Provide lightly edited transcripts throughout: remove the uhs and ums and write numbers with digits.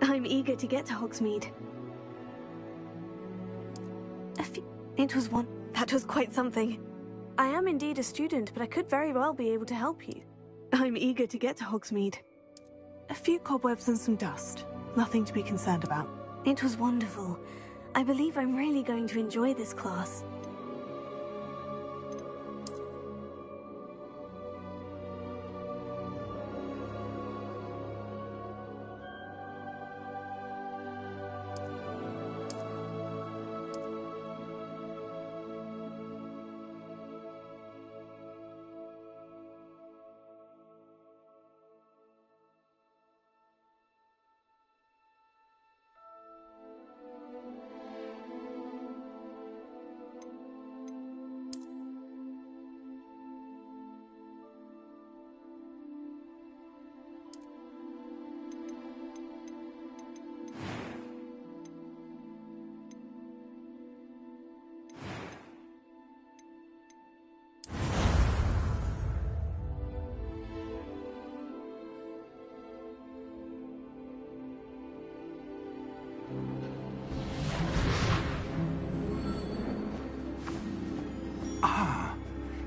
I'm eager to get to Hogsmeade. That was quite something. I am indeed a student, but I could very well be able to help you. I'm eager to get to Hogsmeade. A few cobwebs and some dust. Nothing to be concerned about. It was wonderful. I believe I'm really going to enjoy this class.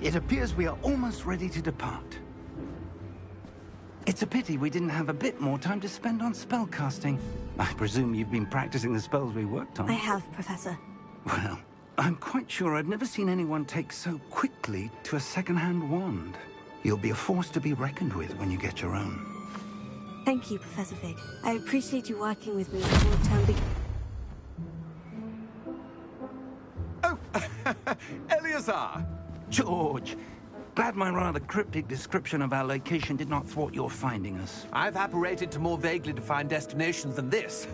It appears we are almost ready to depart. It's a pity we didn't have a bit more time to spend on spellcasting. I presume you've been practicing the spells we worked on. I have, Professor. Well, I'm quite sure I've never seen anyone take so quickly to a second-hand wand. You'll be a force to be reckoned with when you get your own. Thank you, Professor Fig. I appreciate you working with me before the term begins. Oh, Eleazar! George, glad my rather cryptic description of our location did not thwart your finding us. I've apparated to more vaguely defined destinations than this.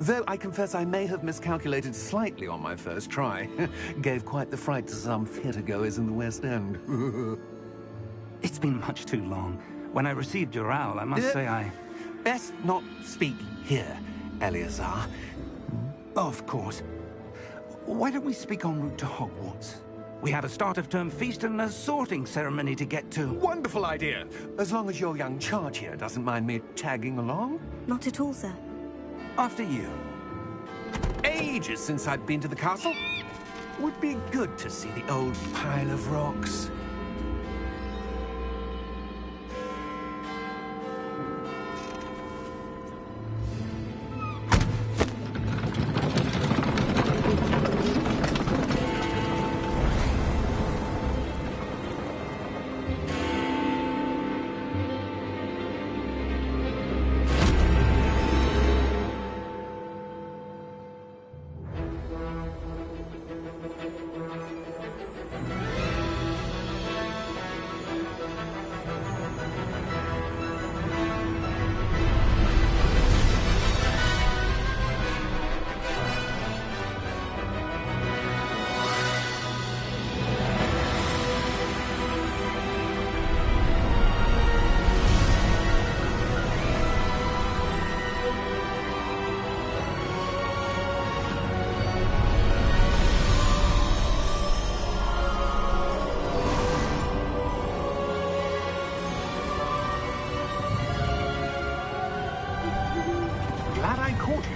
Though I confess I may have miscalculated slightly on my first try. Gave quite the fright to some theatre-goers in the West End. It's been much too long. When I received your owl, I must say I... Best not speak here, Eleazar. Of course. Why don't we speak en route to Hogwarts? We have a start-of-term feast and a sorting ceremony to get to. Wonderful idea! As long as your young charge here doesn't mind me tagging along. Not at all, sir. After you. Ages since I'd been to the castle. Would be good to see the old pile of rocks.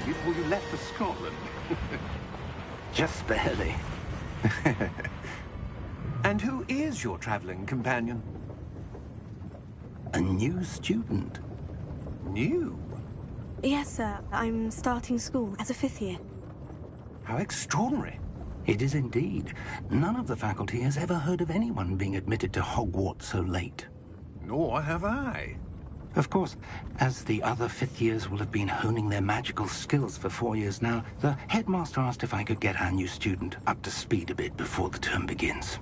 Before you left for Scotland. Just barely. And who is your traveling companion? A new student. New? Yes, sir. I'm starting school as a 5th year. How extraordinary. It is indeed. None of the faculty has ever heard of anyone being admitted to Hogwarts so late. Nor have I. Of course, as the other 5th years will have been honing their magical skills for 4 years now, the headmaster asked if I could get our new student up to speed a bit before the term begins.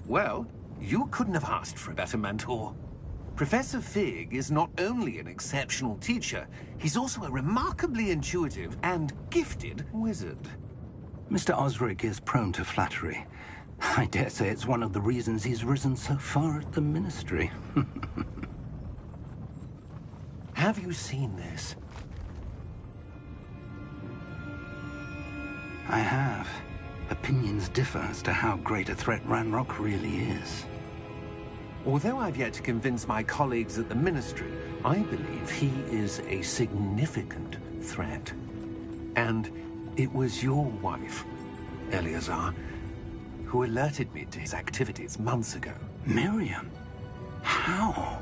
Well, you couldn't have asked for a better mentor. Professor Fig is not only an exceptional teacher, he's also a remarkably intuitive and gifted wizard. Mr. Osric is prone to flattery. I dare say it's one of the reasons he's risen so far at the Ministry. Have you seen this? I have. Opinions differ as to how great a threat Ranrock really is. Although I've yet to convince my colleagues at the Ministry, I believe he is a significant threat. And it was your wife, Eleazar, who alerted me to his activities months ago. Miriam? How?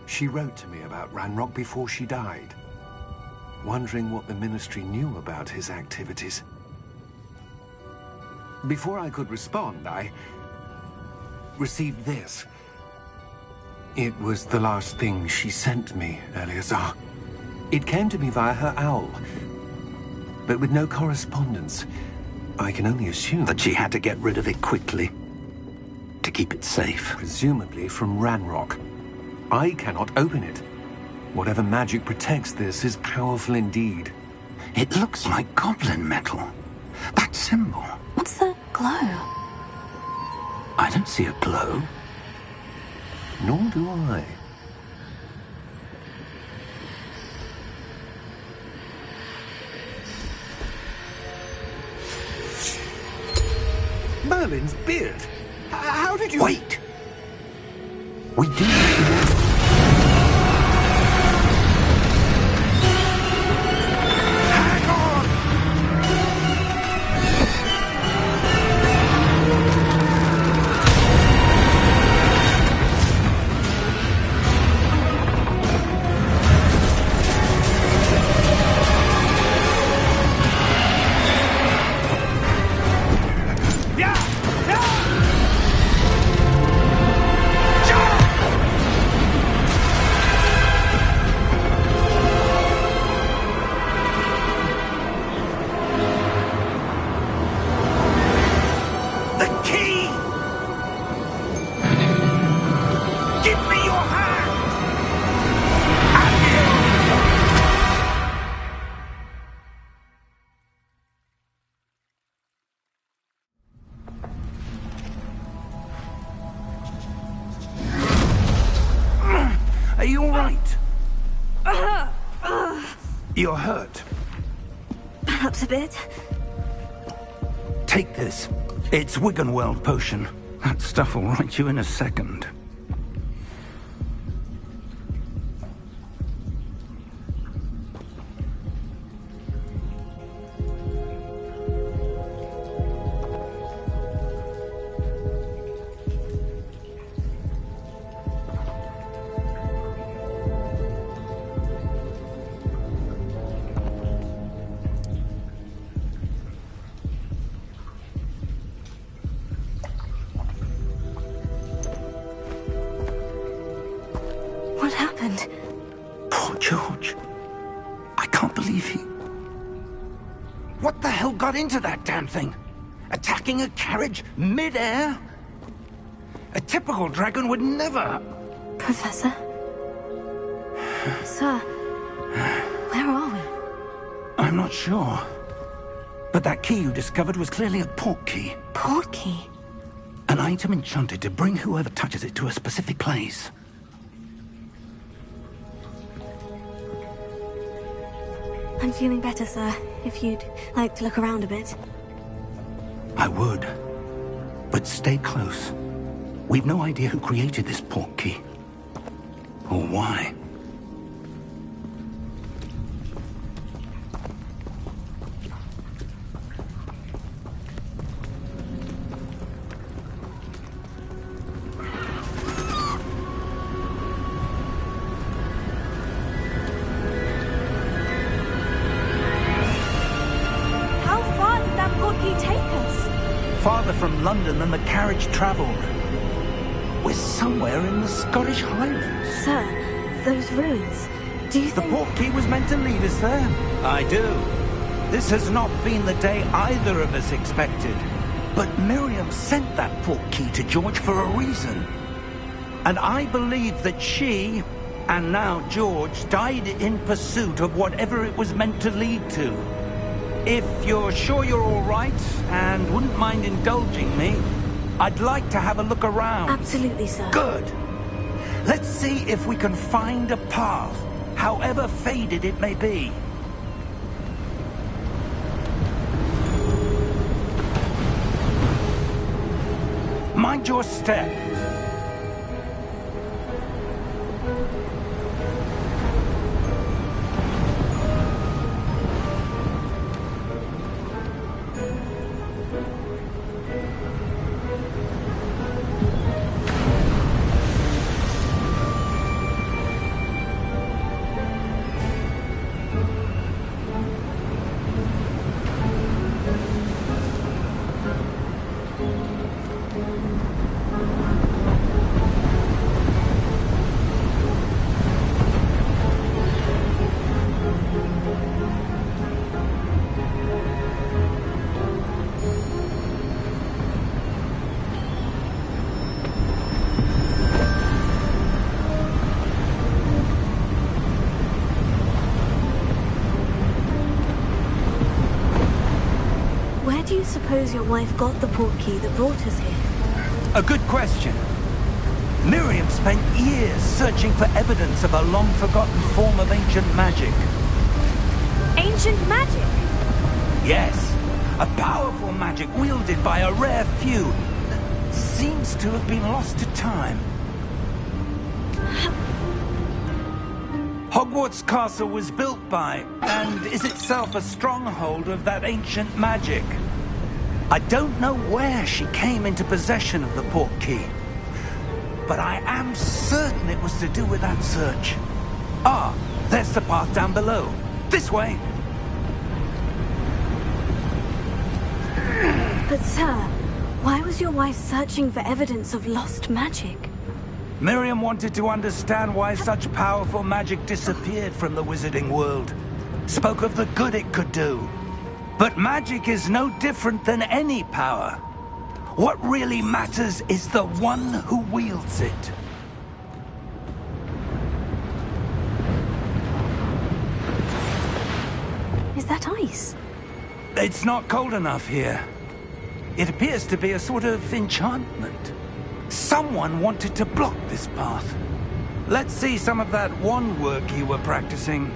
She wrote to me about Ranrock before she died, wondering what the Ministry knew about his activities. Before I could respond, I received this. It was the last thing she sent me, Eleazar. It came to me via her owl, but with no correspondence. I can only assume That she had to get rid of it quickly, to keep it safe. presumably from Ranrock. I cannot open it. Whatever magic protects this is powerful indeed. It looks like goblin metal. That symbol. What's that glow? I don't see a glow. Nor do I. Merlin's beard. How did you... Wait! We do... Hang on! Are you all right? You're hurt. Perhaps a bit. Take this. It's Wiggenweld potion. That stuff will right you in a second. What happened? Poor George. I can't believe he... What the hell got into that damn thing? Attacking a carriage mid-air? A typical dragon would never... Professor? Sir, where are we? I'm not sure. But that key you discovered was clearly a port key. Port key? An item enchanted to bring whoever touches it to a specific place. I'm feeling better, sir. If you'd like to look around a bit. I would. But stay close. We've no idea who created this port key. Or why. How far did that port key take us? Farther from London than the carriage travelled. We're somewhere in the Scottish Highlands. Sir, those ruins. Do you The think... port key was meant to lead us there. I do. This has not been the day either of us expected. But Miriam sent that port key to George for a reason. And I believe that she, and now George, died in pursuit of whatever it was meant to lead to. If you're sure you're all right, and wouldn't mind indulging me, I'd like to have a look around. Absolutely, sir. Good. Let's see if we can find a path, however faded it may be. Mind your step. suppose your wife got the portkey that brought us here? A good question. Miriam spent years searching for evidence of a long-forgotten form of ancient magic. Ancient magic? Yes, a powerful magic wielded by a rare few that seems to have been lost to time. Hogwarts Castle was built by, and is itself a stronghold of that ancient magic. I don't know where she came into possession of the portkey, but I am certain it was to do with that search. Ah, there's the path down below. This way. But sir, why was your wife searching for evidence of lost magic? Miriam wanted to understand why such powerful magic disappeared from the wizarding world. Spoke of the good it could do. But magic is no different than any power. What really matters is the one who wields it. Is that ice? It's not cold enough here. It appears to be a sort of enchantment. Someone wanted to block this path. Let's see some of that wand work you were practicing.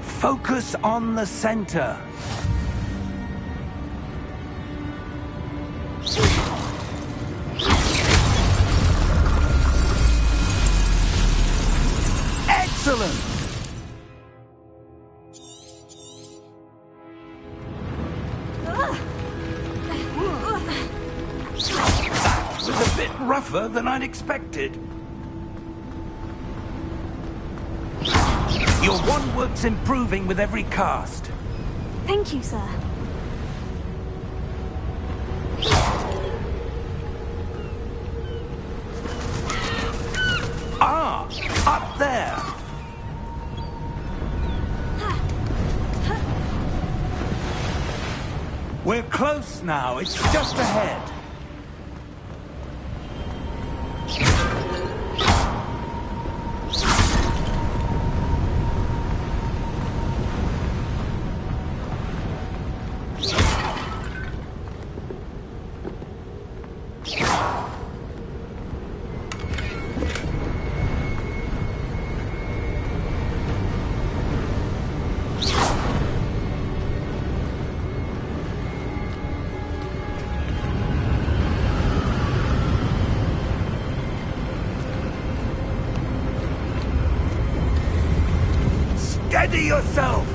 Focus on the center. Excellent! That was a bit rougher than I'd expected. Your wand work's improving with every cast. Thank you, sir. Ah, up there. We're close now. It's just ahead. Steady yourself!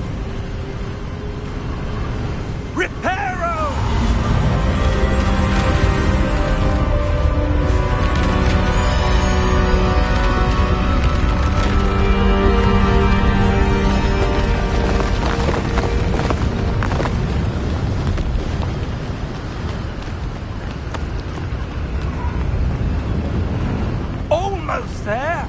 Reparo! Almost there!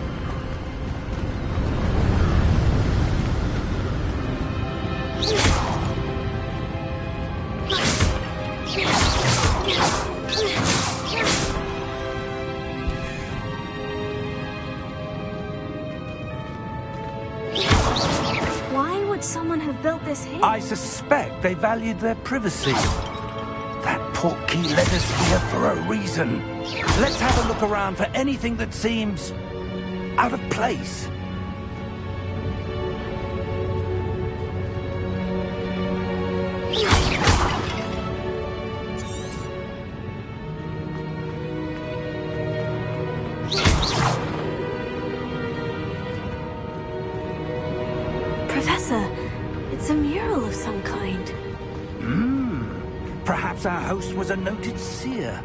Why would someone have built this here? I suspect they valued their privacy. That portkey led us here for a reason. Let's have a look around for anything that seems out of place. Professor, it's a mural of some kind. Perhaps our host was a noted seer.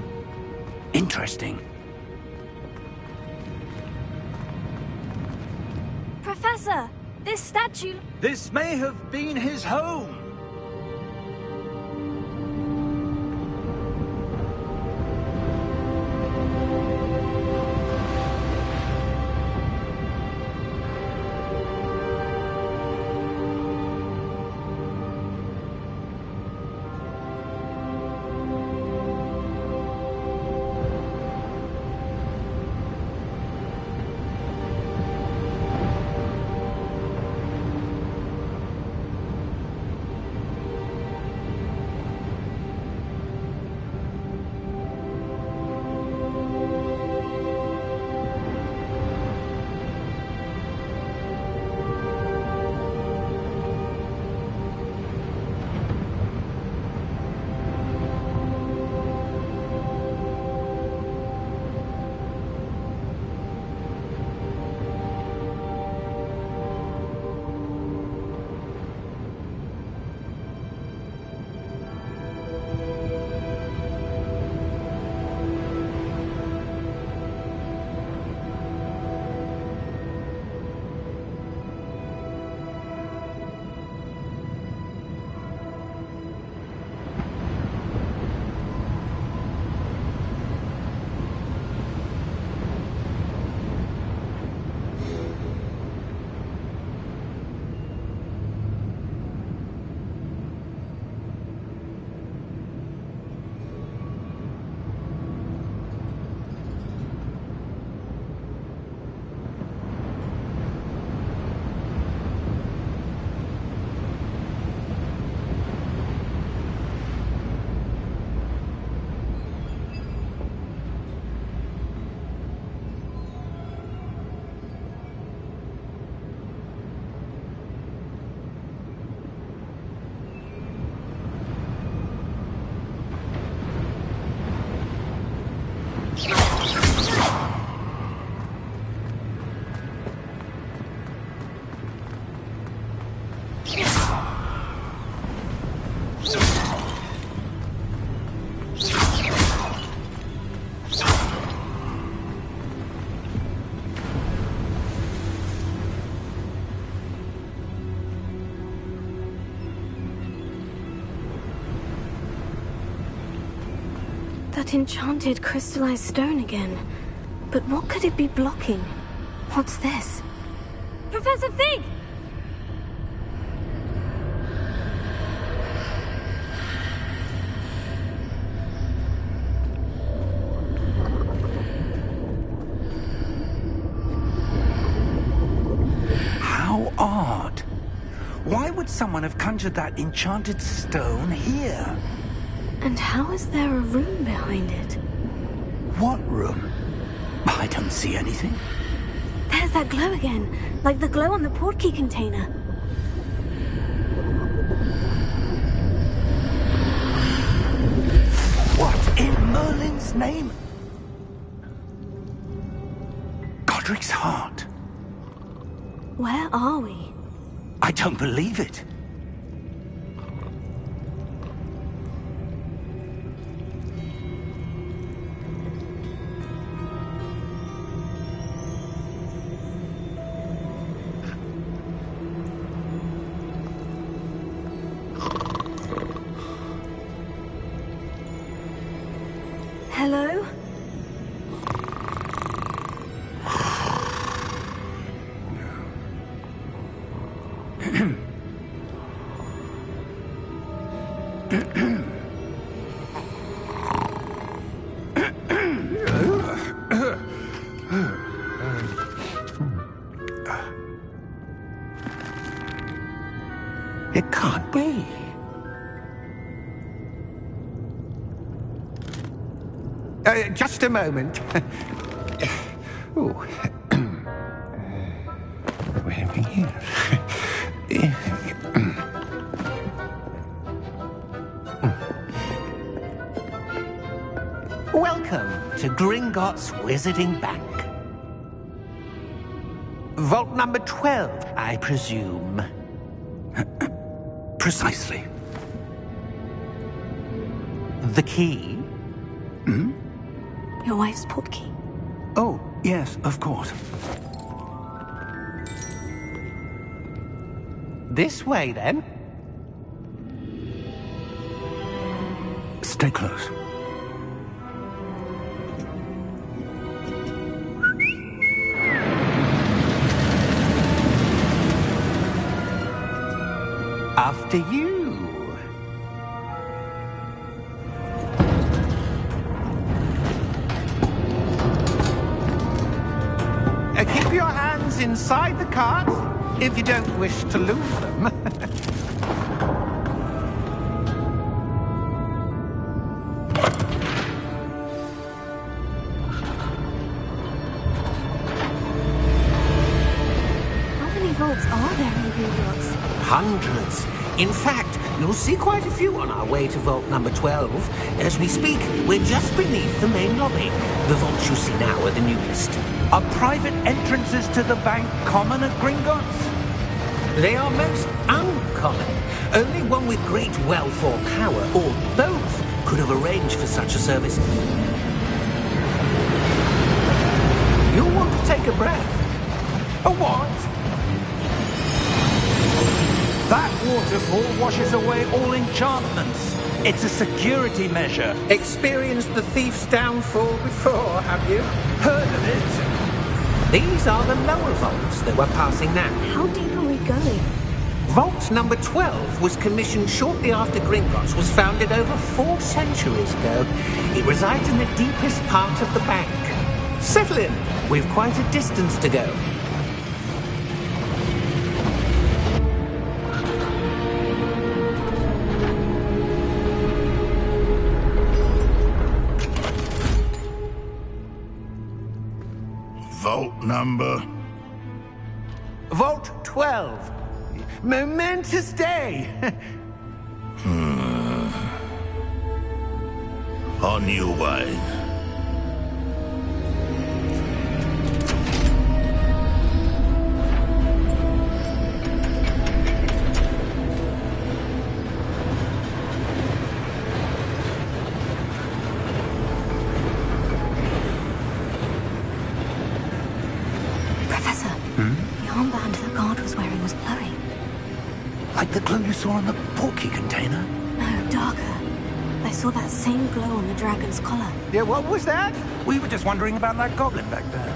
Interesting. Professor, this statue... This may have been his home. That enchanted crystallized stone again. But what could it be blocking? What's this? Professor Fig! How odd. Why would someone have conjured that enchanted stone here? And how is there a room behind it? What room? I don't see anything. There's that glow again, like the glow on the portkey container. What in Merlin's name? Godric's heart. Where are we? I don't believe it. Hello? It can't be. Just a moment. Oh. Wait a minute. Welcome to Gringotts Wizarding Bank. Vault number 12, I presume. Precisely. The key? Your wife's portkey. Oh, yes, of course. This way, then. Stay close. After you. Keep your hands inside the cart if you don't wish to lose them. How many vaults are there in Gringotts? Hundreds. In fact, you'll see quite a few on our way to vault number 12. As we speak, we're just beneath the main lobby. The vaults you see now are the newest. Are private entrances to the bank common at Gringotts? They are most uncommon. Only one with great wealth or power, or both, could have arranged for such a service. You'll want to take a breath. A what? That waterfall washes away all enchantments. It's a security measure. Experienced the thief's downfall before, have you? Heard of it? These are the lower vaults that we're passing now. How deep are we going? Vault number 12 was commissioned shortly after Gringotts was founded over 4 centuries ago. It resides in the deepest part of the bank. Settle in. We've quite a distance to go. Vault number? Vault 12. Momentous day. On your way. Professor, the armband that guard was wearing was glowing. Like the glow you saw in the portkey container? No, darker. I saw that same glow on the dragon's collar. Yeah, what was that? We were just wondering about that goblin back there.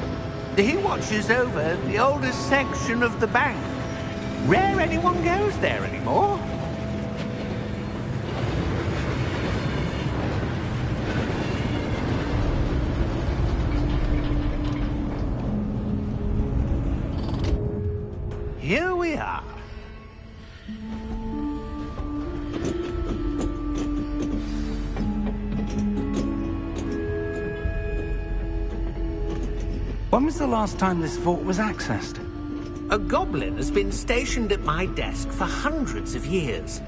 He watches over the oldest section of the bank. Rare anyone goes there anymore. Here we are. When was the last time this vault was accessed? A goblin has been stationed at my desk for hundreds of years.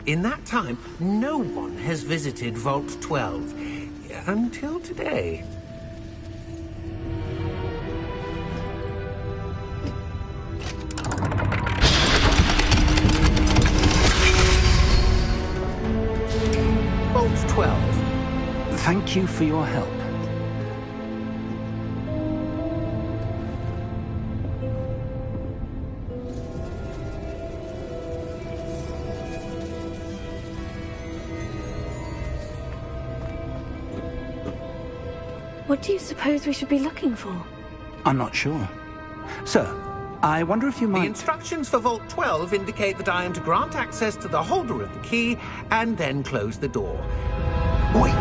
In that time, no one has visited Vault 12. Until today. Vault 12. Thank you for your help. What do you suppose we should be looking for? I'm not sure. Sir, I wonder if you might... The instructions for Vault 12 indicate that I am to grant access to the holder of the key and then close the door. Wait!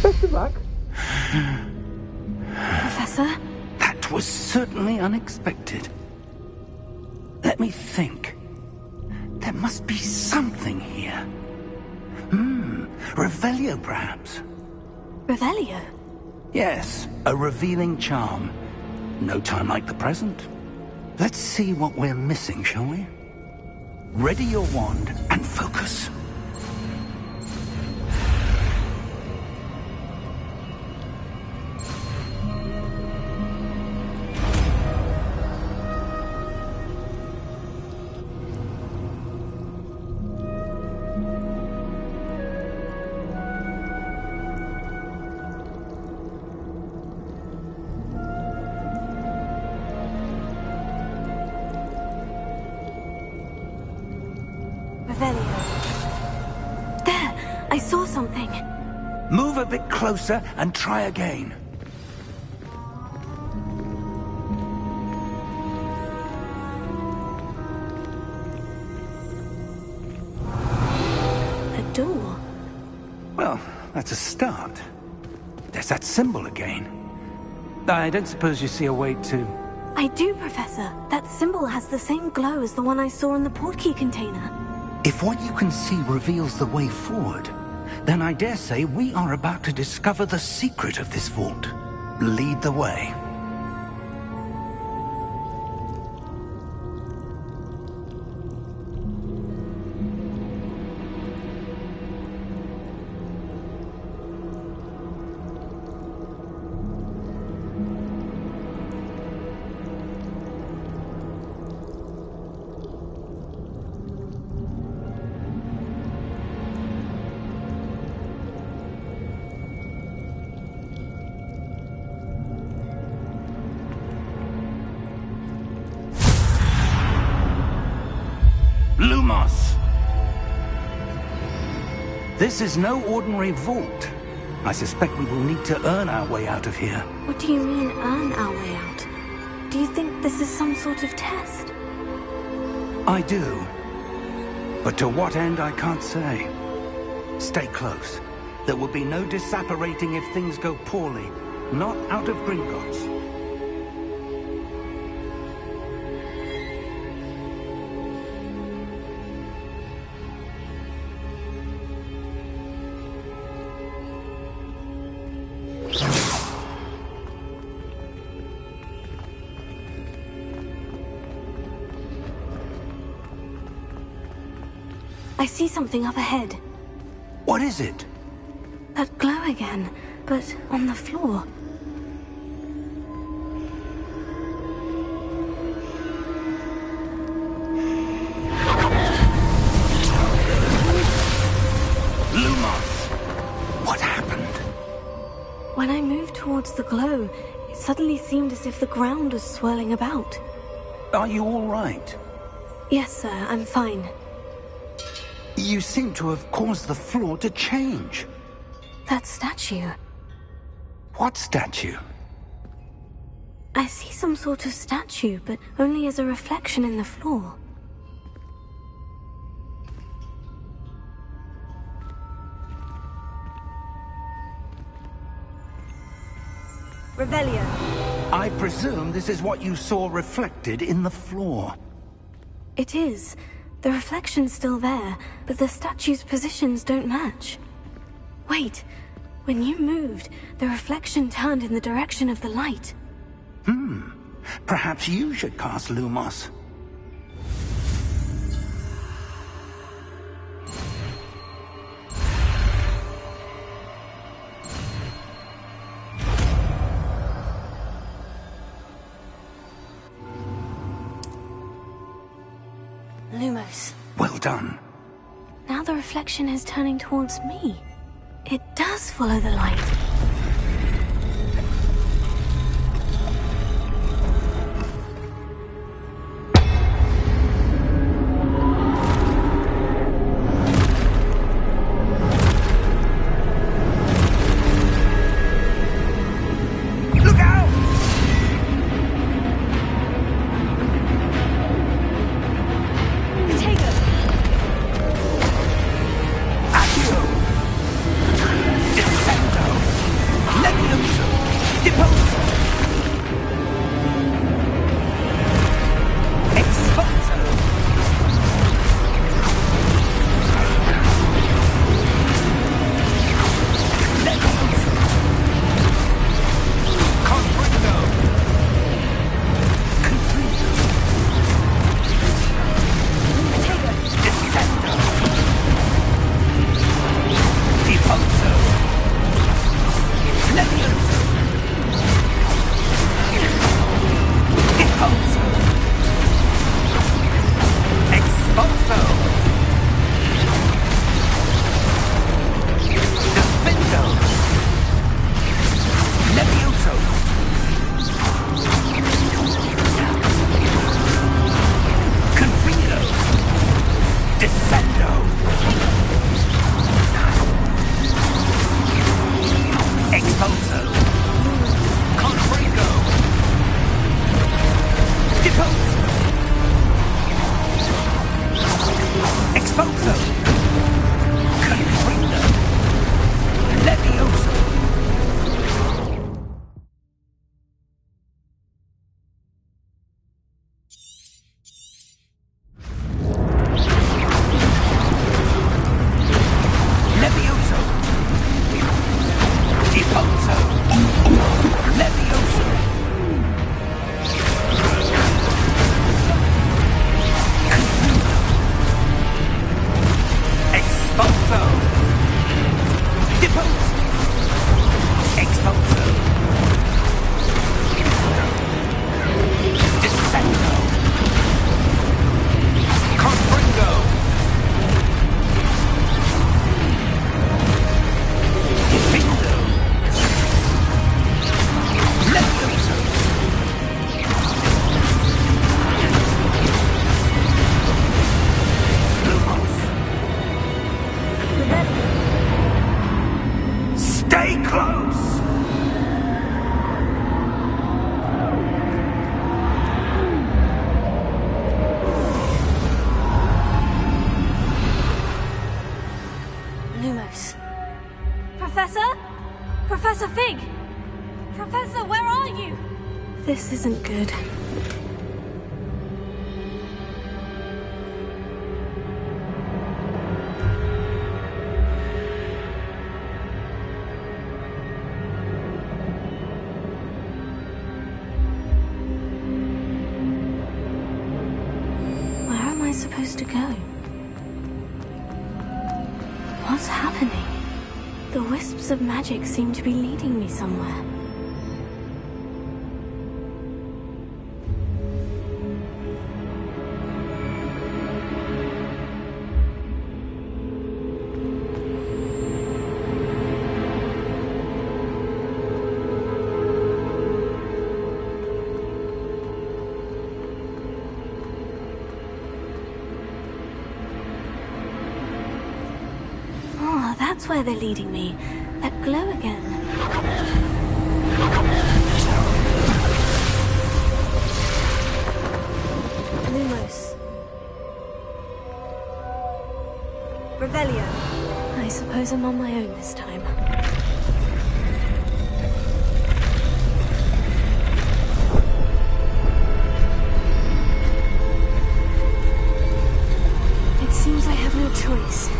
Best of luck. Professor? That was certainly unexpected. Let me think. There must be something here. Revelio, perhaps? Revelio? Yes, a revealing charm. No time like the present. Let's see what we're missing, shall we? Ready your wand and focus. There! I saw something. Move a bit closer and try again. A door. Well, that's a start. There's that symbol again. I don't suppose you see a way to... I do, Professor. That symbol has the same glow as the one I saw in the portkey container. If what you can see reveals the way forward, then I dare say we are about to discover the secret of this vault. Lead the way. Lumos! This is no ordinary vault. I suspect we will need to earn our way out of here. What do you mean, earn our way out? Do you think this is some sort of test? I do. But to what end, I can't say. Stay close. There will be no disapparating if things go poorly. Not out of Gringotts. I see something up ahead. What is it? That glow again, but on the floor. Lumos! What happened? When I moved towards the glow, it suddenly seemed as if the ground was swirling about. Are you all right? Yes, sir, I'm fine. You seem to have caused the floor to change. That statue. What statue? I see some sort of statue, but only as a reflection in the floor. Revelio. I presume this is what you saw reflected in the floor. It is. The reflection's still there, but the statue's positions don't match. Wait. When you moved, the reflection turned in the direction of the light. Perhaps you should cast Lumos. Lumos. Well done. Now the reflection is turning towards me. It does follow the light. Professor Fig! Professor, where are you? This isn't good. Where am I supposed to go? What's happening? The wisps of magic seem to be leading me somewhere. that's where they're leading me. That glow again. Lumos. Revelio. I suppose I'm on my own this time. It seems I have no choice.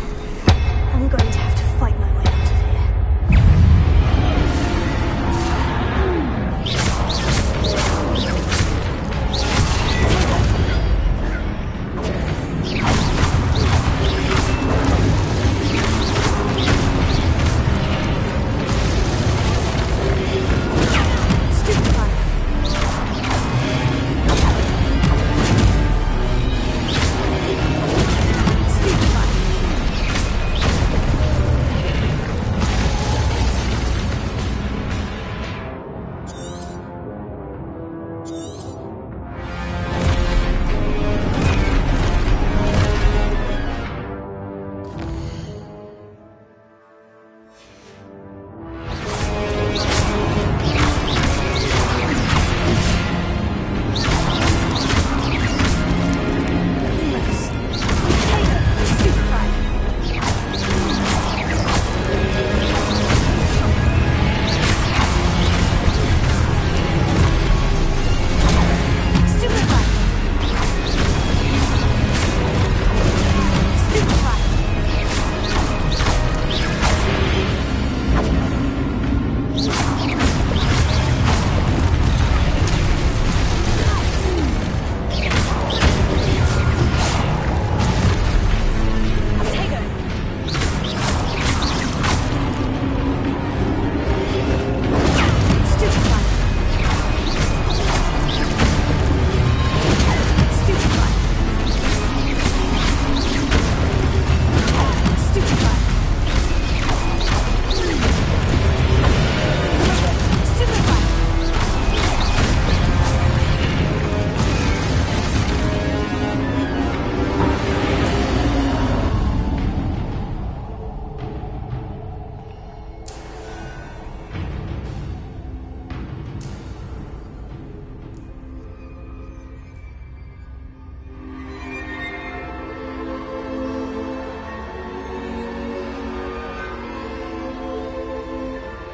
I'm going to have to fight my way out of here.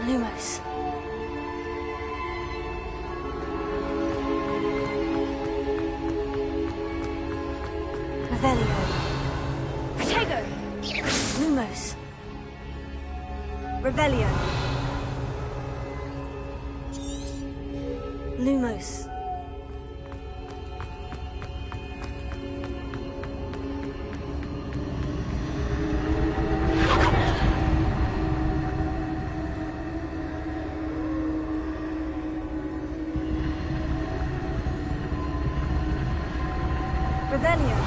Lumos. Revelio. Protego! Lumos. Revelio. Lumos. Revelio.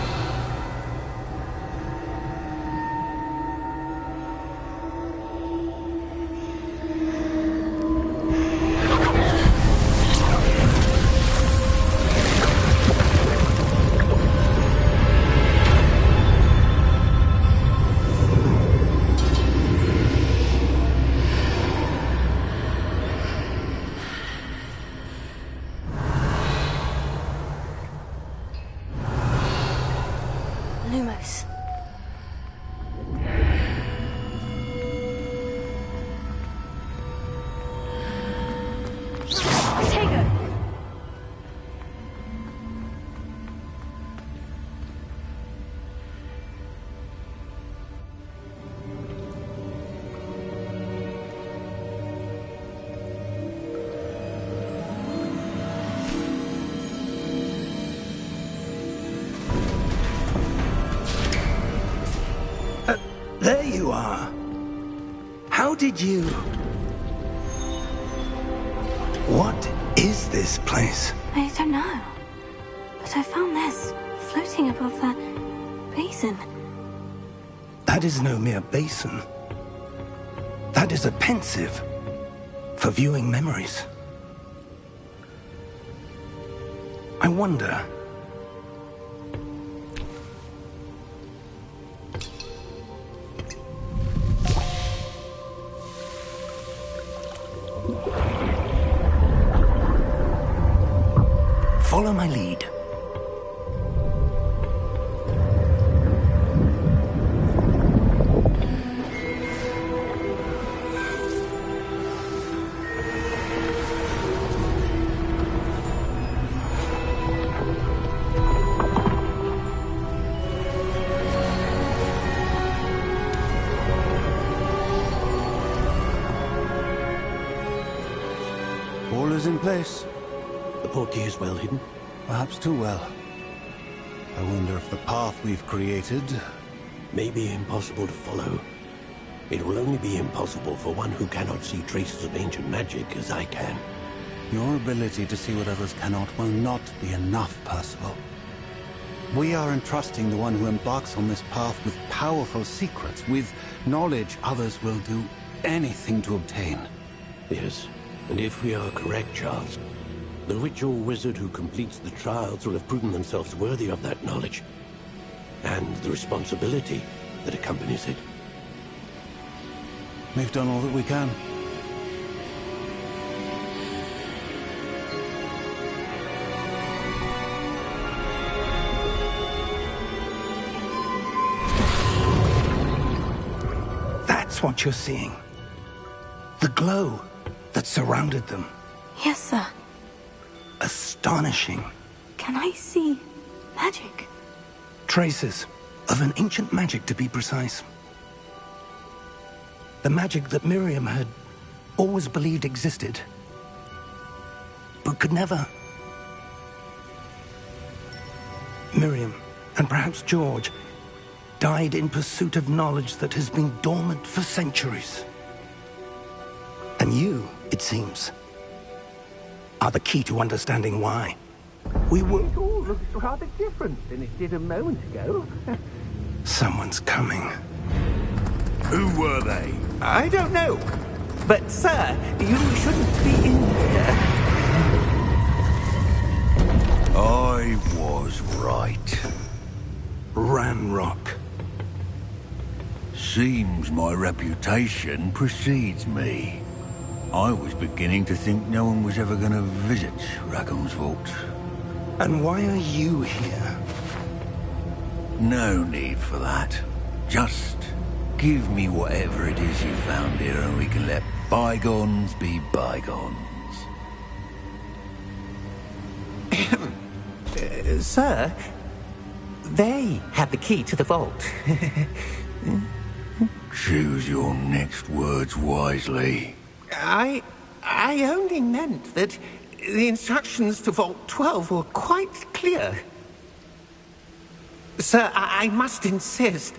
Lumos. Protego! There you are. How did you... What is this place? I don't know. But I found this floating above that basin. That is no mere basin. That is a pensive for viewing memories. I wonder... Follow my lead. All is in place. The portkey is well hidden. Perhaps too well. I wonder if the path we've created... May be impossible to follow. It will only be impossible for one who cannot see traces of ancient magic as I can. Your ability to see what others cannot will not be enough, Percival. We are entrusting the one who embarks on this path with powerful secrets, with knowledge others will do anything to obtain. Yes, and if we are correct, Charles, the witch or wizard who completes the trials will have proven themselves worthy of that knowledge, and the responsibility that accompanies it. We've done all that we can. That's what you're seeing. The glow that surrounded them. Yes, sir. Astonishing. Can I see magic? Traces of an ancient magic, to be precise. The magic that Miriam had always believed existed, but could never. Miriam, and perhaps George, died in pursuit of knowledge that has been dormant for centuries. And you, it seems, are the key to understanding why. We were... It all looks rather different than it did a moment ago. Someone's coming. Who were they? I don't know. But, sir, you shouldn't be in here. I was right. Ranrock. Seems my reputation precedes me. I was beginning to think no one was ever going to visit Rackham's vault. And why are you here? No need for that. Just give me whatever it is you found here and we can let bygones be bygones. Sir, they had the key to the vault. Choose your next words wisely. I only meant that the instructions to Vault 12 were quite clear. Sir, I must insist.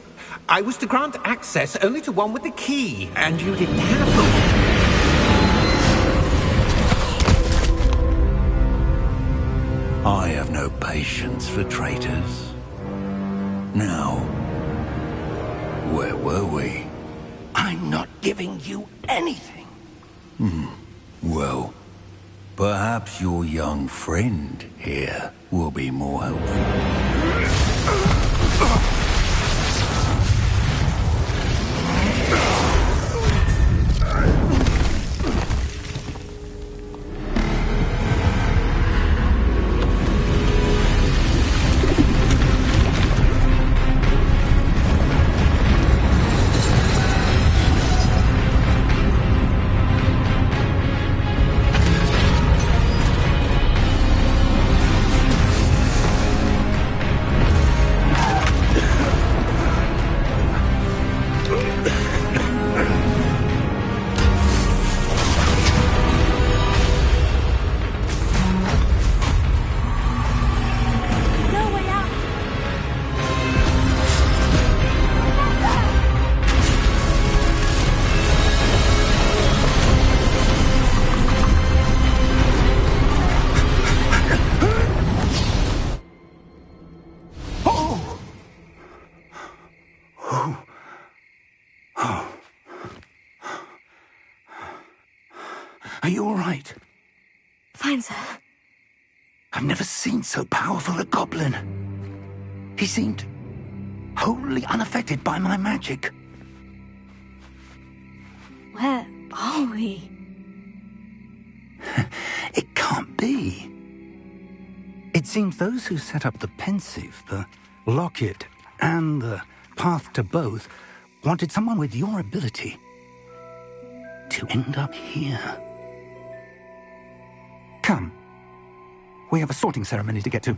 I was to grant access only to one with the key, and you didn't have them. I have no patience for traitors. Now, where were we? I'm not giving you anything. Well, perhaps your young friend here will be more helpful. Are you all right? Fine, sir. I've never seen so powerful a goblin. He seemed wholly unaffected by my magic. Where are we? It can't be. It seems those who set up the pensive, the locket, and the path to both wanted someone with your ability to end up here. Come. We have a sorting ceremony to get to.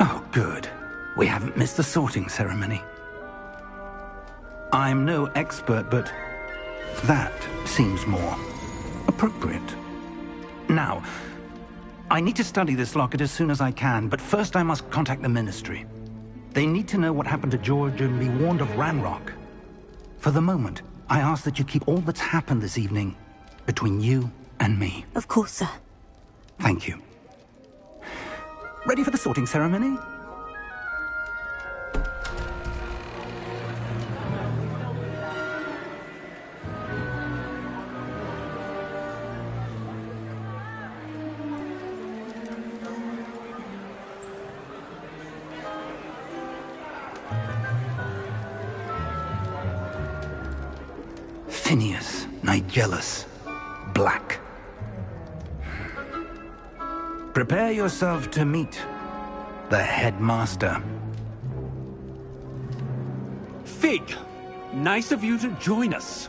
Oh, good. We haven't missed the sorting ceremony. I'm no expert, but that seems more appropriate. Now, I need to study this locket as soon as I can, but first I must contact the Ministry. They need to know what happened to George and be warned of Ranrock. For the moment, I ask that you keep all that's happened this evening between you and me. Of course, sir. Thank you. Ready for the sorting ceremony? Phineas, Nigellus, Black. Prepare yourself to meet the headmaster. Fig, nice of you to join us.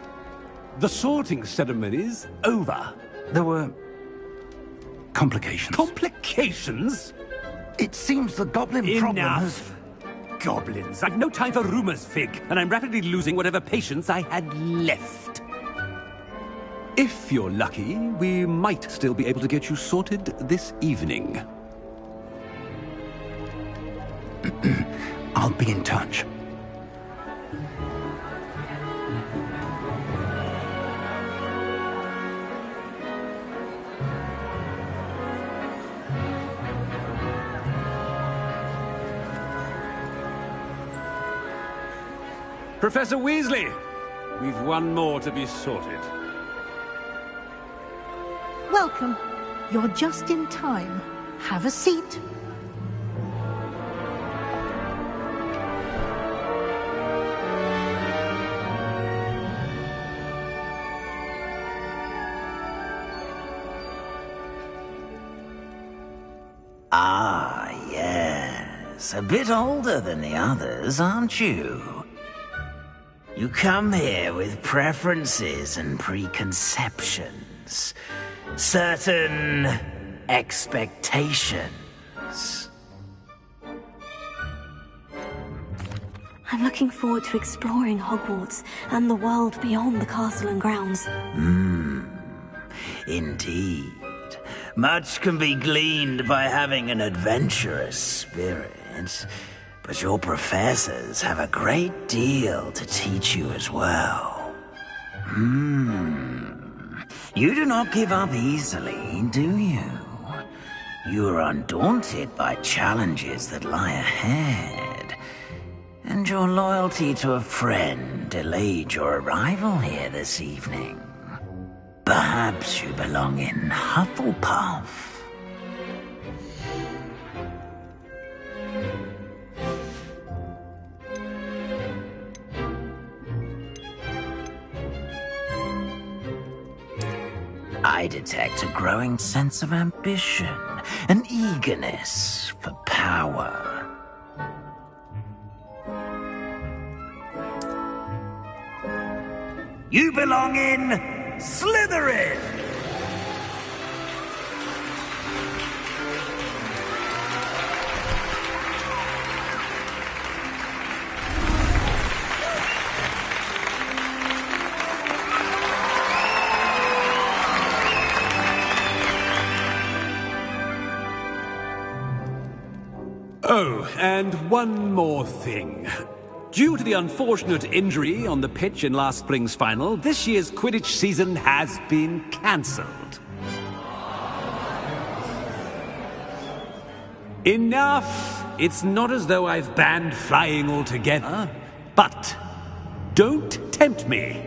The sorting ceremony's over. There were complications. Complications? It seems the goblin problem has... Enough. Goblins. I've no time for rumors, Fig, and I'm rapidly losing whatever patience I had left. If you're lucky, we might still be able to get you sorted this evening. I'll be in touch. Professor Weasley, we've one more to be sorted. Welcome. You're just in time. Have a seat. Ah, yes. A bit older than the others, aren't you? You come here with preferences and preconceptions. Certain expectations. I'm looking forward to exploring Hogwarts and the world beyond the castle and grounds. Indeed. Much can be gleaned by having an adventurous spirit, but your professors have a great deal to teach you as well. You do not give up easily, do you? You are undaunted by challenges that lie ahead, and your loyalty to a friend delayed your arrival here this evening. Perhaps you belong in Hufflepuff. I detect a growing sense of ambition, an eagerness for power. You belong in Slytherin! Oh, and one more thing. Due to the unfortunate injury on the pitch in last spring's final, this year's Quidditch season has been cancelled. Enough! It's not as though I've banned flying altogether, but don't tempt me.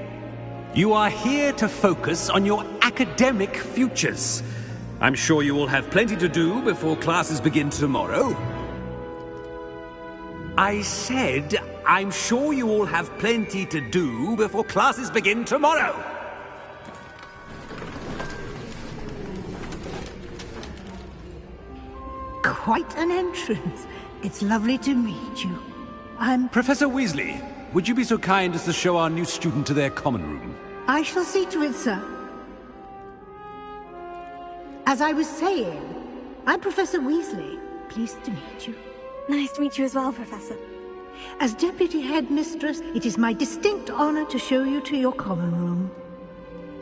You are here to focus on your academic futures. I'm sure you will have plenty to do before classes begin tomorrow. I said, I'm sure you all have plenty to do before classes begin tomorrow. Quite an entrance. It's lovely to meet you. Professor Weasley, would you be so kind as to show our new student to their common room? I shall see to it, sir. As I was saying, I'm Professor Weasley. Pleased to meet you. Nice to meet you as well, Professor. As Deputy Headmistress, it is my distinct honor to show you to your common room.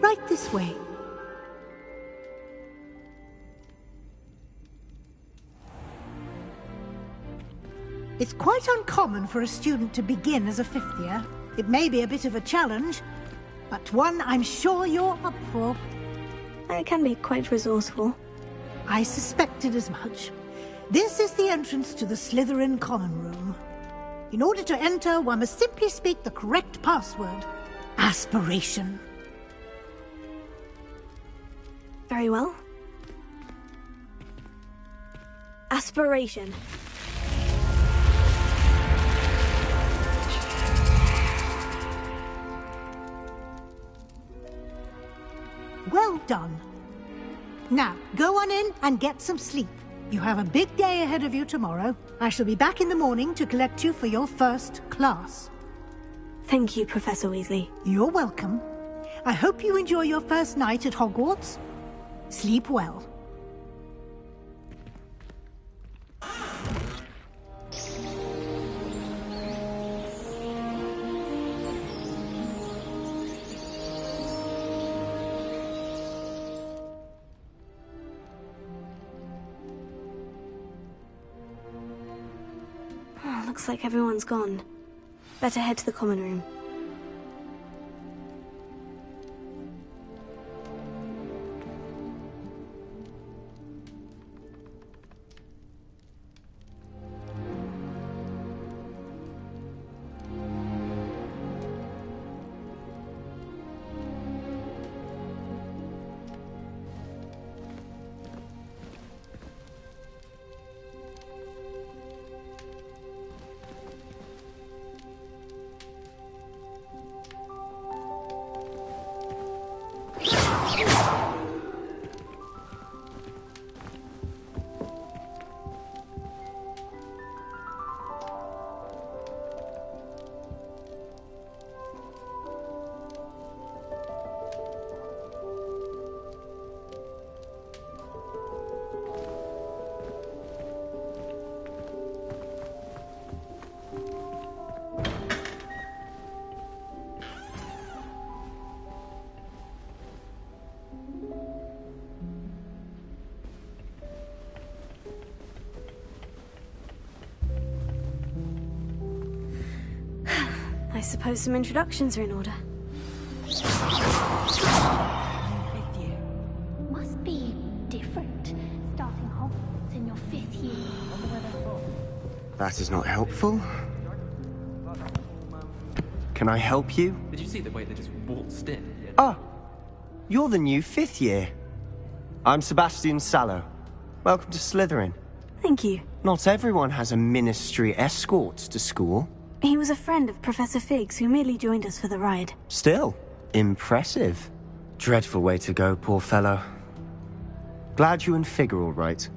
Right this way. It's quite uncommon for a student to begin as a fifth year. It may be a bit of a challenge, but one I'm sure you're up for. I can be quite resourceful. I suspected as much. This is the entrance to the Slytherin common room. In order to enter, one must simply speak the correct password. Aspiration. Very well. Aspiration. Well done. Now, go on in and get some sleep. You have a big day ahead of you tomorrow. I shall be back in the morning to collect you for your first class. Thank you, Professor Weasley. You're welcome. I hope you enjoy your first night at Hogwarts. Sleep well. Looks like everyone's gone. Better head to the common room. suppose some introductions are in order. Must be different, starting Hogwarts in your 5th year. That is not helpful. Can I help you? Did you see the way they just waltzed in? Ah, you're the new 5th year. I'm Sebastian Sallow. Welcome to Slytherin. Thank you. Not everyone has a ministry escort to school. He was a friend of Professor Fig's who merely joined us for the ride. Still, impressive. Dreadful way to go, poor fellow. Glad you and Fig are all right.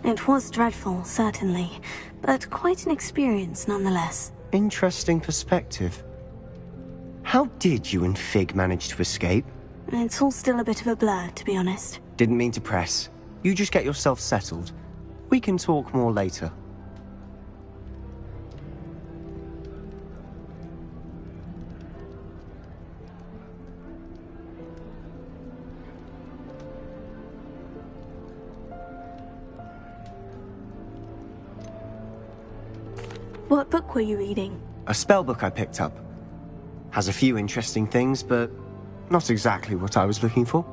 It was dreadful, certainly, but quite an experience nonetheless. Interesting perspective. How did you and Fig manage to escape? It's all still a bit of a blur, to be honest. Didn't mean to press. You just get yourself settled. We can talk more later. What book were you reading? A spell book I picked up. Has a few interesting things, but not exactly what I was looking for.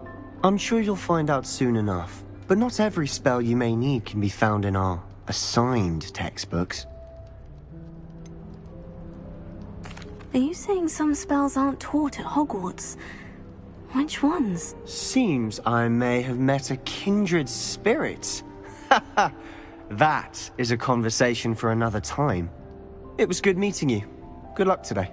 I'm sure you'll find out soon enough. But not every spell you may need can be found in our assigned textbooks. Are you saying some spells aren't taught at Hogwarts? Which ones? Seems I may have met a kindred spirit. That is a conversation for another time. It was good meeting you. Good luck today.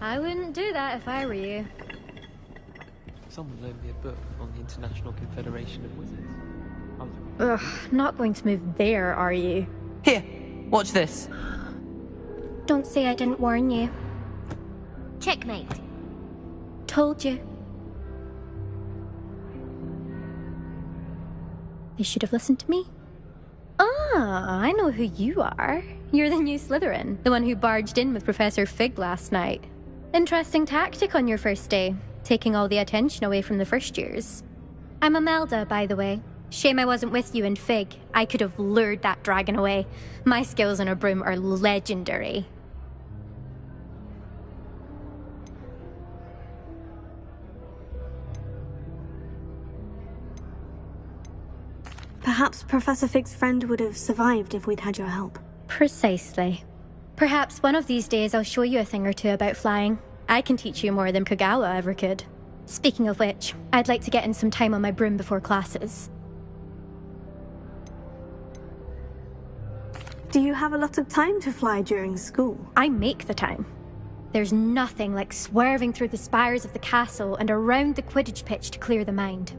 I wouldn't do that if I were you. Someone loaned me a book on the International Confederation of Wizards. Ugh, not going to move there, are you? Here, watch this. Don't say I didn't warn you. Checkmate. Told you. They should have listened to me. Ah, I know who you are. You're the new Slytherin, the one who barged in with Professor Fig last night. Interesting tactic on your first day, taking all the attention away from the first years. I'm Imelda, by the way. Shame I wasn't with you and Fig. I could have lured that dragon away. My skills on a broom are legendary. Perhaps Professor Fig's friend would have survived if we'd had your help. Precisely. Perhaps one of these days I'll show you a thing or two about flying. I can teach you more than Kagawa ever could. Speaking of which, I'd like to get in some time on my broom before classes. Do you have a lot of time to fly during school? I make the time. There's nothing like swerving through the spires of the castle and around the Quidditch pitch to clear the mind.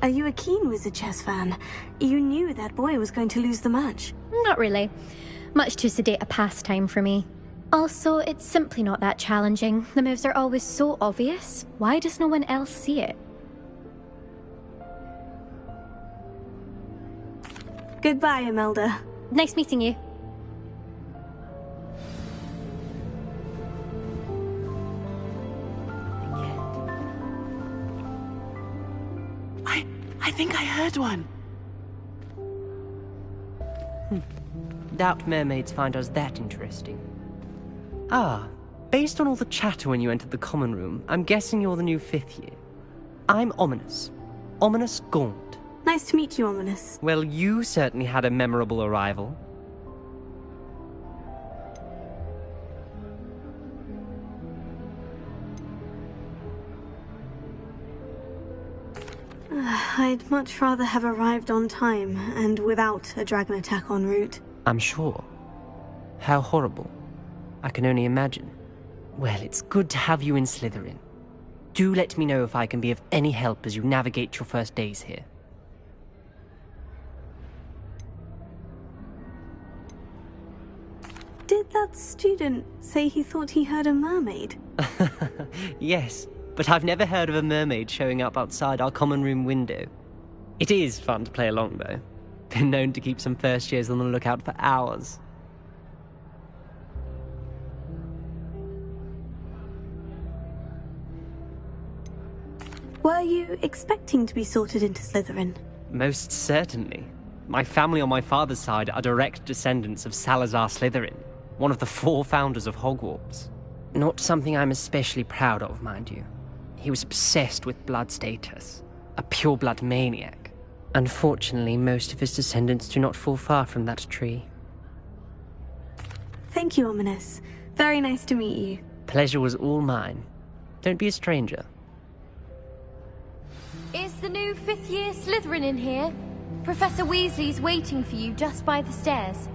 Are you a keen Wizard chess fan? You knew that boy was going to lose the match. Not really. Much too sedate a pastime for me. Also, it's simply not that challenging. The moves are always so obvious. Why does no one else see it? Goodbye, Imelda. Nice meeting you. I think I heard one. Doubt mermaids find us that interesting. Ah, based on all the chatter when you entered the common room, I'm guessing you're the new 5th year. I'm Ominous. Ominous Gaunt. Nice to meet you, Ominous. Well, you certainly had a memorable arrival. I'd much rather have arrived on time and without a dragon attack en route. I'm sure. How horrible. I can only imagine. Well, it's good to have you in Slytherin. Do let me know if I can be of any help as you navigate your first days here. that student say he thought he heard a mermaid? Yes, but I've never heard of a mermaid showing up outside our common room window. It is fun to play along, though. Been known to keep some first years on the lookout for hours. Were you expecting to be sorted into Slytherin? Most certainly. My family on my father's side are direct descendants of Salazar Slytherin, one of the 4 founders of Hogwarts. Not something I'm especially proud of, mind you. He was obsessed with blood status, a pure-blood maniac. Unfortunately, most of his descendants do not fall far from that tree. Thank you, Ominous. Very nice to meet you. Pleasure was all mine. Don't be a stranger. Is the new 5th year Slytherin in here? Professor Weasley's waiting for you just by the stairs.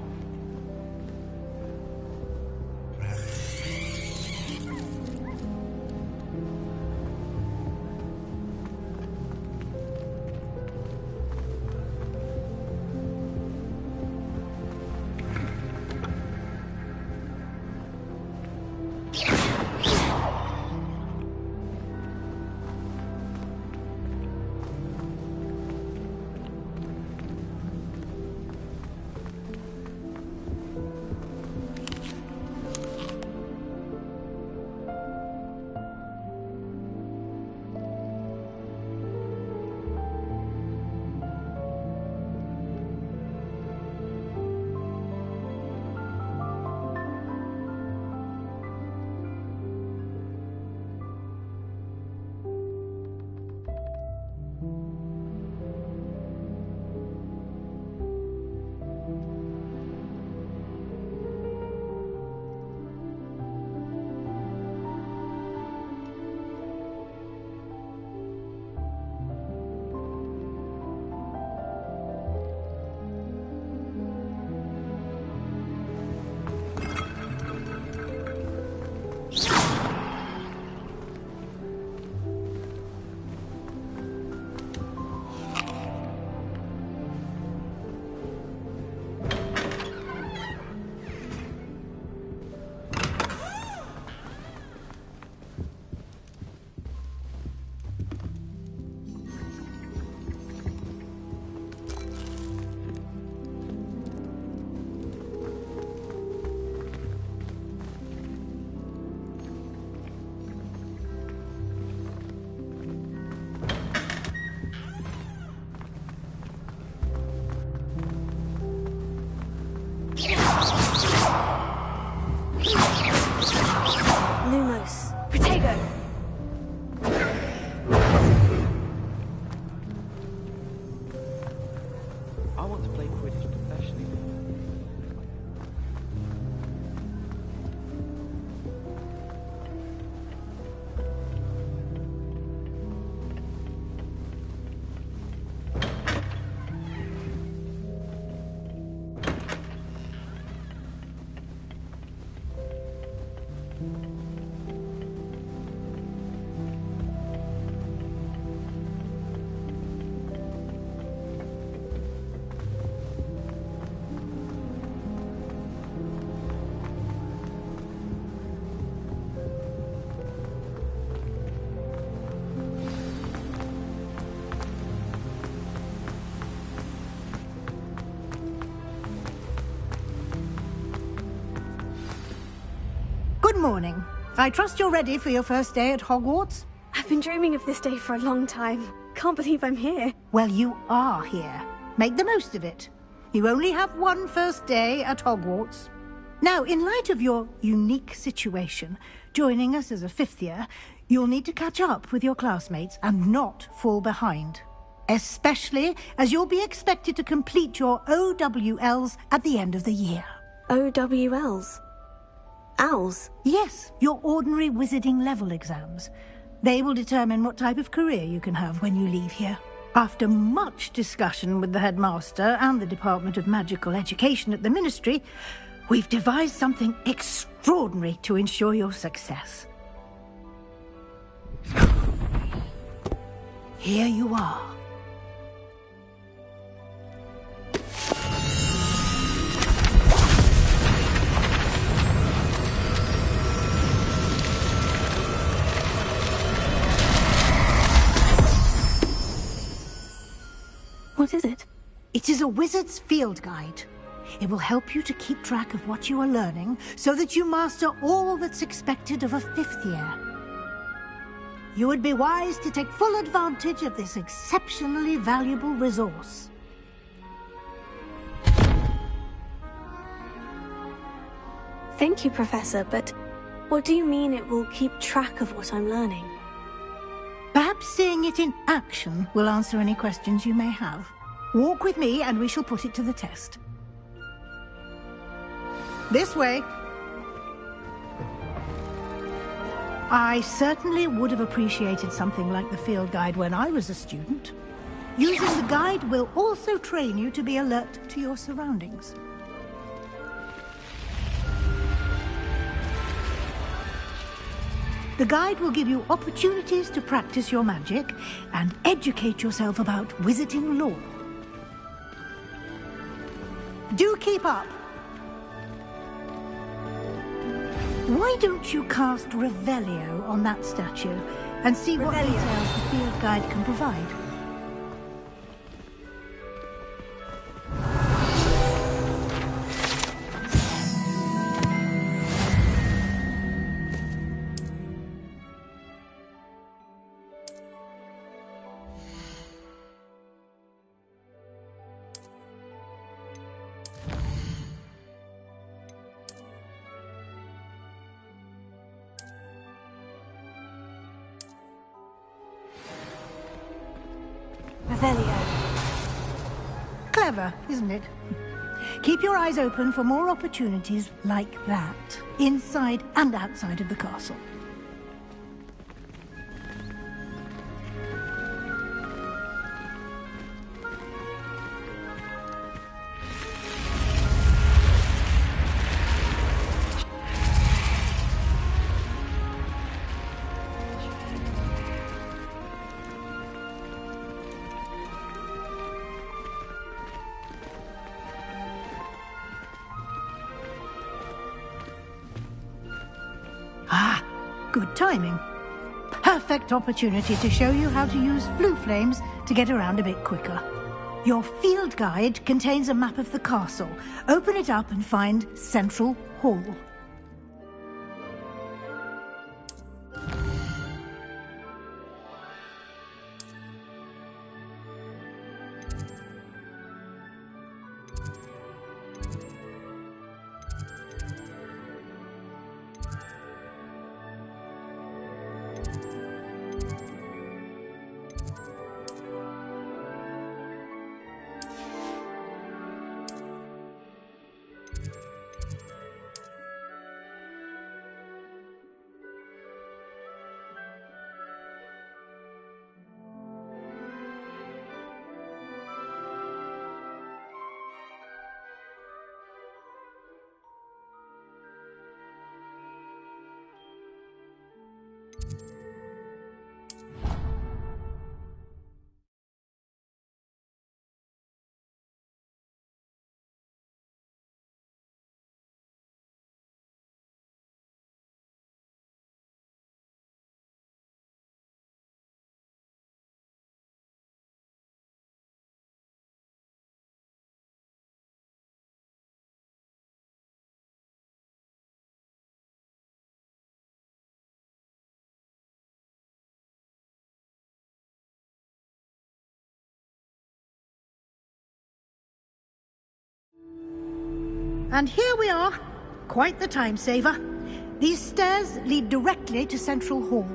Lumos. Protego! I want to play Quidditch professionally. Good morning. I trust you're ready for your first day at Hogwarts? I've been dreaming of this day for a long time. Can't believe I'm here. Well, you are here. Make the most of it. You only have one first day at Hogwarts. Now, in light of your unique situation, joining us as a 5th year, you'll need to catch up with your classmates and not fall behind. Especially as you'll be expected to complete your OWLs at the end of the year. OWLs? Owls? Yes, your ordinary wizarding level exams. They will determine what type of career you can have when you leave here. After much discussion with the headmaster and the Department of Magical Education at the Ministry, we've devised something extraordinary to ensure your success. Here you are. What is it? It is a wizard's field guide. It will help you to keep track of what you are learning so that you master all that's expected of a 5th year. You would be wise to take full advantage of this exceptionally valuable resource. Thank you, Professor, but what do you mean it will keep track of what I'm learning? Perhaps seeing it in action will answer any questions you may have. Walk with me and we shall put it to the test. This way. I certainly would have appreciated something like the field guide when I was a student. Using the guide will also train you to be alert to your surroundings. The guide will give you opportunities to practice your magic and educate yourself about wizarding lore. Do keep up. Why don't you cast Revelio on that statue and see what details the field guide can provide? Clever, isn't it? Keep your eyes open for more opportunities like that, inside and outside of the castle. Good timing. Perfect opportunity to show you how to use flue flames to get around a bit quicker. Your field guide contains a map of the castle. Open it up and find Central Hall. And here we are. Quite the time saver. These stairs lead directly to Central Hall.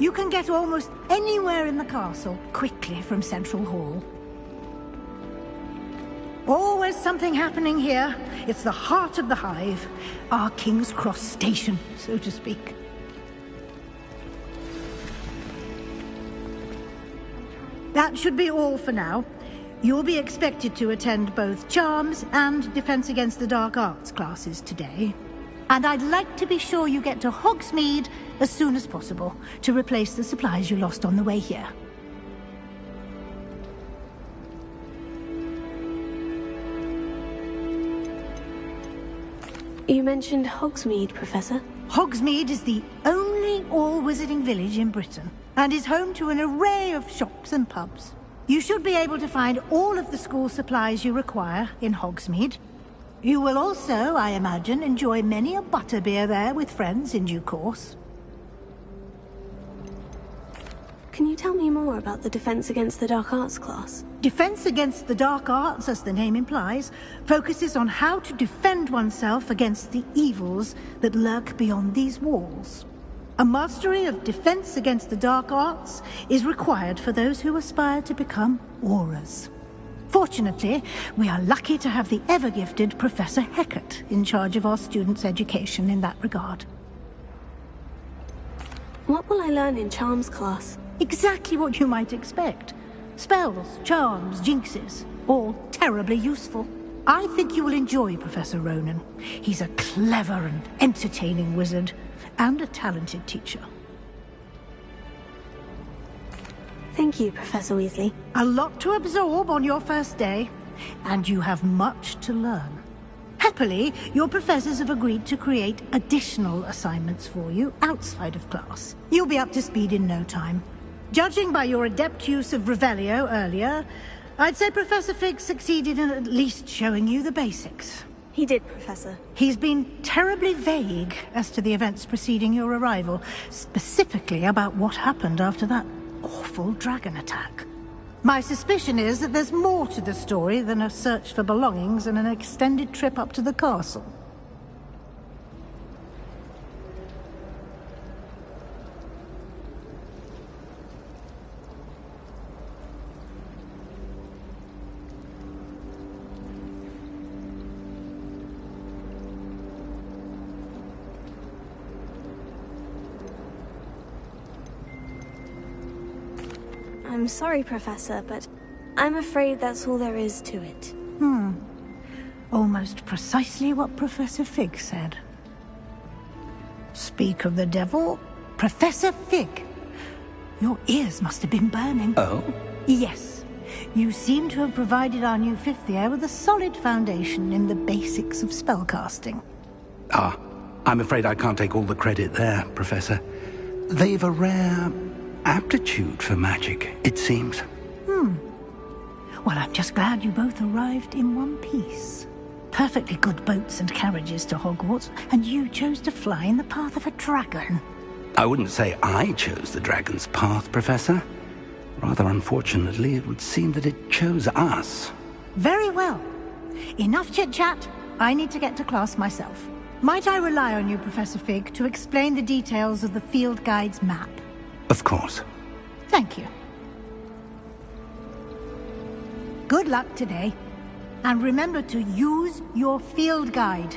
You can get almost anywhere in the castle quickly from Central Hall. Always something happening here. It's the heart of the hive. Our King's Cross station, so to speak. That should be all for now. You'll be expected to attend both Charms and Defense Against the Dark Arts classes today. And I'd like to be sure you get to Hogsmeade as soon as possible to replace the supplies you lost on the way here. You mentioned Hogsmeade, Professor. Hogsmeade is the only all-wizarding village in Britain. and is home to an array of shops and pubs. You should be able to find all of the school supplies you require in Hogsmeade. You will also, I imagine, enjoy many a butterbeer there with friends in due course. Can you tell me more about the Defense Against the Dark Arts class? Defense Against the Dark Arts, as the name implies, focuses on how to defend oneself against the evils that lurk beyond these walls. A mastery of Defense Against the Dark Arts is required for those who aspire to become Aurors. Fortunately, we are lucky to have the ever-gifted Professor Hecat in charge of our students' education in that regard. What will I learn in Charms class? Exactly what you might expect. Spells, charms, jinxes, all terribly useful. I think you will enjoy Professor Ronan. He's a clever and entertaining wizard, and a talented teacher. Thank you, Professor Weasley. A lot to absorb on your first day, and you have much to learn. Happily, your professors have agreed to create additional assignments for you outside of class. You'll be up to speed in no time. Judging by your adept use of Revelio earlier, I'd say Professor Fig succeeded in at least showing you the basics. He did, Professor. He's been terribly vague as to the events preceding your arrival, specifically about what happened after that awful dragon attack. My suspicion is that there's more to the story than a search for belongings and an extended trip up to the castle. I'm sorry, Professor, but I'm afraid that's all there is to it. Almost precisely what Professor Fig said. Speak of the devil, Professor Fig. Your ears must have been burning. Oh? Yes. You seem to have provided our new fifth year with a solid foundation in the basics of spellcasting. Ah, I'm afraid I can't take all the credit there, Professor. They've a rare aptitude for magic, it seems. Well, I'm just glad you both arrived in one piece. Perfectly good boats and carriages to Hogwarts, and you chose to fly in the path of a dragon. I wouldn't say I chose the dragon's path, Professor. Rather unfortunately, it would seem that it chose us. Very well. Enough chit-chat. I need to get to class myself. Might I rely on you, Professor Fig, to explain the details of the field guide's map? Of course. Thank you. Good luck today. And remember to use your field guide.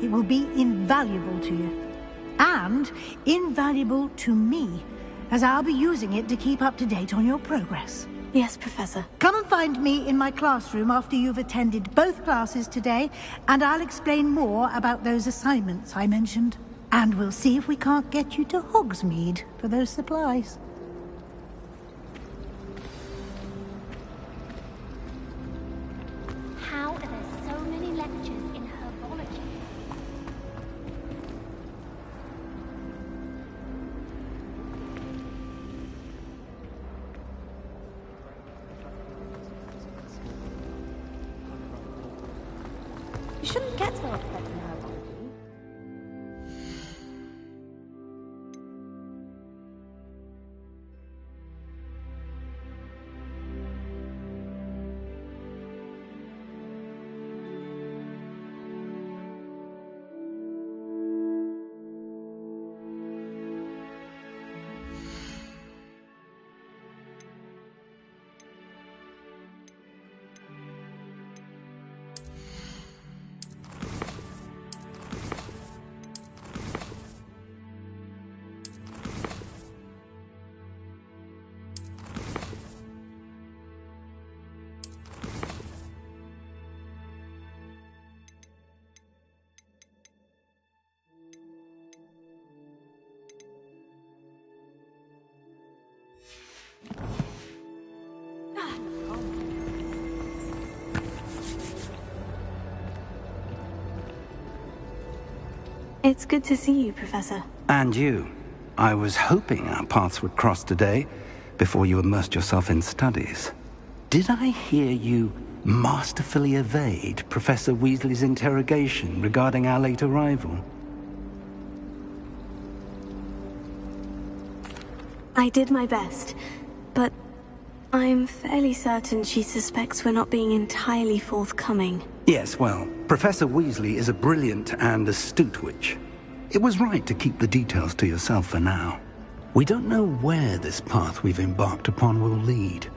It will be invaluable to you. And invaluable to me, as I'll be using it to keep up to date on your progress. Yes, Professor. Come and find me in my classroom after you've attended both classes today, and I'll explain more about those assignments I mentioned. And we'll see if we can't get you to Hogsmeade for those supplies. How are there so many lectures in herbology? You shouldn't get so upset. It's good to see you, Professor. And you. I was hoping our paths would cross today, before you immersed yourself in studies. Did I hear you masterfully evade Professor Weasley's interrogation regarding our late arrival? I did my best, but I'm fairly certain she suspects we're not being entirely forthcoming. Yes, well, Professor Weasley is a brilliant and astute witch. It was right to keep the details to yourself for now. We don't know where this path we've embarked upon will lead.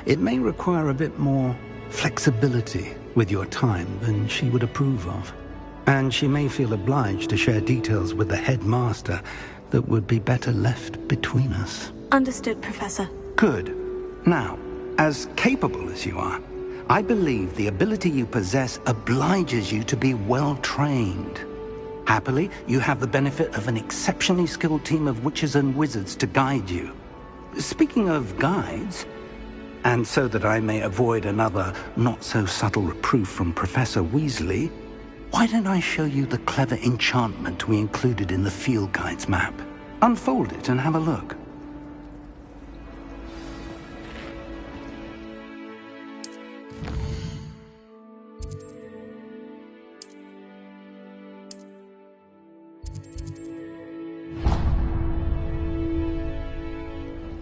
It may require a bit more flexibility with your time than she would approve of. And she may feel obliged to share details with the headmaster that would be better left between us. Understood, Professor. Good. Now, as capable as you are, I believe the ability you possess obliges you to be well-trained. Happily, you have the benefit of an exceptionally skilled team of witches and wizards to guide you. Speaking of guides, and so that I may avoid another not-so-subtle reproof from Professor Weasley, why don't I show you the clever enchantment we included in the field guide's map? Unfold it and have a look.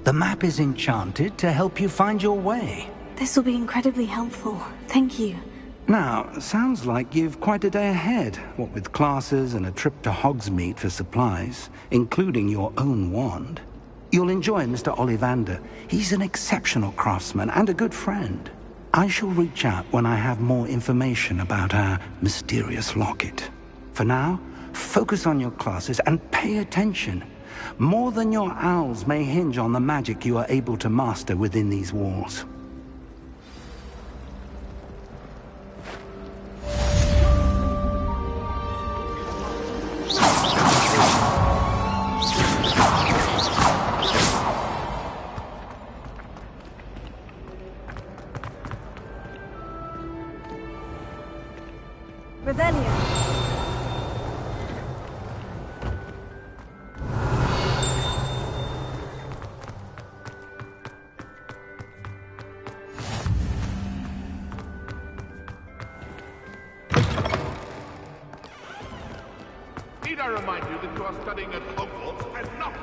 The map is enchanted to help you find your way. This will be incredibly helpful. Thank you. Now, sounds like you've quite a day ahead, what with classes and a trip to Hogsmeade for supplies, including your own wand. You'll enjoy Mr. Ollivander. He's an exceptional craftsman and a good friend. I shall reach out when I have more information about our mysterious locket. For now, focus on your classes and pay attention. More than your owls may hinge on the magic you are able to master within these walls. Revelio. Need I remind you that you are studying at Hogwarts and not...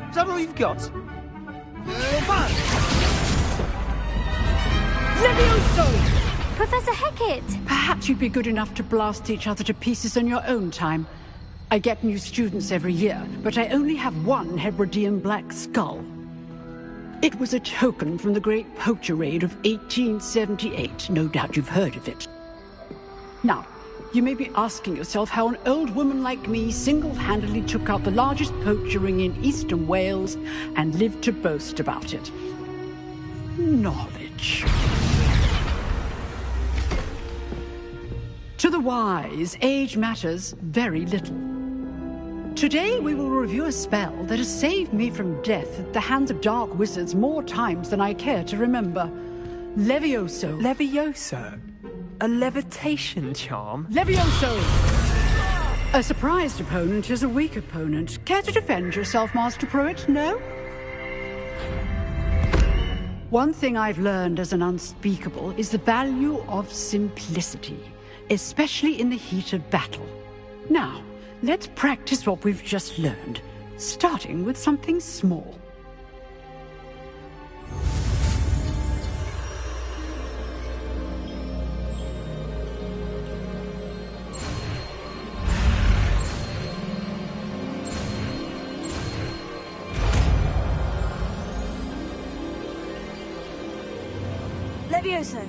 Is that all you've got? Levioso! Professor Hecat! Perhaps you'd be good enough to blast each other to pieces in your own time. I get new students every year, but I only have one Hebridean black skull. It was a token from the Great Poacher Raid of 1878. No doubt you've heard of it. Now, you may be asking yourself how an old woman like me single-handedly took out the largest poacher ring in eastern Wales and lived to boast about it. Knowledge. To the wise, age matters very little. Today we will review a spell that has saved me from death at the hands of dark wizards more times than I care to remember. Levioso. Levioso? A levitation charm? Levioso! A surprised opponent is a weak opponent. Care to defend yourself, Master Pruitt? No? One thing I've learned as an unspeakable is the value of simplicity, especially in the heat of battle. Now, let's practice what we've just learned, starting with something small. Levioso.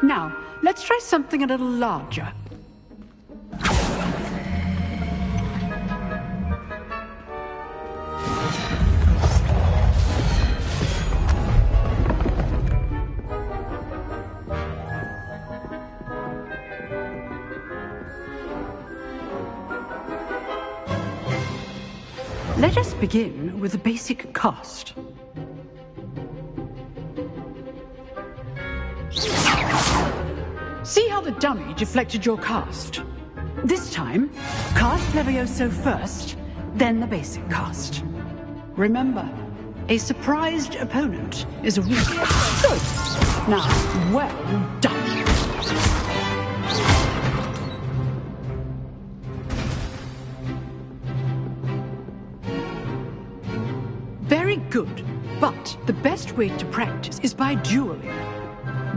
Now, let's try something a little larger. Let us begin with the basic cast. See how the dummy deflected your cast? This time, cast Levioso first, then the basic cast. Remember, a surprised opponent is a weak. Good. Now, well done. Very good. But the best way to practice is by dueling.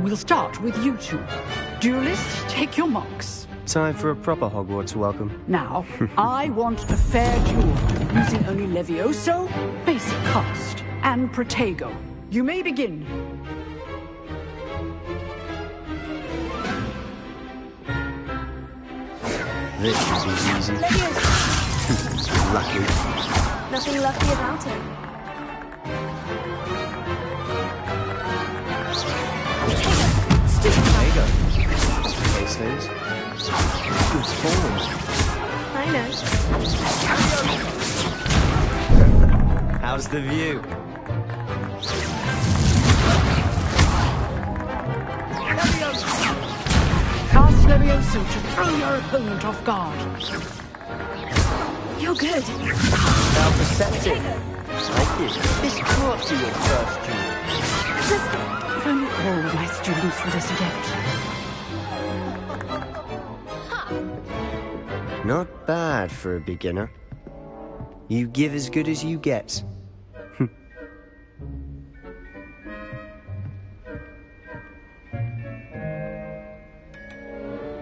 We'll start with you two. Duelists, take your marks. Time for a proper Hogwarts welcome. Now, I want a fair duel, using only Levioso, basic cast, and Protego. You may begin. This should be easy. Lucky. Nothing lucky about it. There you go. These things. Good form. I know. How's the view? Cast Levioso to throw your opponent off guard. You're good. Now perceptive. Thank you. This can't be your first duel. If only all of my students were this adept. Not bad for a beginner. You give as good as you get.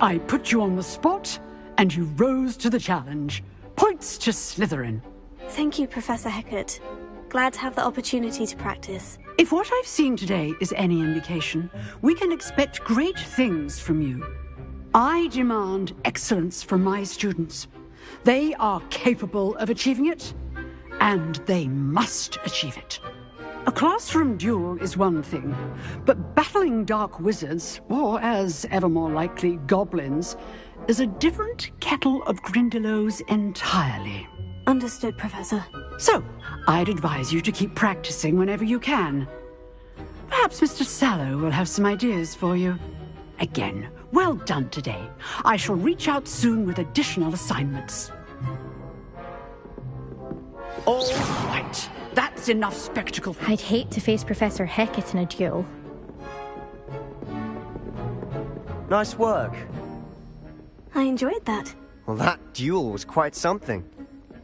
I put you on the spot, and you rose to the challenge. Points to Slytherin. Thank you, Professor Hecat. Glad to have the opportunity to practice. If what I've seen today is any indication, we can expect great things from you. I demand excellence from my students. They are capable of achieving it, and they must achieve it. A classroom duel is one thing, but battling dark wizards, or as ever more likely, goblins, is a different kettle of Grindylows entirely. Understood, Professor. So, I'd advise you to keep practicing whenever you can. Perhaps Mr. Sallow will have some ideas for you. Again, well done today. I shall reach out soon with additional assignments. All right. That's enough spectacle. I'd hate to face Professor Hecat in a duel. Nice work. I enjoyed that. Well, that duel was quite something.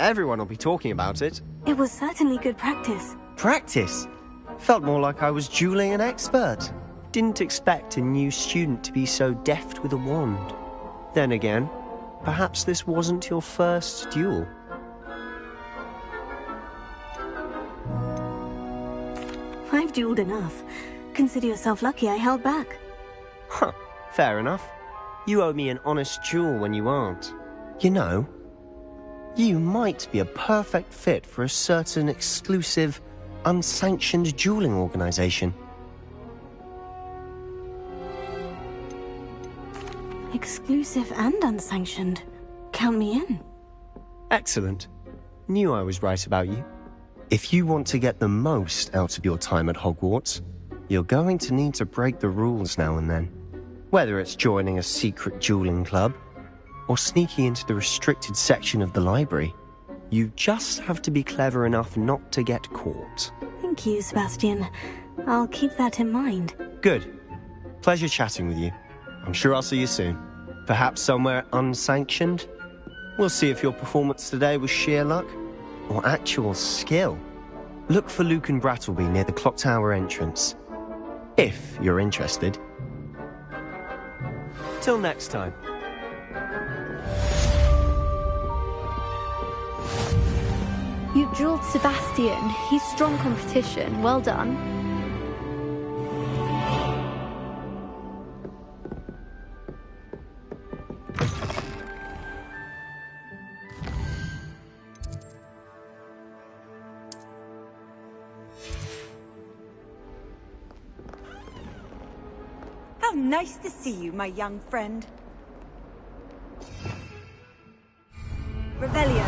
Everyone will be talking about it. It was certainly good practice. Practice? Felt more like I was dueling an expert. Didn't expect a new student to be so deft with a wand. Then again, perhaps this wasn't your first duel. I've dueled enough. Consider yourself lucky I held back. Huh, fair enough. You owe me an honest duel when you aren't. You know, you might be a perfect fit for a certain exclusive, unsanctioned dueling organization. Exclusive and unsanctioned. Count me in. Excellent. Knew I was right about you. If you want to get the most out of your time at Hogwarts, you're going to need to break the rules now and then. Whether it's joining a secret dueling club, or sneaking into the restricted section of the library, you just have to be clever enough not to get caught. Thank you, Sebastian. I'll keep that in mind. Good. Pleasure chatting with you. I'm sure I'll see you soon. Perhaps somewhere unsanctioned? We'll see if your performance today was sheer luck or actual skill. Look for Luke and Brattleby near the clock tower entrance. If you're interested. Till next time. You drilled Sebastian. He's strong competition. Well done. How nice to see you, my young friend. Revelio.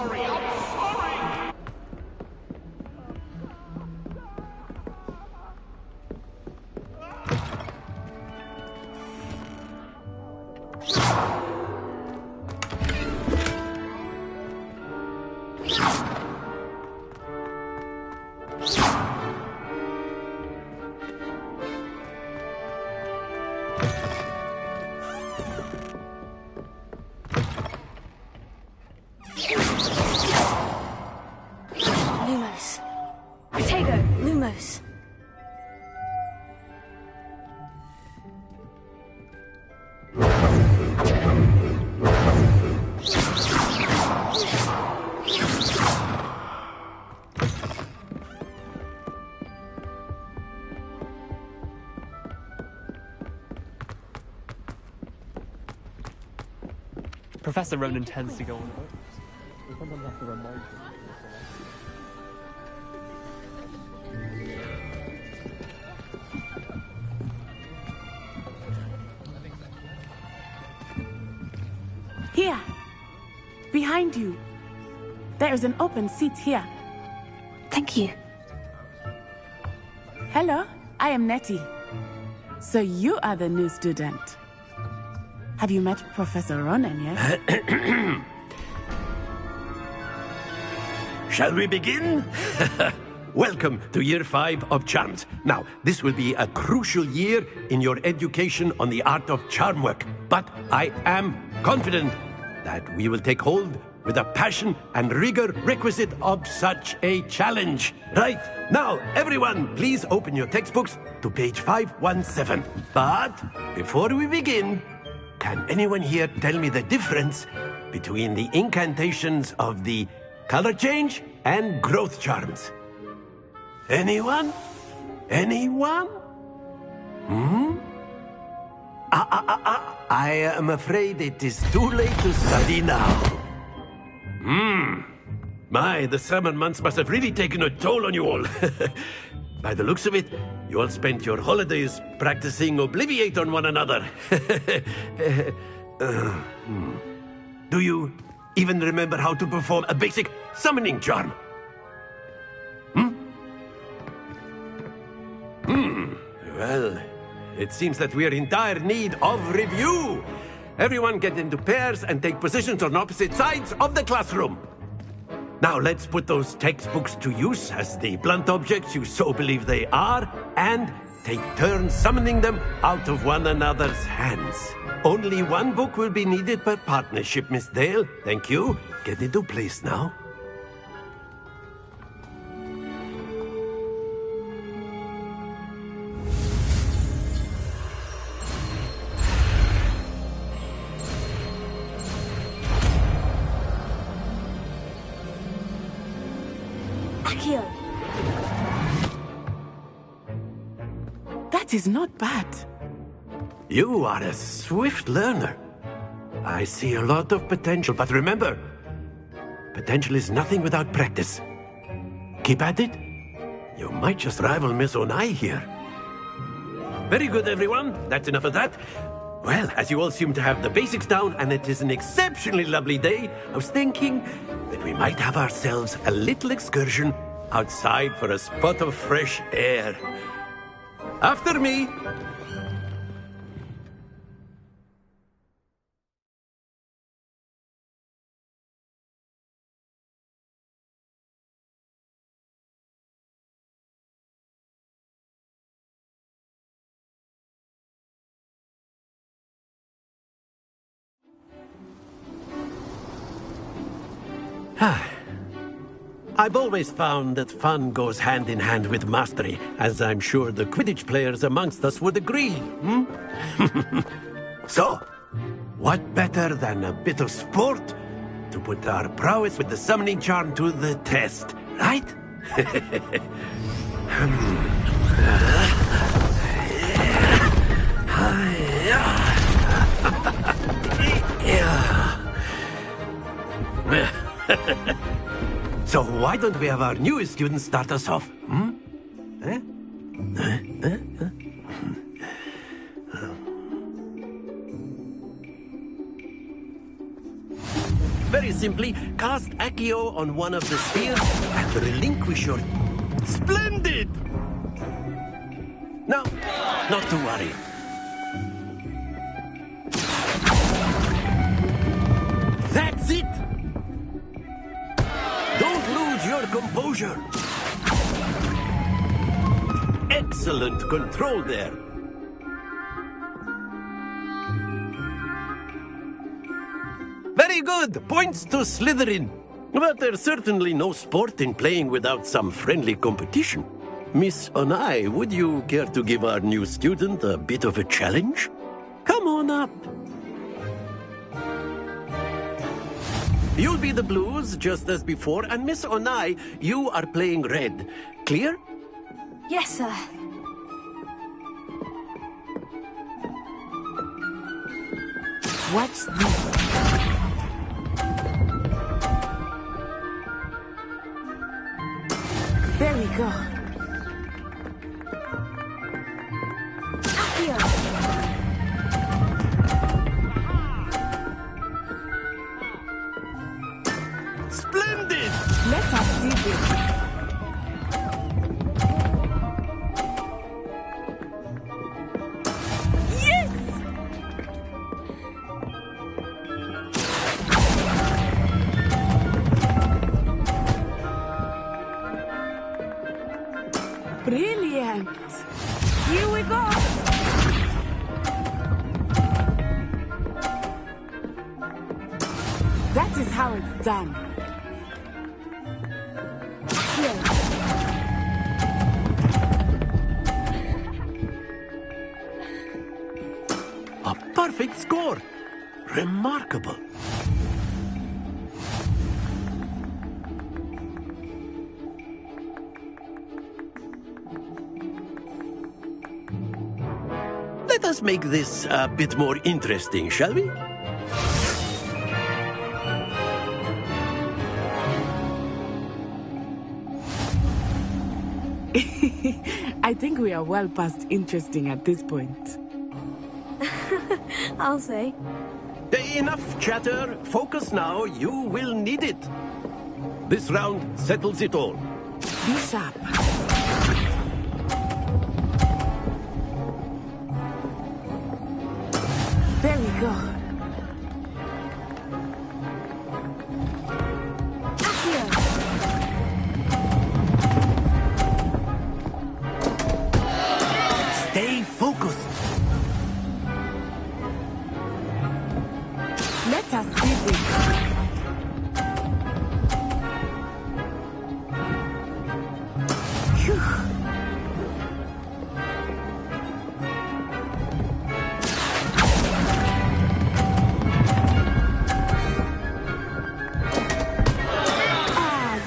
sorry, I'm sorry! Lumos. Protego, Lumos. Professor Ronan tends to go on about. Someone left a reminder. Here! Behind you! There is an open seat here. Thank you. Hello, I am Nettie. So you are the new student. Have you met Professor Ronan yet? Shall we begin? Welcome to Year 5 of Charms. Now, this will be a crucial year in your education on the art of charm work. But I am confident that we will take hold with the passion and rigor requisite of such a challenge. Right, now, everyone, please open your textbooks to page 517. But before we begin, can anyone here tell me the difference between the incantations of the color change and growth charms? Anyone? Anyone? I am afraid it is too late to study now. My, the summer months must have really taken a toll on you all. By the looks of it, you all spent your holidays practicing Obliviate on one another. Do you even remember how to perform a basic summoning charm? Well, it seems that we are in dire need of review. Everyone get into pairs and take positions on opposite sides of the classroom. Now let's put those textbooks to use as the blunt objects you so believe they are, and take turns summoning them out of one another's hands. Only one book will be needed per partnership, Miss Dale. Thank you. Get into place now. Accio. That is not bad. You are a swift learner. I see a lot of potential, but remember, potential is nothing without practice. Keep at it. You might just rival Miss Onai here. Very good, everyone. That's enough of that. Well, as you all seem to have the basics down, and it is an exceptionally lovely day, I was thinking that we might have ourselves a little excursion outside for a spot of fresh air. After me. I've always found that fun goes hand in hand with mastery, as I'm sure the Quidditch players amongst us would agree. So, what better than a bit of sport to put our prowess with the summoning charm to the test, right? So why don't we have our newest student start us off? Very simply cast Accio on one of the spheres and relinquish your... Splendid! No, not to worry. That's it! Don't lose your composure. Excellent control there. Very good. Points to Slytherin. But there's certainly no sport in playing without some friendly competition. Miss Onai, would you care to give our new student a bit of a challenge? Come on up. You'll be the blues, just as before, and Miss Onai, you are playing red. Clear? Yes, sir. Watch this. There we go. Splendid! Let us see this. Yes! Brilliant. Here we go. That is how it's done. A perfect score. Remarkable. Let us make this a bit more interesting, shall we? I think we are well past interesting at this point. I'll say. Enough chatter. Focus now. You will need it. This round settles it all. Be sharp. There we go. Stay focused. Let us see this. Phew.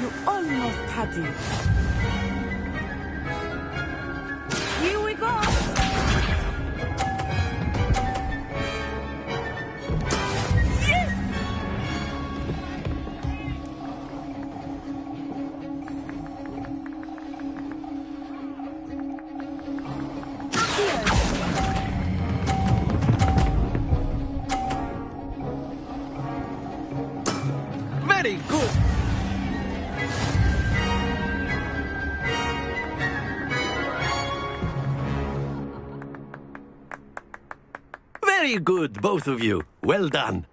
You almost had it. Here we go. Yes! Very good. Very good, both of you. Well done.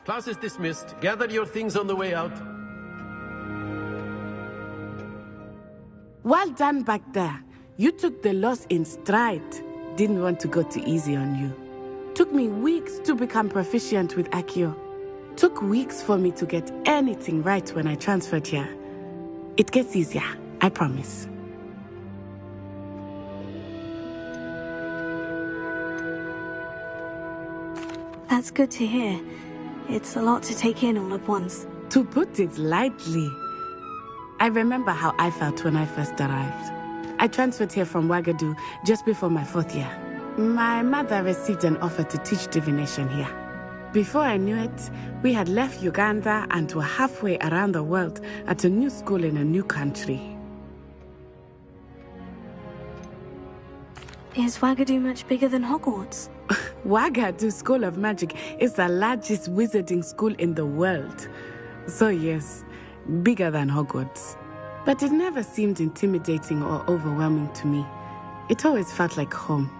Class is dismissed. Gather your things on the way out. Well done back there. You took the loss in stride. Didn't want to go too easy on you. Took me weeks to become proficient with Accio. Took weeks for me to get anything right when I transferred here. It gets easier, I promise. That's good to hear. It's a lot to take in all at once. To put it lightly, I remember how I felt when I first arrived. I transferred here from Wagadu just before my 4th year. My mother received an offer to teach divination here. Before I knew it, we had left Uganda and were halfway around the world at a new school in a new country. Is Wagadu much bigger than Hogwarts? Wagadu School of Magic is the largest wizarding school in the world. So yes, bigger than Hogwarts. But it never seemed intimidating or overwhelming to me. It always felt like home.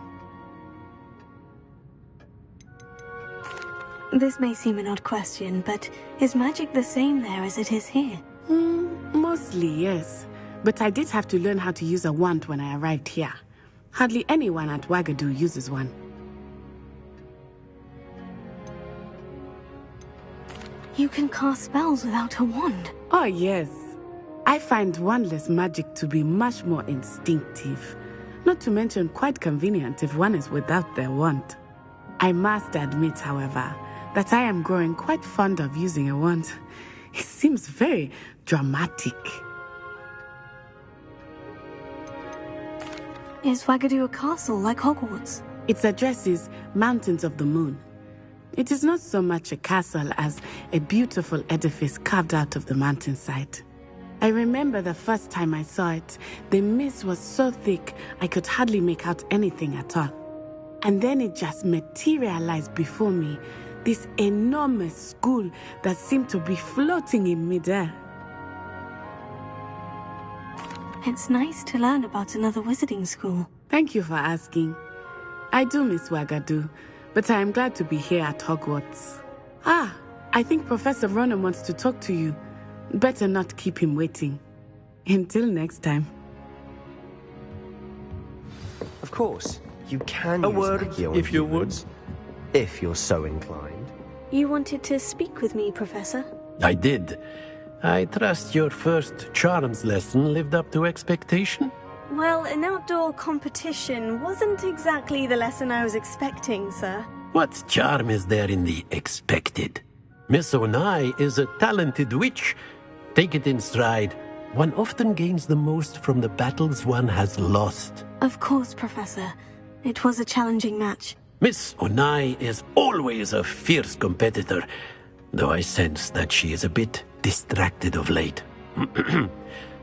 This may seem an odd question, but is magic the same there as it is here? Mostly, yes. But I did have to learn how to use a wand when I arrived here. Hardly anyone at Wagadu uses one. You can cast spells without a wand? Oh, yes. I find wandless magic to be much more instinctive. Not to mention quite convenient if one is without their wand. I must admit, however, that I am growing quite fond of using a wand. It seems very dramatic. Is Wagadu a castle like Hogwarts? Its address is Mountains of the Moon. It is not so much a castle as a beautiful edifice carved out of the mountainside. I remember the first time I saw it, the mist was so thick I could hardly make out anything at all. And then it just materialized before me, this enormous school that seemed to be floating in midair. It's nice to learn about another wizarding school. Thank you for asking. I do miss Wagadu, but I am glad to be here at Hogwarts. I think Professor Ronan wants to talk to you. Better not keep him waiting. Until next time. Of course, you can A use word, Accio on if you humans, if you're so inclined. You wanted to speak with me, Professor? I did. I trust your first charms lesson lived up to expectation? Well, an outdoor competition wasn't exactly the lesson I was expecting, sir. What charm is there in the expected? Miss Onai is a talented witch. Take it in stride. One often gains the most from the battles one has lost. Of course, Professor. It was a challenging match. Miss Onai is always a fierce competitor, though I sense that she is a bit distracted of late.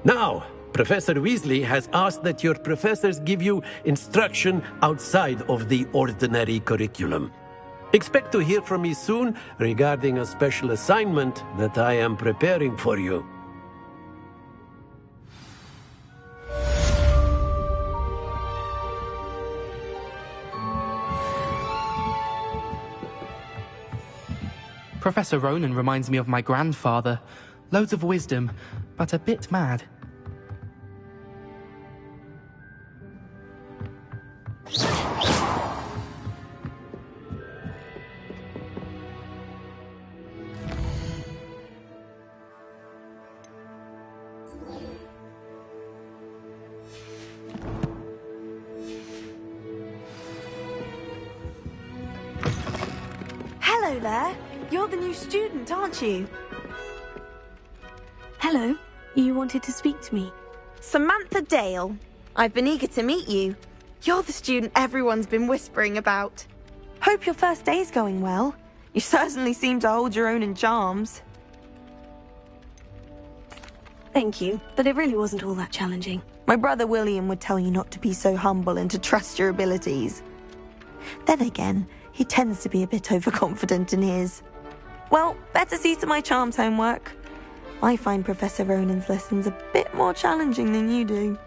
Now, Professor Weasley has asked that your professors give you instruction outside of the ordinary curriculum. Expect to hear from me soon regarding a special assignment that I am preparing for you. Professor Ronan reminds me of my grandfather. Loads of wisdom, but a bit mad. Hello there. You're the new student, aren't you? Hello. You wanted to speak to me? Samantha Dale. I've been eager to meet you. You're the student everyone's been whispering about. Hope your first day's going well. You certainly seem to hold your own in charms. Thank you, but it really wasn't all that challenging. My brother William would tell you not to be so humble and to trust your abilities. Then again, he tends to be a bit overconfident in his. Well, better see to my charms homework. I find Professor Ronan's lessons a bit more challenging than you do.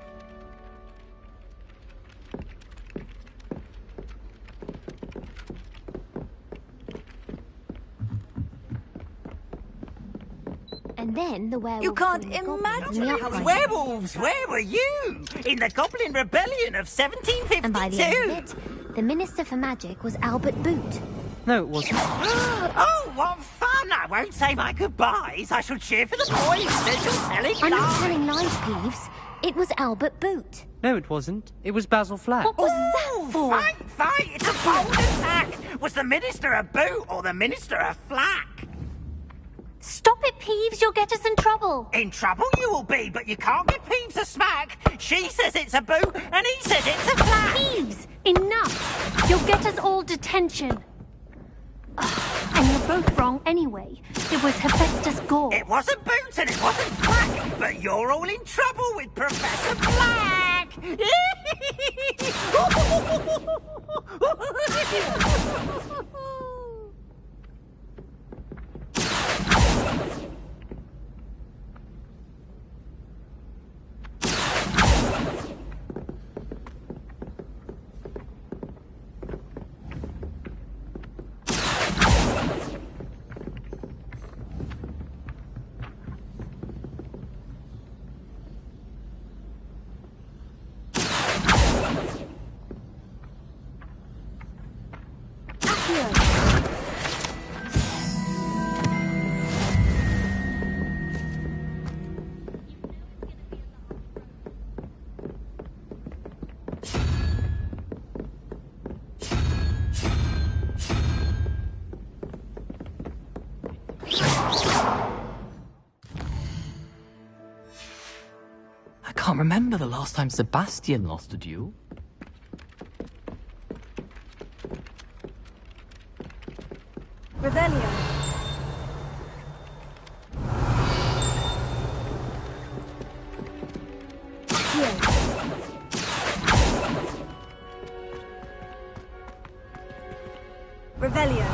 And then the werewolves. You can't and the goblins imagine and the how uprising. Werewolves, where were you? In the Goblin Rebellion of 1752? And by the end of it, the Minister for Magic was Albert Boot. No, it wasn't. Oh, what fun! I won't say my goodbyes. I shall cheer for the boys. Little telling I'm not lies. telling lies, Peeves. It was Albert Boot. No, it wasn't. It was Basil Flack. What was that for? Fight! It's a bold attack! Was the Minister a boot or the Minister a flack? Stop it, Peeves. You'll get us in trouble. In trouble you will be, but you can't give Peeves a smack. She says it's a boot, and he says it's a flack. Peeves, enough. You'll get us all detention. Ugh, and both wrong anyway. It was Hephaestus Gore. It wasn't Boots and it wasn't Black, but you're all in trouble with Professor Black! I can't remember the last time Sebastian lost a duel. Revelio. Revelio.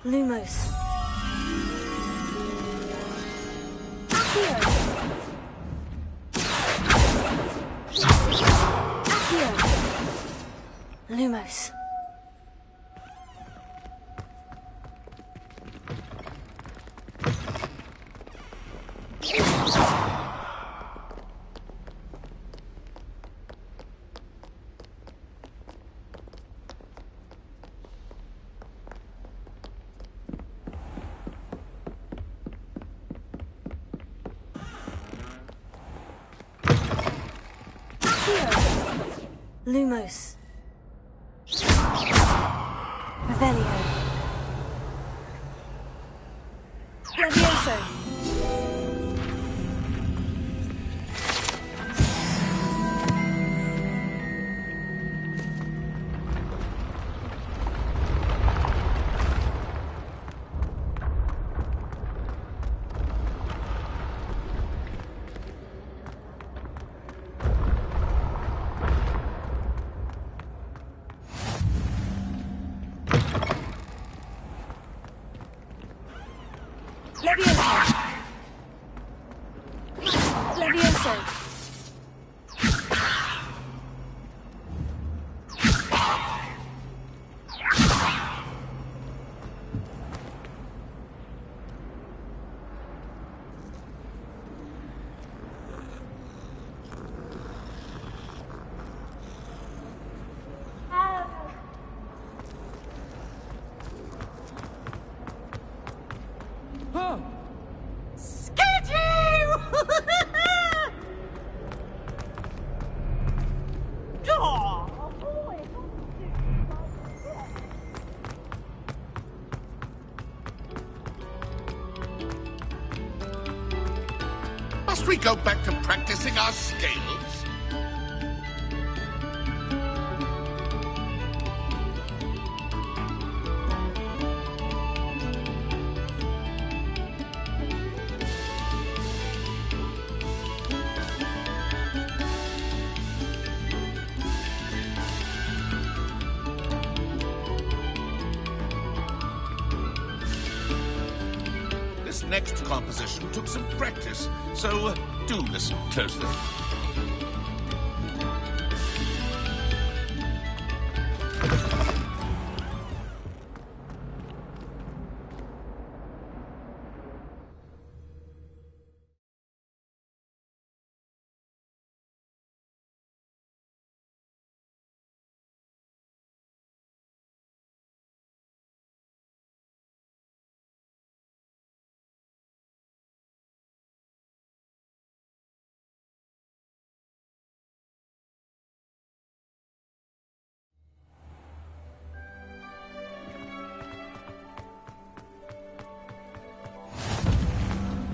Lumos. Accio. Accio. Lumos. Lumos. Revelio. Levioso. Levioso. Huh. Must we go back to practicing our scales? This next composition took some practice, so do listen closely.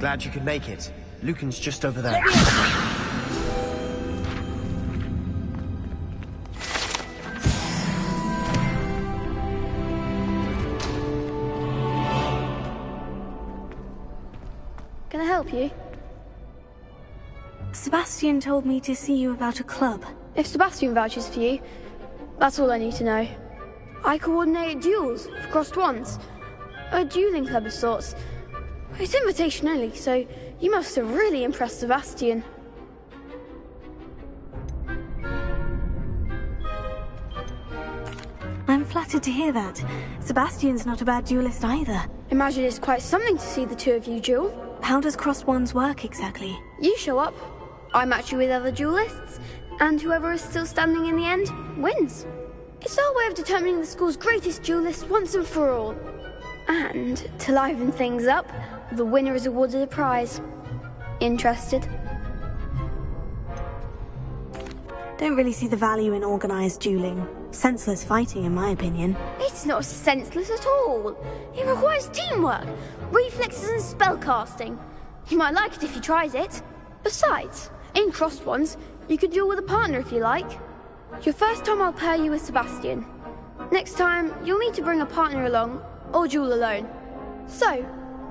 Glad you could make it. Lucan's just over there. Can I help you? Sebastian told me to see you about a club. If Sebastian vouches for you, that's all I need to know. I coordinate duels for crossed wands. A dueling club of sorts. It's invitation only, so you must have really impressed Sebastian. I'm flattered to hear that. Sebastian's not a bad duelist either. Imagine it's quite something to see the two of you duel. How does crossed wands work exactly? You show up, I match you with other duelists, and whoever is still standing in the end wins. It's our way of determining the school's greatest duelist once and for all. And to liven things up, the winner is awarded a prize. Interested? Don't really see the value in organized dueling. Senseless fighting, in my opinion. It's not senseless at all. It requires teamwork, reflexes and spellcasting. You might like it if you tried it. Besides, in crossed ones, you could duel with a partner if you like. Your first time I'll pair you with Sebastian. Next time, you'll need to bring a partner along, or duel alone. So,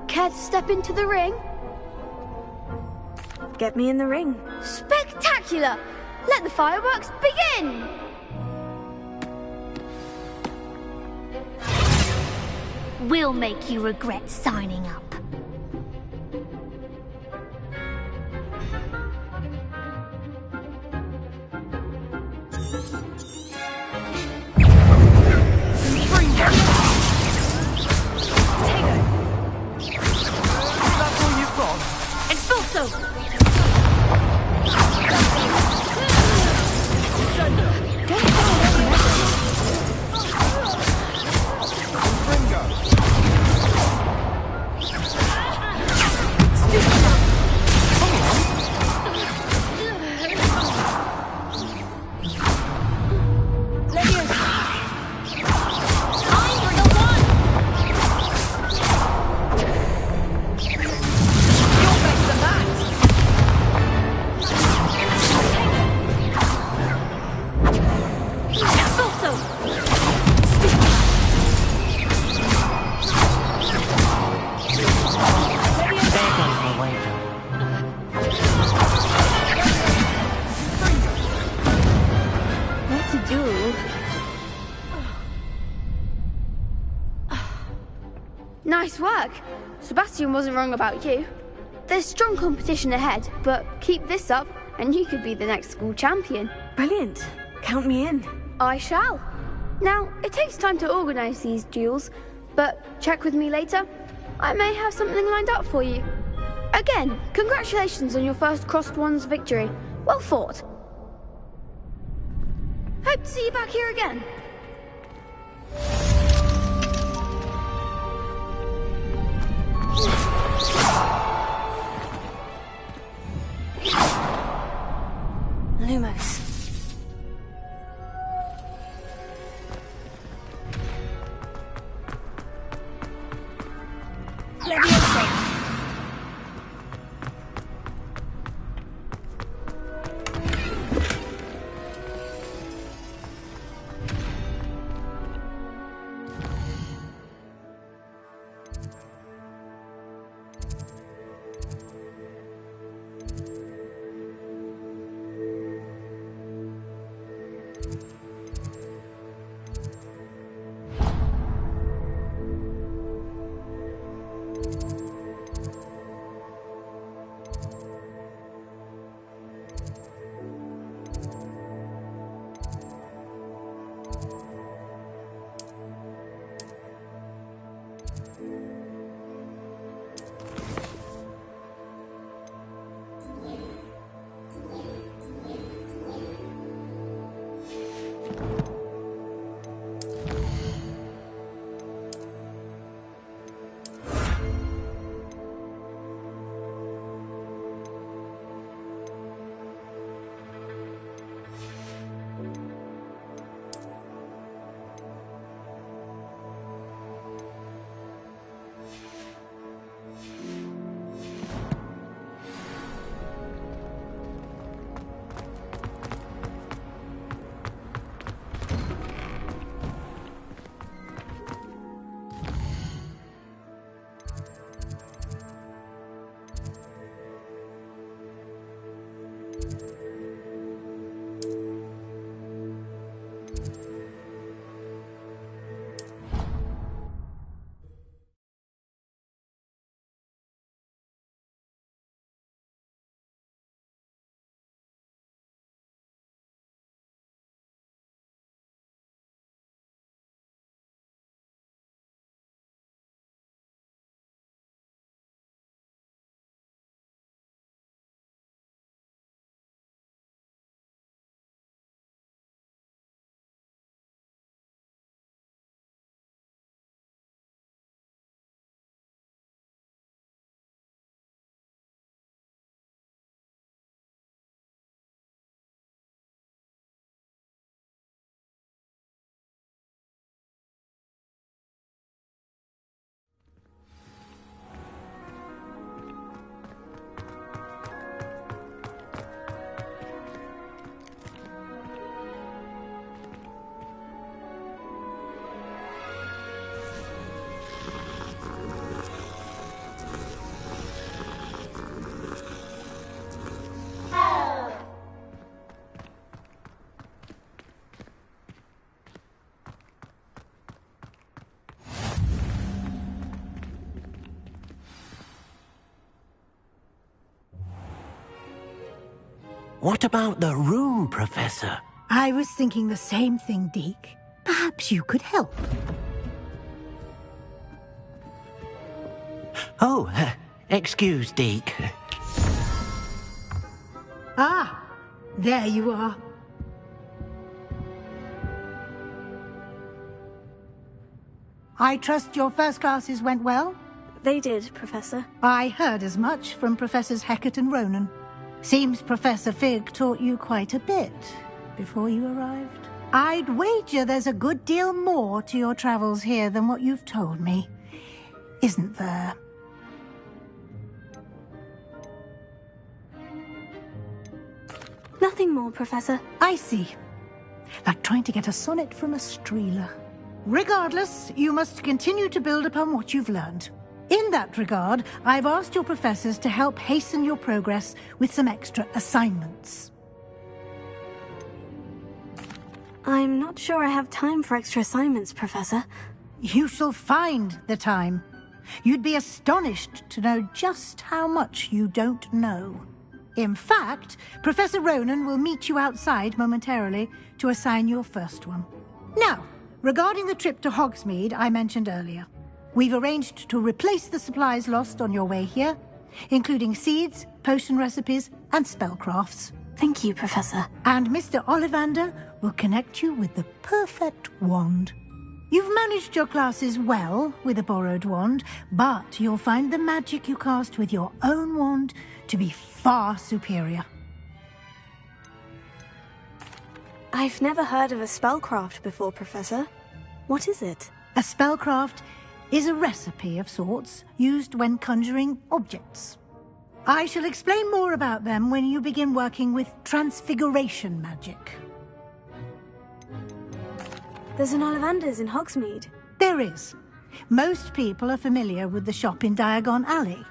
care to step into the ring? Get me in the ring. Spectacular! Let the fireworks begin! We'll make you regret signing up. That's all you've got? Expulso! Nice work. Sebastian wasn't wrong about you. There's strong competition ahead, but keep this up and you could be the next school champion. Brilliant. Count me in. I shall. Now, it takes time to organize these duels, but check with me later. I may have something lined up for you. Again, congratulations on your first crossed wands victory. Well fought. Hope to see you back here again. Lumos. What about the room, Professor? I was thinking the same thing, Deke. Perhaps you could help. Oh, excuse, Deke. Ah, there you are. I trust your first classes went well? They did, Professor. I heard as much from Professors Hecat and Ronan. Seems Professor Fig taught you quite a bit before you arrived. I'd wager there's a good deal more to your travels here than what you've told me, isn't there? Nothing more, Professor. I see. Like trying to get a sonnet from a streeler. Regardless, you must continue to build upon what you've learned. In that regard, I've asked your professors to help hasten your progress with some extra assignments. I'm not sure I have time for extra assignments, Professor. You shall find the time. You'd be astonished to know just how much you don't know. In fact, Professor Ronan will meet you outside momentarily to assign your first one. Now, regarding the trip to Hogsmeade I mentioned earlier, we've arranged to replace the supplies lost on your way here, including seeds, potion recipes, and spellcrafts. Thank you, Professor. And Mr. Ollivander will connect you with the perfect wand. You've managed your classes well with a borrowed wand, but you'll find the magic you cast with your own wand to be far superior. I've never heard of a spellcraft before, Professor. What is it? A spellcraft is a recipe of sorts used when conjuring objects. I shall explain more about them when you begin working with transfiguration magic. There's an Ollivander's in Hogsmeade. There is. Most people are familiar with the shop in Diagon Alley.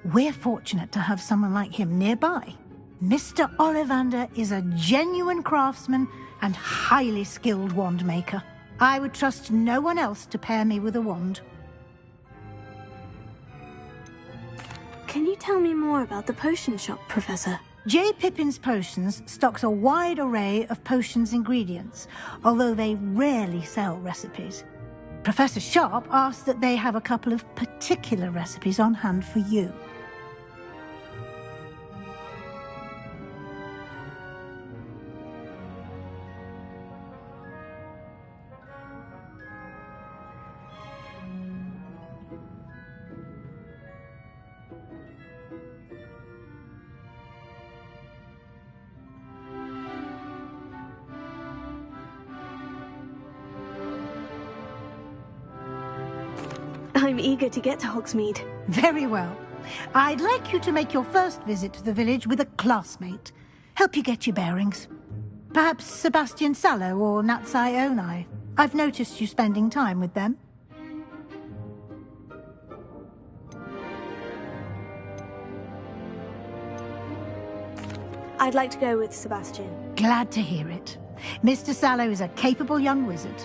We're fortunate to have someone like him nearby. Mr. Ollivander is a genuine craftsman and highly skilled wand maker. I would trust no one else to pair me with a wand. Can you tell me more about the potion shop, Professor? J. Pippin's Potions stocks a wide array of potions ingredients, although they rarely sell recipes. Professor Sharp asked that they have a couple of particular recipes on hand for you. I'm eager to get to Hogsmeade. Very well. I'd like you to make your first visit to the village with a classmate. Help you get your bearings. Perhaps Sebastian Sallow or Natsai Onai. I've noticed you spending time with them. I'd like to go with Sebastian. Glad to hear it. Mr. Sallow is a capable young wizard,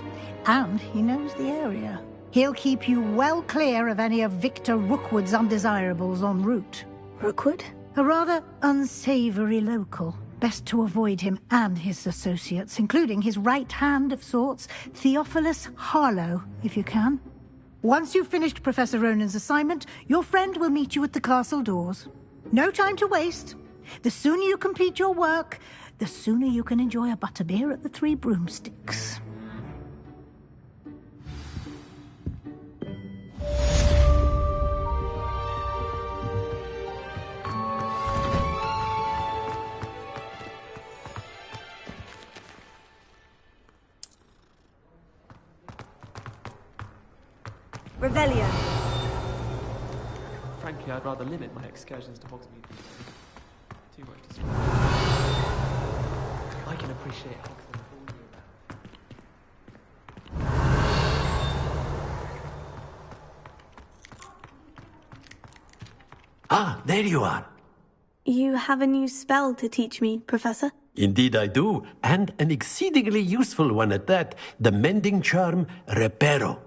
and he knows the area. He'll keep you well clear of any of Victor Rookwood's undesirables en route. Rookwood? A rather unsavory local. Best to avoid him and his associates, including his right hand of sorts, Theophilus Harlow, if you can. Once you've finished Professor Ronan's assignment, your friend will meet you at the castle doors. No time to waste. The sooner you complete your work, the sooner you can enjoy a butterbeer at the Three Broomsticks. Revelio. Frankly, I'd rather limit my excursions to Hogsmeade. Too much to stop. I can appreciate Hogsmeade all year round. Ah, there you are. You have a new spell to teach me, Professor? Indeed I do, and an exceedingly useful one at that. The mending charm, Reparo.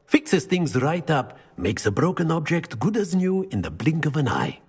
Fixes things right up, makes a broken object good as new in the blink of an eye.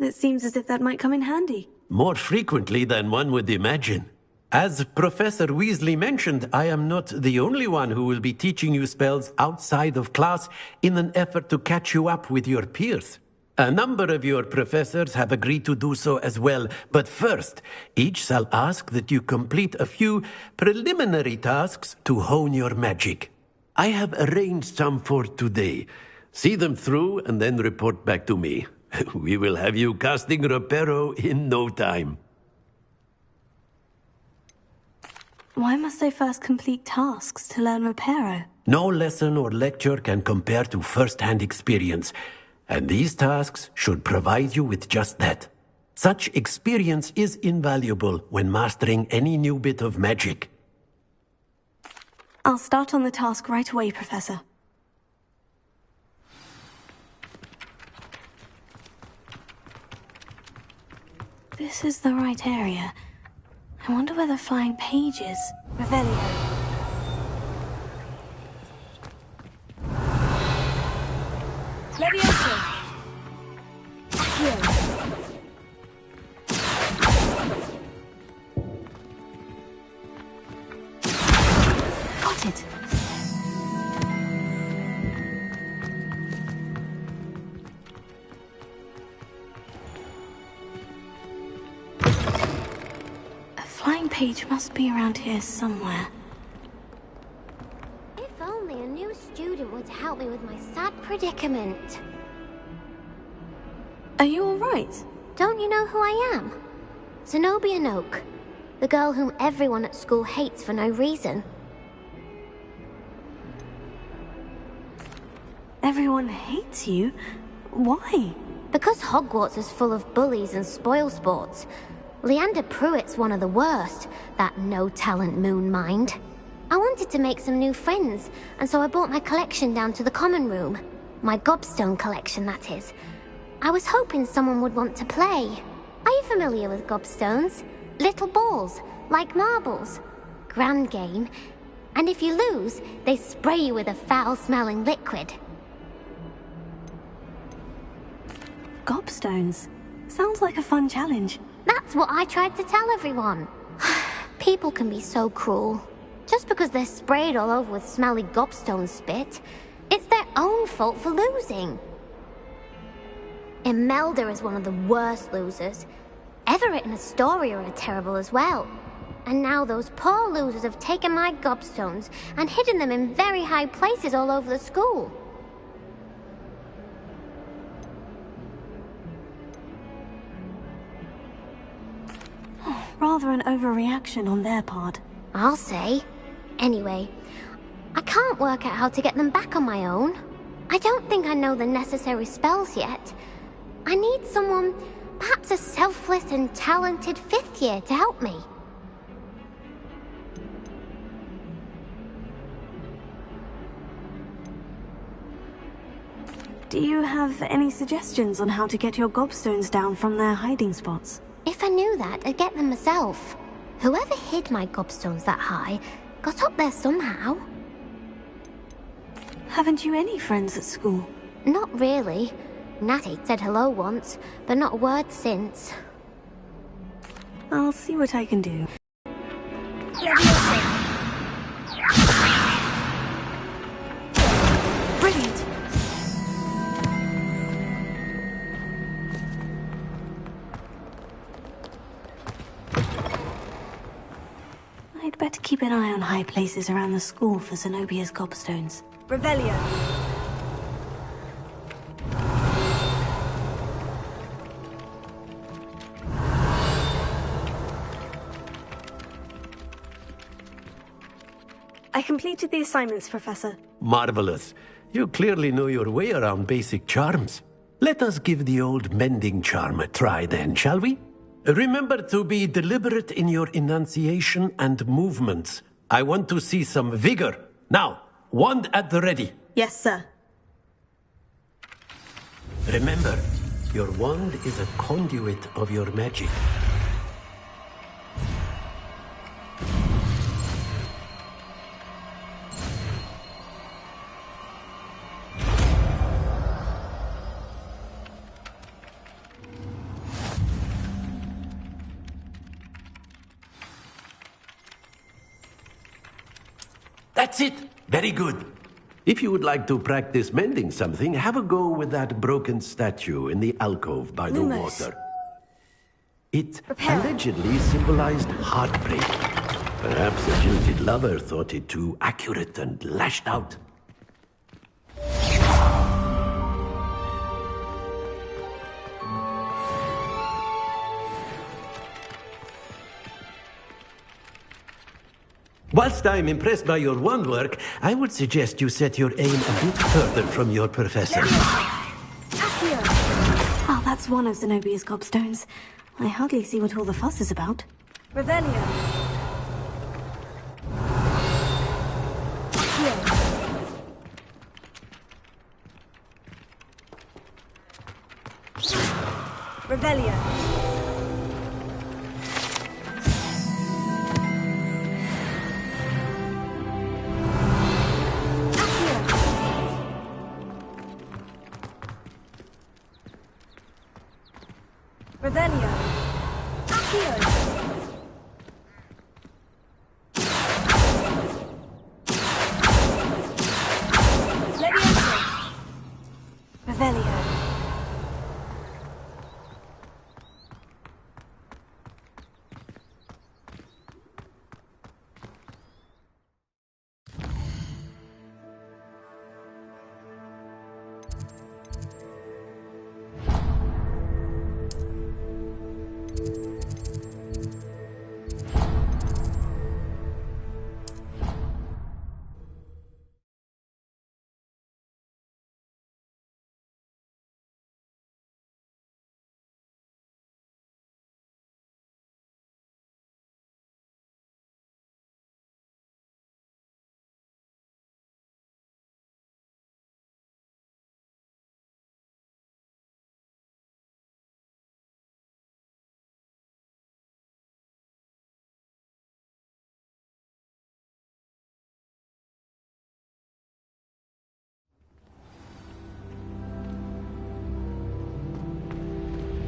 It seems as if that might come in handy. More frequently than one would imagine. As Professor Weasley mentioned, I am not the only one who will be teaching you spells outside of class in an effort to catch you up with your peers. A number of your professors have agreed to do so as well, but first, each shall ask that you complete a few preliminary tasks to hone your magic. I have arranged some for today. See them through and then report back to me. We will have you casting Reparo in no time. Why must I first complete tasks to learn Reparo? No lesson or lecture can compare to first-hand experience, and these tasks should provide you with just that. Such experience is invaluable when mastering any new bit of magic. I'll start on the task right away, Professor. This is the right area. I wonder where the flying page is. Revelio. Levioso. Accio. Got it. A flying page must be around here somewhere. If only a new student were to help me with my sad predicament. Are you all right? Don't you know who I am? Zenobia Noak, the girl whom everyone at school hates for no reason. Everyone hates you? Why? Because Hogwarts is full of bullies and spoilsports. Leander Pruitt's one of the worst, that no-talent moon mind. I wanted to make some new friends, and so I brought my collection down to the common room. My gobstone collection, that is. I was hoping someone would want to play. Are you familiar with gobstones? Little balls, like marbles. Grand game. And if you lose, they spray you with a foul-smelling liquid. Gobstones? Sounds like a fun challenge. That's what I tried to tell everyone. People can be so cruel. Just because they're sprayed all over with smelly gobstone spit, it's their own fault for losing. Imelda is one of the worst losers. Everett and Astoria are terrible as well. And now those poor losers have taken my gobstones and hidden them in very high places all over the school. Rather an overreaction on their part. I'll say. Anyway, I can't work out how to get them back on my own. I don't think I know the necessary spells yet. I need someone, perhaps a selfless and talented fifth year to help me. Do you have any suggestions on how to get your gobstones down from their hiding spots? If I knew that, I'd get them myself. Whoever hid my gobstones that high got up there somehow. Haven't you any friends at school? Not really. Natty said hello once, but not a word since. I'll see what I can do. Brilliant! I'd better keep an eye on high places around the school for Zenobia's gobstones. Revelio! I completed the assignments, Professor. Marvelous. You clearly know your way around basic charms. Let us give the old mending charm a try then, shall we? Remember to be deliberate in your enunciation and movements. I want to see some vigor. Now, wand at the ready. Yes, sir. Remember, your wand is a conduit of your magic. That's it! Very good. If you would like to practice mending something, have a go with that broken statue in the alcove by the water. It allegedly symbolized heartbreak. Perhaps a jilted lover thought it too accurate and lashed out. Whilst I'm impressed by your wand work, I would suggest you set your aim a bit further from your professor. Oh, that's one of Zenobia's gobstones. I hardly see what all the fuss is about. Revelio. Revelio. Revelio. Accio. Levioso. Revelio.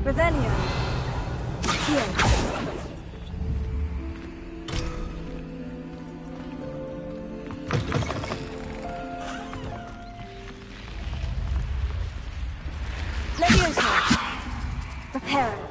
Revelio. Accio. Levioso. Reparo.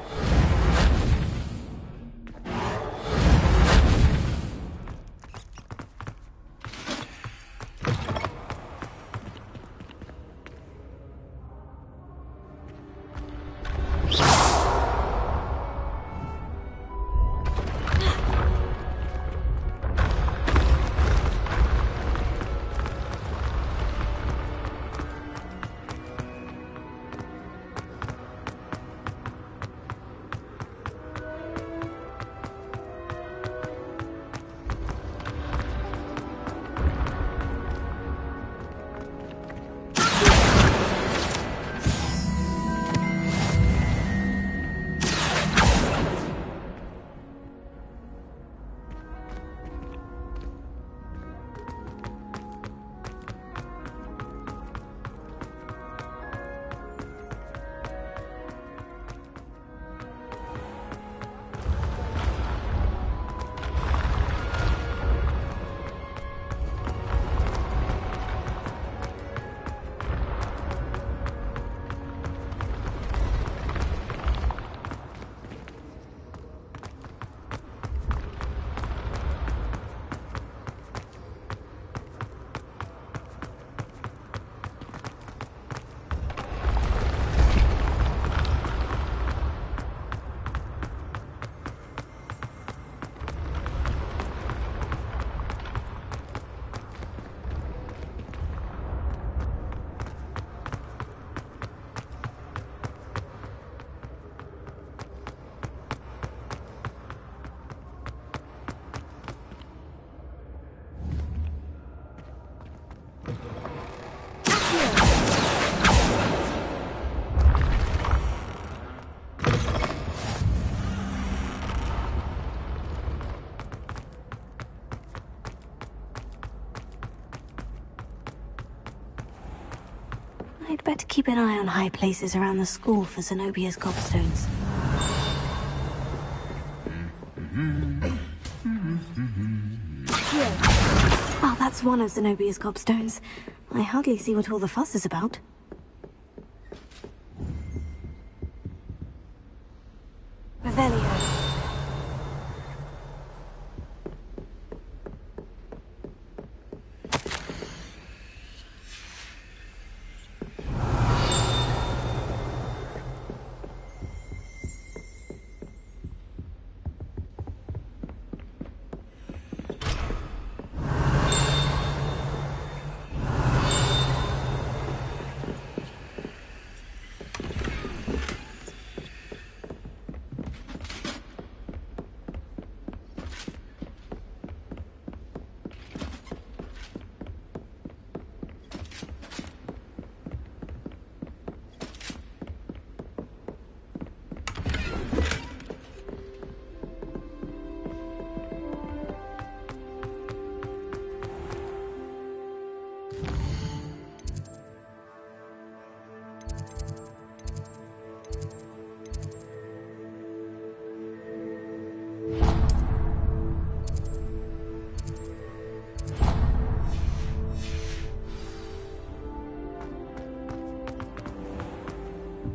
I'd better keep an eye on high places around the school for Zenobia's gobstones. Oh, that's one of Zenobia's gobstones. I hardly see what all the fuss is about. Revelio.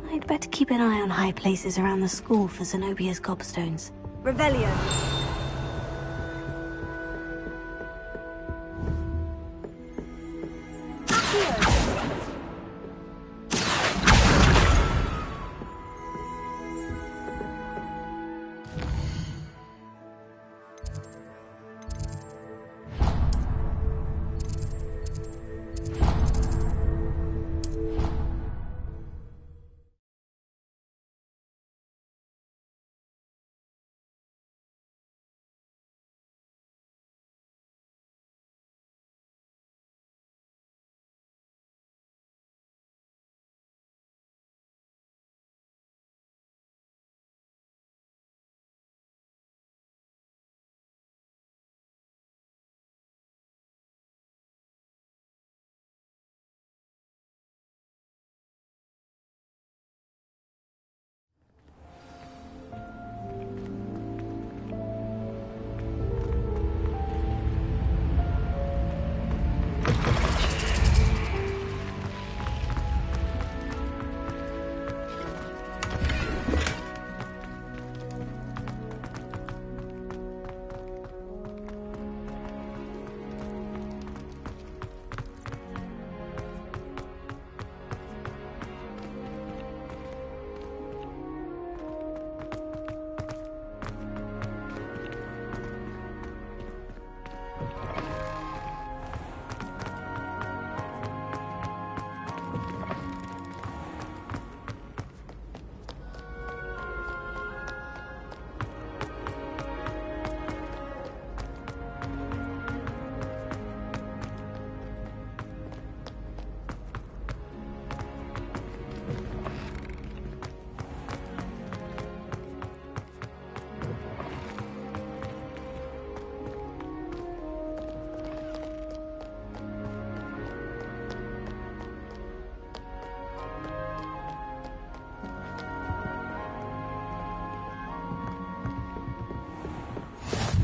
I'd better keep an eye on high places around the school for Zenobia's gobstones. Revelio.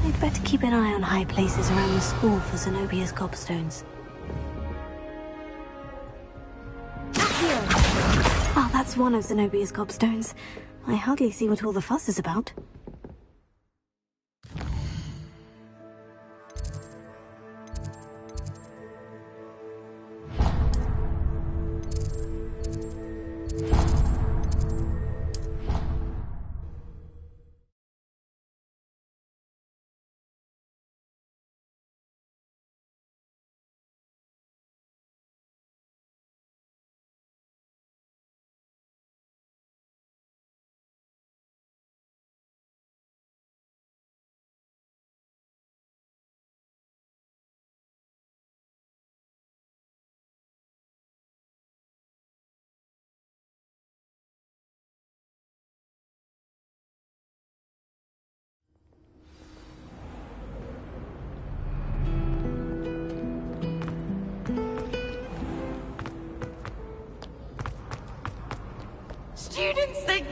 I'd better keep an eye on high places around the school for Zenobia's gobstones. Oh, that's one of Zenobia's gobstones. I hardly see what all the fuss is about.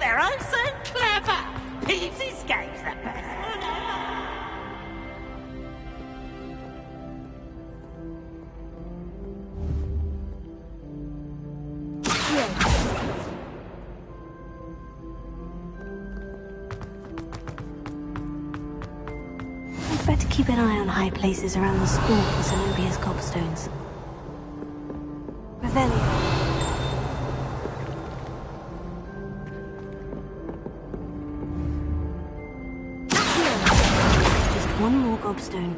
they're oh so clever. Peeves escapes the best one ever. I'd better keep an eye on high places around the school for Zenobia's gobstones. Revelio. Just one more gobstone.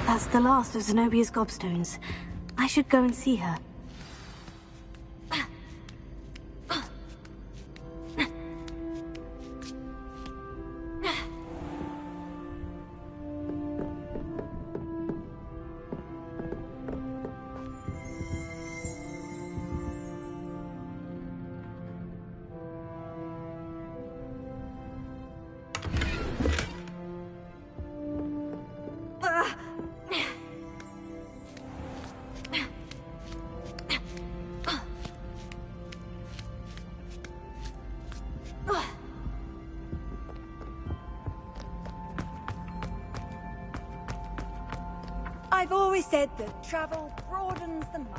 That's the last of Zenobia's gobstones. I should go and see her. I've always said that travel broadens the mind.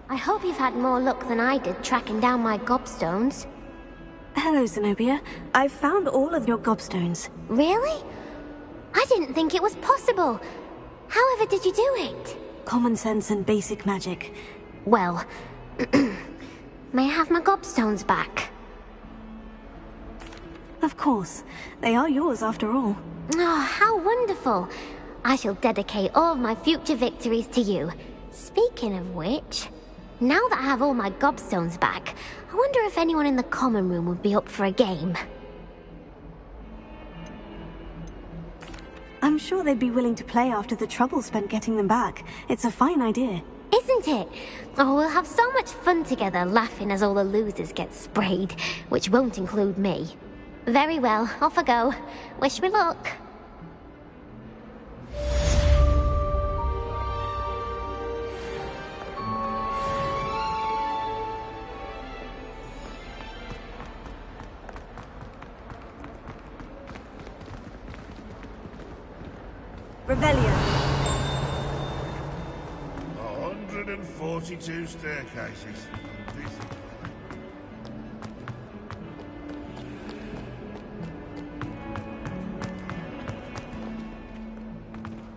I hope you've had more luck than I did tracking down my gobstones. Hello, Zenobia. I've found all of your gobstones. Really? I didn't think it was possible. However did you do it? Common sense and basic magic. Well, may I have my gobstones back? Of course. They are yours after all. Oh, how wonderful. I shall dedicate all of my future victories to you. Speaking of which, now that I have all my gobstones back, I wonder if anyone in the common room would be up for a game. I'm sure they'd be willing to play after the trouble spent getting them back. It's a fine idea. Isn't it? Oh, we'll have so much fun together, laughing as all the losers get sprayed, which won't include me. Very well, off I go. Wish me luck. Revelio. 142 staircases.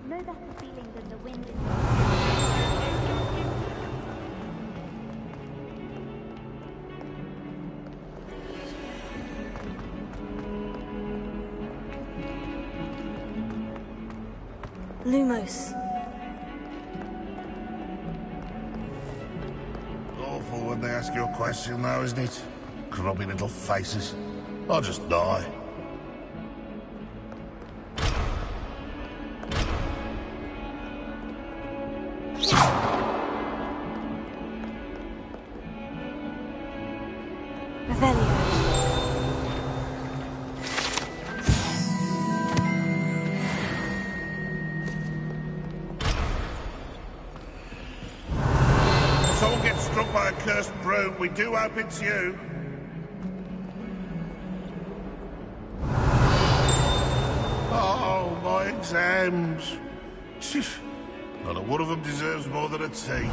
No better feeling than the wind in Lumos. Awful when they ask you a question though, isn't it? Grubby little faces. I'll just die. Revelio. Someone gets struck by a cursed broom, we do hope it's you. Oh, my exams. Not a one of them deserves more than a tea.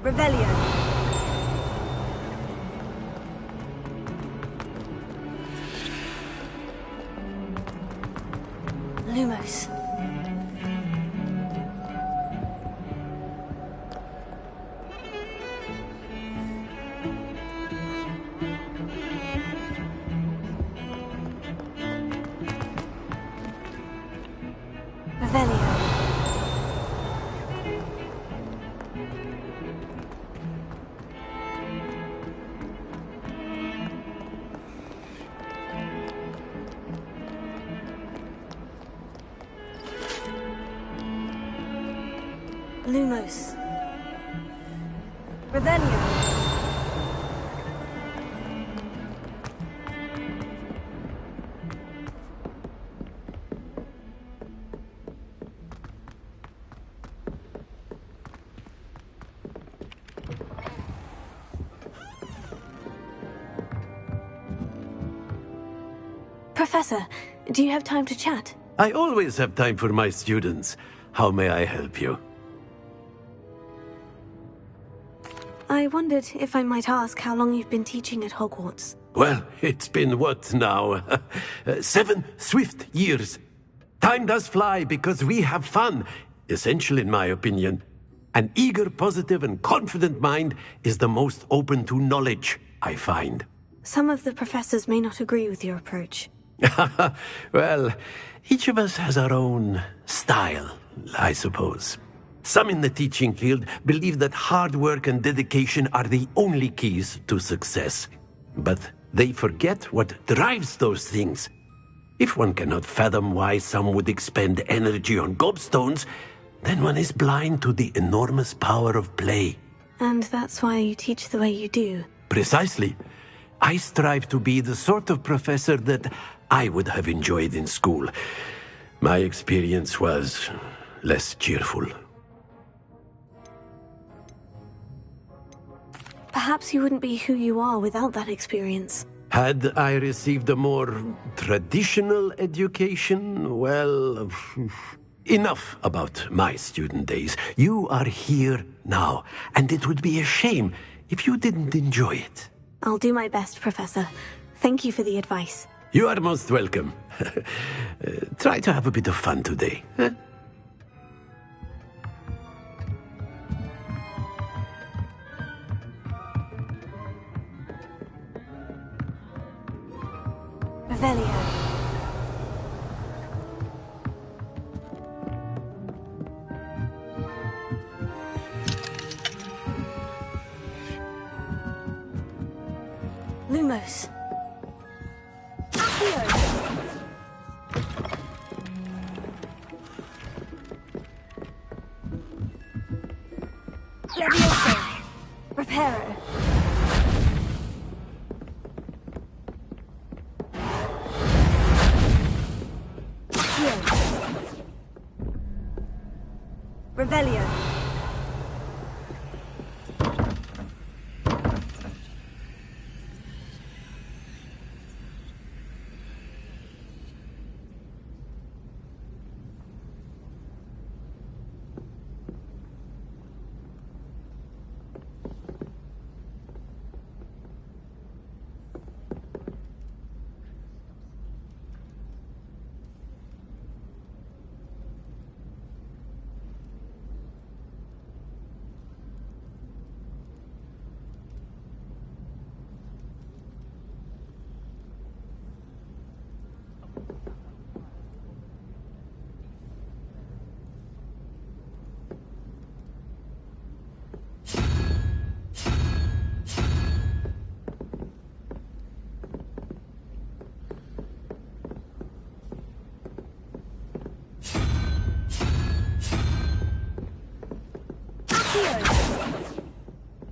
Revelio. Lumos. Revelio. Lumos. Revelio. Professor, do you have time to chat? I always have time for my students. How may I help you? I wondered if I might ask how long you've been teaching at Hogwarts. Well, it's been what now? 7 swift years. Time does fly because we have fun. Essential in my opinion. An eager, positive, and confident mind is the most open to knowledge, I find. Some of the professors may not agree with your approach. Well, each of us has our own style, I suppose. Some in the teaching field believe that hard work and dedication are the only keys to success. But they forget what drives those things. If one cannot fathom why some would expend energy on gobstones, then one is blind to the enormous power of play. And that's why you teach the way you do. Precisely. I strive to be the sort of professor that I would have enjoyed in school. My experience was less cheerful. Perhaps you wouldn't be who you are without that experience. Had I received a more traditional education, well, enough about my student days. You are here now, and it would be a shame if you didn't enjoy it. I'll do my best, Professor. Thank you for the advice. You are most welcome. Try to have a bit of fun today. Huh? Revelio. Lumos. Levioso. Reparo. Revelio.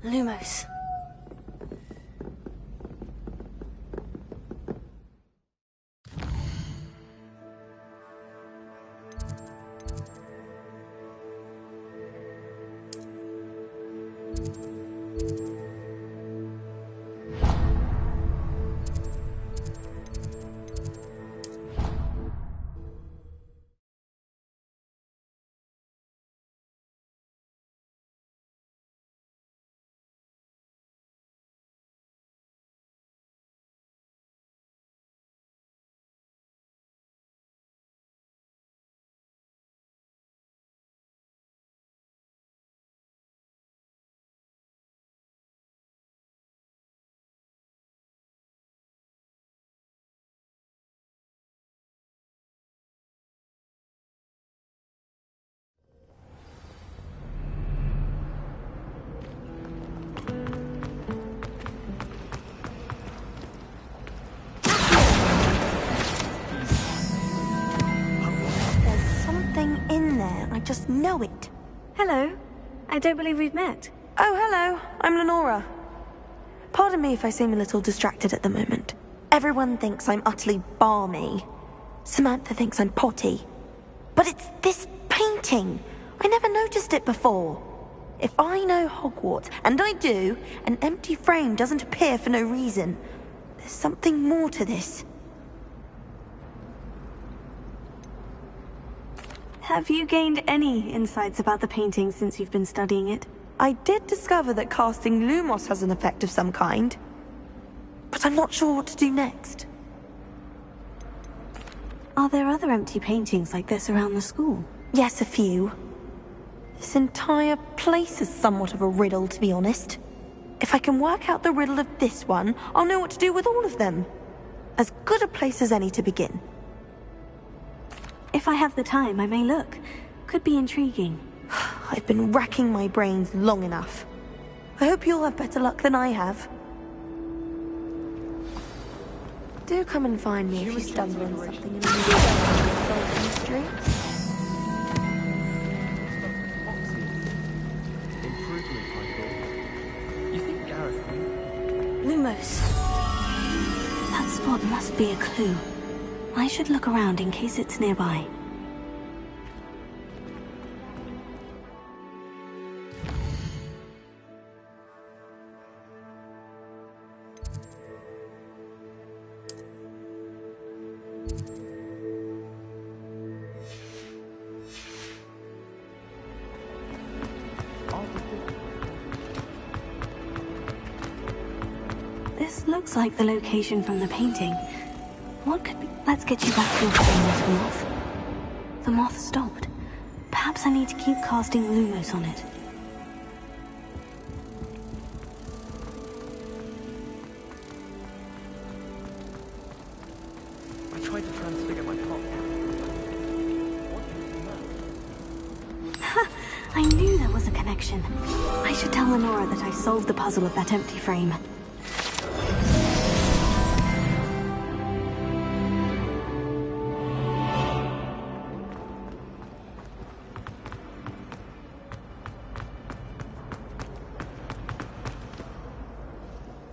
Lumos. something in there. I just know it. Hello. I don't believe we've met. Oh, hello. I'm Lenora. Pardon me if I seem a little distracted at the moment. Everyone thinks I'm utterly balmy. Samantha thinks I'm potty. But it's this painting. I never noticed it before. If I know Hogwarts, and I do, an empty frame doesn't appear for no reason. There's something more to this. Have you gained any insights about the painting since you've been studying it? I did discover that casting Lumos has an effect of some kind. But I'm not sure what to do next. Are there other empty paintings like this around the school? Yes, a few. This entire place is somewhat of a riddle, to be honest. If I can work out the riddle of this one, I'll know what to do with all of them. As good a place as any to begin. If I have the time, I may look. Could be intriguing. I've been racking my brains long enough. I hope you'll have better luck than I have. Do come and find me if you stumble on something in the mystery. Lumos. That spot must be a clue. I should look around in case it's nearby. This looks like the location from the painting. What could be... Let's get you back to your frame, little moth. The moth stopped. Perhaps I need to keep casting Lumos on it. I tried to transfigure my pop. I knew there was a connection. I should tell Lenora that I solved the puzzle of that empty frame.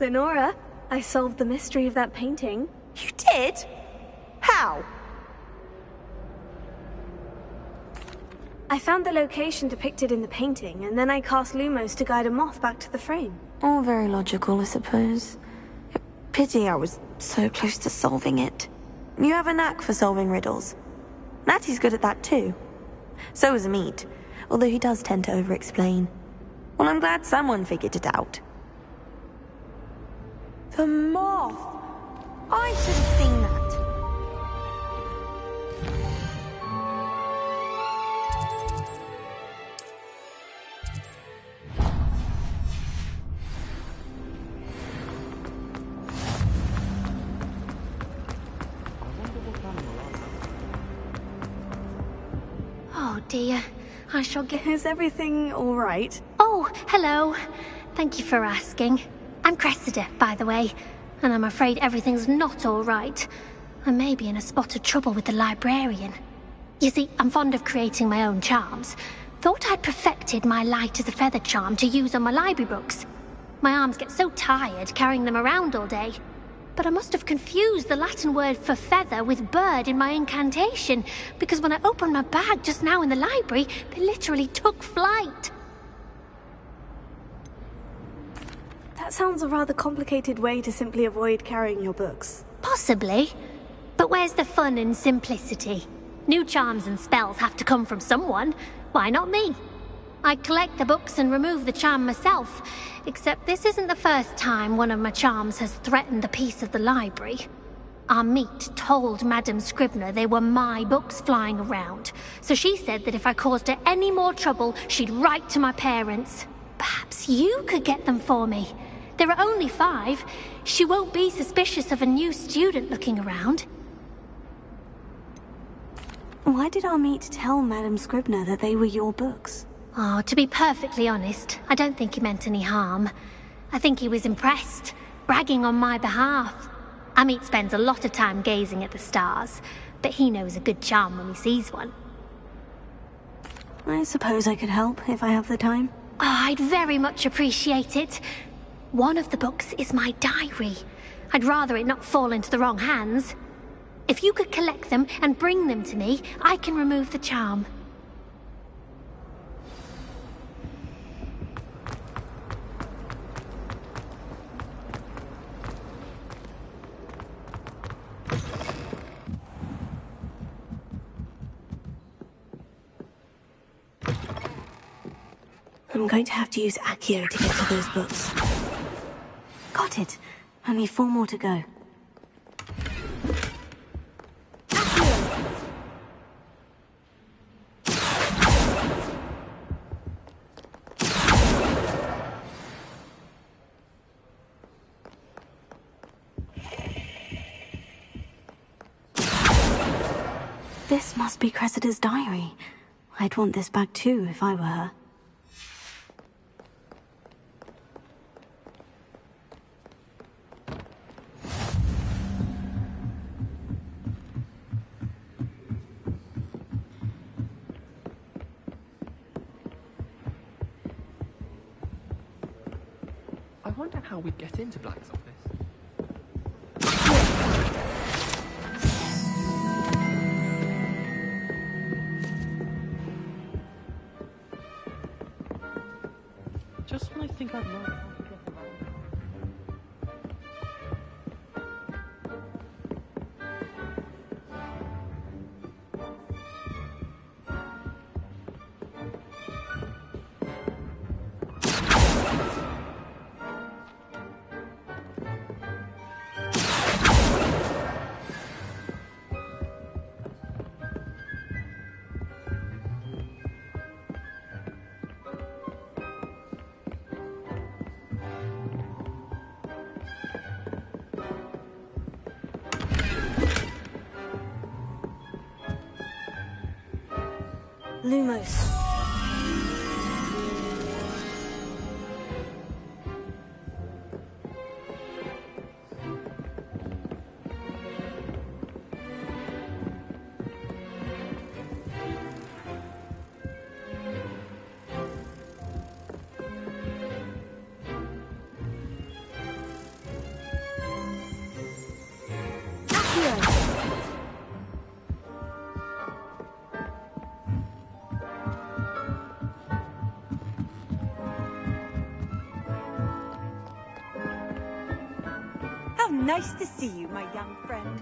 Lenora, I solved the mystery of that painting. You did? How? I found the location depicted in the painting, and then I cast Lumos to guide a moth back to the frame. All very logical, I suppose. Pity I was so close to solving it. You have a knack for solving riddles. Natty's good at that too. So is Amit, although he does tend to over-explain. Well, I'm glad someone figured it out. The moth! I should have seen that. Oh dear, I shall get... Is everything all right? Oh, hello. Thank you for asking. I'm Cressida, by the way, and I'm afraid everything's not all right. I may be in a spot of trouble with the librarian. You see, I'm fond of creating my own charms. Thought I'd perfected my light as a feather charm to use on my library books. My arms get so tired carrying them around all day. But I must have confused the Latin word for feather with bird in my incantation, because when I opened my bag just now in the library, they literally took flight. That sounds a rather complicated way to simply avoid carrying your books. Possibly. But where's the fun in simplicity? New charms and spells have to come from someone. Why not me? I collect the books and remove the charm myself, except this isn't the first time one of my charms has threatened the peace of the library. Amit told Madame Scribner they were my books flying around, so she said that if I caused her any more trouble, she'd write to my parents. Perhaps you could get them for me. There are only 5. She won't be suspicious of a new student looking around. Why did Amit tell Madame Scribner that they were your books? Oh, to be perfectly honest, I don't think he meant any harm. I think he was impressed, bragging on my behalf. Amit spends a lot of time gazing at the stars, but he knows a good charm when he sees one. I suppose I could help if I have the time. Oh, I'd very much appreciate it. One of the books is my diary. I'd rather it not fall into the wrong hands. If you could collect them and bring them to me, I can remove the charm. I'm going to have to use Accio to get to those books. Got it. Only 4 more to go. This must be Cressida's diary. I'd want this back too if I were her. I wonder how we'd get into Black's office. Just when I think I've learned how to get around. Lumos. How nice to see you, my young friend.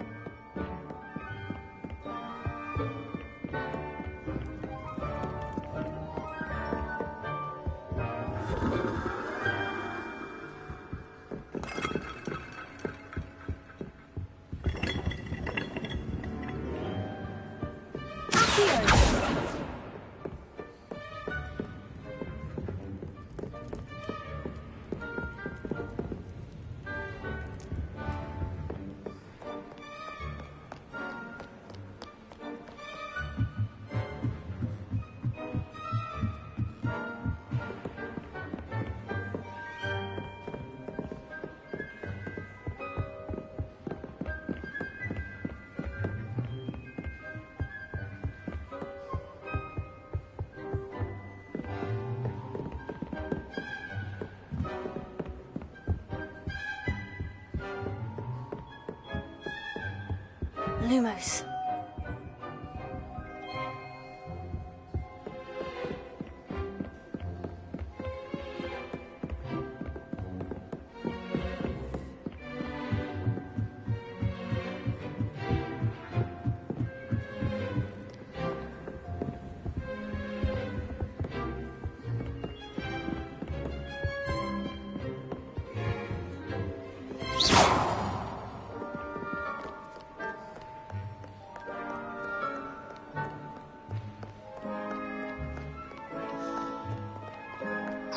Lumos.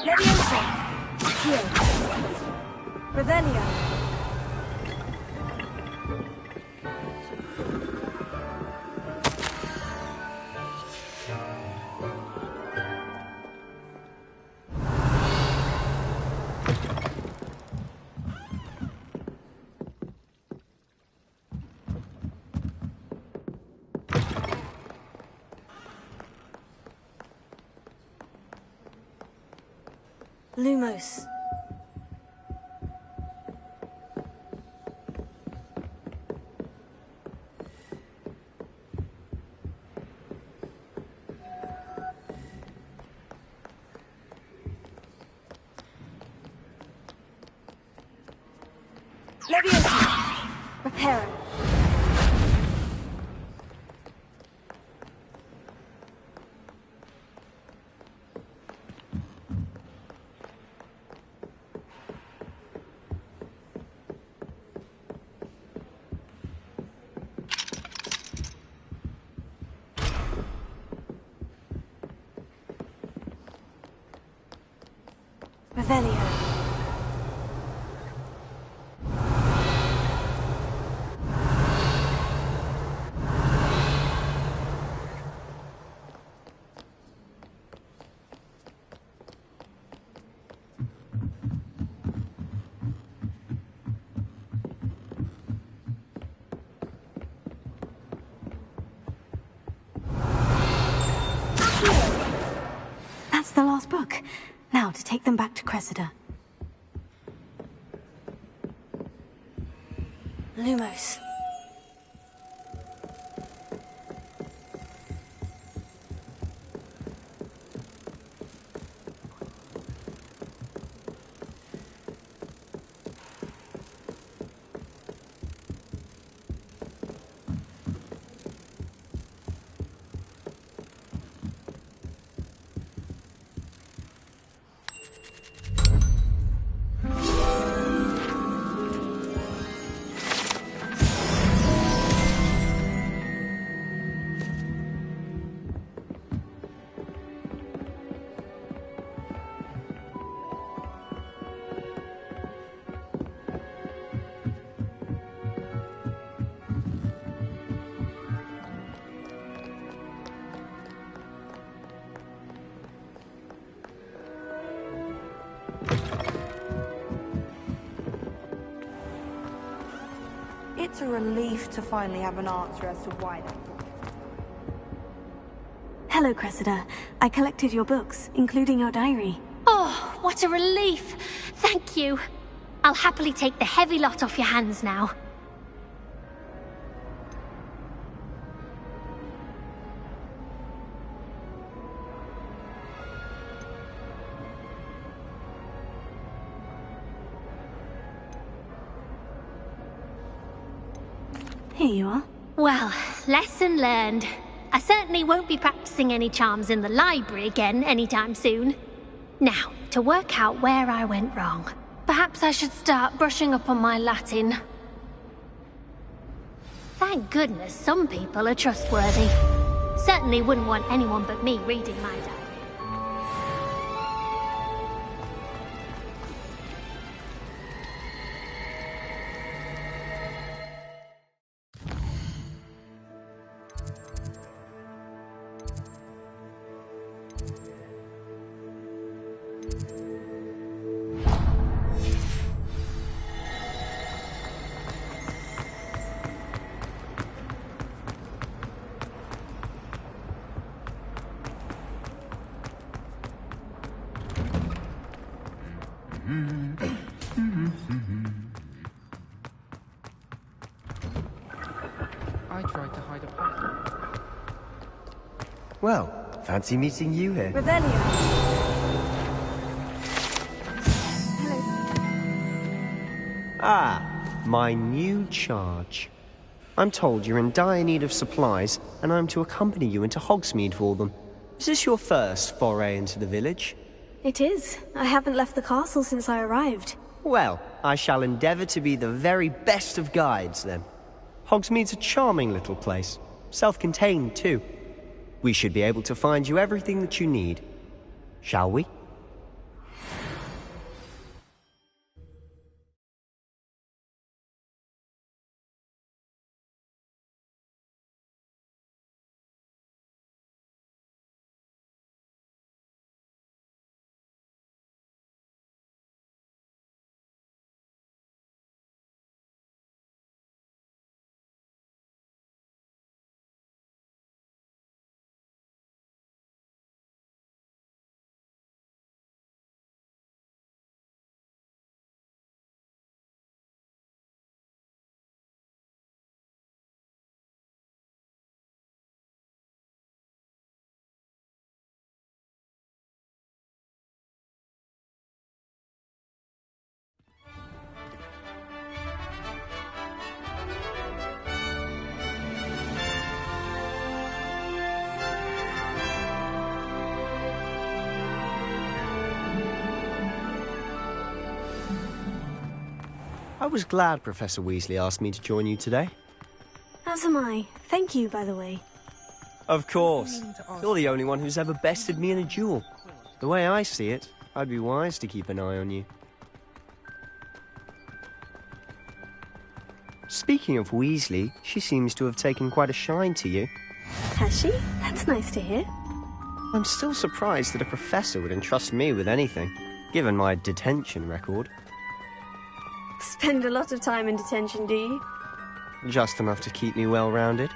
Leviosa. Accio. Revelio. Lumos. Leviosa! Reparo. Revelio. That's the last book. Now to take them back to Cressida. Lumos. It's a relief to finally have an answer as to why that book. Hello, Cressida. I collected your books, including your diary. Oh, what a relief! Thank you. I'll happily take the heavy lot off your hands now. Here you are. Well, lesson learned. I certainly won't be practicing any charms in the library again anytime soon. Now, to work out where I went wrong. Perhaps I should start brushing up on my Latin. Thank goodness some people are trustworthy. Certainly wouldn't want anyone but me reading my diary. I tried to hide a pattern. Well, fancy meeting you here. Revelio. Ah, my new charge. I'm told you're in dire need of supplies, and I'm to accompany you into Hogsmeade for them. Is this your first foray into the village? It is. I haven't left the castle since I arrived. Well, I shall endeavour to be the very best of guides, then. Hogsmeade's a charming little place. Self-contained, too. We should be able to find you everything that you need. Shall we? I was glad Professor Weasley asked me to join you today. As am I. Thank you, by the way. Of course. You're the only one who's ever bested me in a duel. The way I see it, I'd be wise to keep an eye on you. Speaking of Weasley, she seems to have taken quite a shine to you. Has she? That's nice to hear. I'm still surprised that a professor would entrust me with anything, given my detention record. Spend a lot of time in detention, do you? Just enough to keep me well-rounded.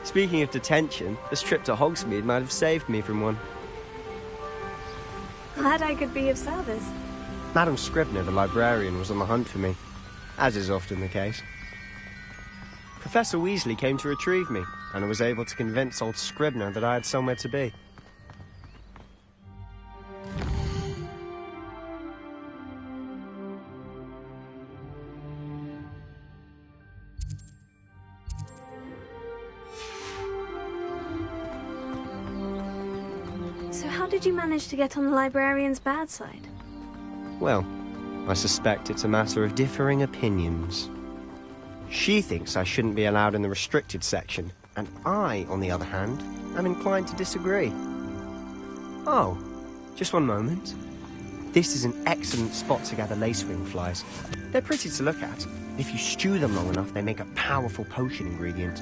Speaking of detention, this trip to Hogsmeade might have saved me from one. Glad I could be of service. Madam Scribner, the librarian, was on the hunt for me, as is often the case. Professor Weasley came to retrieve me, and I was able to convince old Scribner that I had somewhere to be. So how did you manage to get on the librarian's bad side? Well, I suspect it's a matter of differing opinions. She thinks I shouldn't be allowed in the restricted section, and I, on the other hand, am inclined to disagree. Oh, just one moment. This is an excellent spot to gather lacewing flies. They're pretty to look at. If you stew them long enough, they make a powerful potion ingredient.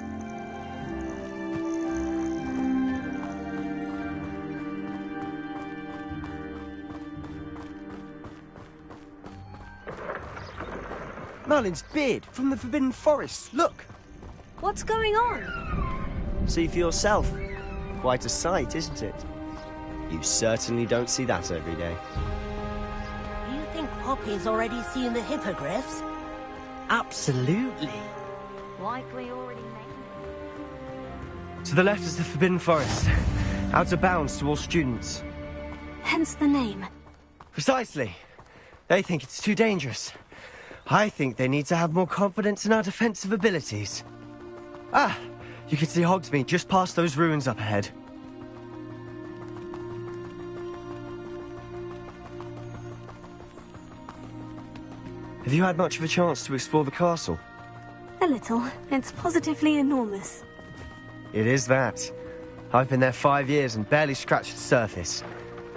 Merlin's beard from the Forbidden Forest. Look! What's going on? See for yourself. Quite a sight, isn't it? You certainly don't see that every day. Do you think Poppy's already seen the hippogriffs? Absolutely. Likely already made. To the left is the Forbidden Forest. Out of bounds to all students. Hence the name. Precisely. They think it's too dangerous. I think they need to have more confidence in our defensive abilities. Ah, you can see Hogsmeade just past those ruins up ahead. Have you had much of a chance to explore the castle? A little. It's positively enormous. It is that. I've been there 5 years and barely scratched the surface.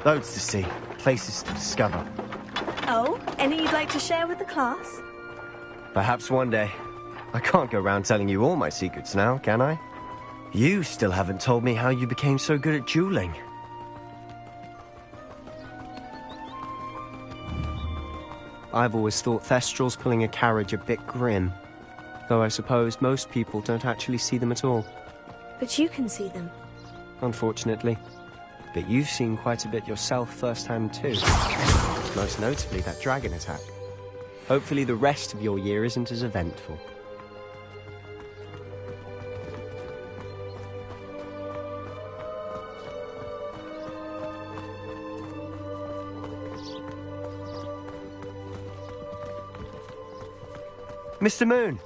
Loads to see, places to discover. Oh, any you'd like to share with the class? Perhaps one day. I can't go around telling you all my secrets now, can I? You still haven't told me how you became so good at dueling. I've always thought Thestrals pulling a carriage a bit grim. Though I suppose most people don't actually see them at all. But you can see them. Unfortunately. But you've seen quite a bit yourself firsthand too. Most notably that dragon attack. Hopefully the rest of your year isn't as eventful. Mr. Moon!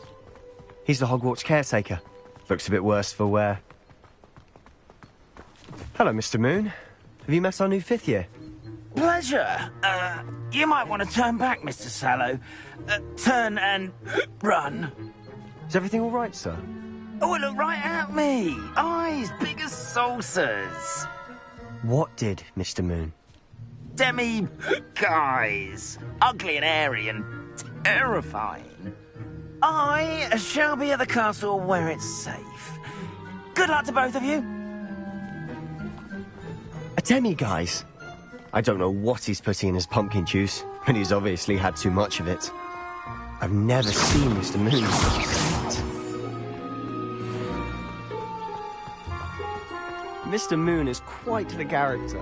He's the Hogwarts caretaker. Looks a bit worse for wear. Hello, Mr. Moon. Have you met our new 5th year? Pleasure. You might want to turn back, Mr. Sallow. Turn and run. Is everything all right, sir? Oh, look right at me. Eyes big as saucers. What did, Mr. Moon? Demi-guys. Ugly and airy and terrifying. I shall be at the castle where it's safe. Good luck to both of you. A demi-guise? I don't know what he's putting in his pumpkin juice, but he's obviously had too much of it. I've never seen Mr. Moon such a Mr. Moon is quite the character.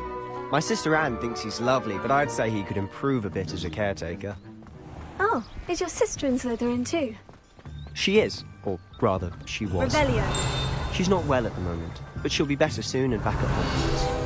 My sister Anne thinks he's lovely, but I'd say he could improve a bit as a caretaker. Oh, is your sister in Slytherin too? She is, or rather, she was. Revelio. She's not well at the moment, but she'll be better soon and back at Hogwarts.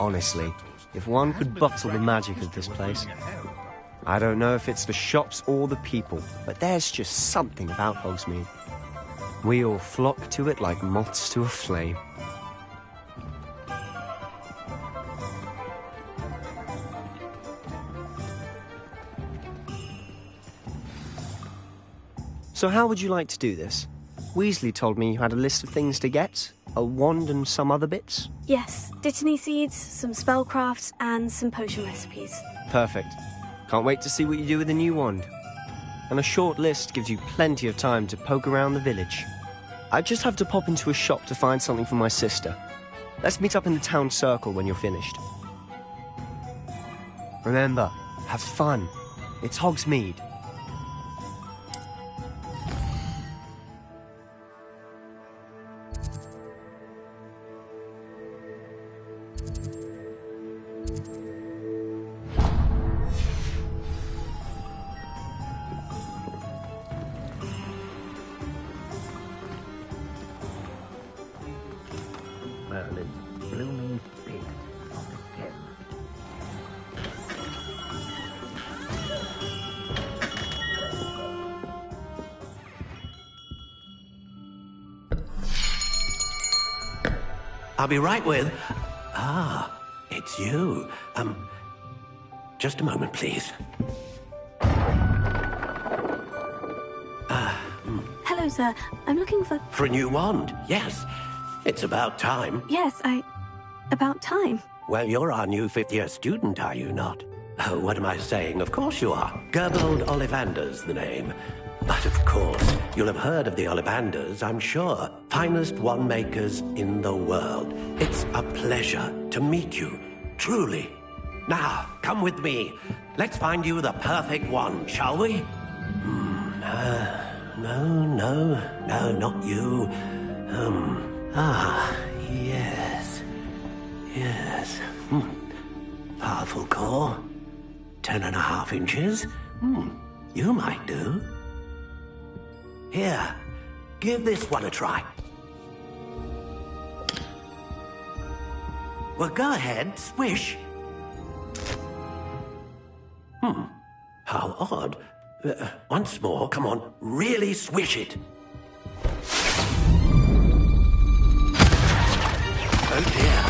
Honestly, if one could bottle the magic of this place. I don't know if it's the shops or the people, but there's just something about Hogsmeade. We all flock to it like moths to a flame. So how would you like to do this? Weasley told me you had a list of things to get, a wand and some other bits. Yes, Dittany seeds, some spellcrafts, and some potion recipes. Perfect. Can't wait to see what you do with the new wand. And a short list gives you plenty of time to poke around the village. I just have to pop into a shop to find something for my sister. Let's meet up in the town circle when you're finished. Remember, have fun. It's Hogsmeade. Blooming big of the gem. I'll be right with... Ah, it's you. Just a moment, please. Hello, sir. I'm looking for... For a new wand, yes. It's about time. Yes, about time. Well, you're our new fifth-year student, are you not? Oh, what am I saying? Of course you are. Gerbold Ollivander's the name. But of course, you'll have heard of the Ollivanders, I'm sure. Finest wand makers in the world. It's a pleasure to meet you, truly. Now, come with me. Let's find you the perfect wand, shall we? No, not you. Yes. Powerful core. 10.5 inches. You might do. Here, give this one a try. Well, go ahead, swish. How odd. Once more, come on, really swish it. Oh dear.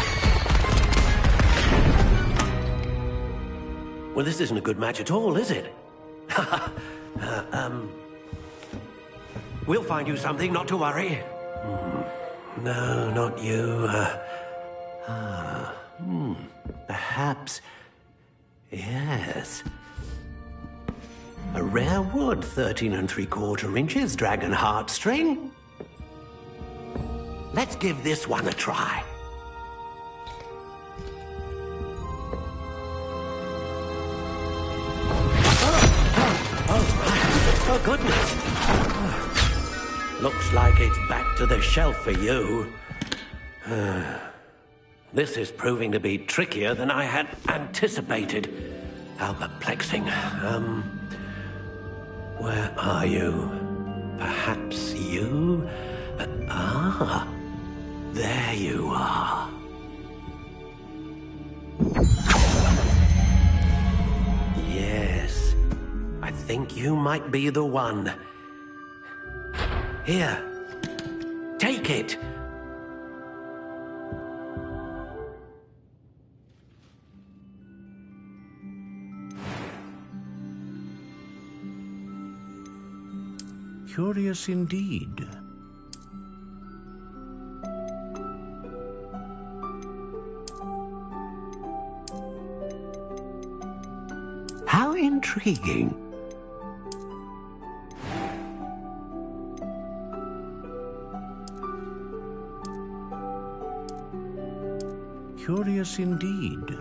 Well, this isn't a good match at all, is it? We'll find you something, not to worry. No, not you. Perhaps... Yes. A rare wood, 13 3/4 inches, dragon heartstring. Let's give this one a try. Oh, goodness. Looks like it's back to the shelf for you. This is proving to be trickier than I had anticipated. How perplexing. Where are you? Perhaps you? There you are. Yes, I think you might be the one. Here, take it. Curious indeed. How intriguing. Curious indeed.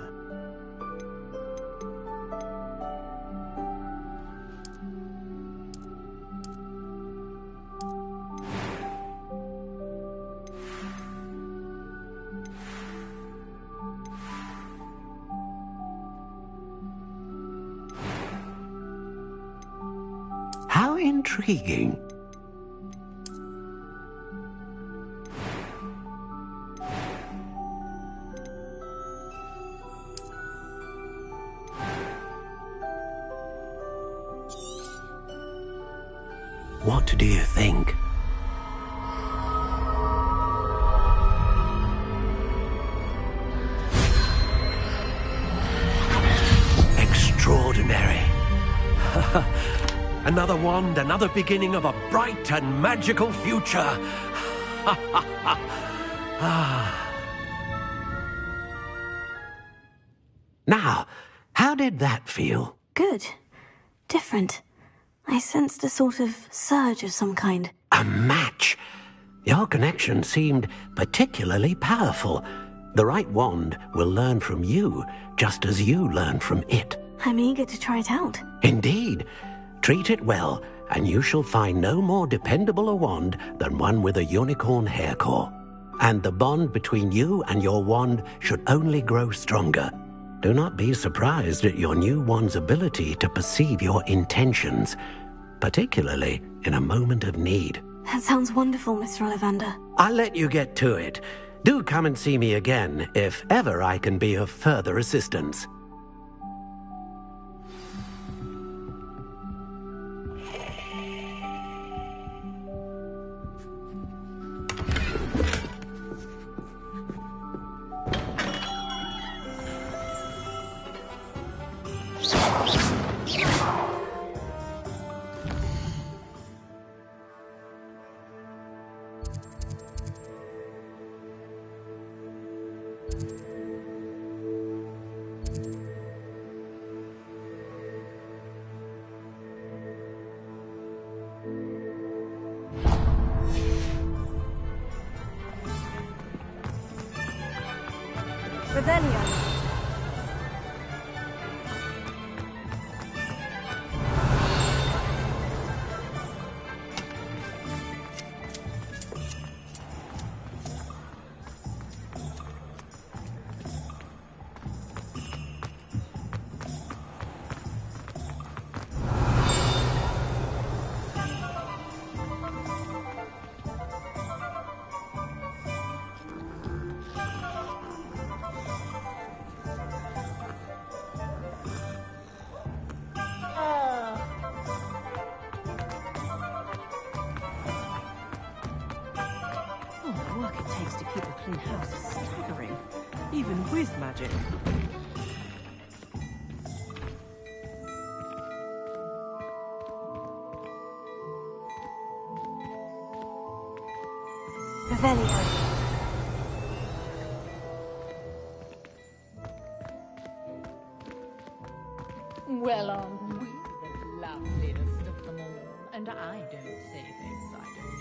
How intriguing. What do you think? Extraordinary. Another wand, another beginning of a bright and magical future. Now, how did that feel? Good. Different. I sensed a sort of surge of some kind. A match. Your connection seemed particularly powerful. The right wand will learn from you, just as you learn from it. I'm eager to try it out. Indeed. Treat it well, and you shall find no more dependable a wand than one with a unicorn hair core. And the bond between you and your wand should only grow stronger. Do not be surprised at your new wand's ability to perceive your intentions, particularly in a moment of need. That sounds wonderful, Mr. Ollivander. I'll let you get to it. Do come and see me again if ever I can be of further assistance. Revelio. Even with magic. Revelio. Well, aren't we the loveliest of them all? And I don't say things I don't mean.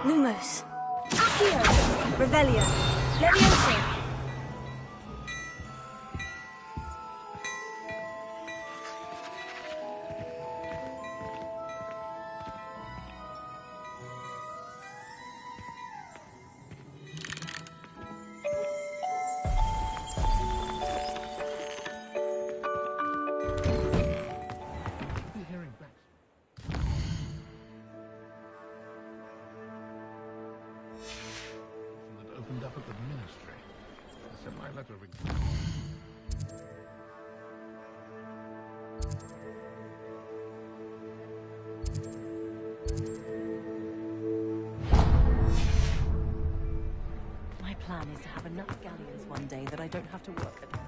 Lumos. Accio. Revelio. Levioso. Opened up at the ministry. I sent my letter. My plan is to have enough galleons one day that I don't have to work at all.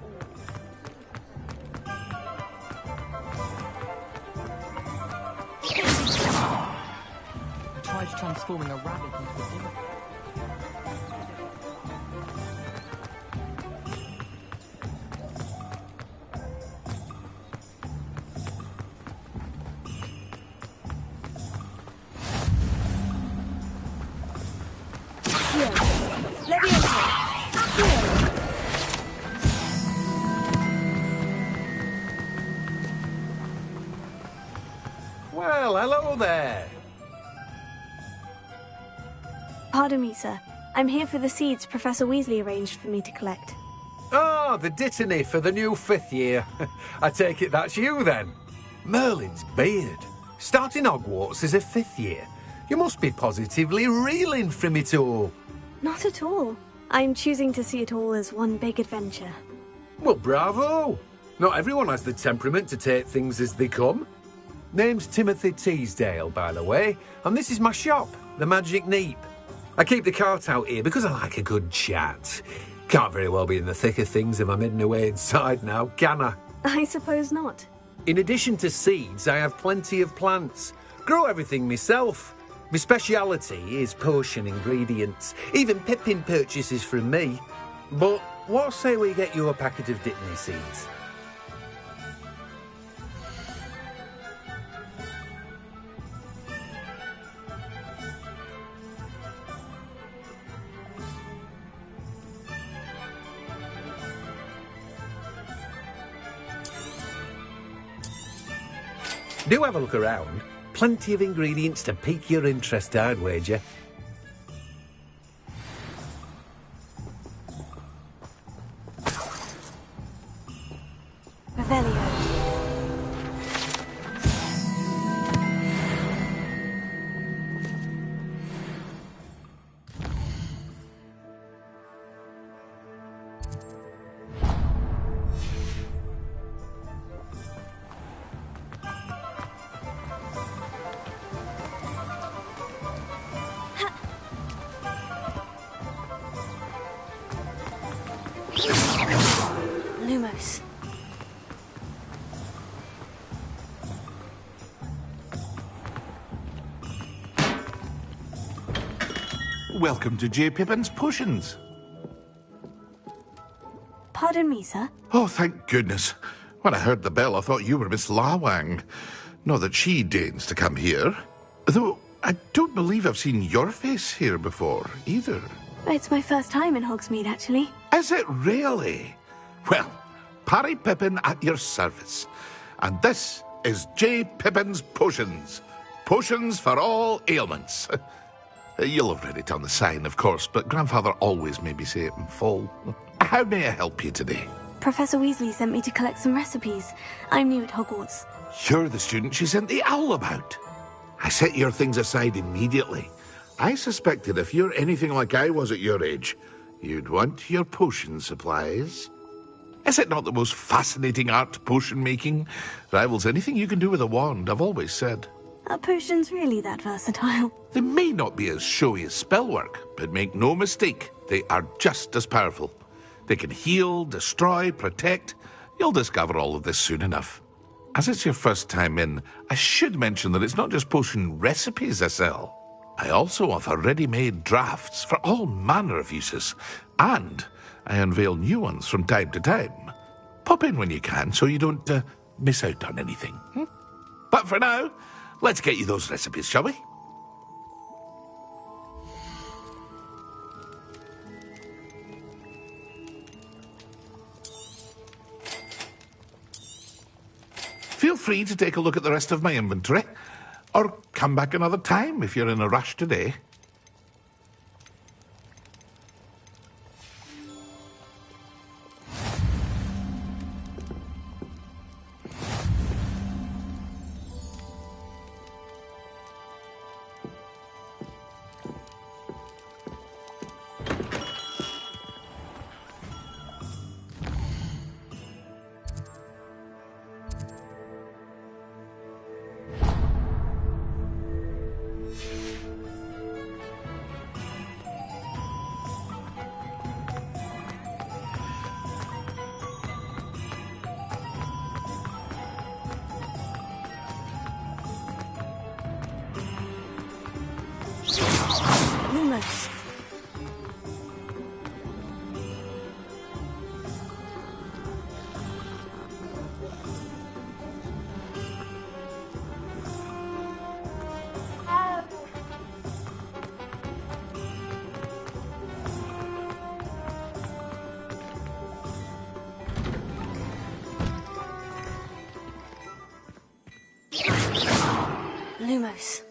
I tried transforming a rabbit into a demon. Well, hello there. Pardon me, sir. I'm here for the seeds Professor Weasley arranged for me to collect. Ah, the dittany for the new 5th year. I take it that's you, then. Merlin's beard. Starting Hogwarts as a 5th year. You must be positively reeling from it all. Not at all. I'm choosing to see it all as one big adventure. Well, bravo! Not everyone has the temperament to take things as they come. Name's Timothy Teasdale, by the way, and this is my shop, the Magic Neep. I keep the cart out here because I like a good chat. Can't very well be in the thick of things if I'm hidden away inside now, can I? I suppose not. In addition to seeds, I have plenty of plants. Grow everything myself. My speciality is potion ingredients. Even Pippin purchases from me. But what say we get you a packet of dittany seeds? Do have a look around. Plenty of ingredients to pique your interest, I'd wager. Revelio. Lumos. Welcome to J. Pippin's Potions. Pardon me, sir. Oh, thank goodness. When I heard the bell, I thought you were Miss Lawang. Not that she deigns to come here. Though, I don't believe I've seen your face here before, either. It's my first time in Hogsmeade, actually. Is it really? Well, Parry Pippin at your service. And this is J. Pippin's Potions. Potions for all ailments. You'll have read it on the sign, of course, but Grandfather always made me say it in full. How may I help you today? Professor Weasley sent me to collect some recipes. I'm new at Hogwarts. You're the student she sent the owl about. I set your things aside immediately. I suspected if you're anything like I was at your age, you'd want your potion supplies. Is it not the most fascinating art, potion making? Rivals anything you can do with a wand, I've always said. Are potions really that versatile? They may not be as showy as spellwork, but make no mistake, they are just as powerful. They can heal, destroy, protect. You'll discover all of this soon enough. As it's your first time in, I should mention that it's not just potion recipes I sell. I also offer ready-made drafts for all manner of uses, and I unveil new ones from time to time. Pop in when you can so you don't miss out on anything. But for now, let's get you those recipes, shall we? Feel free to take a look at the rest of my inventory, or come back another time if you're in a rush today. Lumos. Lumos.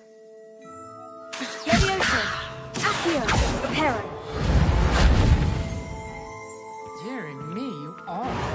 Levioso. Accio, Reparo. Dearie me, you are.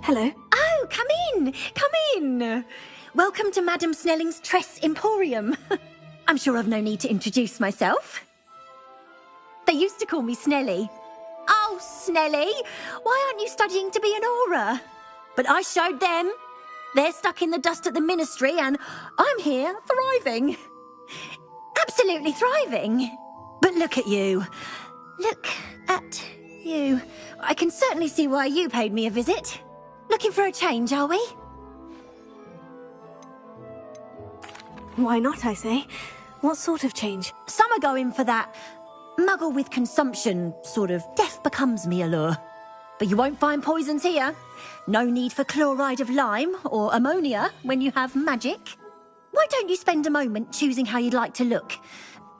Hello. Oh, come in! Come in! Welcome to Madame Snelling's Tress Emporium. I'm sure I've no need to introduce myself. They used to call me Snelly. Oh, Snelly! Why aren't you studying to be an aura? But I showed them. They're stuck in the dust at the ministry, and I'm here thriving. Absolutely thriving. But look at you. Look at you. I can certainly see why you paid me a visit. Looking for a change, are we? Why not, I say? What sort of change? Some are going for that muggle with consumption, sort of death becomes me allure. But you won't find poisons here. No need for chloride of lime or ammonia when you have magic. Why don't you spend a moment choosing how you'd like to look?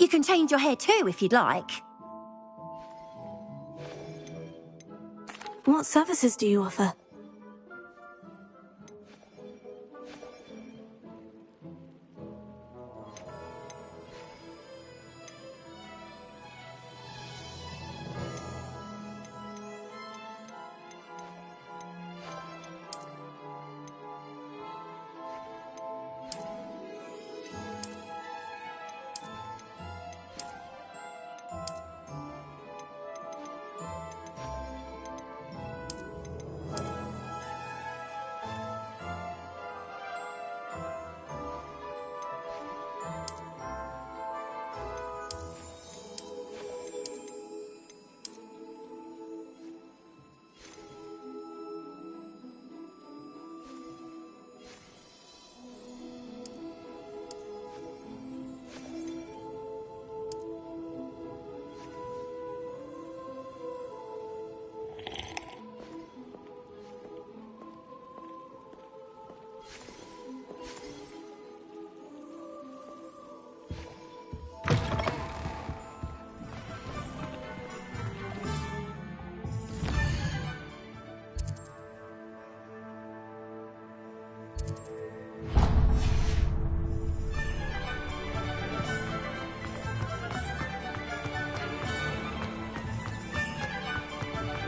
You can change your hair too if you'd like. What services do you offer?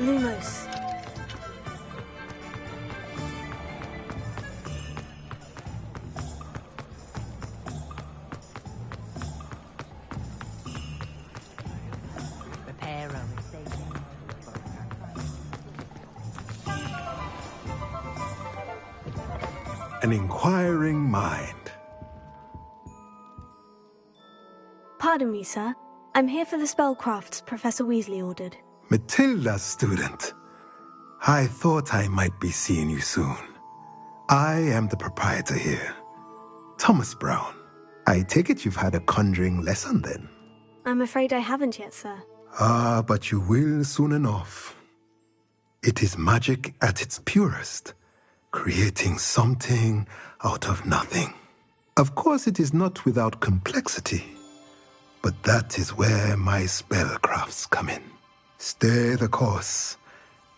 Lumos. Reparo. An inquiring mind. Pardon me, sir. I'm here for the spellcrafts Professor Weasley ordered. Matilda's student. I thought I might be seeing you soon. I am the proprietor here, Thomas Brown. I take it you've had a conjuring lesson then? I'm afraid I haven't yet, sir. Ah, but you will soon enough. It is magic at its purest, creating something out of nothing. Of course, it is not without complexity, but that is where my spellcrafts come in. Stay the course,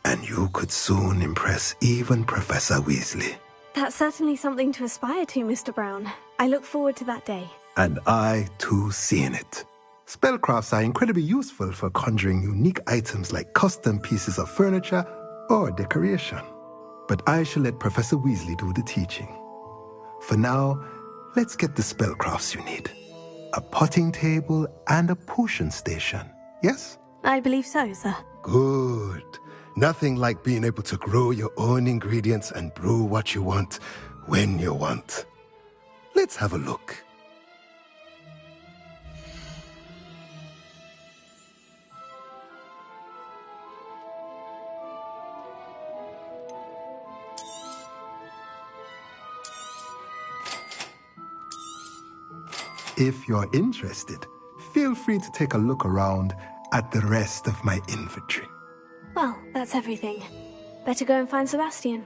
and you could soon impress even Professor Weasley. That's certainly something to aspire to, Mr. Brown. I look forward to that day. And I, too, seeing it. Spellcrafts are incredibly useful for conjuring unique items like custom pieces of furniture or decoration. But I shall let Professor Weasley do the teaching. For now, let's get the spellcrafts you need. A potting table and a potion station, yes? I believe so, sir. Good. Nothing like being able to grow your own ingredients and brew what you want when you want. Let's have a look. If you're interested, feel free to take a look around at the rest of my inventory. Well, that's everything. Better go and find Sebastian.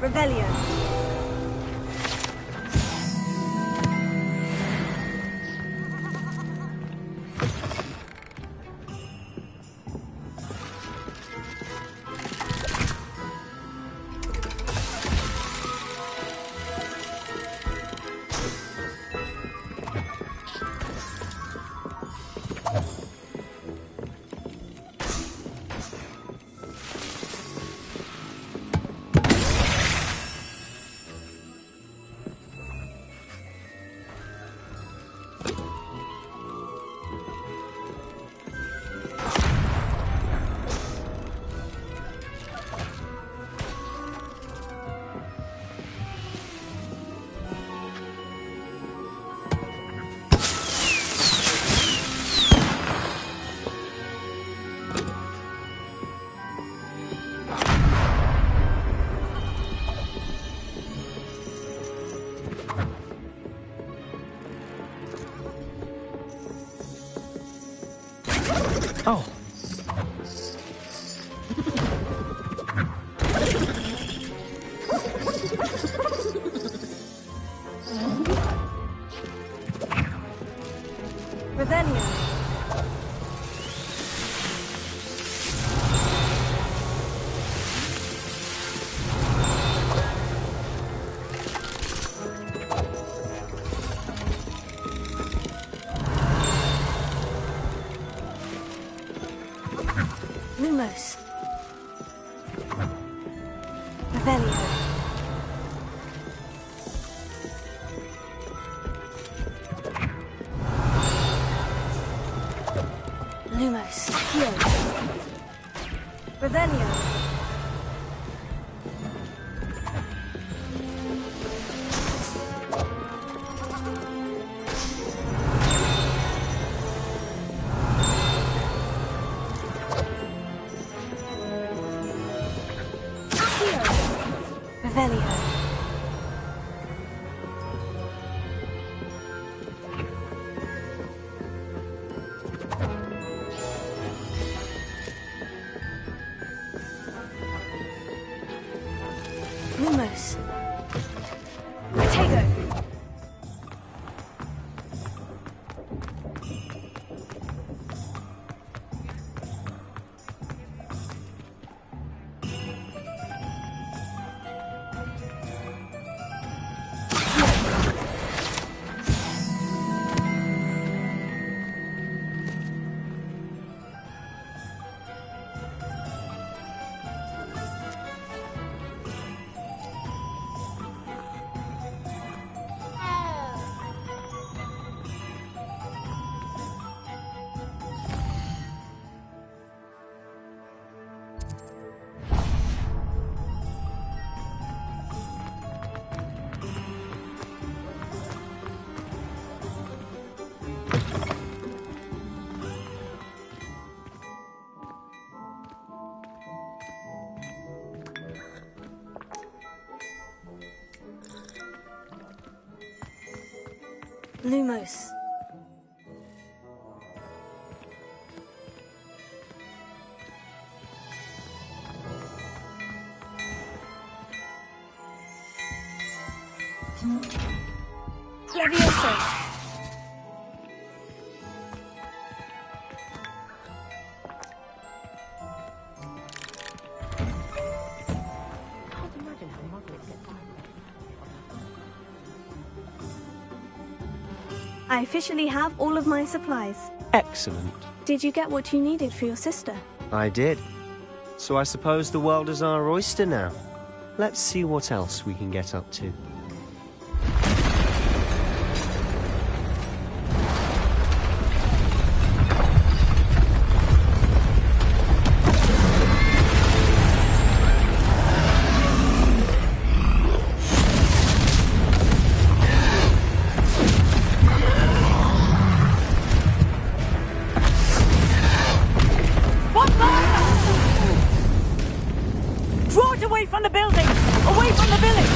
Revelio. Oh. Revelio. Lumos. Revelio. Lumos. Accio. Revelio. Revelio. Lumos. Protego. Lumos. Levioso. Can't imagine how muggles get by. I officially have all of my supplies. Excellent. Did you get what you needed for your sister? I did. So I suppose the world is our oyster now. Let's see what else we can get up to. Draw it away from the building! Away from the village!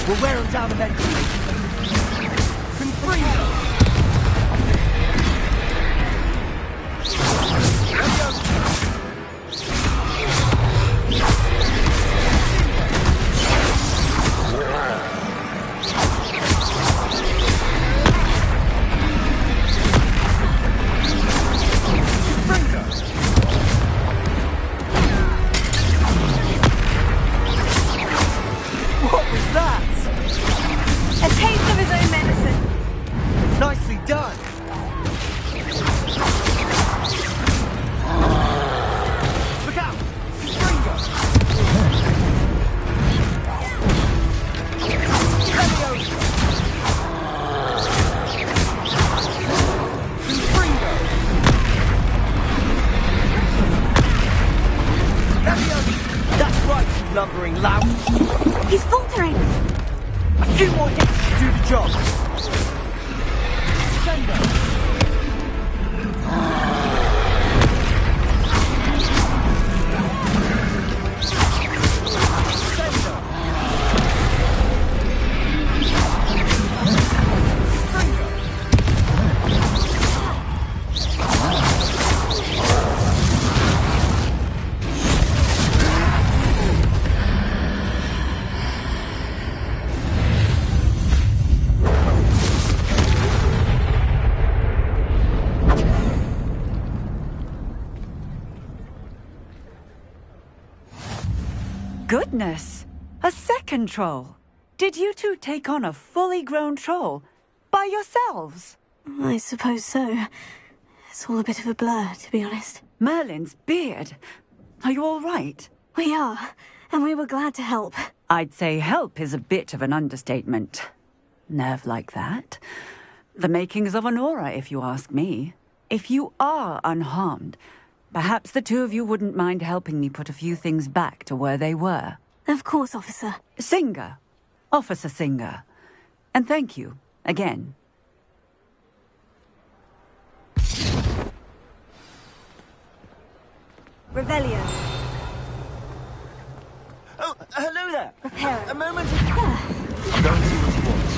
We'll wear them down eventually. Confringo! What was that? A taste of his own medicine. Nicely done. Look out! Confringo! Levioso! Confringo! Levioso! That's right, you lumbering lout. He's faltering. A few more hits to do the job. Sender. Goodness! A second troll! Did you two take on a fully grown troll? By yourselves? I suppose so. It's all a bit of a blur, to be honest. Merlin's beard. Are you all right? We are, and we were glad to help. I'd say help is a bit of an understatement. Nerve like that. The makings of an aura, if you ask me. If you are unharmed, perhaps the two of you wouldn't mind helping me put a few things back to where they were. Of course, officer. Singer. Officer Singer. And thank you, again. Revelio. Oh, hello there. Repair. A moment. I'm going to see what he wants.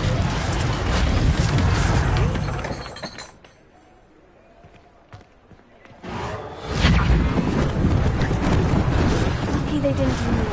Lucky they didn't do more.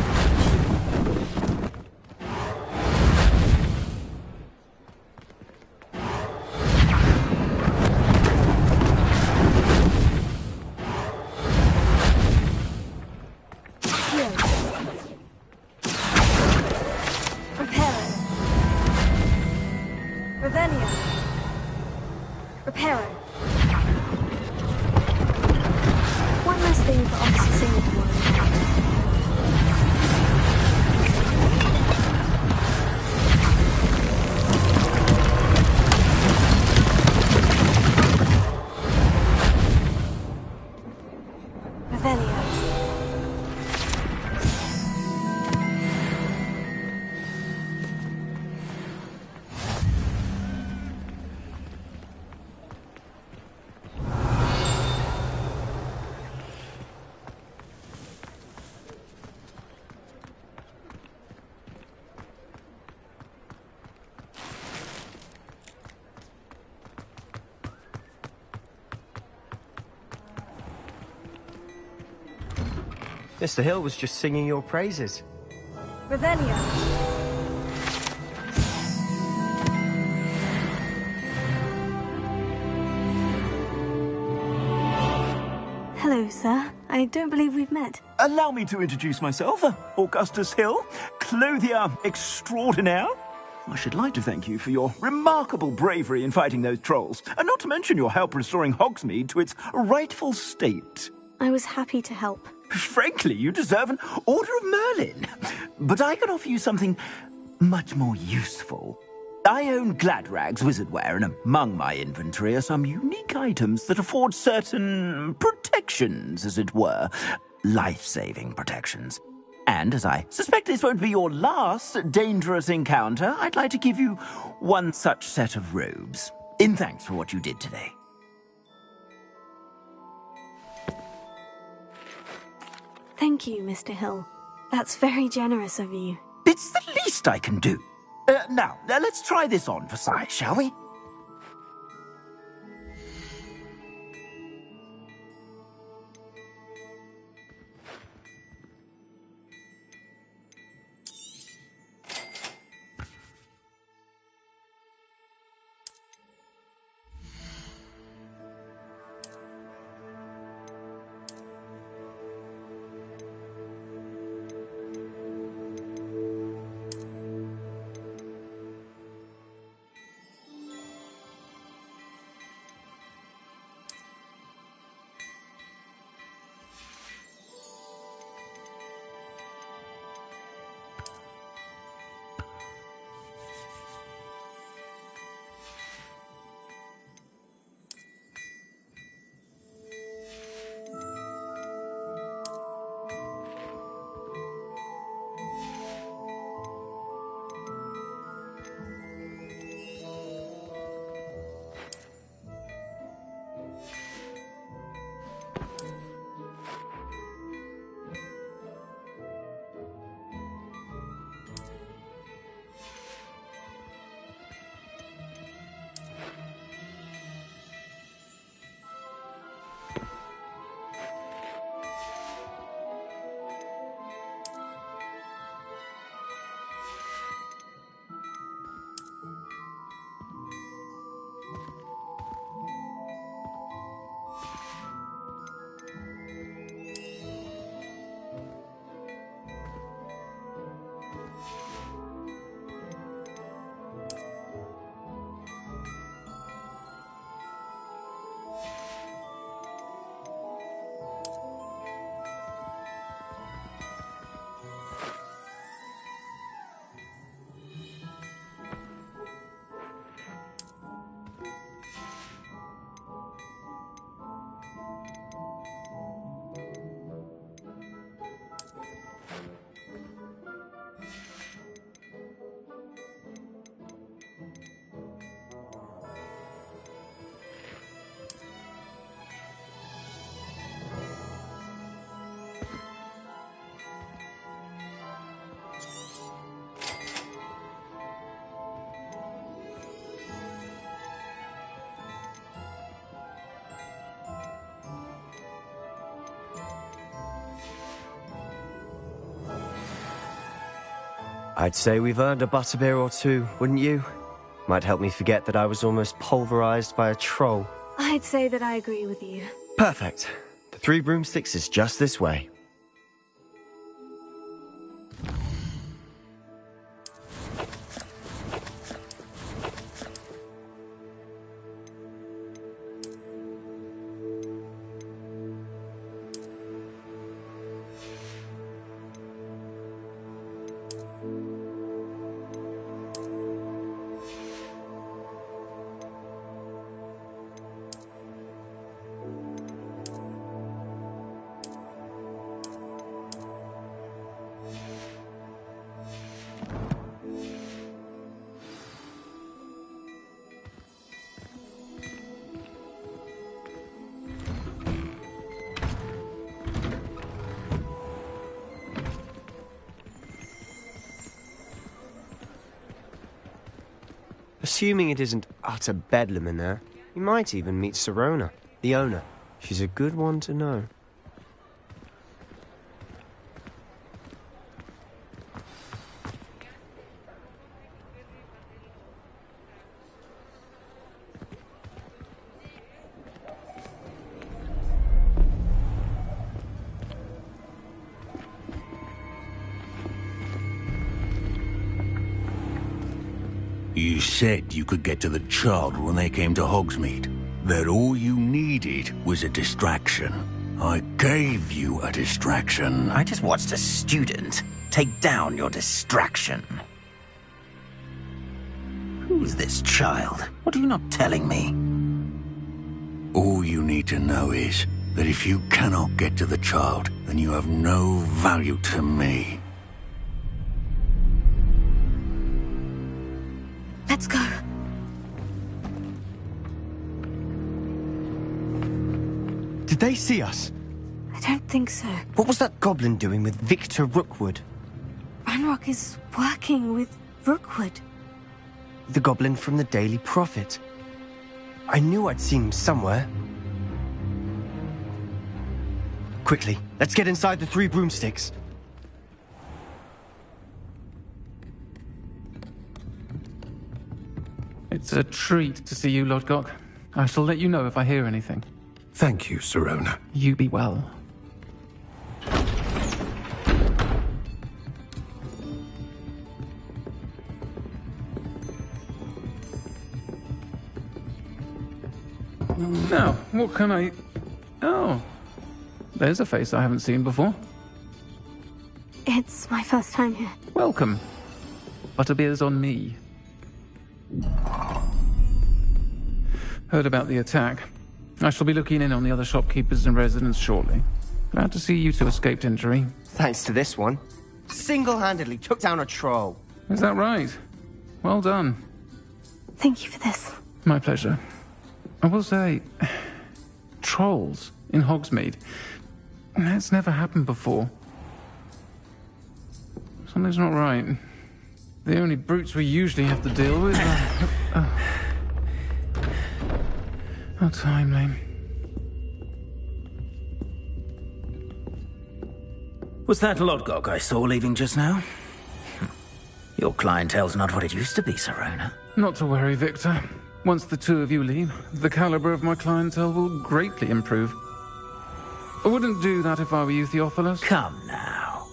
Mr. Hill was just singing your praises. Revelio. Hello, sir. I don't believe we've met. Allow me to introduce myself, Augustus Hill, clothier extraordinaire. I should like to thank you for your remarkable bravery in fighting those trolls, and not to mention your help restoring Hogsmeade to its rightful state. I was happy to help. Frankly, you deserve an Order of Merlin. But I can offer you something much more useful. I own Gladrag's wizardware, and among my inventory are some unique items that afford certain protections, as it were. Life-saving protections. And as I suspect this won't be your last dangerous encounter, I'd like to give you one such set of robes, in thanks for what you did today. Thank you, Mr. Hill. That's very generous of you. It's the least I can do. Now, let's try this on for size, shall we? I'd say we've earned a butterbeer or two, wouldn't you? Might help me forget that I was almost pulverized by a troll. I'd say that I agree with you. Perfect. The Three Broomsticks is just this way. Assuming it isn't utter bedlam in there, you might even meet Sirona, the owner. She's a good one to know. You said you could get to the child when they came to Hogsmeade. That all you needed was a distraction. I gave you a distraction. I just watched a student take down your distraction. Who's this child? What are you not telling me? All you need to know is that if you cannot get to the child, then you have no value to me. Let's go. Did they see us? I don't think so. What was that goblin doing with Victor Rookwood? Ranrock is working with Rookwood. The goblin from the Daily Prophet. I knew I'd seen him somewhere. Quickly, let's get inside the Three Broomsticks. It's a treat to see you, Lodgok. I shall let you know if I hear anything. Thank you, Sirona. You be well. Now, what can I... Oh, there's a face I haven't seen before. It's my first time here. Welcome. Butterbeer's on me. Heard about the attack. I shall be looking in on the other shopkeepers and residents shortly. Glad to see you two escaped injury. Thanks to this one. Single-handedly took down a troll. Is that right? Well done. Thank you for this. My pleasure. I will say, trolls in Hogsmeade. That's never happened before. Something's not right. The only brutes we usually have to deal with are... How timely. Was that Lodgok I saw leaving just now? Your clientele's not what it used to be, Sirona. Not to worry, Victor. Once the two of you leave, the caliber of my clientele will greatly improve. I wouldn't do that if I were you, Theophilus. Come now.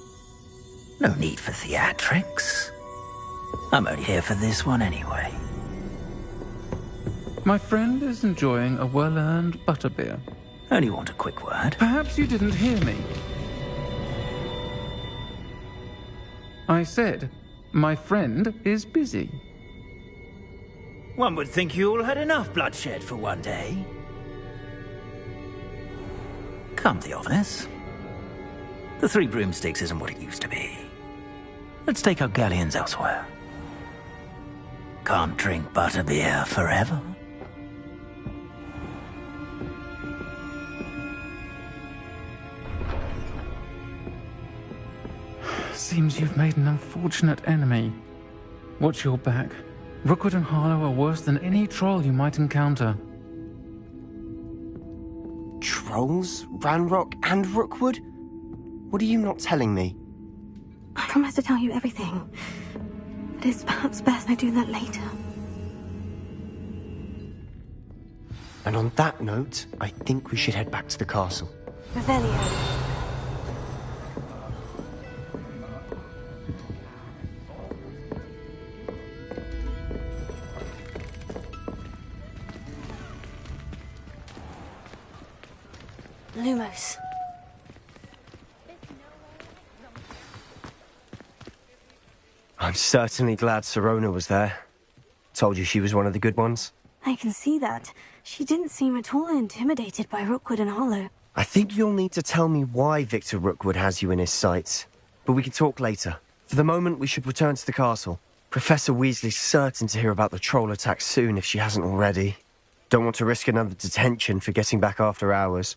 No need for theatrics. I'm only here for this one anyway. My friend is enjoying a well-earned butterbeer. Only want a quick word. Perhaps you didn't hear me. I said, my friend is busy. One would think you all had enough bloodshed for one day. Come to the office. The Three Broomsticks isn't what it used to be. Let's take our galleons elsewhere. Can't drink butterbeer forever. Seems you've made an unfortunate enemy. Watch your back. Rookwood and Harlow are worse than any troll you might encounter. Trolls? Ranrock and Rookwood? What are you not telling me? I promise to tell you everything. But it's perhaps best I do that later. And on that note, I think we should head back to the castle. Revelio. Lumos. I'm certainly glad Sirona was there. Told you she was one of the good ones. I can see that. She didn't seem at all intimidated by Rookwood and Harlow. I think you'll need to tell me why Victor Rookwood has you in his sights. But we can talk later. For the moment, we should return to the castle. Professor Weasley's certain to hear about the troll attack soon if she hasn't already. Don't want to risk another detention for getting back after hours.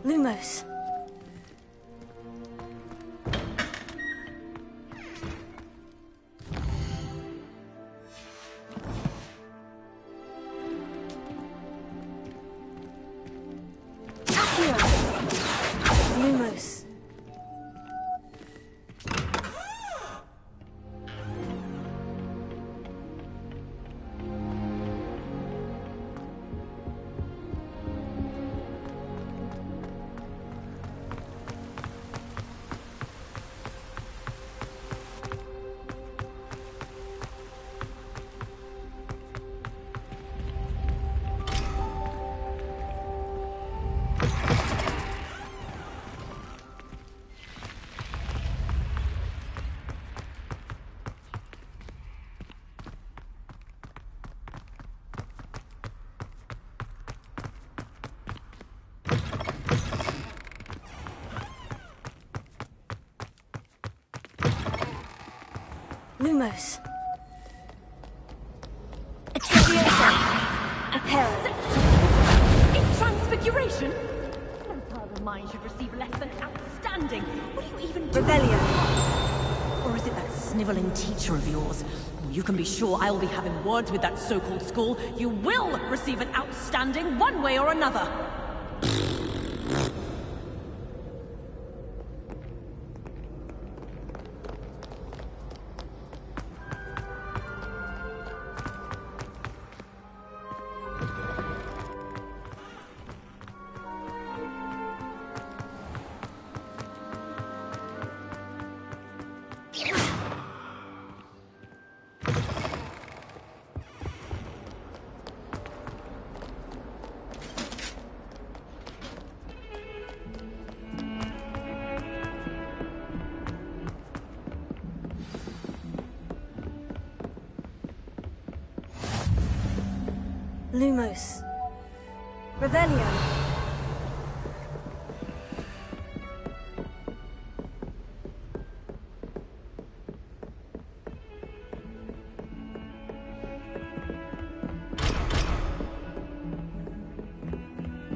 Lumos. Accio. Lumos. Lumos. Leviosa. Apera. In Transfiguration? No child of mine should receive less than outstanding. What are you even doing? Revelio. Or is it that sniveling teacher of yours? You can be sure I will be having words with that so-called school. You will receive an outstanding one way or another. Lumos. Revelio.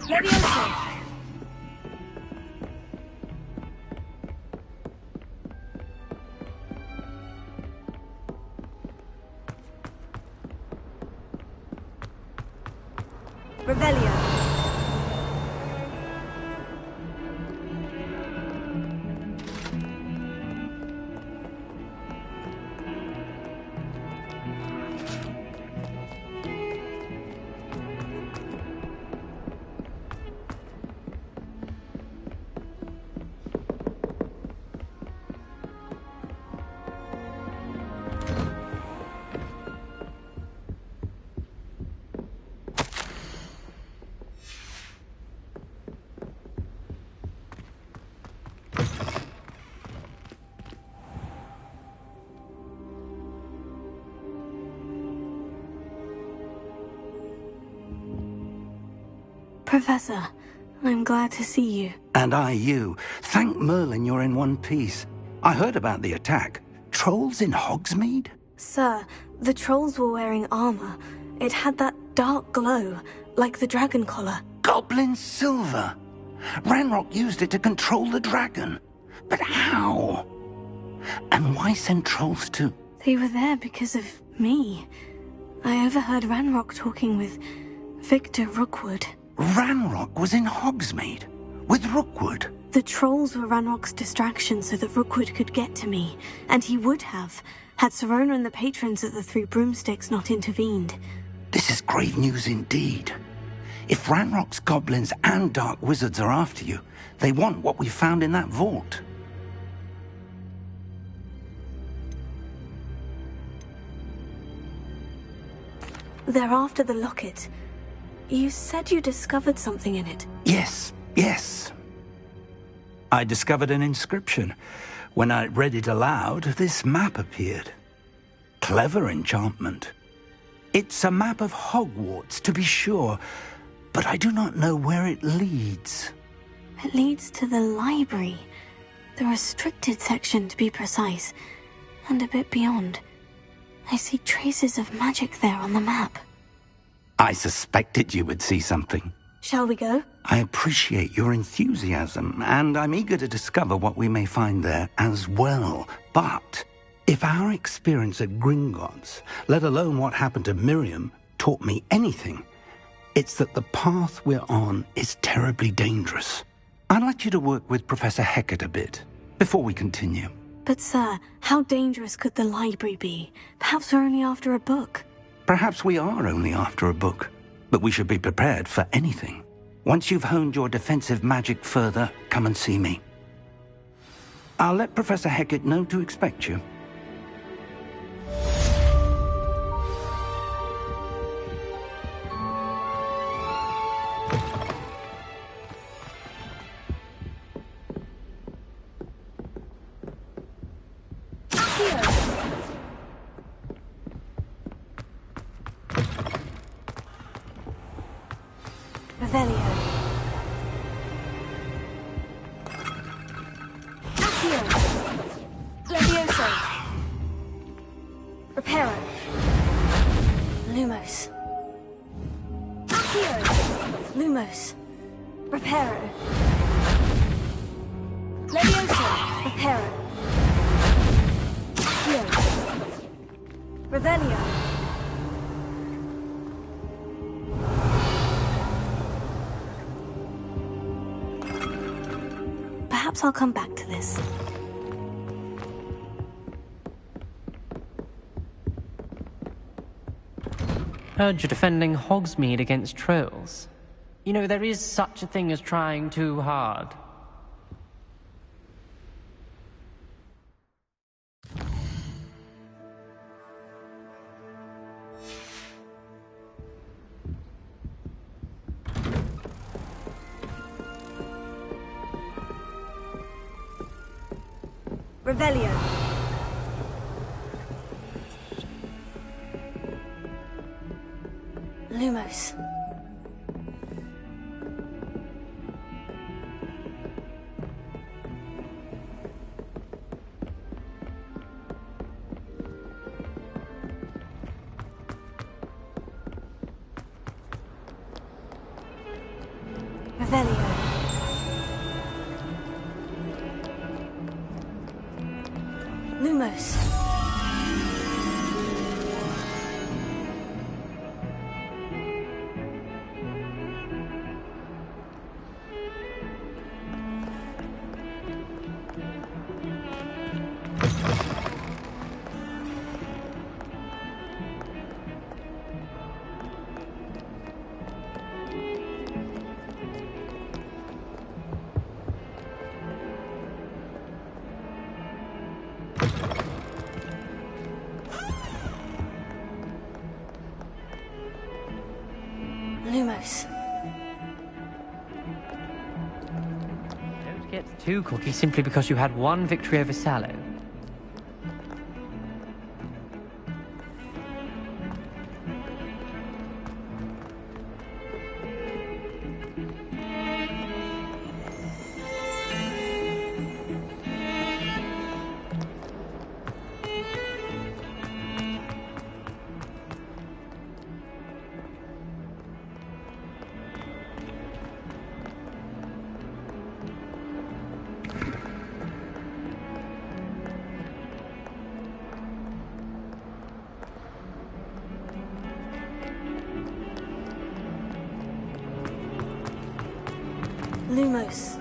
Leviosa. Revelio. Professor, I'm glad to see you. And I you. Thank Merlin you're in one piece. I heard about the attack. Trolls in Hogsmeade? Sir, the trolls were wearing armor. It had that dark glow, like the dragon collar. Goblin silver. Ranrock used it to control the dragon. But how? And why send trolls too? They were there because of me. I overheard Ranrock talking with Victor Rookwood. Ranrock was in Hogsmeade? With Rookwood? The trolls were Ranrock's distraction so that Rookwood could get to me. And he would have, had Serona and the patrons at the Three Broomsticks not intervened. This is grave news indeed. If Ranrock's goblins and dark wizards are after you, they want what we found in that vault. They're after the locket. You said you discovered something in it. Yes. I discovered an inscription. When I read it aloud, this map appeared. Clever enchantment. It's a map of Hogwarts, to be sure, but I do not know where it leads. It leads to the library. The restricted section, to be precise. And a bit beyond. I see traces of magic there on the map. I suspected you would see something. Shall we go? I appreciate your enthusiasm, and I'm eager to discover what we may find there as well. But if our experience at Gringotts, let alone what happened to Miriam, taught me anything, it's that the path we're on is terribly dangerous. I'd like you to work with Professor Hecat a bit, before we continue. But sir, how dangerous could the library be? Perhaps we're only after a book. Perhaps we are only after a book, but we should be prepared for anything. Once you've honed your defensive magic further, come and see me. I'll let Professor Hecat know to expect you. Revelio. Accio. Levioso. Lumos. Reparo. Levioso. Reparo. Dio. Revelio. Perhaps I'll come back to this. Heard you're defending Hogsmeade against trolls. You know, there is such a thing as trying too hard. Revelio. Lumos. Revelio. Lumos. Lumos. Don't get too cocky simply because you had one victory over Sallow. Lumos.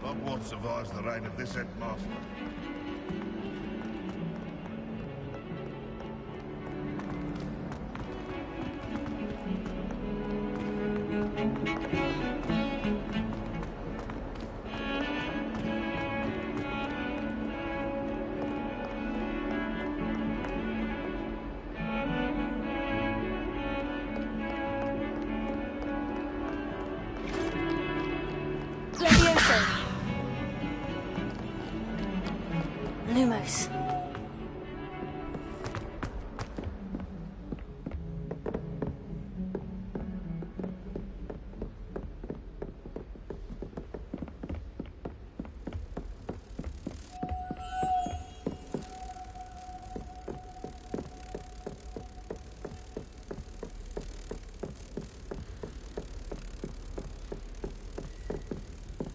Hogwarts survives the reign of this headmaster. Levioso. Lumos.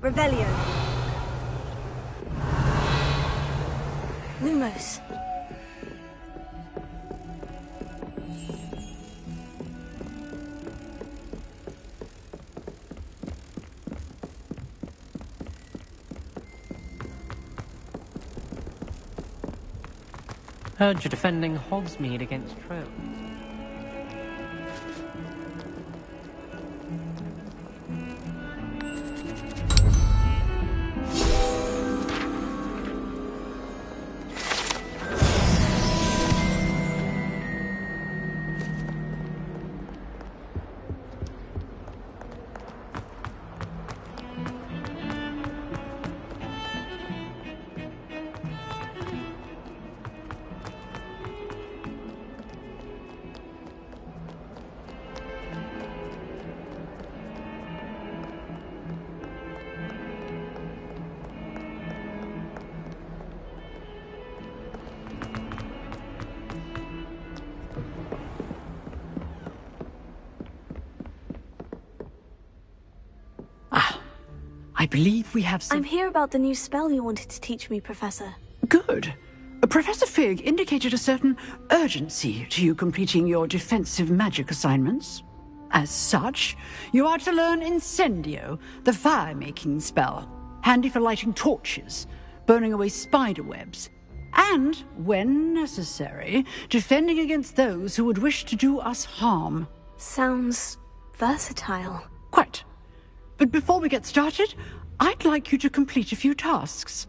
Revelio. Lumos. Heard you're defending Hogsmeade against trolls. I believe we have some... I'm here about the new spell you wanted to teach me, Professor. Good. Professor Fig indicated a certain urgency to you completing your defensive magic assignments. As such, you are to learn Incendio, the fire-making spell, handy for lighting torches, burning away spider webs, and, when necessary, defending against those who would wish to do us harm. Sounds versatile. Quite. But before we get started, I'd like you to complete a few tasks.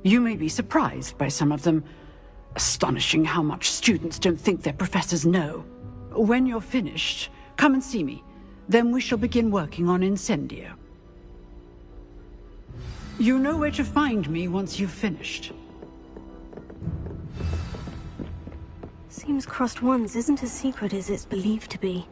You may be surprised by some of them. Astonishing how much students don't think their professors know. When you're finished, come and see me. Then we shall begin working on Incendio. You know where to find me once you've finished. Seems Crossed Wands isn't as secret as it's believed to be.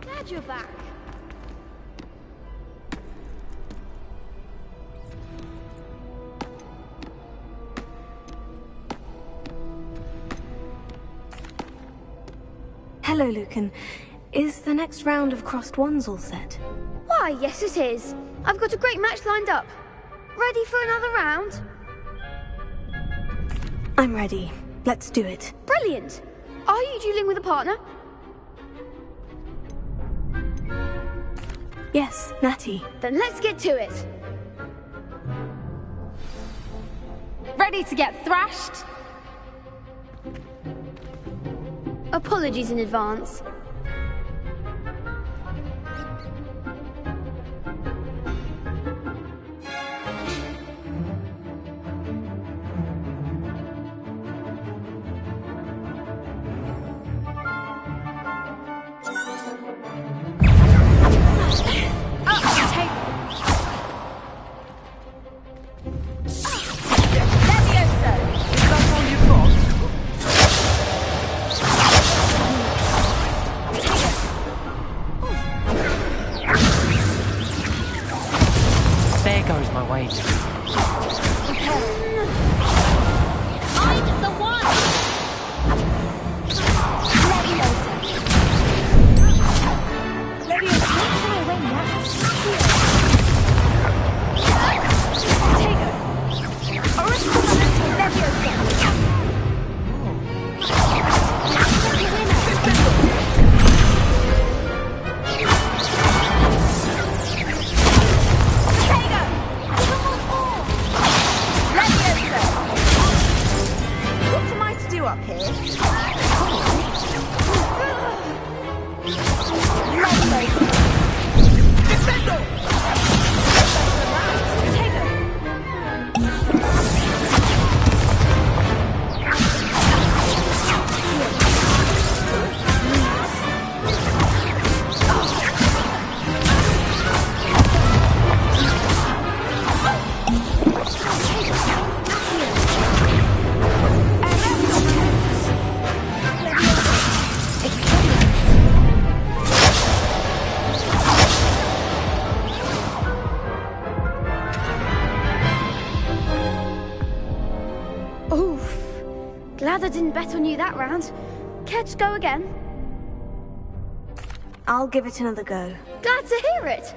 Glad you're back. Hello, Lucan. Is the next round of Crossed Wands all set? Why, yes it is. I've got a great match lined up. Ready for another round? I'm ready. Let's do it. Brilliant. Are you dueling with a partner? Yes, Natty. Then let's get to it. Ready to get thrashed? Apologies in advance. There goes my wager. I'm the one! What am I to do up here? Oof. Glad I didn't bet on you that round. Care to go again? I'll give it another go. Glad to hear it.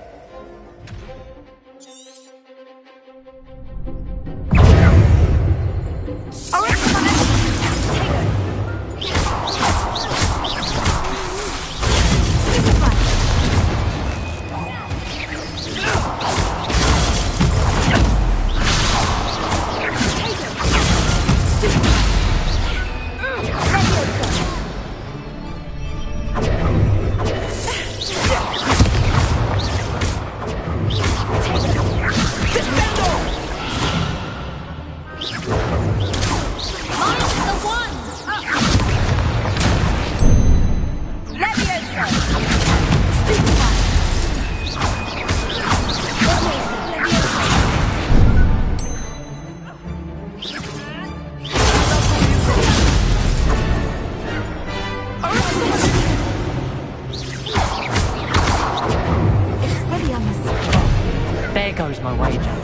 Here's my wager.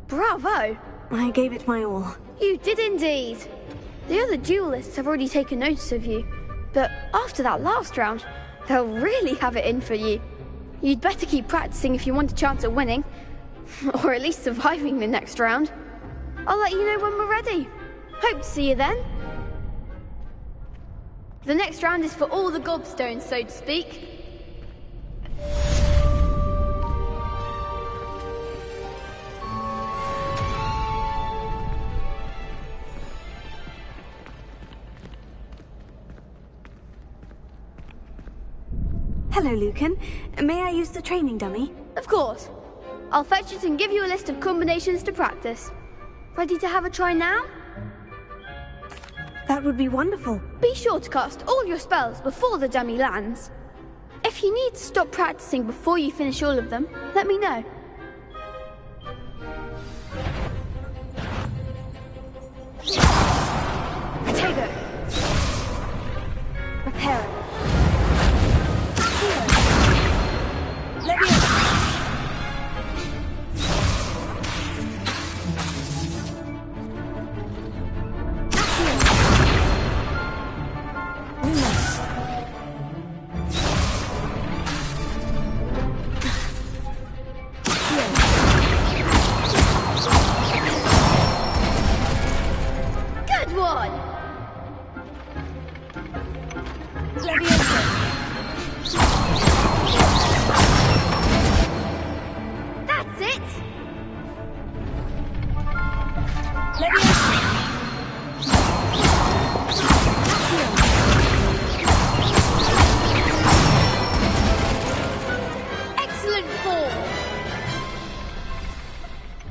Bravo! I gave it my all. You did indeed. The other duelists have already taken notice of you, but after that last round, they'll really have it in for you. You'd better keep practicing if you want a chance at winning, or at least surviving the next round. I'll let you know when we're ready. Hope to see you then. The next round is for all the gobstones, so to speak. Hello, Lucan. May I use the training dummy? Of course. I'll fetch it and give you a list of combinations to practice. Ready to have a try now? That would be wonderful. Be sure to cast all your spells before the dummy lands. If you need to stop practicing before you finish all of them, let me know. Potato. Reparo. Good one! That's it! Excellent ball!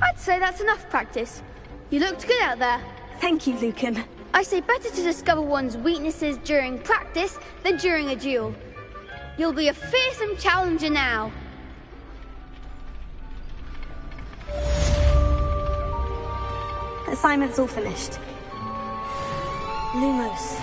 I'd say that's enough practice. You looked good out there. Thank you, Lucan. I say better to discover one's weaknesses during practice than during a duel. You'll be a fearsome challenger now. Assignment's all finished. Lumos.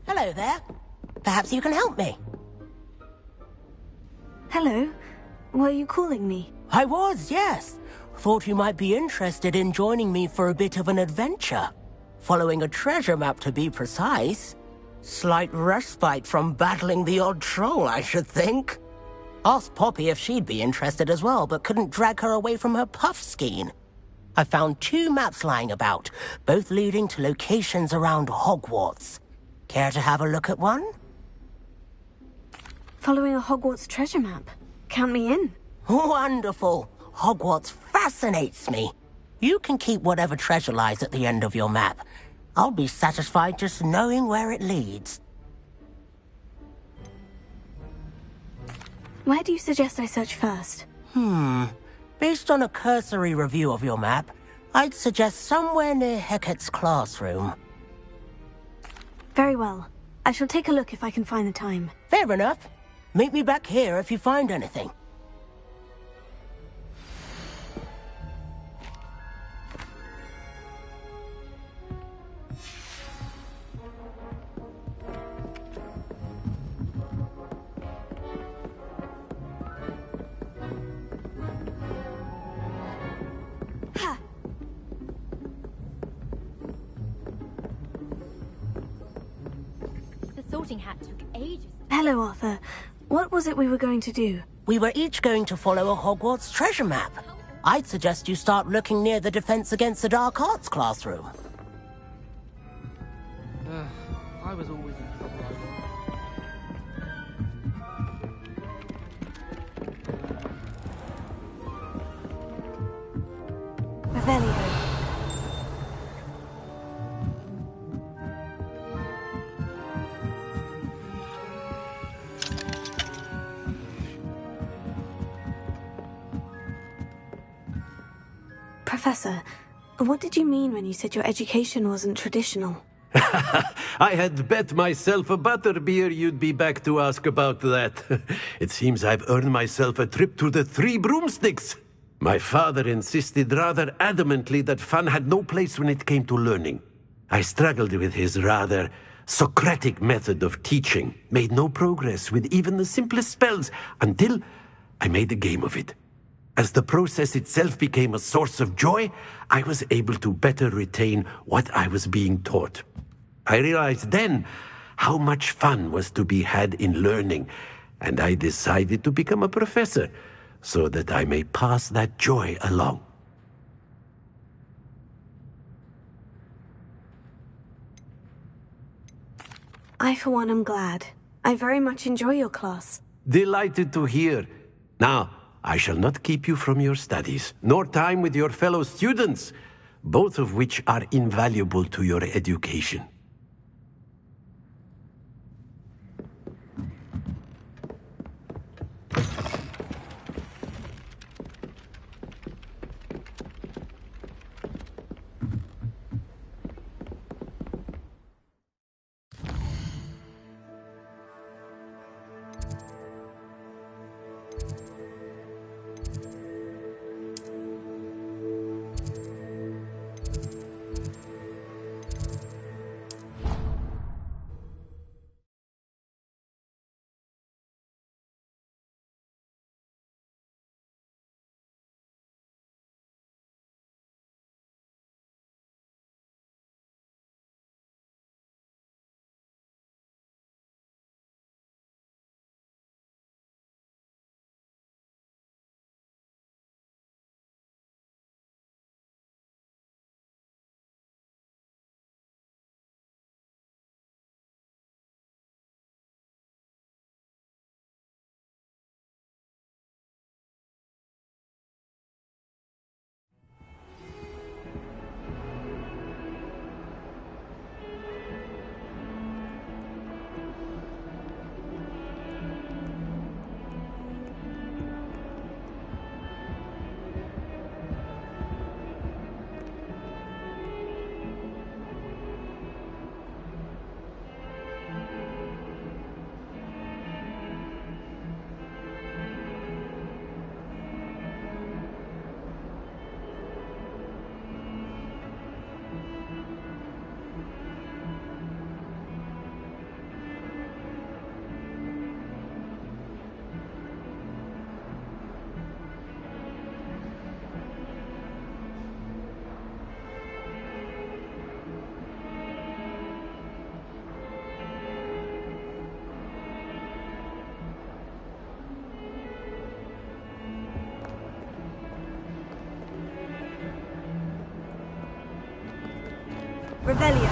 Hello there. Perhaps you can help me. Hello. Were you calling me? I was, yes. Thought you might be interested in joining me for a bit of an adventure. Following a treasure map, to be precise. Slight respite from battling the odd troll, I should think. Asked Poppy if she'd be interested as well, but couldn't drag her away from her puff skein. I found 2 maps lying about, both leading to locations around Hogwarts. Care to have a look at one? Following a Hogwarts treasure map. Count me in. Wonderful. Hogwarts fascinates me. You can keep whatever treasure lies at the end of your map. I'll be satisfied just knowing where it leads. Where do you suggest I search first? Based on a cursory review of your map, I'd suggest somewhere near Hecat's classroom. Very well. I shall take a look if I can find the time. Fair enough. Meet me back here if you find anything. The sorting hat took ages. Hello, Arthur. What was it we were going to do? We were each going to follow a Hogwarts treasure map. I'd suggest you start looking near the Defense Against the Dark Arts classroom. I was always in trouble. Revelio. Professor, what did you mean when you said your education wasn't traditional? I had bet myself a butterbeer you'd be back to ask about that. It seems I've earned myself a trip to the Three Broomsticks. My father insisted rather adamantly that fun had no place when it came to learning. I struggled with his rather Socratic method of teaching, made no progress with even the simplest spells until I made a game of it. As the process itself became a source of joy, I was able to better retain what I was being taught. I realized then how much fun was to be had in learning, and I decided to become a professor so that I may pass that joy along. I, for one, am glad. I very much enjoy your class. Delighted to hear. Now, I shall not keep you from your studies, nor time with your fellow students, both of which are invaluable to your education. Revelio.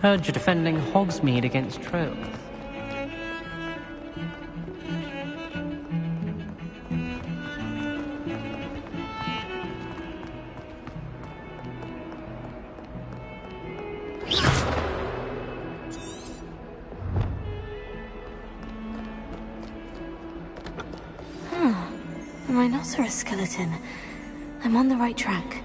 Heard you're defending Hogsmeade against trolls. A rhinoceros skeleton. I'm on the right track.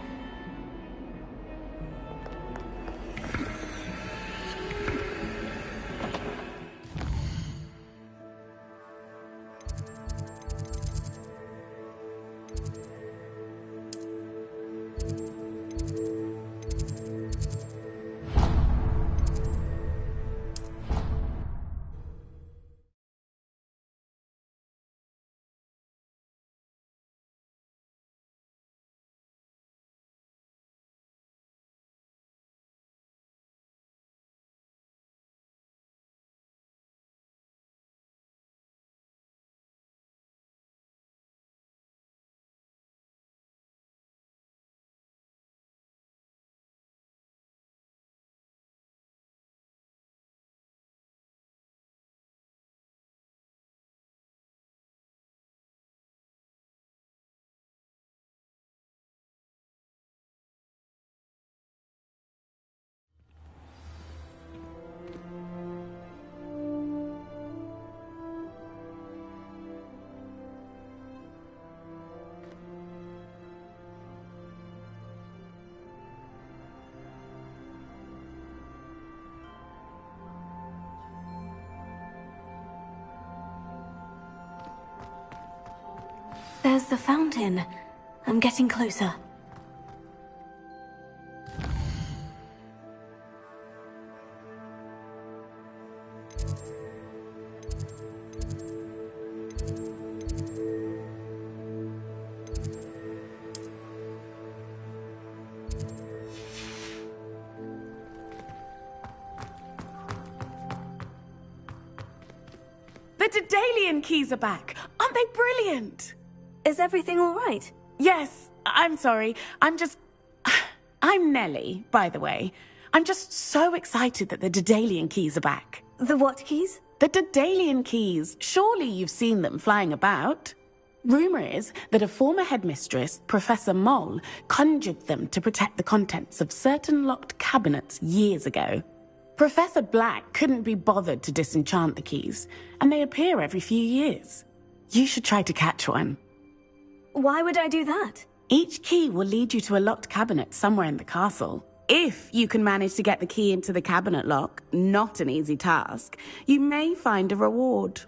There's the fountain. I'm getting closer. The Daedalian keys are back! Aren't they brilliant? Is everything all right? Yes, I'm sorry. I'm Nellie, by the way. I'm just so excited that the Daedalian keys are back. The what keys? The Daedalian keys. Surely you've seen them flying about. Rumour is that a former headmistress, Professor Moll, conjured them to protect the contents of certain locked cabinets years ago. Professor Black couldn't be bothered to disenchant the keys, and they appear every few years. You should try to catch one. Why would I do that? Each key will lead you to a locked cabinet somewhere in the castle. If you can manage to get the key into the cabinet lock, not an easy task, you may find a reward.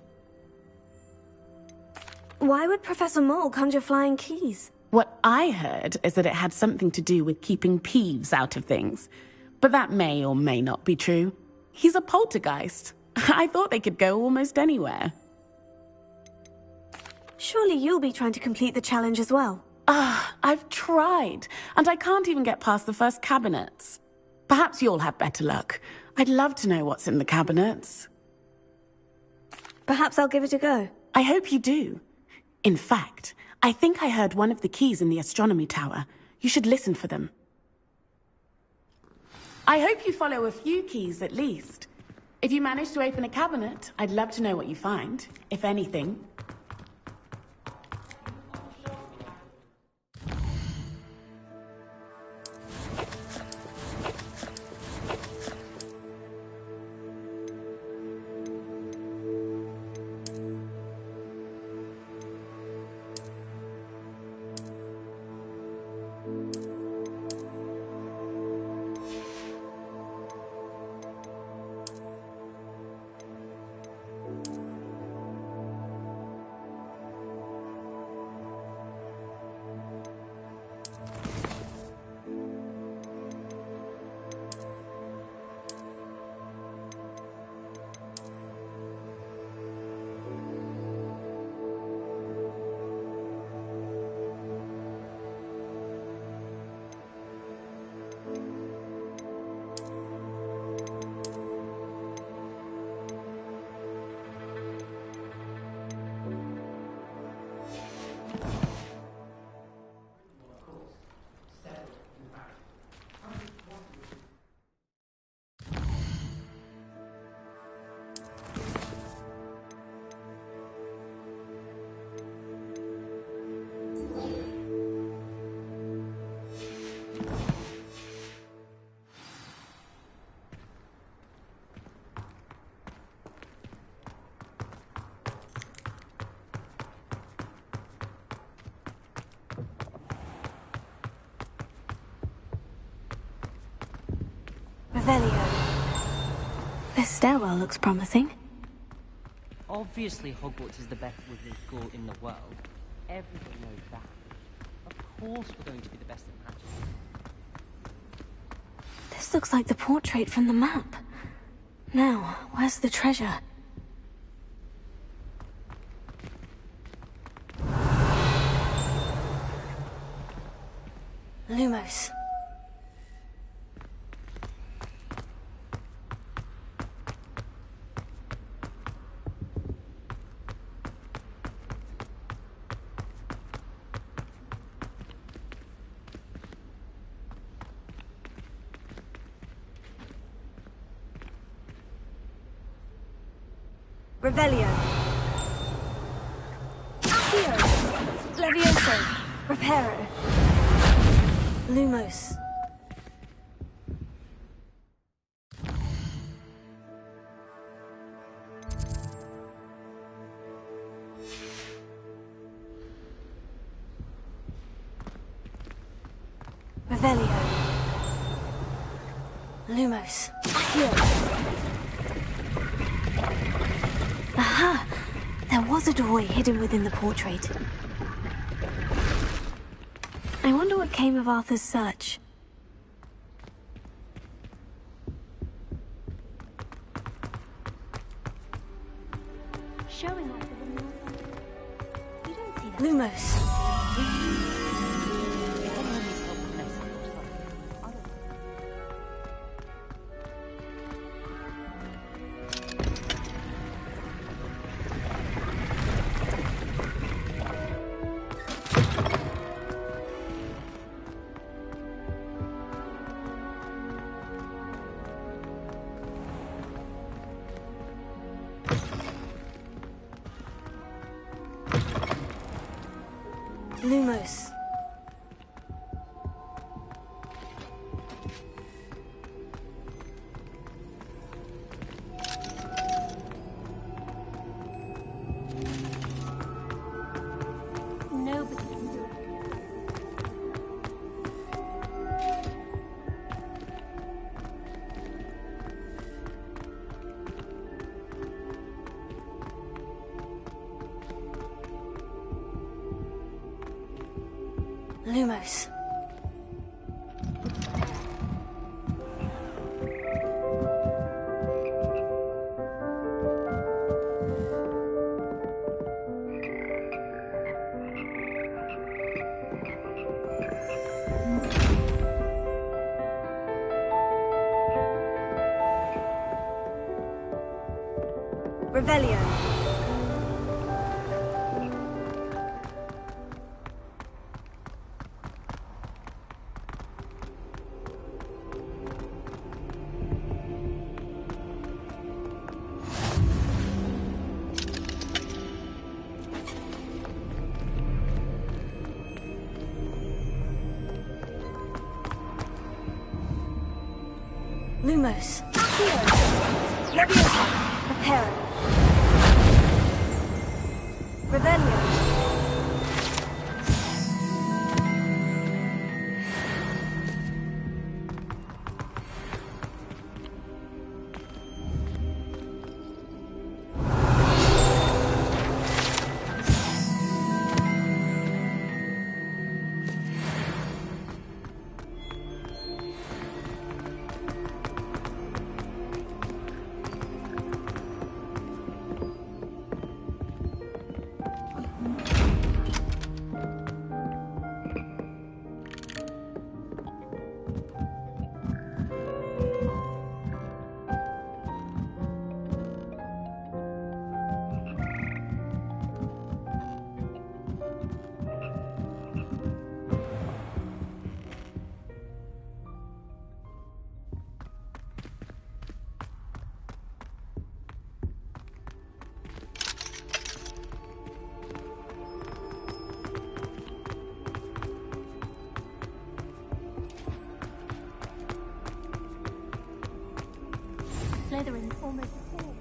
Why would Professor Moll conjure flying keys? What I heard is that it had something to do with keeping Peeves out of things. But that may or may not be true. He's a poltergeist. I thought they could go almost anywhere. Surely you'll be trying to complete the challenge as well. I've tried, and I can't even get past the first cabinets. Perhaps you'll have better luck. I'd love to know what's in the cabinets. Perhaps I'll give it a go. I hope you do. In fact, I think I heard one of the keys in the astronomy tower. You should listen for them. I hope you follow a few keys at least. If you manage to open a cabinet, I'd love to know what you find, if anything. Revelio. This stairwell looks promising. Obviously, Hogwarts is the best wizarding school in the world. Everyone knows that. Of course we're going to be the best at magic. This looks like the portrait from the map. Now, where's the treasure? Lumos. Revelio. Accio. Levioso. Reparo. Lumos. Revelio. Lumos. Accio. Aha! There was a doorway hidden within the portrait. I wonder what came of Arthur's search. Showing off the you don't see that. Lumos. Lumos. Nobody can do it. Lumos. Revelio. Lumos. Accio. Leviosa. Reparo. Revelio. Slytherin's almost full.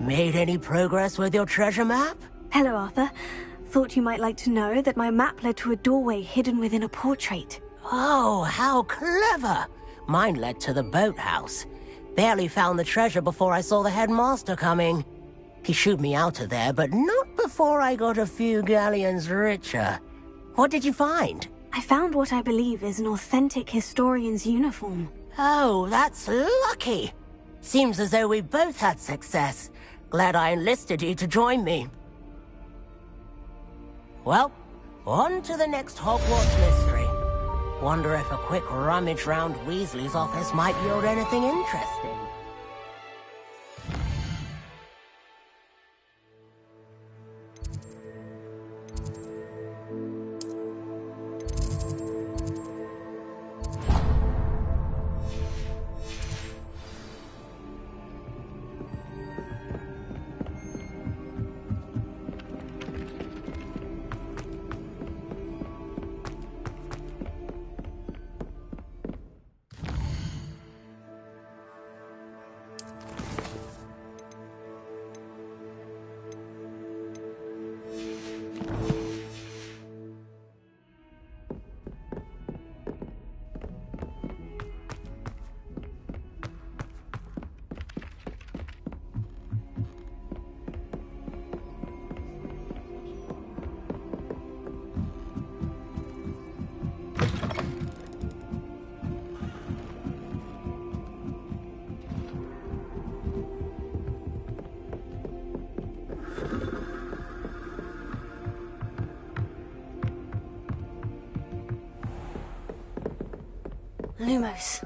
Made any progress with your treasure map? Hello, Arthur. Thought you might like to know that my map led to a doorway hidden within a portrait. Oh, how clever! Mine led to the boathouse. Barely found the treasure before I saw the headmaster coming. He shooed me out of there, but not before I got a few galleons richer. What did you find? I found what I believe is an authentic historian's uniform. Oh, that's lucky. Seems as though we both had success. Glad I enlisted you to join me. Well, on to the next Hogwarts mystery. Wonder if a quick rummage round Weasley's office might yield anything interesting. Lumos.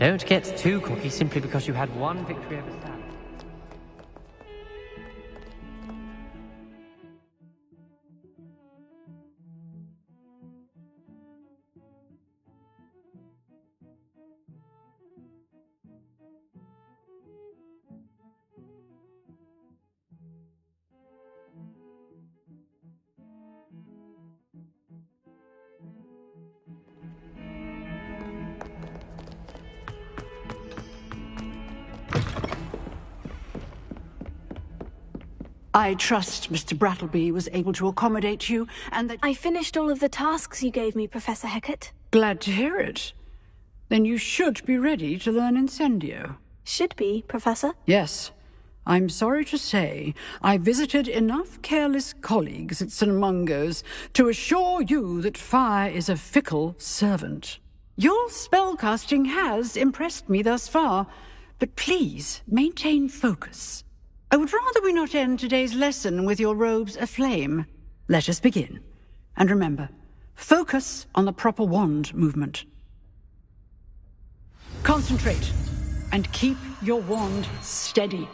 Don't get too cocky simply because you had one victory over Sam. I trust Mr. Brattleby was able to accommodate you, and that— I finished all of the tasks you gave me, Professor Hecat. Glad to hear it. Then you should be ready to learn Incendio. Should be, Professor? Yes. I'm sorry to say, I visited enough careless colleagues at St. Mungo's to assure you that fire is a fickle servant. Your spellcasting has impressed me thus far, but please maintain focus. I would rather we not end today's lesson with your robes aflame. Let us begin. And remember, focus on the proper wand movement. Concentrate, and keep your wand steady.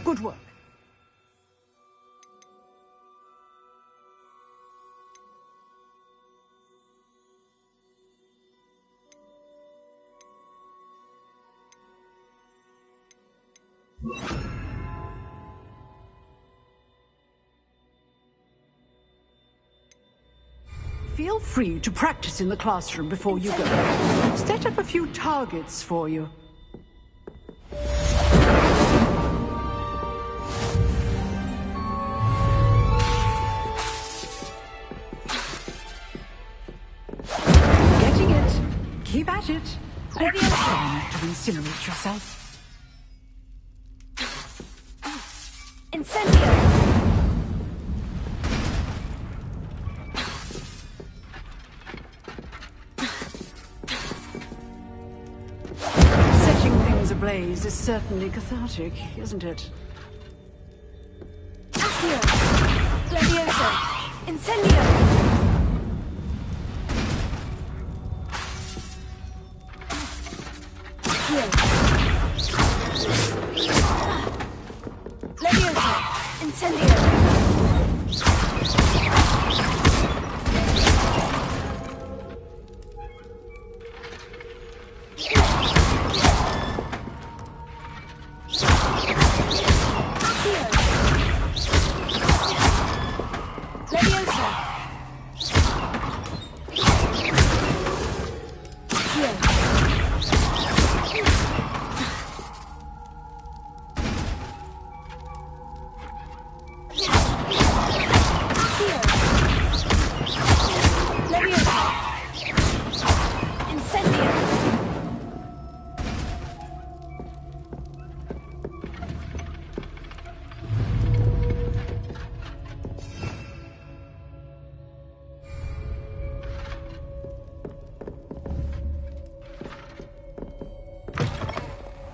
Good work. Feel free to practice in the classroom before you go. Set up a few targets for you. Getting it. Keep at it. And try not to incinerate yourself. Incendio! Setting things ablaze is certainly cathartic, isn't it? Accio! Levioso! Incendio! Levioso! Incendio!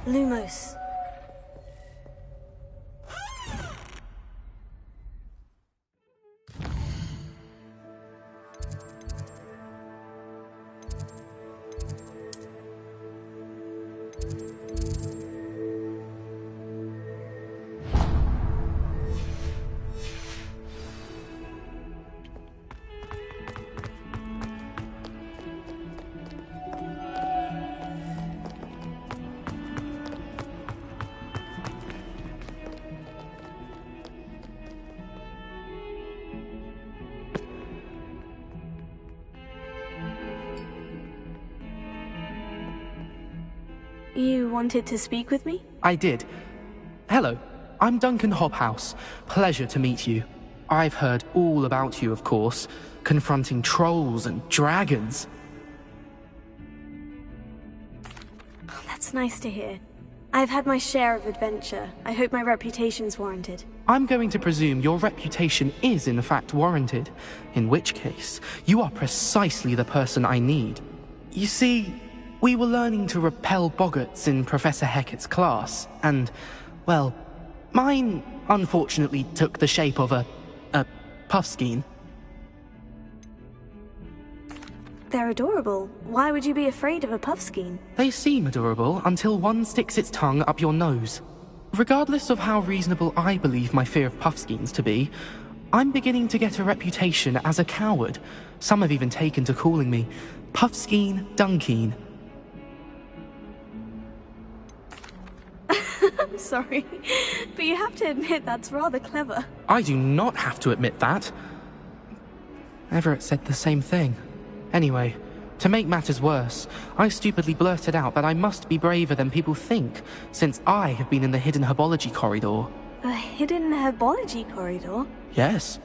Lumos. You wanted to speak with me? I did. Hello, I'm Duncan Hobhouse. Pleasure to meet you. I've heard all about you, of course, confronting trolls and dragons. That's nice to hear. I've had my share of adventure. I hope my reputation's warranted. I'm going to presume your reputation is in fact warranted, in which case, you are precisely the person I need. You see, we were learning to repel boggarts in Professor Hecat's class, and, well, mine unfortunately took the shape of a puffskein. They're adorable. Why would you be afraid of a puffskein? They seem adorable until one sticks its tongue up your nose. Regardless of how reasonable I believe my fear of puffskeins to be, I'm beginning to get a reputation as a coward. Some have even taken to calling me Puffskein Dunkeen. I'm sorry, but you have to admit that's rather clever. I do not have to admit that. Everett said the same thing. Anyway, to make matters worse, I stupidly blurted out that I must be braver than people think, since I have been in the hidden herbology corridor. A hidden herbology corridor? Yes.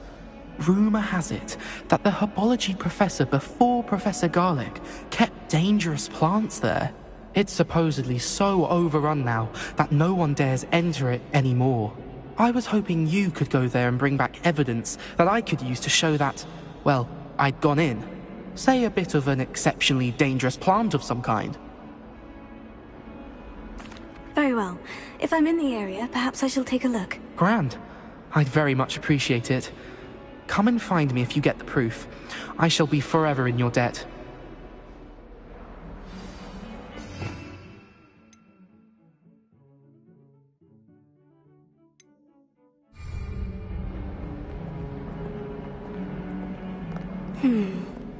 Rumor has it that the herbology professor before Professor Garlic kept dangerous plants there. It's supposedly so overrun now that no one dares enter it anymore. I was hoping you could go there and bring back evidence that I could use to show that, well, I'd gone in. Say a bit of an exceptionally dangerous plant of some kind. Very well. If I'm in the area, perhaps I shall take a look. Grand. I'd very much appreciate it. Come and find me if you get the proof. I shall be forever in your debt.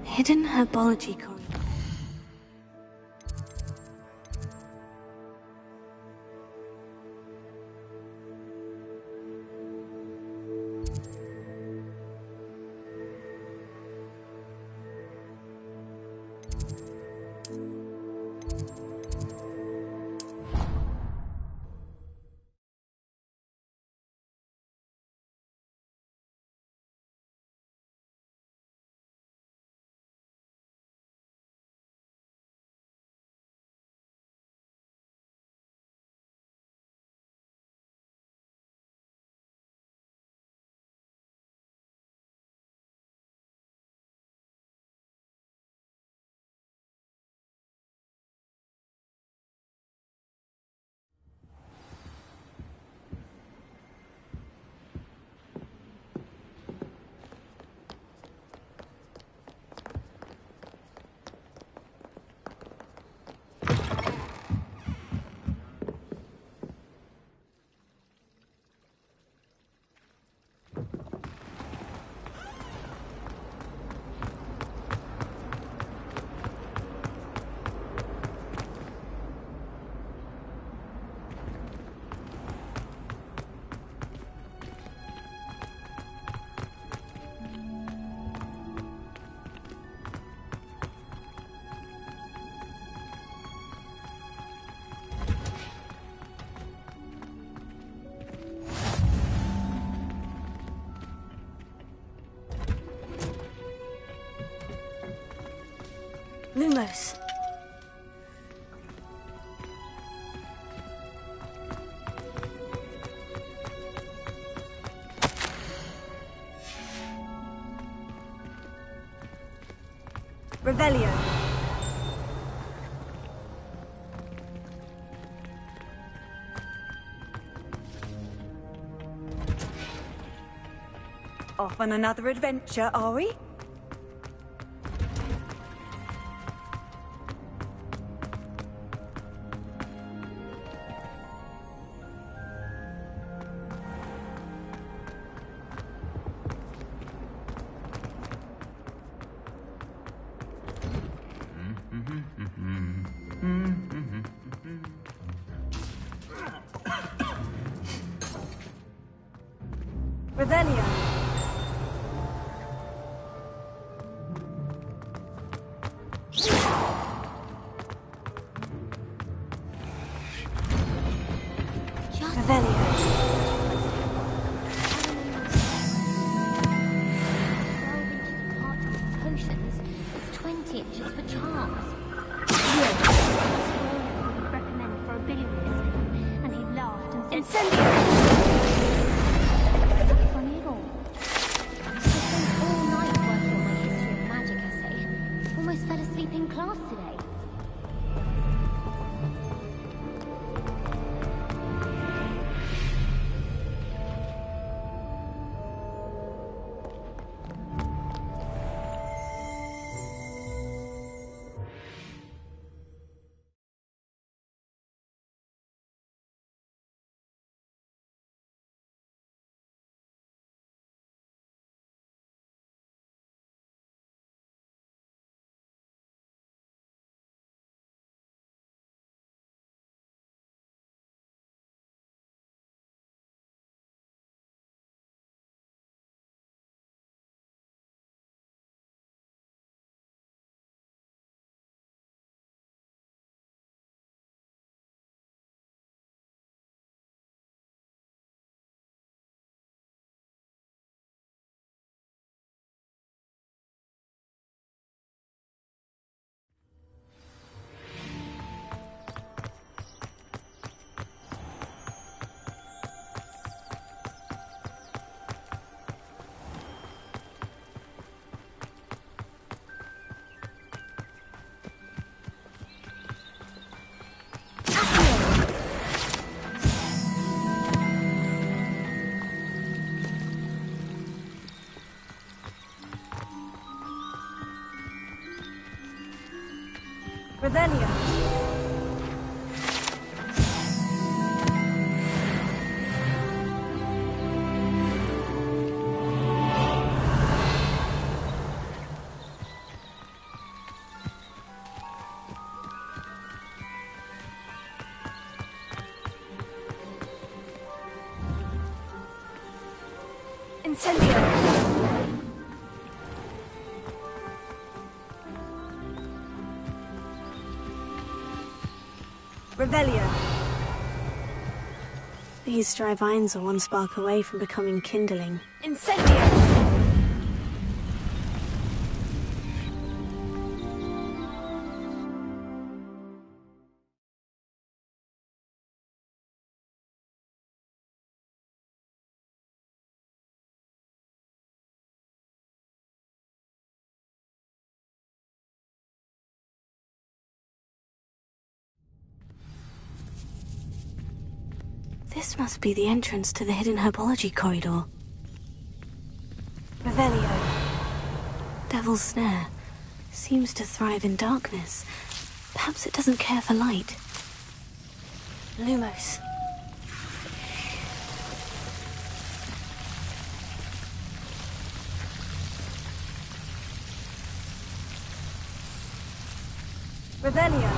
Hidden herbology corridor. Lumos. Revelio. Off on another adventure, are we? Revelio. Potions. It's 20 inches for charms. Recommend for a billion. And he laughed and said, Incendio! Funny at all. I spent all night working on my history of magic essay. Almost fell asleep in class today. Revelio. Incendio. Revelio. These dry vines are one spark away from becoming kindling. Incendio! This must be the entrance to the hidden herbology corridor. Revelio. Devil's Snare. Seems to thrive in darkness. Perhaps it doesn't care for light. Lumos. Revelio.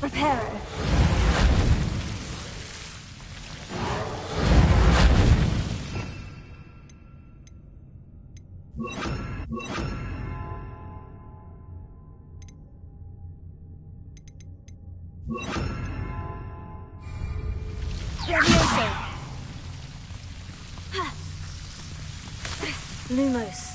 Reparo. Levioso. Lumos.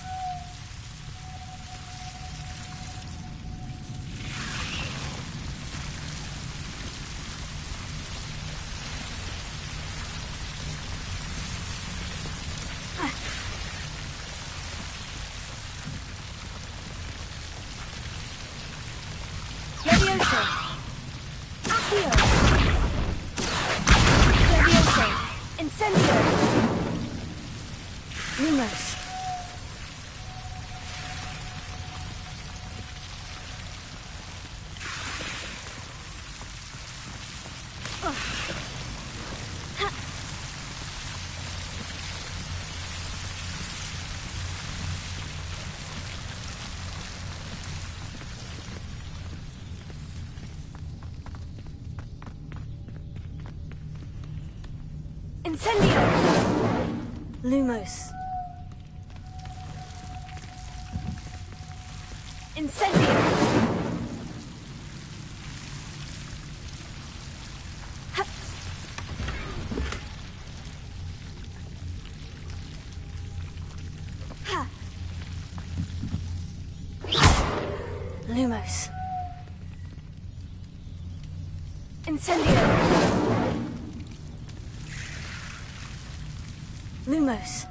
Levioso. Accio. Levioso. Incendio. Lumos. Incendio! Lumos. Incendio! Ha. Ha. Lumos. Incendio! Lumos.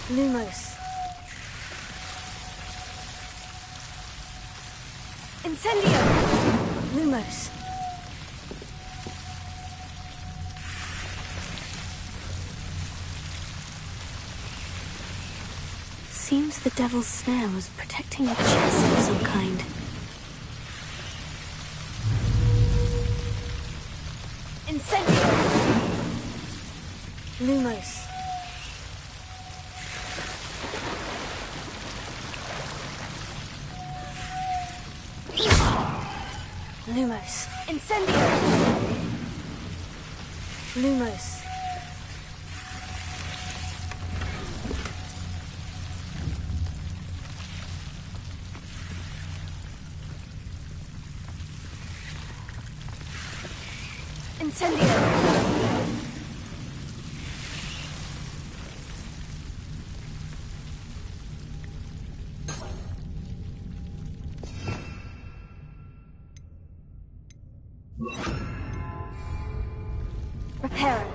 Lumos. Incendio! Lumos. Seems the Devil's Snare was protecting a chest of some kind. Incendio! Lumos. Lumos. Incendio! Lumos. Incendio! Reparo.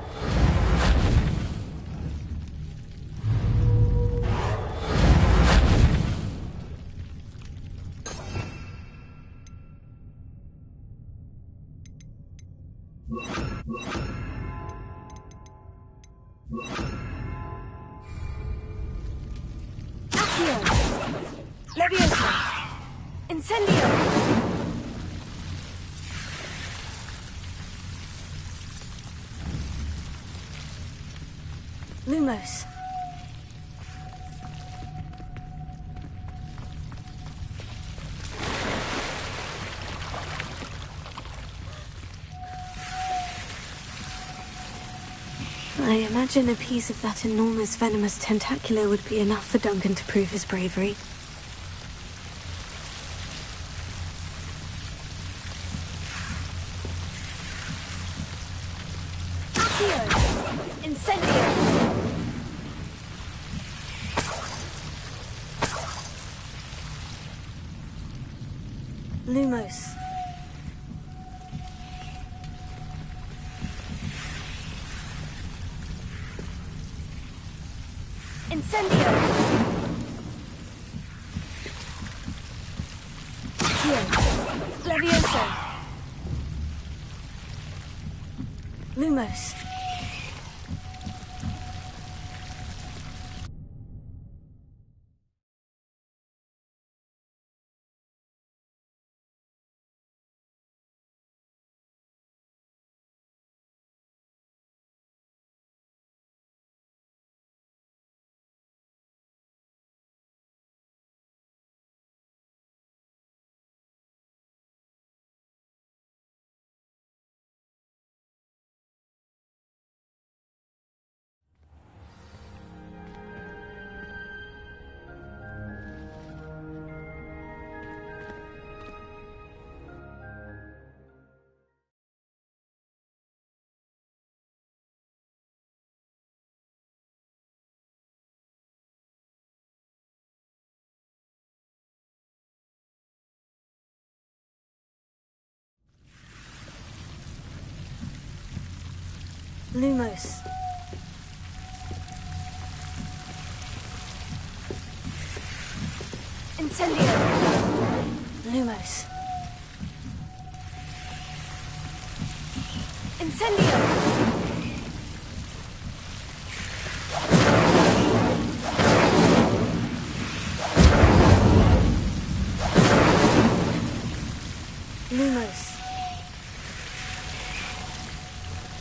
Accio. Levioso. Incendio. Lumos. I imagine a piece of that enormous venomous tentacular would be enough for Duncan to prove his bravery. Accio. Incendio. Lumos. Incendio. Accio. Levioso. Lumos. Lumos. Incendio. Lumos. Incendio. Lumos.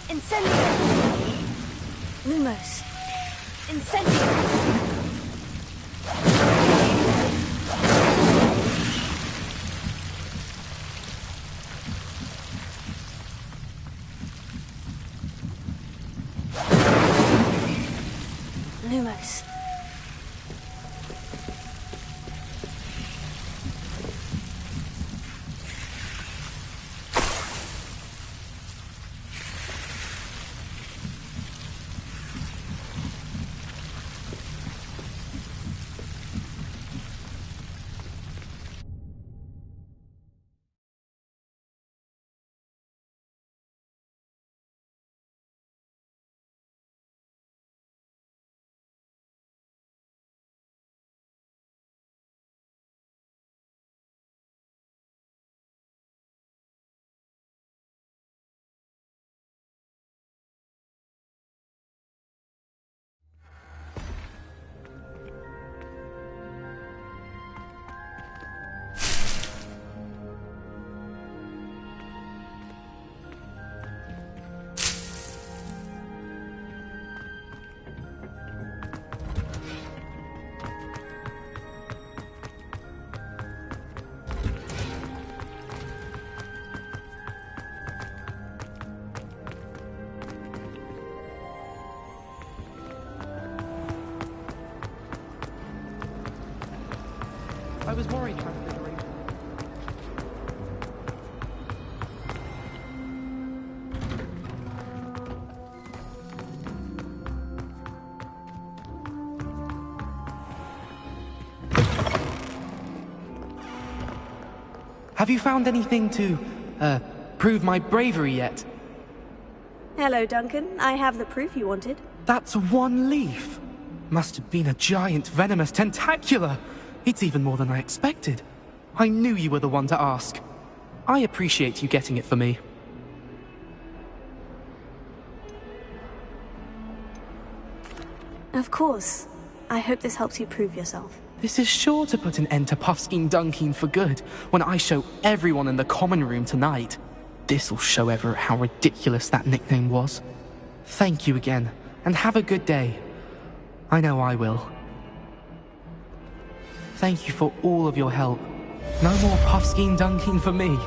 Incendio. Lumos. Incendio. Lumos. I was worried about the ring. Have you found anything to, prove my bravery yet? Hello, Duncan. I have the proof you wanted. That's one leaf. Must have been a giant venomous tentacula. It's even more than I expected. I knew you were the one to ask. I appreciate you getting it for me. Of course. I hope this helps you prove yourself. This is sure to put an end to Puffskein Dunkeen for good when I show everyone in the common room tonight. This'll show Everett how ridiculous that nickname was. Thank you again, and have a good day. I know I will. Thank you for all of your help. No more Puffskein Dunkeen for me.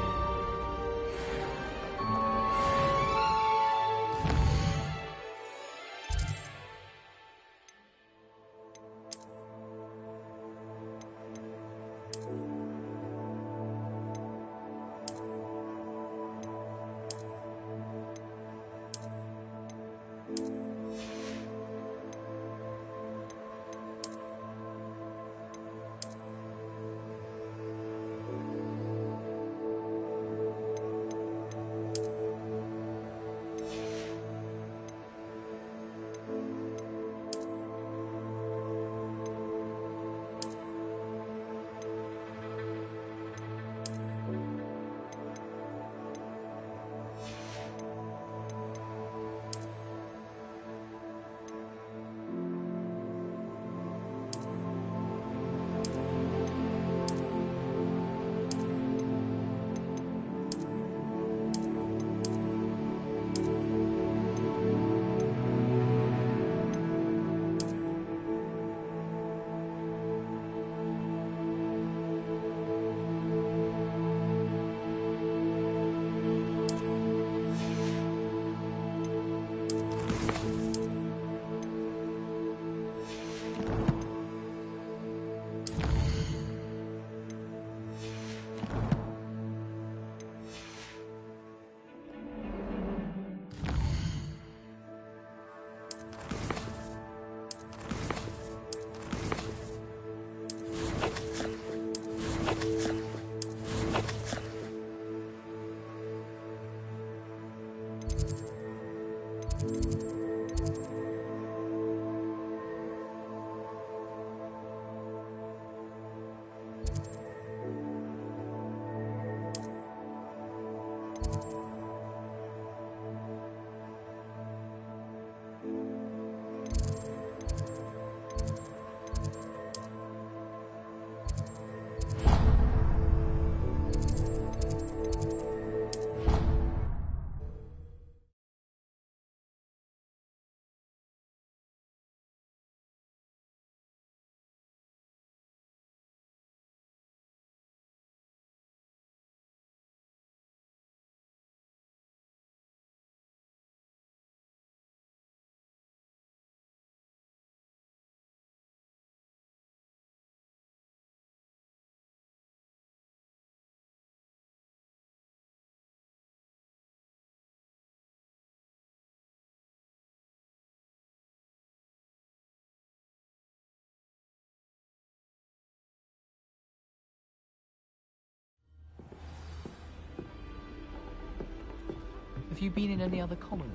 Have you been in any other common?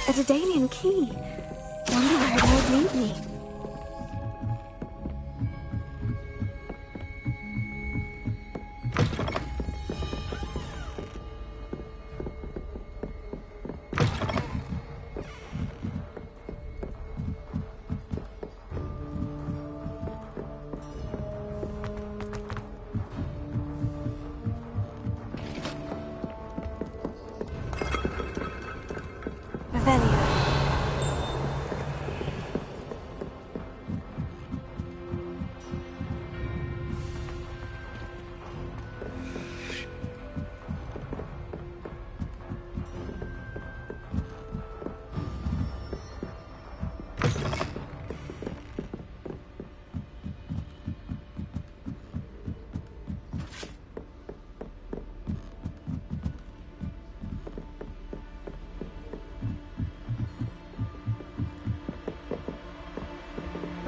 A Daedalian key. Wonder where it might lead me.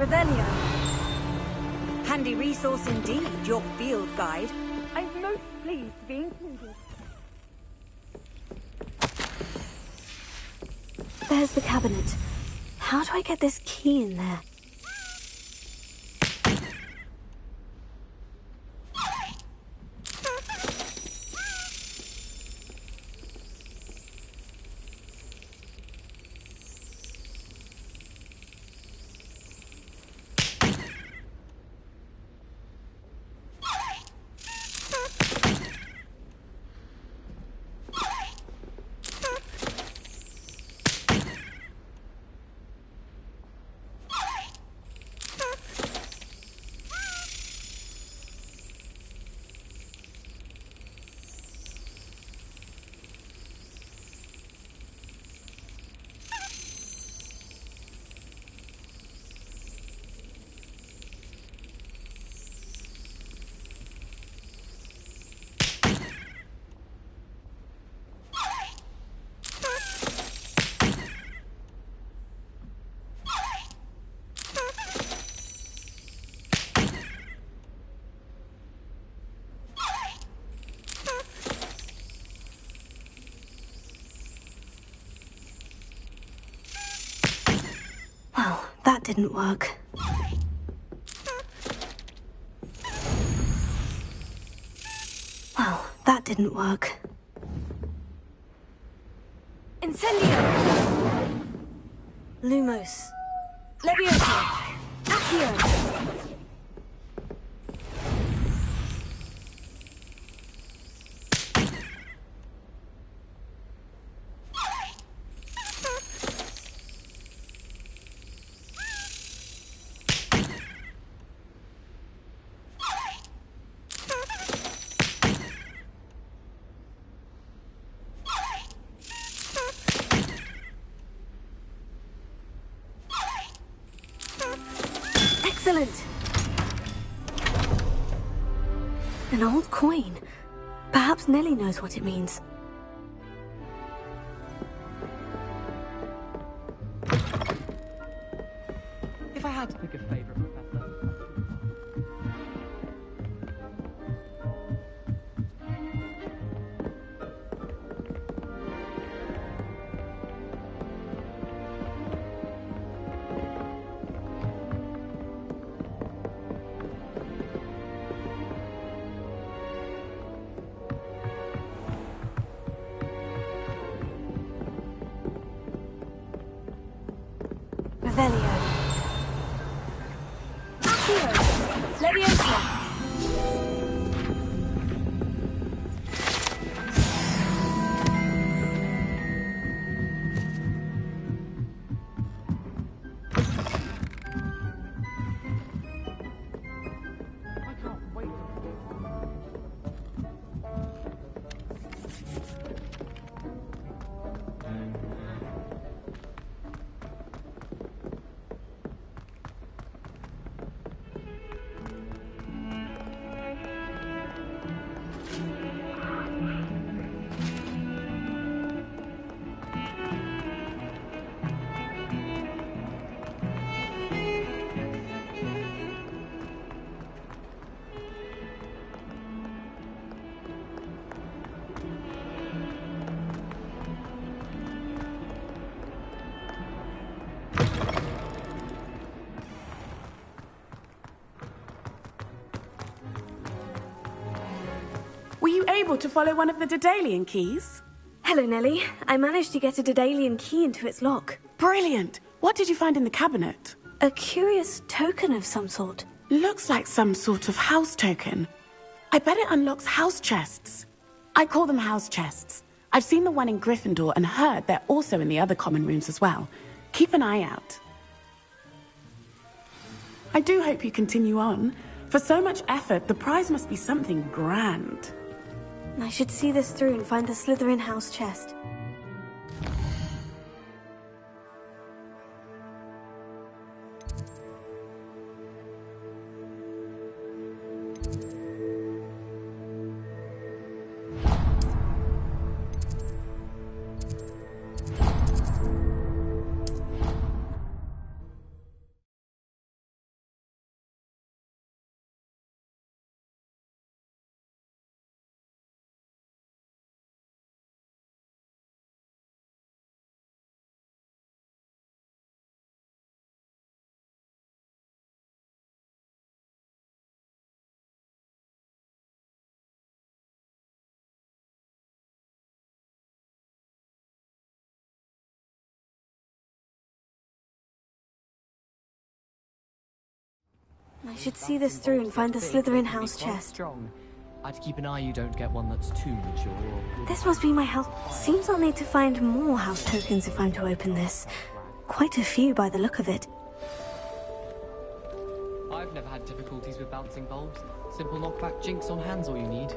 Revelio. Handy resource indeed, your field guide. I'm most pleased to be included. There's the cabinet. How do I get this key in there? Well, that didn't work. Well, that didn't work. Incendio! Lumos. Leviosa! Accio! Excellent! An old coin. Perhaps Nellie knows what it means. If I had to pick a favourite professor... Revelio. Accio! Leviosa! Were you able to follow one of the Daedalian keys? Hello, Nellie. I managed to get a Daedalian key into its lock. Brilliant! What did you find in the cabinet? A curious token of some sort. Looks like some sort of house token. I bet it unlocks house chests. I call them house chests. I've seen the one in Gryffindor and heard they're also in the other common rooms as well. Keep an eye out. I do hope you continue on. For so much effort, the prize must be something grand. I should see this through and find the Slytherin house chest. I should see this through and find the Slytherin house chest. I'd keep an eye you don't get one that's too mature or... This must be my house. Seems I'll need to find more house tokens if I'm to open this. Quite a few by the look of it. I've never had difficulties with bouncing bulbs. Simple knockback jinx on hand's all you need.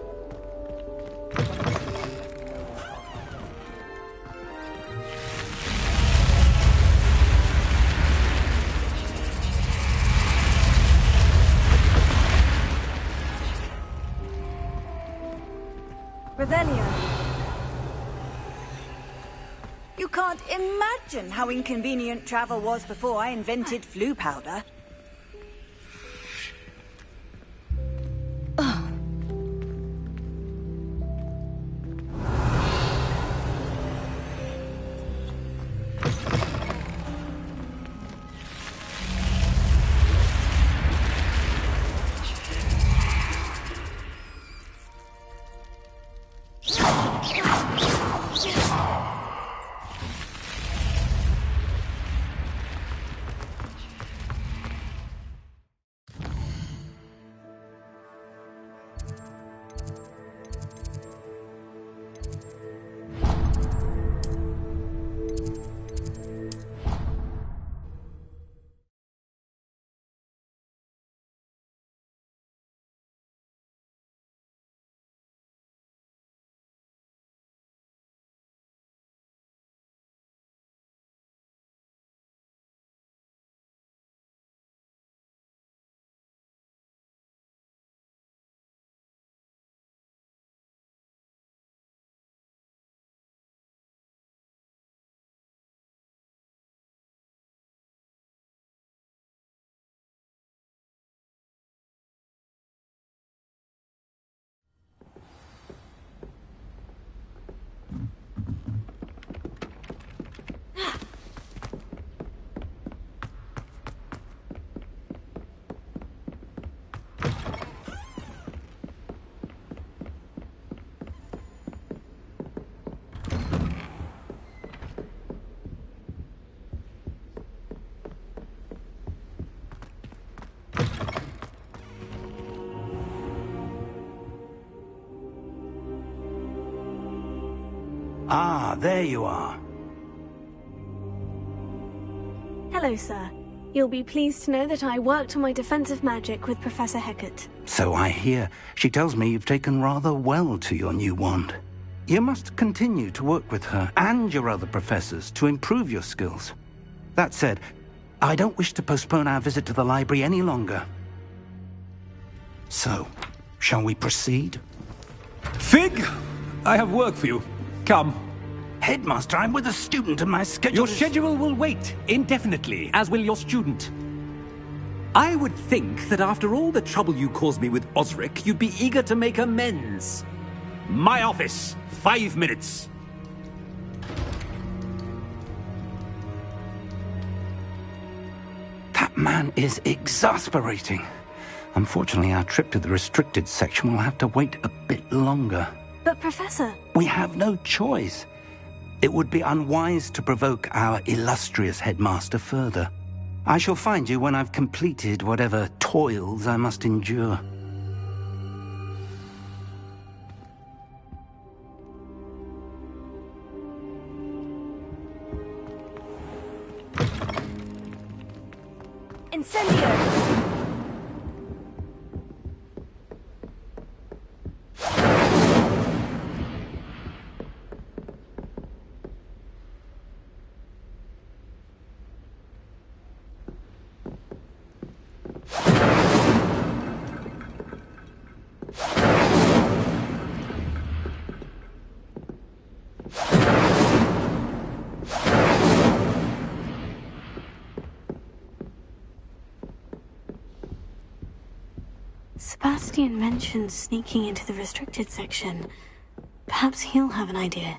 Revelio. You can't imagine how inconvenient travel was before I invented flu powder. Ah, there you are. Hello, sir. You'll be pleased to know that I worked on my defensive magic with Professor Hecat. So I hear. She tells me you've taken rather well to your new wand. You must continue to work with her and your other professors to improve your skills. That said, I don't wish to postpone our visit to the library any longer. So, shall we proceed? Fig! I have work for you. Come. Headmaster, I'm with a student and my schedule Your schedule will wait indefinitely, as will your student. I would think that after all the trouble you caused me with Osric, you'd be eager to make amends. My office, 5 minutes. That man is exasperating. Unfortunately, our trip to the restricted section will have to wait a bit longer. But, Professor... We have no choice. It would be unwise to provoke our illustrious headmaster further. I shall find you when I've completed whatever toils I must endure. Incendio! Sebastian mentioned sneaking into the restricted section. Perhaps he'll have an idea.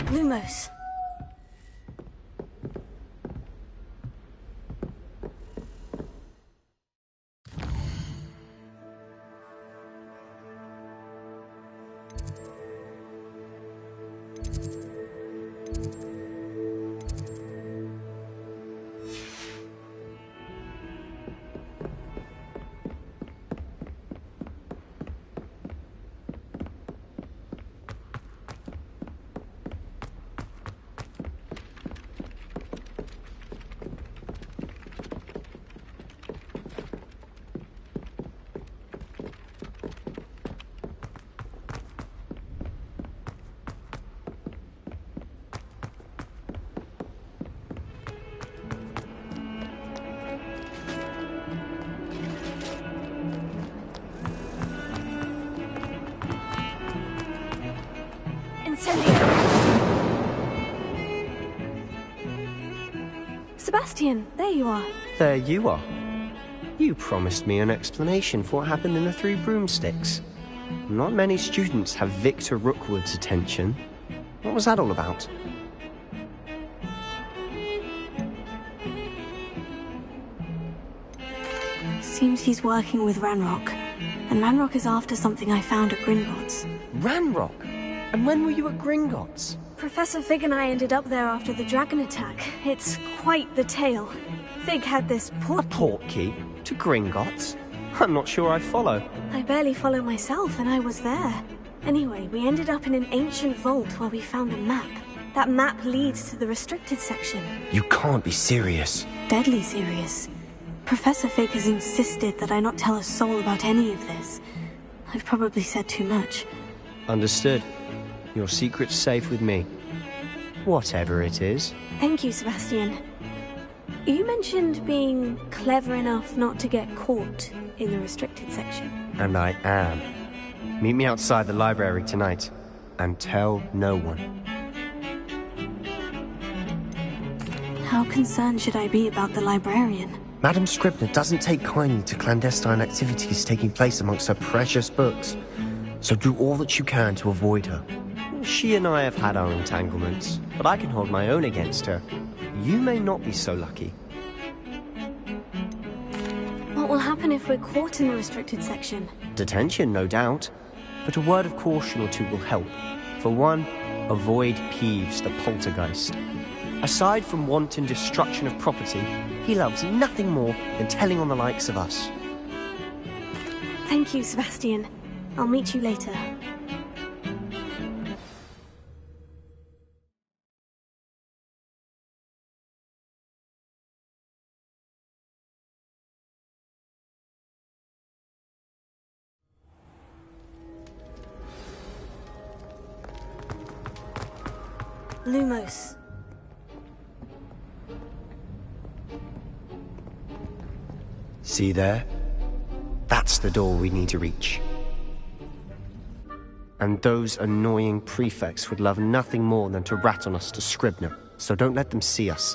Lumos. Incendio! Sebastian, there you are. There you are. You promised me an explanation for what happened in the Three Broomsticks. Not many students have Victor Rookwood's attention. What was that all about? Seems he's working with Ranrock. And Ranrock is after something I found at Gringotts. Ranrock? And when were you at Gringotts? Professor Fig and I ended up there after the dragon attack. It's quite the tale. Fig had this port... A portkey? To Gringotts? I'm not sure I follow. I barely follow myself, and I was there. Anyway, we ended up in an ancient vault where we found a map. That map leads to the restricted section. You can't be serious. Deadly serious. Professor Fig has insisted that I not tell a soul about any of this. I've probably said too much. Understood. Your secret's safe with me. Whatever it is. Thank you, Sebastian. You mentioned being clever enough not to get caught in the restricted section. And I am. Meet me outside the library tonight. And tell no one. How concerned should I be about the librarian? Madam Scribner doesn't take kindly to clandestine activities taking place amongst her precious books. So do all that you can to avoid her. She and I have had our entanglements, but I can hold my own against her. You may not be so lucky. What will happen if we're caught in the restricted section? Detention, no doubt. But a word of caution or two will help. For one, avoid Peeves the poltergeist. Aside from wanton destruction of property, he loves nothing more than telling on the likes of us. Thank you, Sebastian. I'll meet you later. Lumos. See there? That's the door we need to reach. And those annoying prefects would love nothing more than to rat on us to Scribner, so don't let them see us.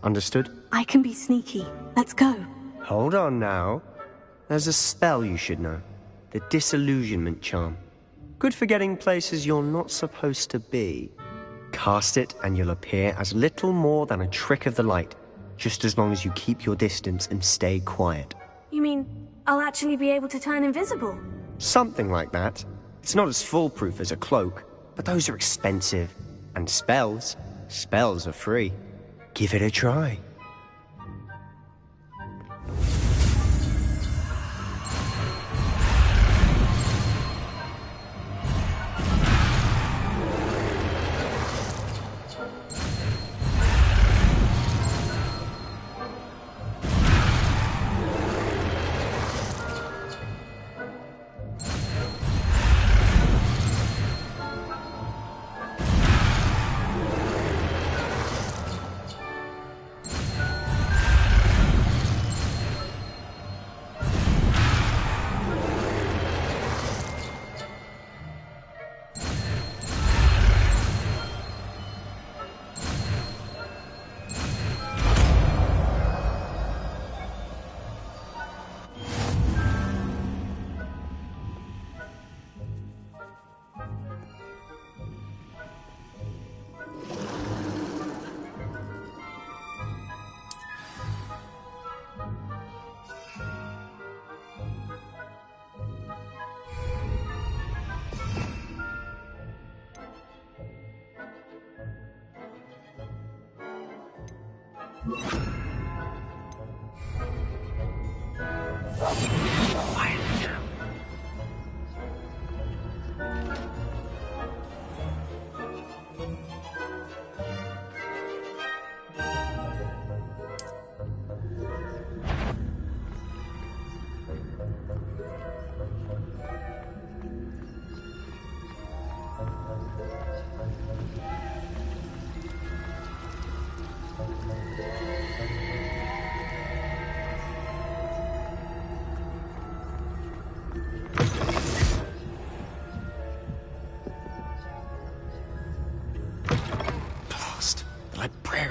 Understood? I can be sneaky. Let's go. Hold on now. There's a spell you should know. The Disillusionment Charm. Good for getting places you're not supposed to be. Cast it and you'll appear as little more than a trick of the light, just as long as you keep your distance and stay quiet. You mean I'll actually be able to turn invisible? Something like that. It's not as foolproof as a cloak, but those are expensive. And spells are free. Give it a try.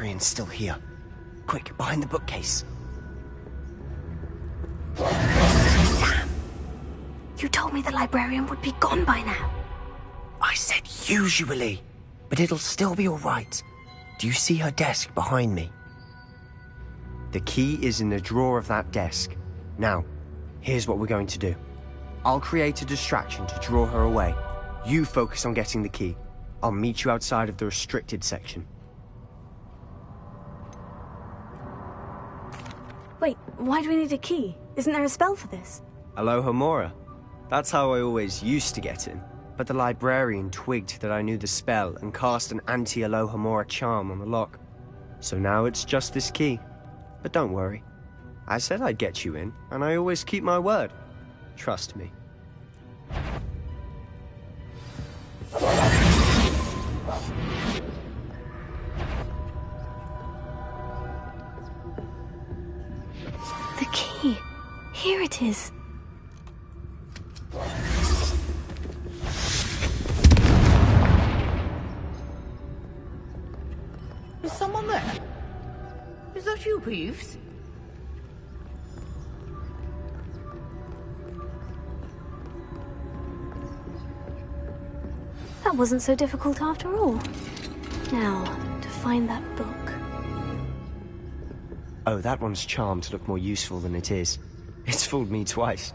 librarian's still here. Quick, behind the bookcase. Sam, you told me the librarian would be gone by now. I said usually, but it'll still be all right. Do you see her desk behind me? The key is in the drawer of that desk. Now, here's what we're going to do. I'll create a distraction to draw her away. You focus on getting the key. I'll meet you outside of the restricted section. Wait, why do we need a key? Isn't there a spell for this? Alohomora. That's how I always used to get in. But the librarian twigged that I knew the spell and cast an anti-Alohomora charm on the lock. So now it's just this key. But don't worry. I said I'd get you in, and I always keep my word. Trust me. The key. Here it is. Is someone there? Is that you, Peeves? That wasn't so difficult after all. Now, to find that book. Oh, that one's charmed to look more useful than it is. It's fooled me twice.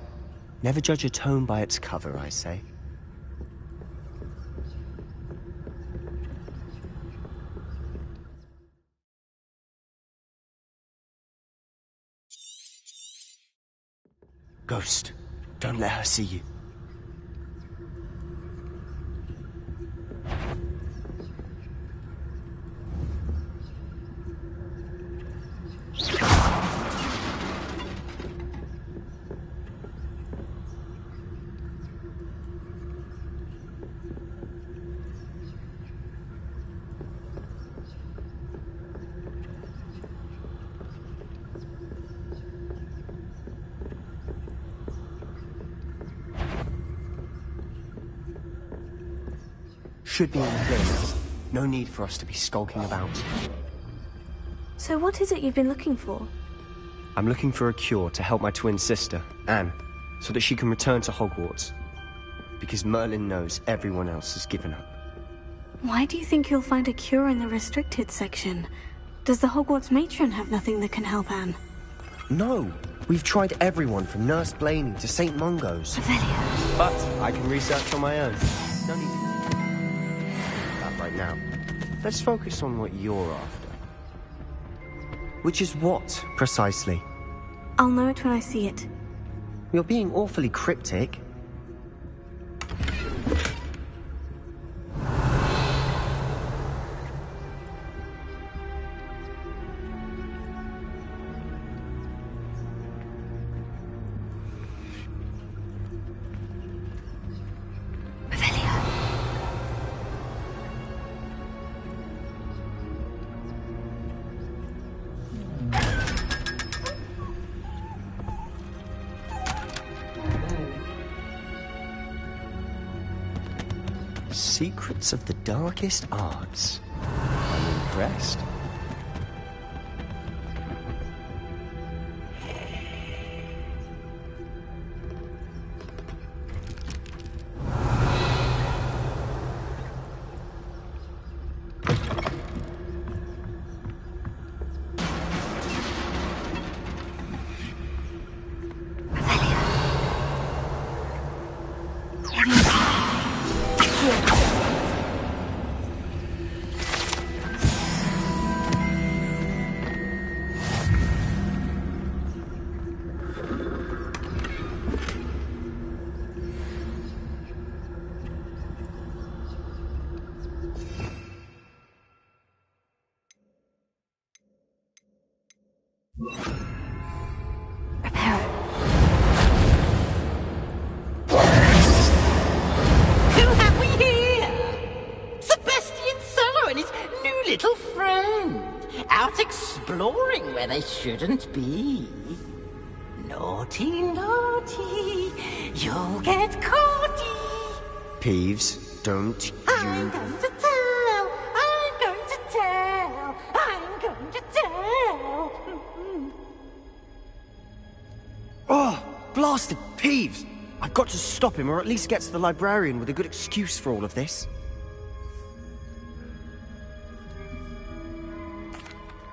Never judge a tome by its cover, I say. Ghost, don't let her see you. Should be in the clear now. No need for us to be skulking about. So what is it you've been looking for? I'm looking for a cure to help my twin sister, Anne, so that she can return to Hogwarts. Because Merlin knows everyone else has given up. Why do you think you'll find a cure in the restricted section? Does the Hogwarts matron have nothing that can help Anne? No! We've tried everyone from Nurse Blaney to St. Mungo's. Avelia. But I can research on my own. No need to that right now. Let's focus on what you're after. Which is what, precisely? I'll know it when I see it. You're being awfully cryptic. Secrets of the darkest arts. I'm impressed. Where they shouldn't be. Naughty, naughty, you'll get caughty. Peeves, don't you... I'm going to tell, I'm going to tell, I'm blasted Peeves! I've got to stop him, or at least get to the librarian with a good excuse for all of this.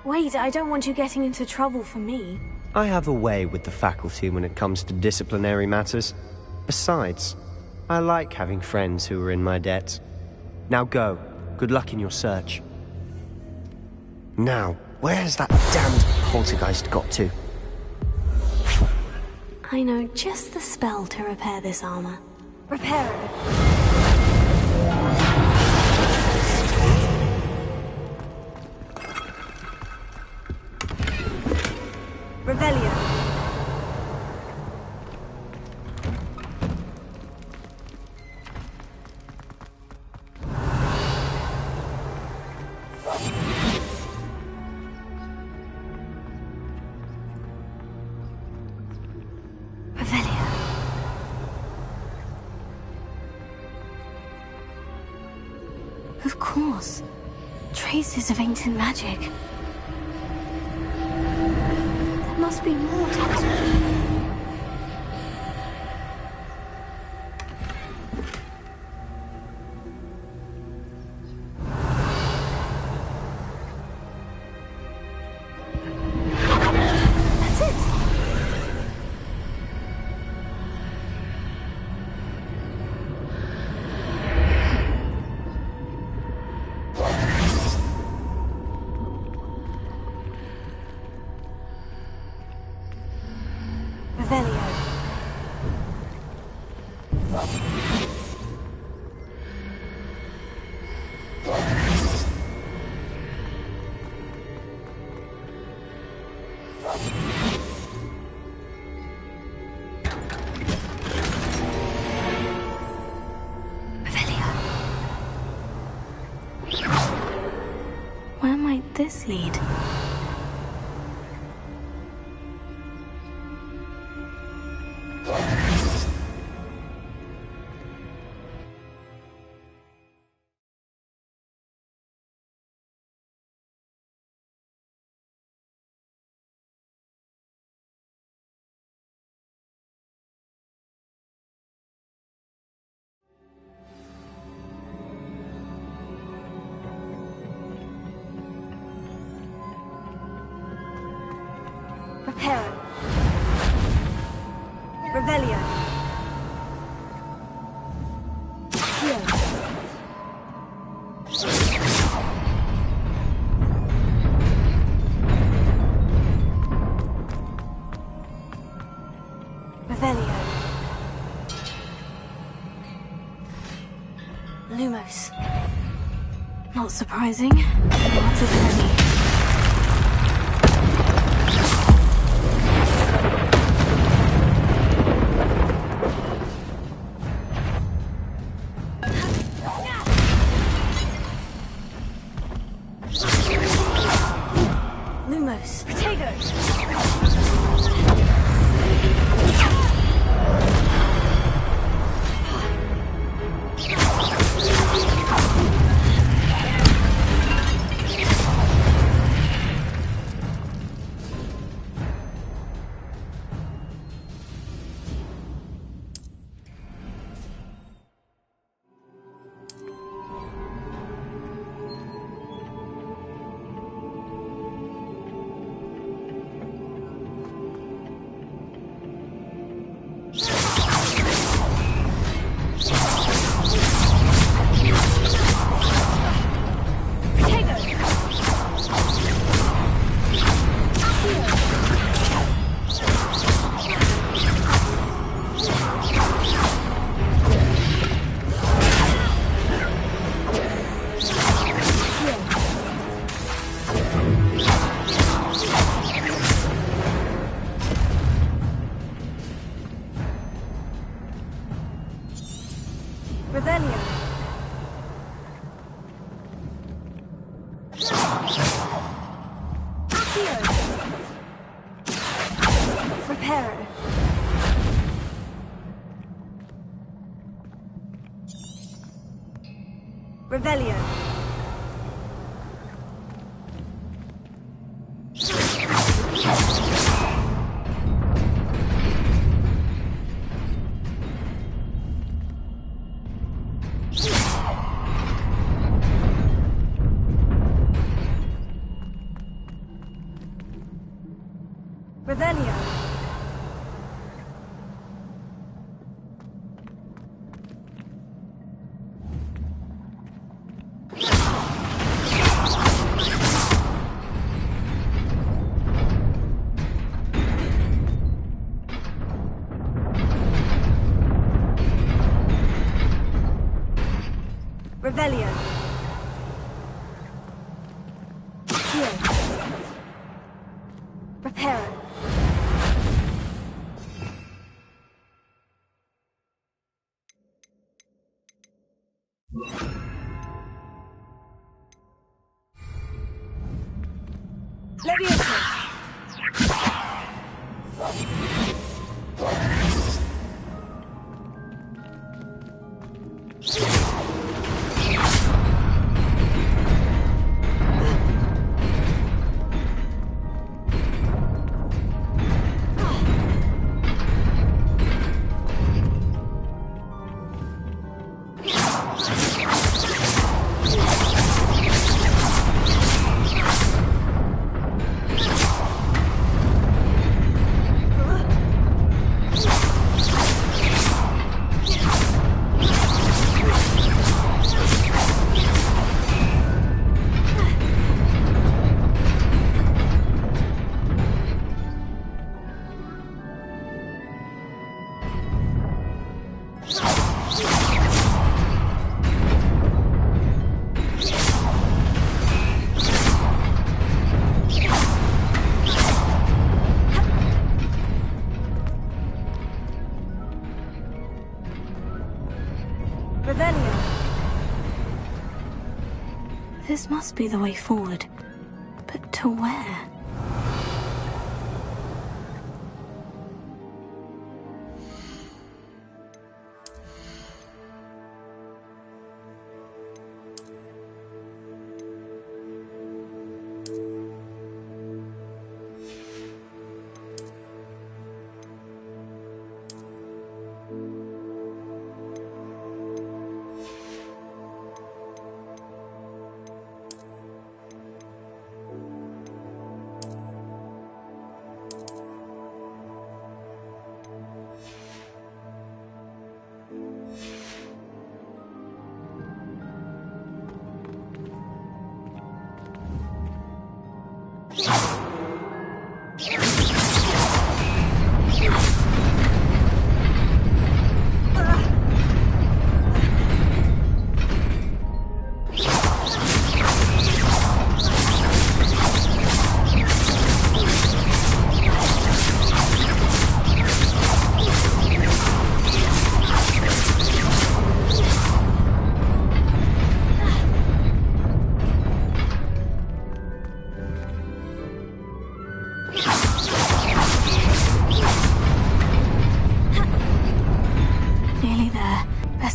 Wait, I don't want you getting into trouble for me. I have a way with the faculty when it comes to disciplinary matters. Besides, I like having friends who are in my debt. Now go. Good luck in your search. Now, where's that damned poltergeist got to? I know just the spell to repair this armor. Repair it. Revelio. Of course. Traces of ancient magic. There must be more to this one. Where might this lead? Reparo. Revelio. Accio. Revelio. Lumos. Not surprising. Lots of enemy. Lumos. Potatoes. Revelio. Accio. Reparo. Revelio. Revelio. Here. Reparo. Leviosa. This must be the way forward. But to where?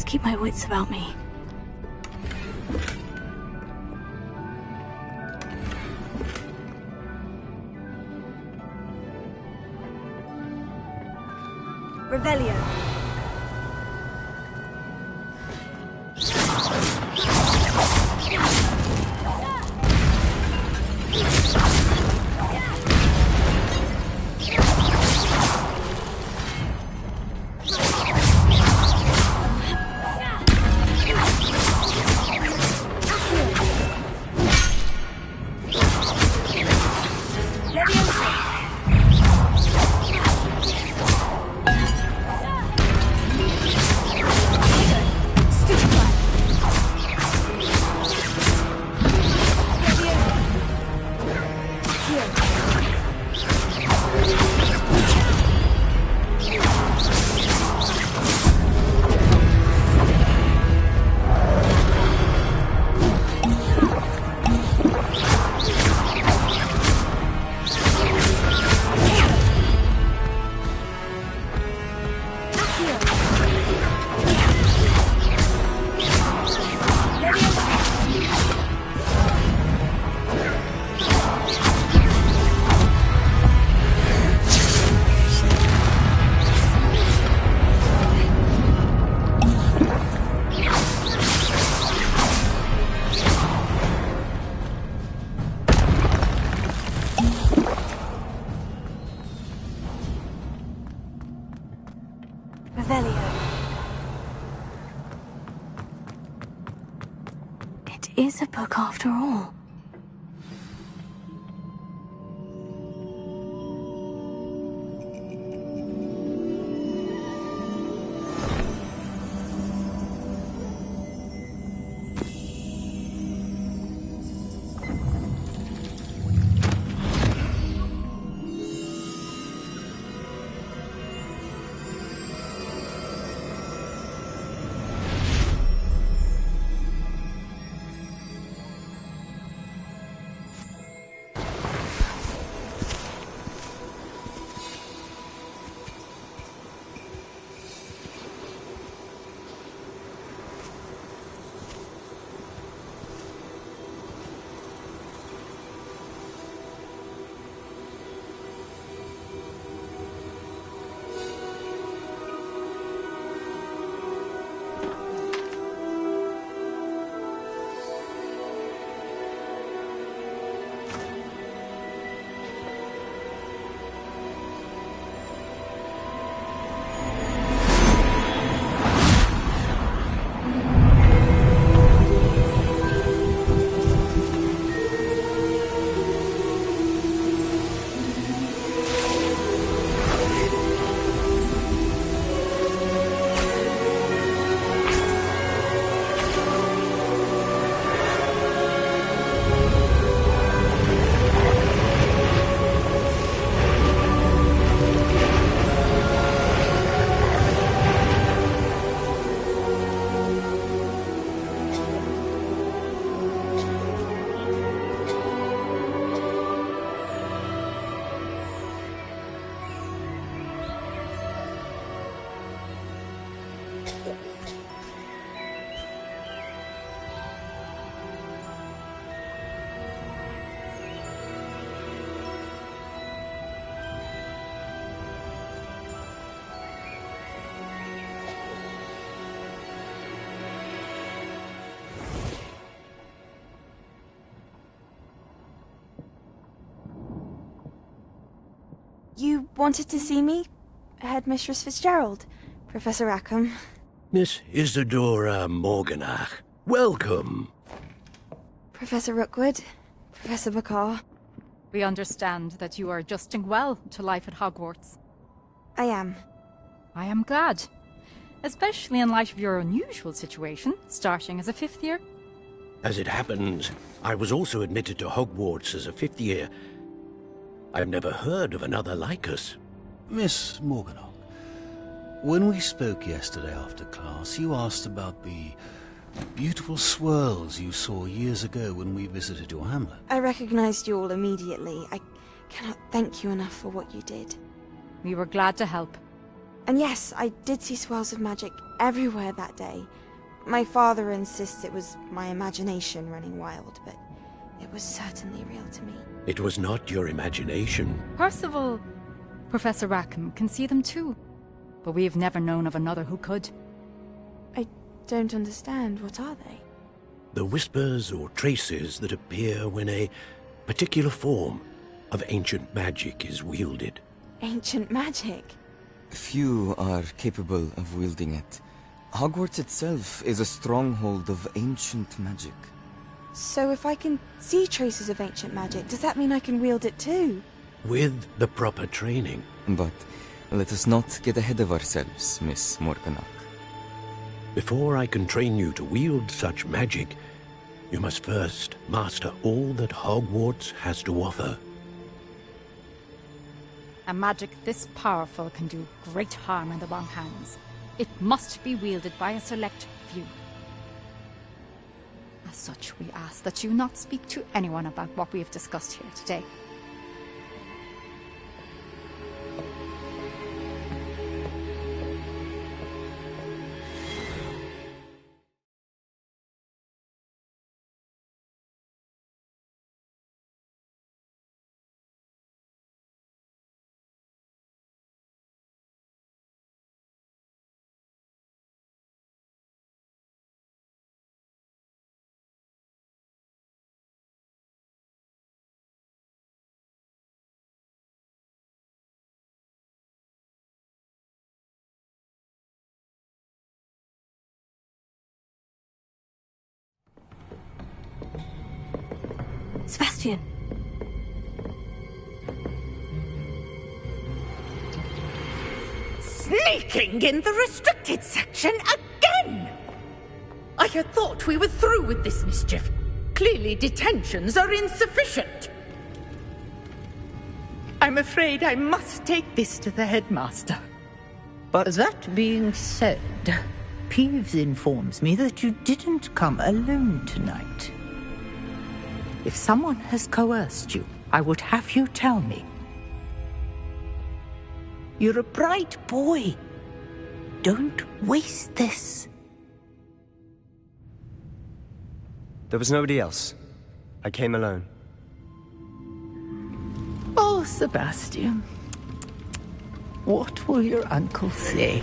Keep my wits about me. Revelio. It is a book after all. You wanted to see me? Headmistress Fitzgerald, Professor Rackham. Miss Isadora Morganach, welcome. Professor Rookwood, Professor Bakar. We understand that you are adjusting well to life at Hogwarts. I am. I am glad. Especially in light of your unusual situation, starting as a 5th year. As it happens, I was also admitted to Hogwarts as a 5th year. I've never heard of another like us. Miss Morganach, when we spoke yesterday after class, you asked about the beautiful swirls you saw years ago when we visited your hamlet. I recognized you all immediately. I cannot thank you enough for what you did. We were glad to help. And yes, I did see swirls of magic everywhere that day. My father insists it was my imagination running wild, but it was certainly real to me. It was not your imagination. Percival, Professor Rackham can see them too. But we have never known of another who could. I don't understand. What are they? The whispers or traces that appear when a particular form of ancient magic is wielded. Ancient magic? Few are capable of wielding it. Hogwarts itself is a stronghold of ancient magic. So if I can see traces of ancient magic, does that mean I can wield it too? With the proper training. But let us not get ahead of ourselves, Miss Morganach. Before I can train you to wield such magic, you must first master all that Hogwarts has to offer. A magic this powerful can do great harm in the wrong hands. It must be wielded by a select few. As such, we ask that you not speak to anyone about what we have discussed here today. Sebastian! Sneaking in the restricted section again! I had thought we were through with this mischief. Clearly detentions are insufficient. I'm afraid I must take this to the headmaster. But that being said, Peeves informs me that you didn't come alone tonight. If someone has coerced you, I would have you tell me. You're a bright boy. Don't waste this. There was nobody else. I came alone. Oh, Sebastian. What will your uncle say?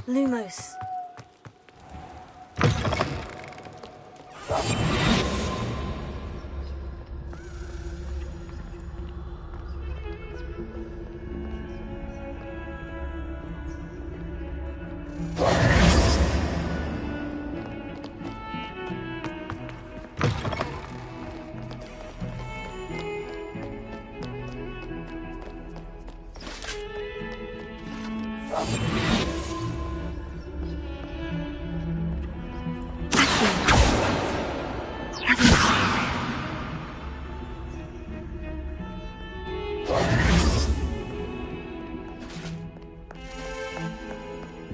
Lumos.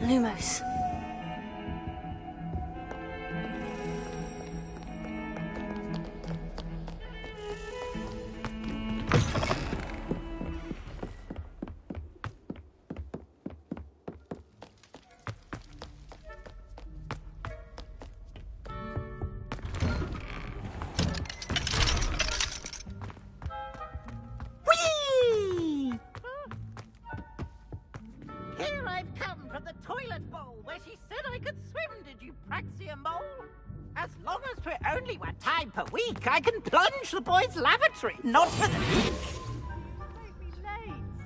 Lumos. Whee! Here I've come from the toilet bowl where she said I could swim, did you Praxia Mole? As long as 'twere only 1 time per week, I can plunge the boy's lavatory, not for the leak.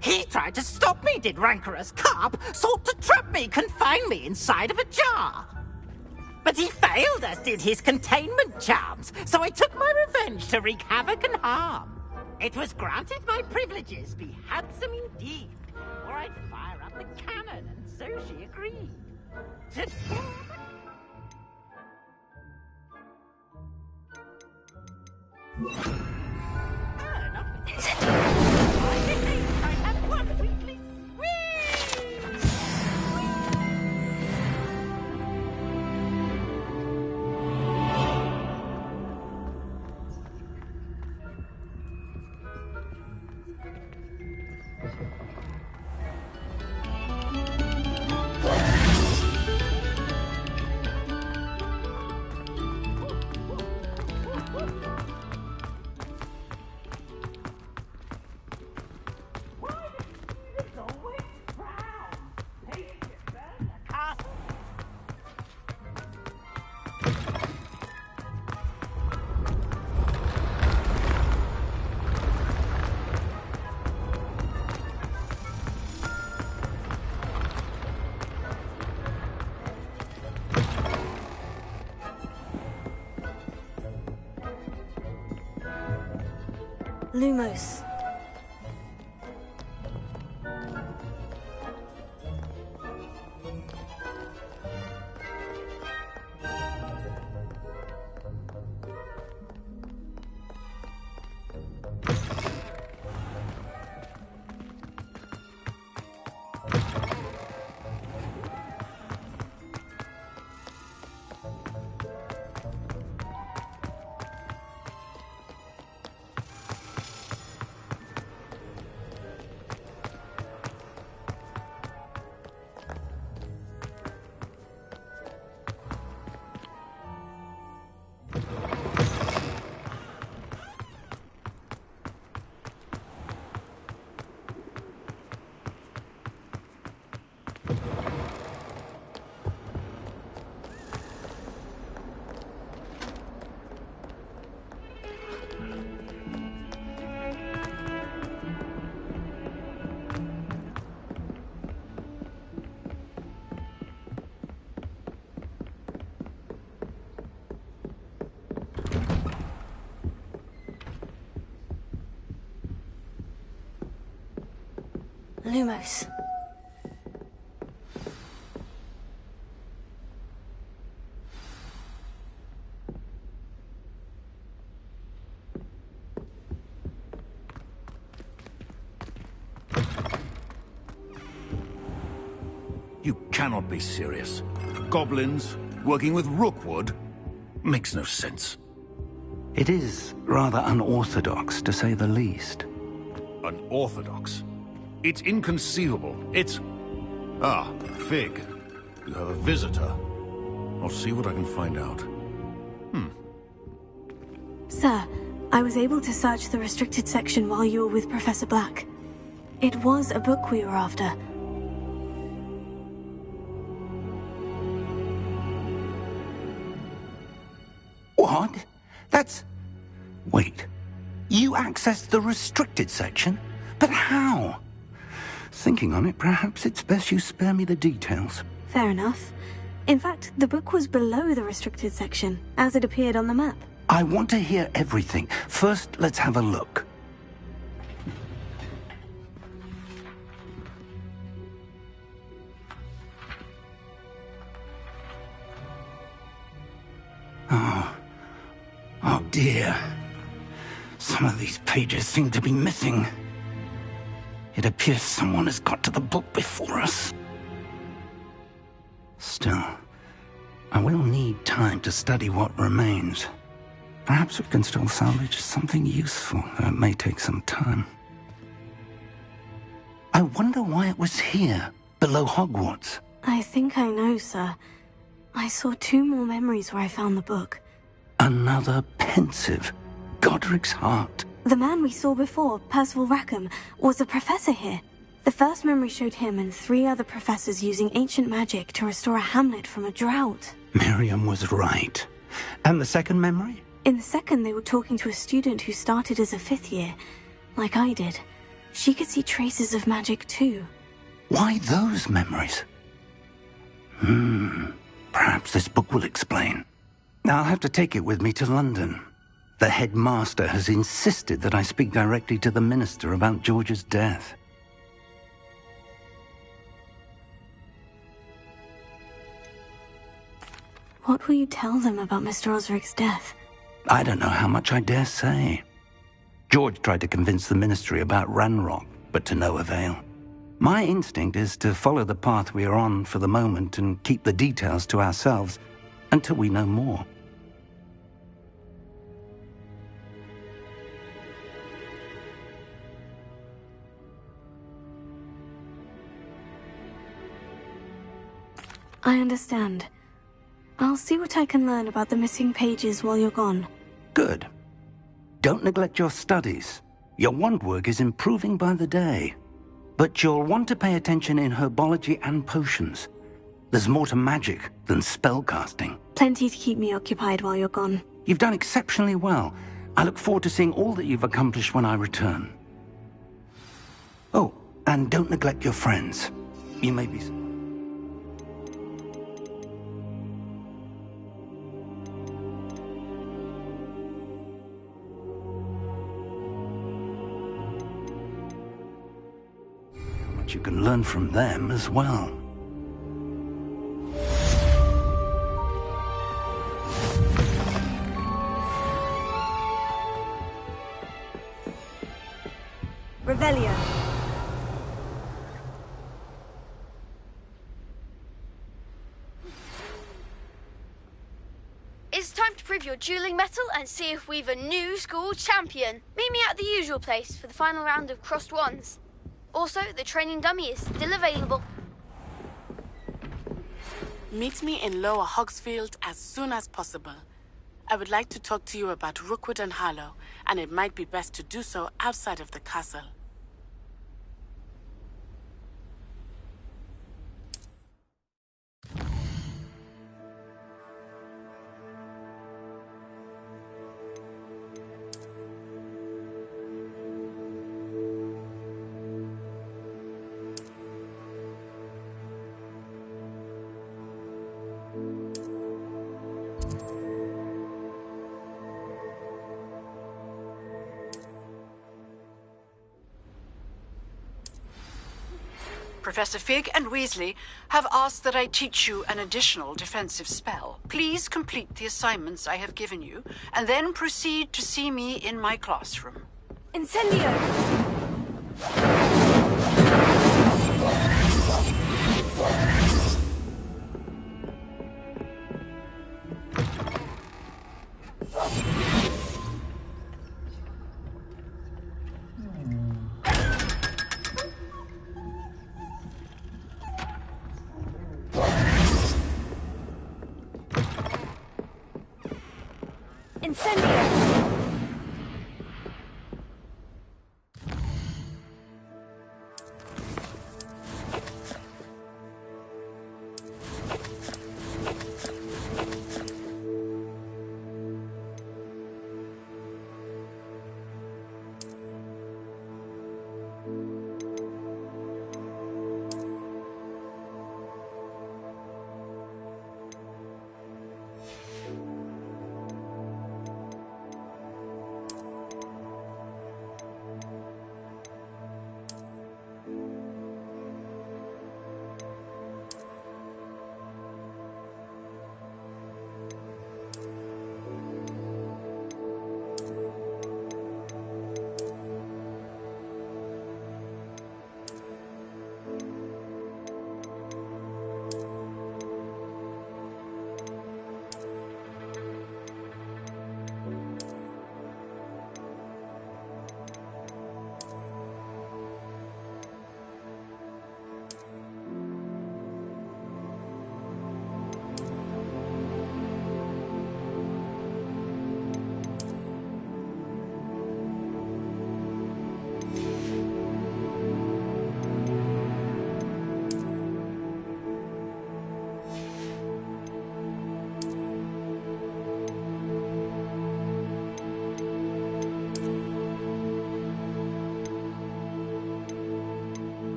He tried to stop me, did rancorous carp, sought to trap me, confine me inside of a jar. But he failed, as did his containment charms, so I took my revenge to wreak havoc and harm. It was granted my privileges be handsome indeed, or I'd fire up the cannon, and so she agreed. To I had 1 weekly Lumos. Lumos. You cannot be serious. Goblins working with Rookwood? Makes no sense. It is rather unorthodox, to say the least. Unorthodox? It's inconceivable. It's... Ah, Fig. You have a visitor. I'll see what I can find out. Sir, I was able to search the restricted section while you were with Professor Black. It was a book we were after. What? That's... Wait. You accessed the restricted section? But how? Thinking on it, perhaps it's best you spare me the details. Fair enough. In fact, the book was below the restricted section, as it appeared on the map. I want to hear everything. First, let's have a look. Oh dear. Some of these pages seem to be missing. It appears someone has got to the book before us. Still, I will need time to study what remains. Perhaps we can still salvage something useful, though it may take some time. I wonder why it was here, below Hogwarts. I think I know, sir. I saw 2 more memories where I found the book. Another pensive. Godric's heart. The man we saw before, Percival Rackham, was a professor here. The first memory showed him and 3 other professors using ancient magic to restore a hamlet from a drought. Miriam was right. And the second memory? In the second, they were talking to a student who started as a 5th year, like I did. She could see traces of magic too. Why those memories? Perhaps this book will explain. I'll have to take it with me to London. The headmaster has insisted that I speak directly to the minister about George's death. What will you tell them about Mr. Osric's death? I don't know how much I dare say. George tried to convince the ministry about Ranrock, but to no avail. My instinct is to follow the path we are on for the moment and keep the details to ourselves until we know more. I understand. I'll see what I can learn about the missing pages while you're gone. Good. Don't neglect your studies. Your wand work is improving by the day. But you'll want to pay attention in herbology and potions. There's more to magic than spellcasting. Plenty to keep me occupied while you're gone. You've done exceptionally well. I look forward to seeing all that you've accomplished when I return. Oh, and don't neglect your friends. You may be... You can learn from them as well. Revelio. It's time to prove your dueling mettle and see if we've a new school champion. Meet me at the usual place for the final round of crossed wands. Also, the training dummy is still available. Meet me in Lower Hogsfield as soon as possible. I would like to talk to you about Rookwood and Harlow, and it might be best to do so outside of the castle. Professor Fig and Weasley have asked that I teach you an additional defensive spell. Please complete the assignments I have given you, and then proceed to see me in my classroom. Incendio!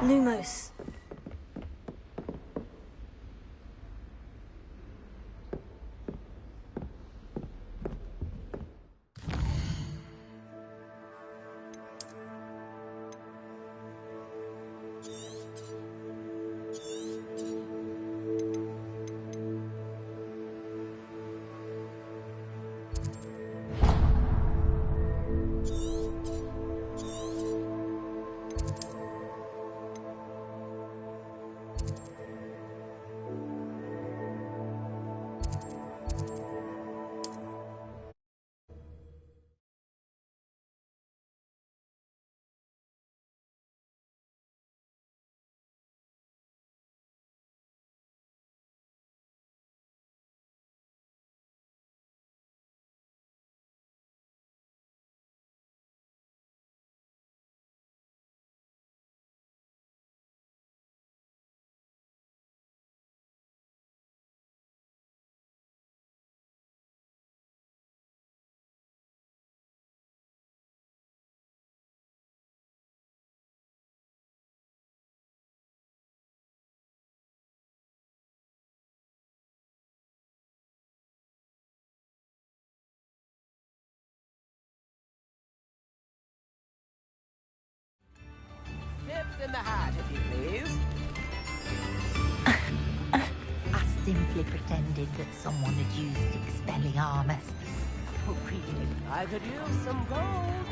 Lumos. Nips in the hat, if you please. I simply pretended that someone had used Expelliarmus. Oh, really? I could use some gold.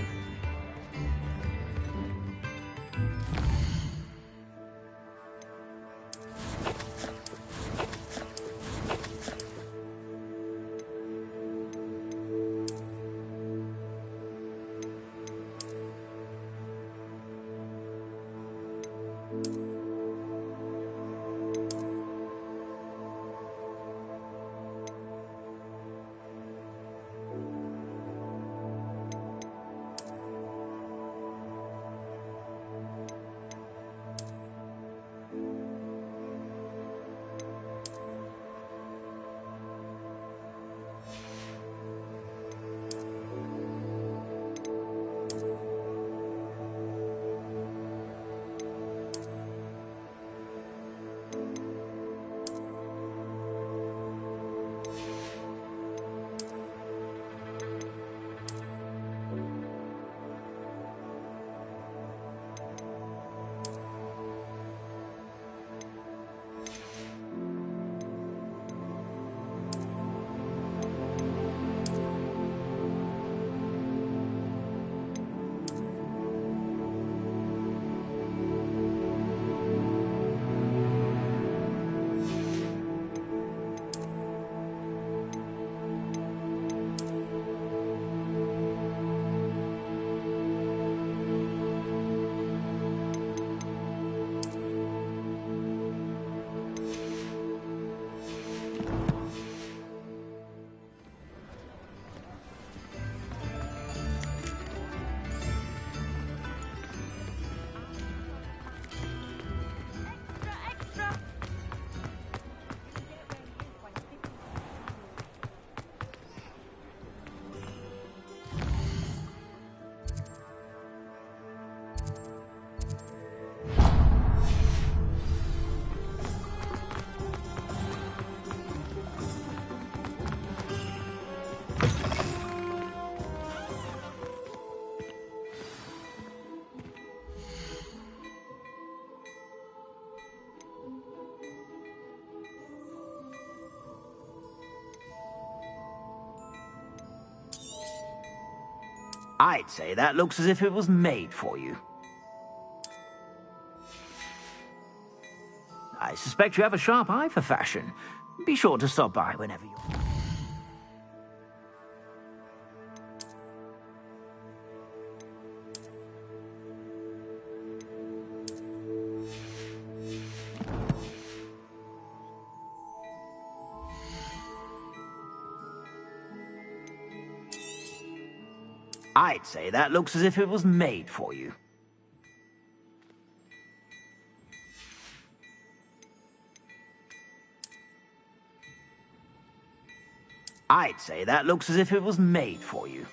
I'd say that looks as if it was made for you. I suspect you have a sharp eye for fashion. Be sure to stop by whenever you're... I'd say that looks as if it was made for you. I'd say that looks as if it was made for you.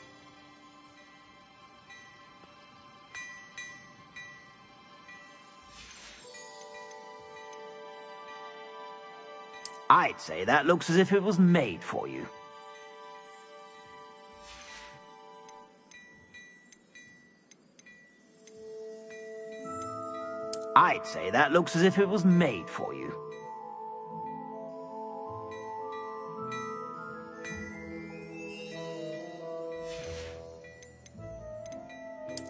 I'd say that looks as if it was made for you. I'd say that looks as if it was made for you.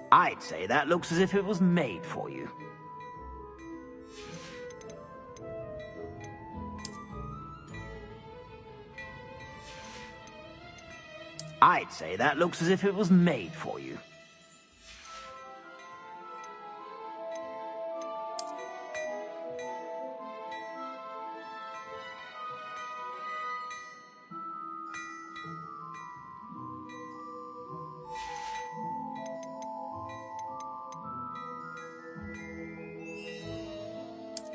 I'd say that looks as if it was made for you. I'd say that looks as if it was made for you.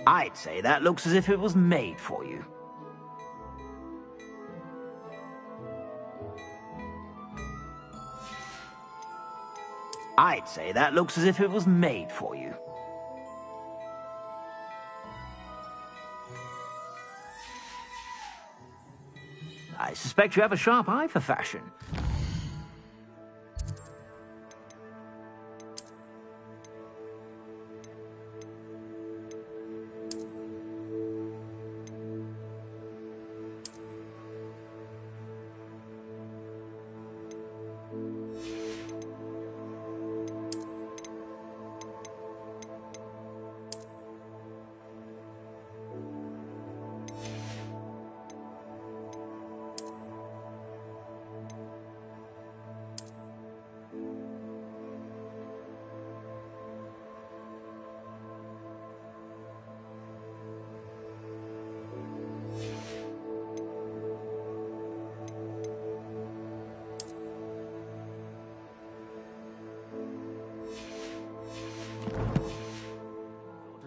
I'd say that looks as if it was made for you. I'd say that looks as if it was made for you. I suspect you have a sharp eye for fashion.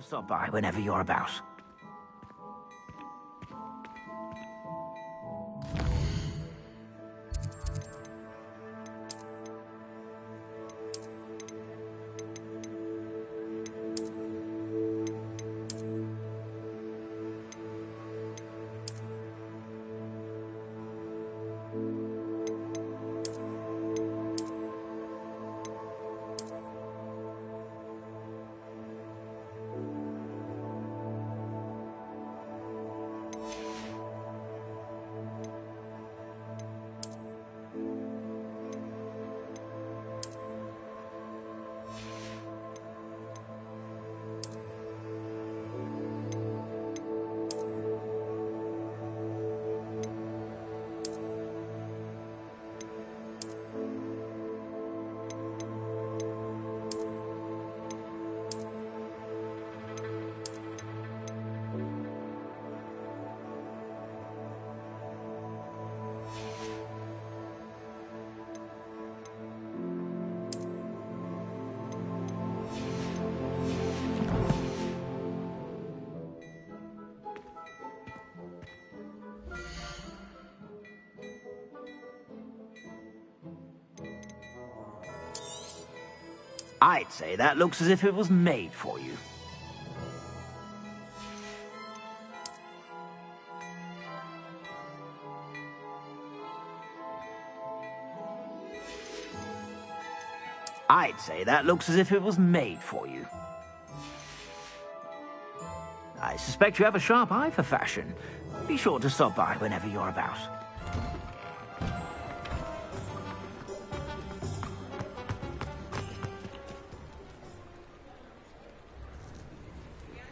Stop by whenever you're about. I'd say that looks as if it was made for you. I'd say that looks as if it was made for you. I suspect you have a sharp eye for fashion. Be sure to stop by whenever you're about.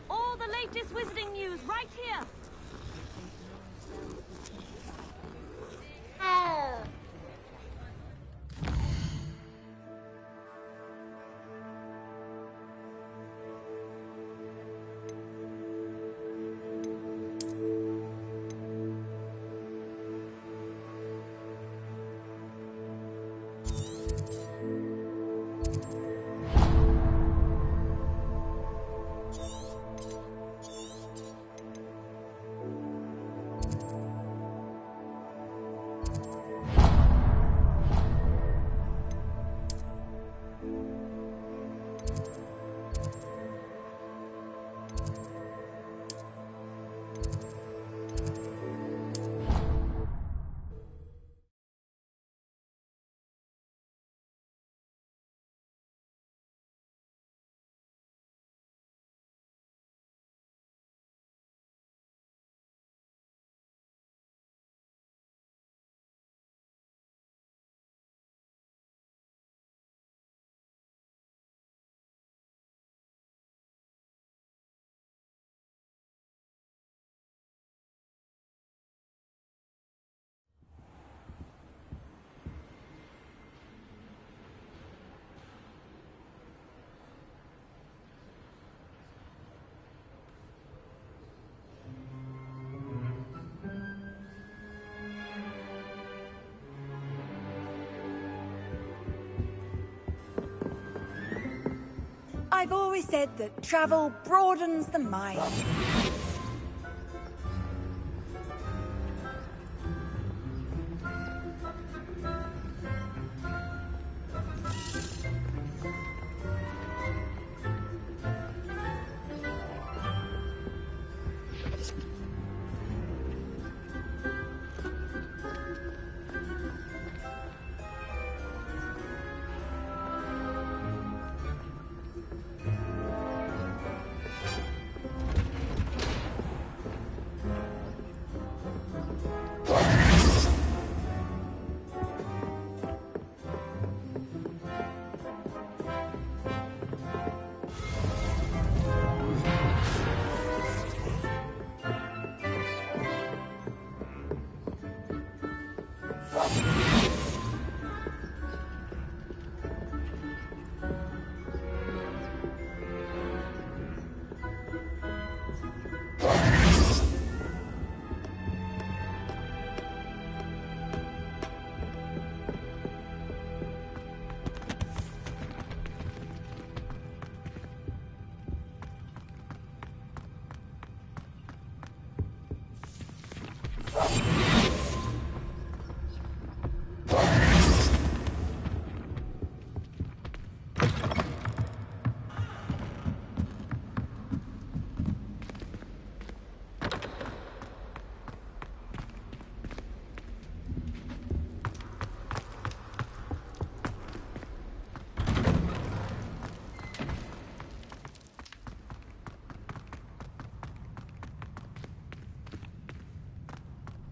All the latest wizarding news right here. I've always said that travel broadens the mind.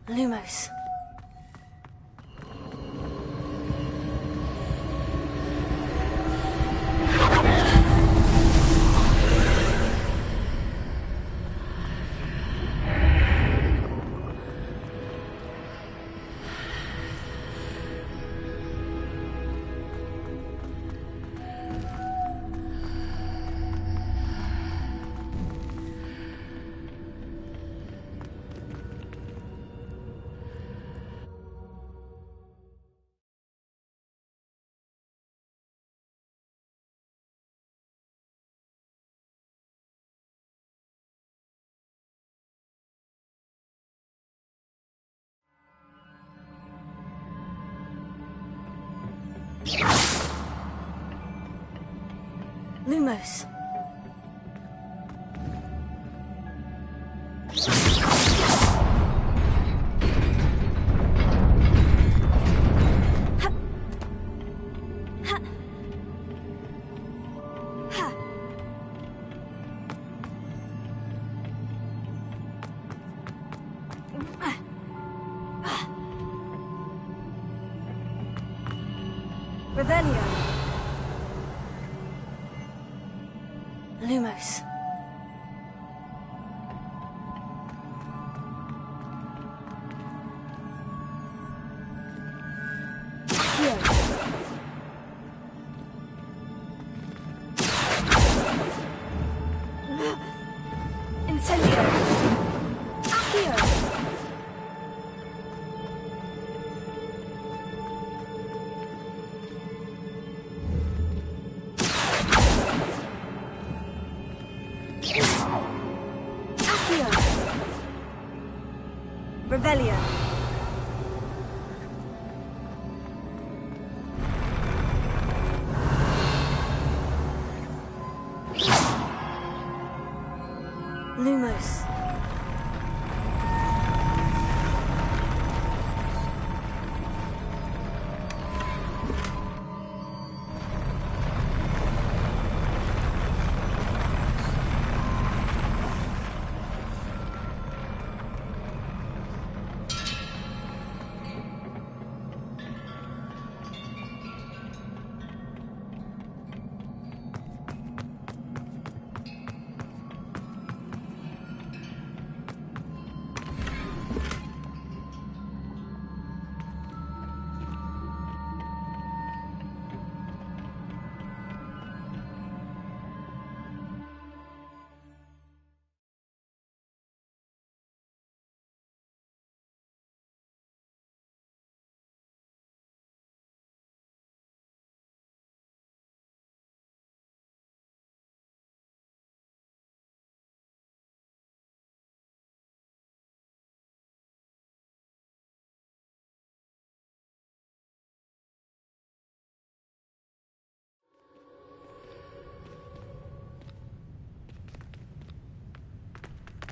Lumos. Lumos. Revelio. Lumos. Here. Incendio. Accio. Revelio. Lumos.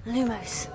Lumos.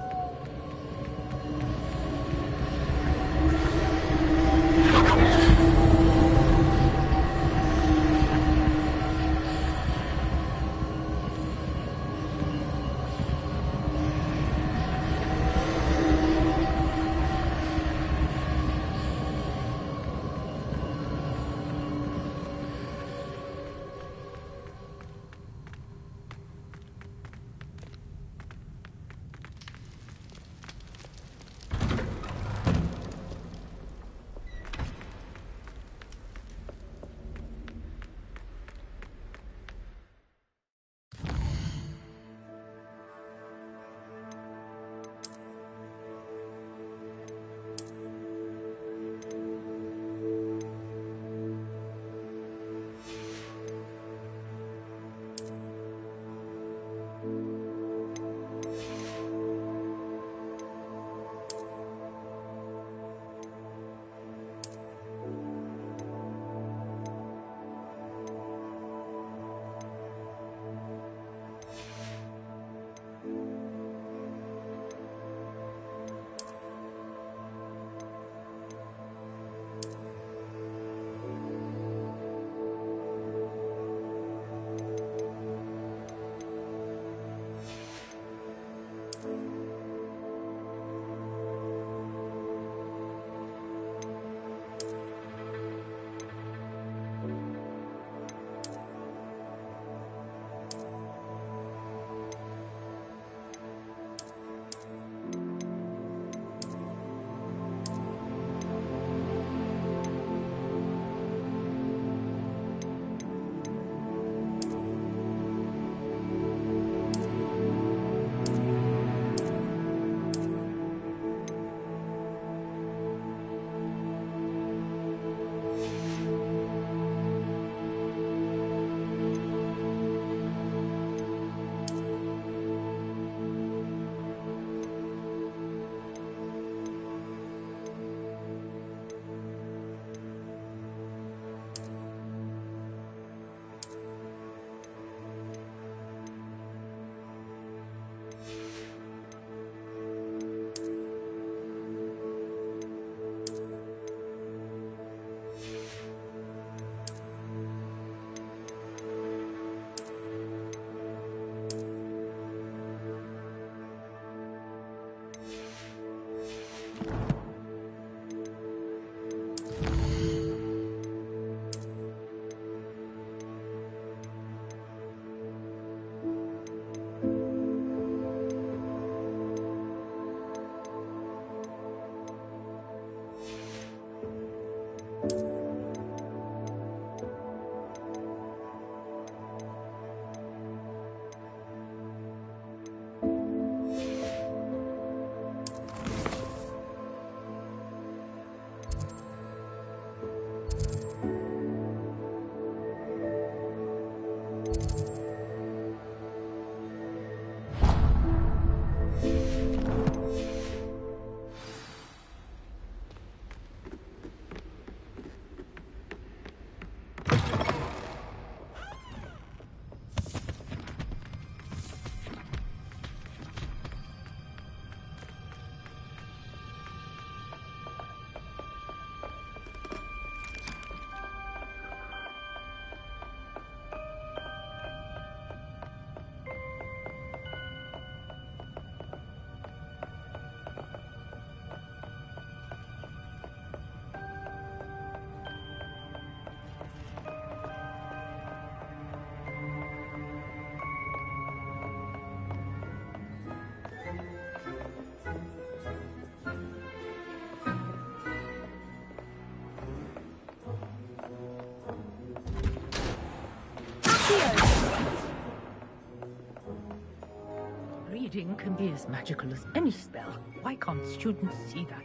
Reading can be as magical as any spell. Why can't students see that?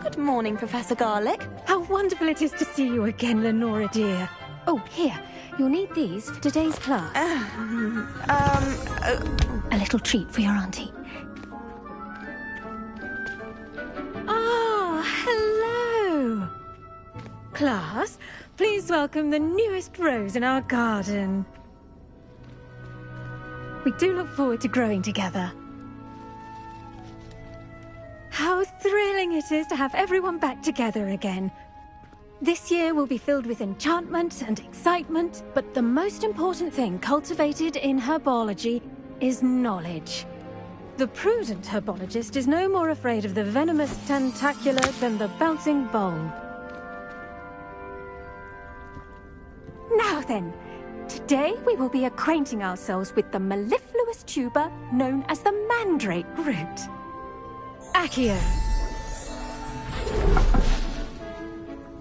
Good morning, Professor Garlick. How wonderful it is to see you again, Lenora dear. Oh, here. You'll need these for today's class. A little treat for your auntie. Ah, hello. Class, please welcome the newest rose in our garden. We do look forward to growing together. How thrilling it is to have everyone back together again. This year will be filled with enchantment and excitement, but the most important thing cultivated in herbology is knowledge. The prudent herbologist is no more afraid of the venomous tentacula than the bouncing bulb. Now then, today we will be acquainting ourselves with the mellifluous tuber known as the mandrake root. Accio.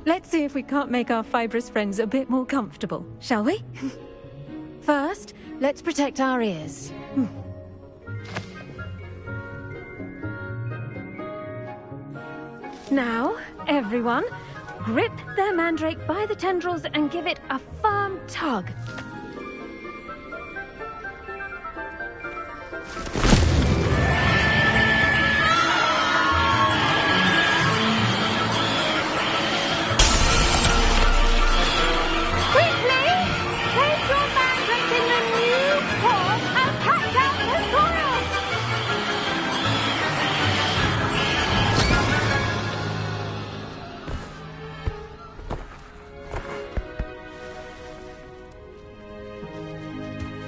Let's see if we can't make our fibrous friends a bit more comfortable, shall we? First, let's protect our ears. Now, everyone, grip their mandrake by the tendrils and give it a firm tug.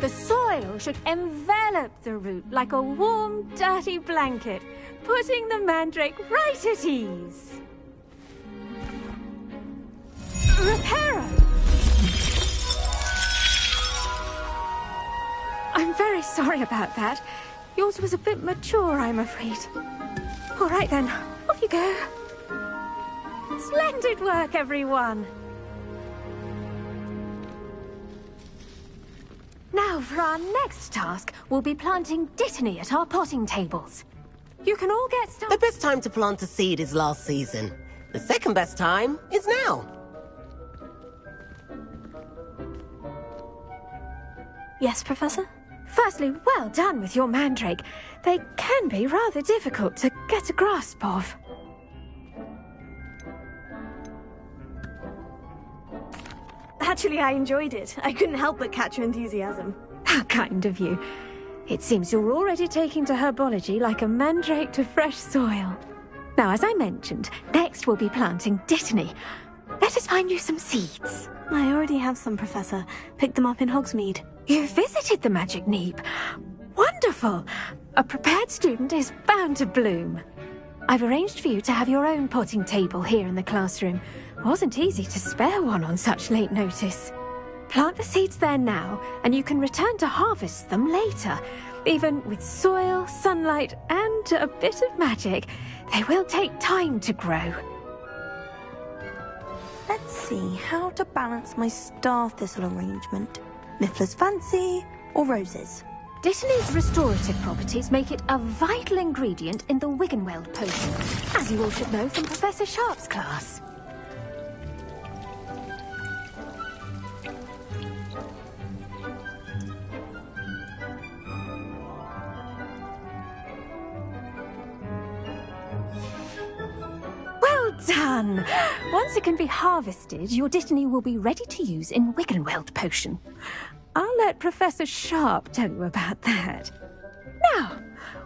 The soil should envelop the root like a warm, dirty blanket, putting the mandrake right at ease. Reparo! I'm very sorry about that. Yours was a bit mature, I'm afraid. All right then, off you go. Splendid work, everyone. Now, for our next task, we'll be planting Dittany at our potting tables. You can all get started. The best time to plant a seed is last season. The second best time is now. Yes, Professor? Firstly, well done with your mandrake. They can be rather difficult to get a grasp of. Actually, I enjoyed it. I couldn't help but catch your enthusiasm. How kind of you. It seems you're already taking to herbology like a mandrake to fresh soil. Now, as I mentioned, next we'll be planting Dittany. Let us find you some seeds. I already have some, Professor. Picked them up in Hogsmeade. You visited the Magic Neep. Wonderful! A prepared student is bound to bloom. I've arranged for you to have your own potting table here in the classroom. Wasn't easy to spare one on such late notice. Plant the seeds there now, and you can return to harvest them later. Even with soil, sunlight, and a bit of magic, they will take time to grow. Let's see how to balance my star thistle arrangement. Miffler's Fancy or roses? Dittany's restorative properties make it a vital ingredient in the Wiggenweld potion, as you all should know from Professor Sharp's class. Well done! Once it can be harvested, your Dittany will be ready to use in Wiggenweld potion. I'll let Professor Sharp tell you about that. Now,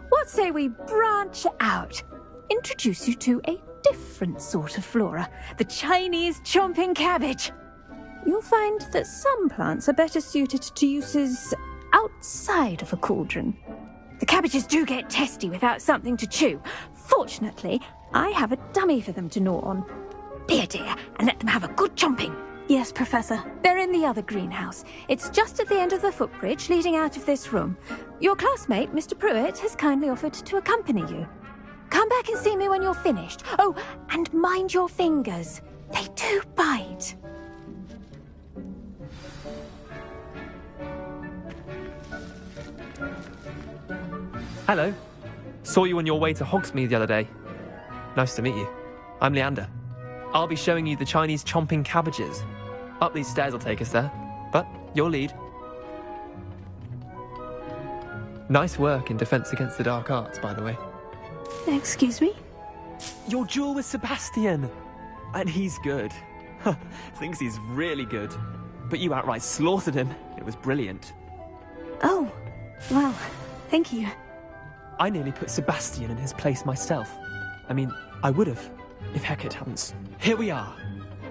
what say we branch out? Introduce you to a different sort of flora, the Chinese chomping cabbage. You'll find that some plants are better suited to uses outside of a cauldron. The cabbages do get testy without something to chew. Fortunately, I have a dummy for them to gnaw on. Be a dear and let them have a good chomping. Yes, Professor. They're in the other greenhouse. It's just at the end of the footbridge leading out of this room. Your classmate, Mr. Pruitt, has kindly offered to accompany you. Come back and see me when you're finished. Oh, and mind your fingers. They do bite. Hello. Saw you on your way to Hogsmeade the other day. Nice to meet you. I'm Leander. I'll be showing you the Chinese chomping cabbages. Up these stairs will take us there, but your lead. Nice work in Defense Against the Dark Arts, by the way. Excuse me? Your duel with Sebastian! And he's good. Thinks he's really good. But you outright slaughtered him. It was brilliant. Oh, well, thank you. I nearly put Sebastian in his place myself. I mean, I would have, if Hecate hadn't. Here we are,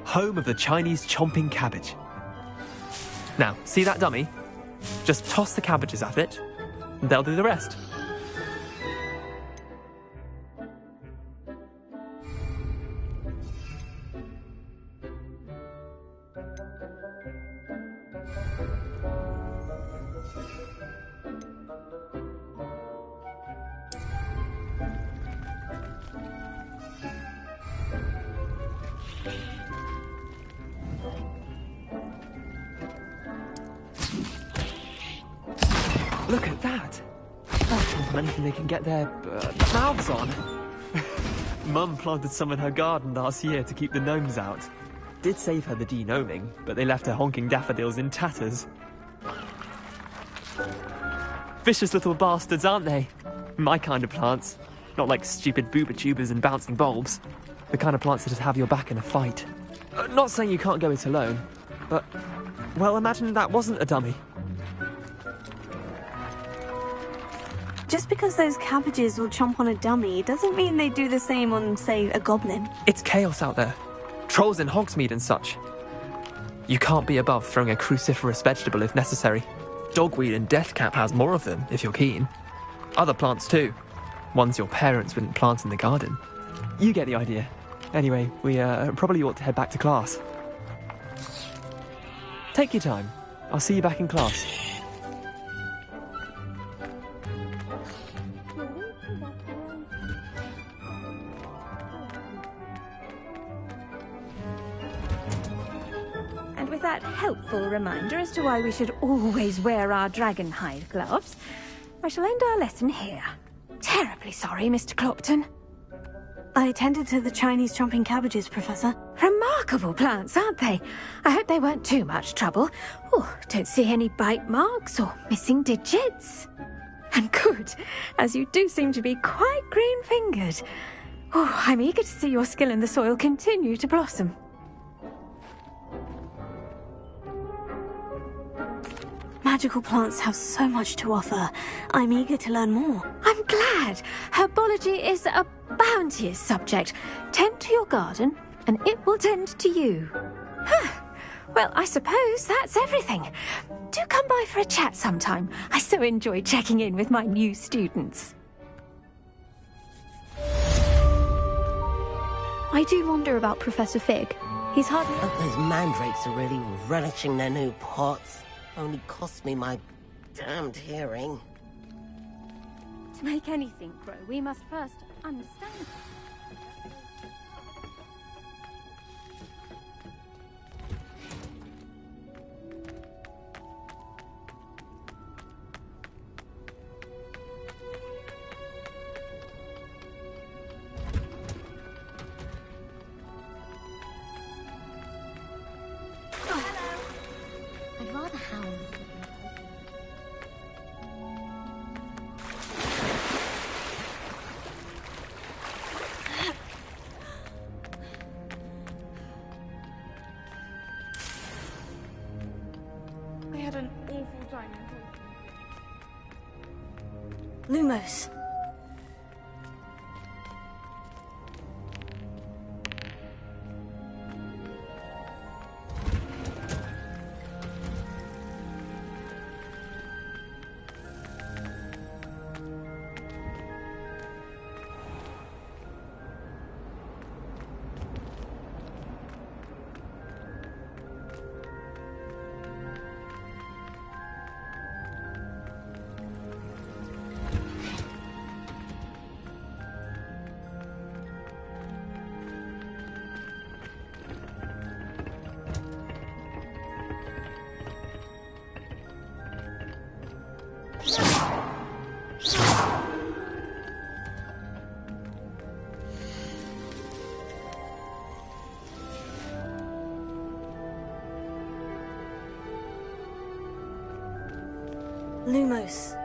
home of the Chinese chomping cabbage. Now, see that dummy? Just toss the cabbages at it, and they'll do the rest. Look at that! They'll chomp on anything they can get their mouths on. Mum planted some in her garden last year to keep the gnomes out. Did save her the de-gnoming, but they left her honking daffodils in tatters. Vicious little bastards, aren't they? My kind of plants. Not like stupid booba tubers and bouncing bulbs. The kind of plants that just have your back in a fight. Not saying you can't go it alone, but, well, imagine that wasn't a dummy. Just because those cabbages will chomp on a dummy doesn't mean they do the same on, say, a goblin. It's chaos out there. Trolls in Hogsmeade and such. You can't be above throwing a cruciferous vegetable if necessary. Dogweed and deathcap has more of them, if you're keen. Other plants too. Ones your parents wouldn't plant in the garden. You get the idea. Anyway, we probably ought to head back to class. Take your time. I'll see you back in class. And with that helpful reminder as to why we should always wear our dragon hide gloves, I shall end our lesson here. Terribly sorry, Mr. Clopton. I attended to the Chinese chomping cabbages, Professor. Remarkable plants, aren't they? I hope they weren't too much trouble. Oh, don't see any bite marks or missing digits. And good, as you do seem to be quite green-fingered. Oh, I'm eager to see your skill in the soil continue to blossom. Magical plants have so much to offer. I'm eager to learn more. I'm glad. Herbology is a bounteous subject. Tend to your garden, and it will tend to you. Well, I suppose that's everything. Do come by for a chat sometime. I so enjoy checking in with my new students. I do wonder about Professor Fig. He's hardly... Those mandrakes are really relishing their new pots. Only cost me my damned hearing. To make anything grow, we must first understand it. I'd rather howl. I had an awful time. Lumos. Lumos.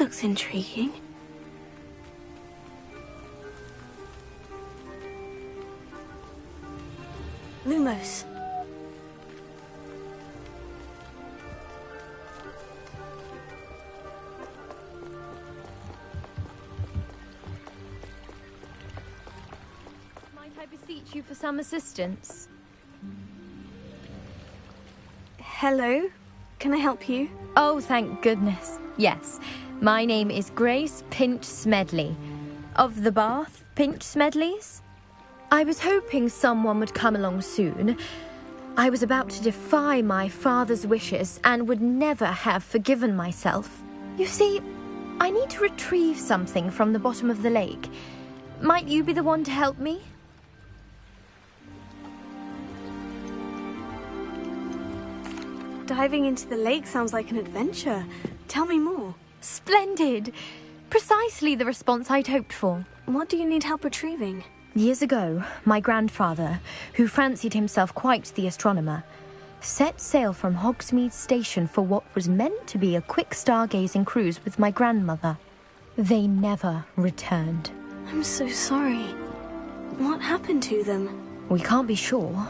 looks intriguing. Lumos. Might I beseech you for some assistance? Hello? Can I help you? Oh, thank goodness. Yes. My name is Grace Pinch Smedley. Of the Bath Pinch Smedleys? I was hoping someone would come along soon. I was about to defy my father's wishes and would never have forgiven myself. You see, I need to retrieve something from the bottom of the lake. Might you be the one to help me? Diving into the lake sounds like an adventure. Tell me more. Splendid! Precisely the response I'd hoped for. What do you need help retrieving? Years ago, my grandfather, who fancied himself quite the astronomer, set sail from Hogsmeade Station for what was meant to be a quick stargazing cruise with my grandmother. They never returned. I'm so sorry. What happened to them? We can't be sure.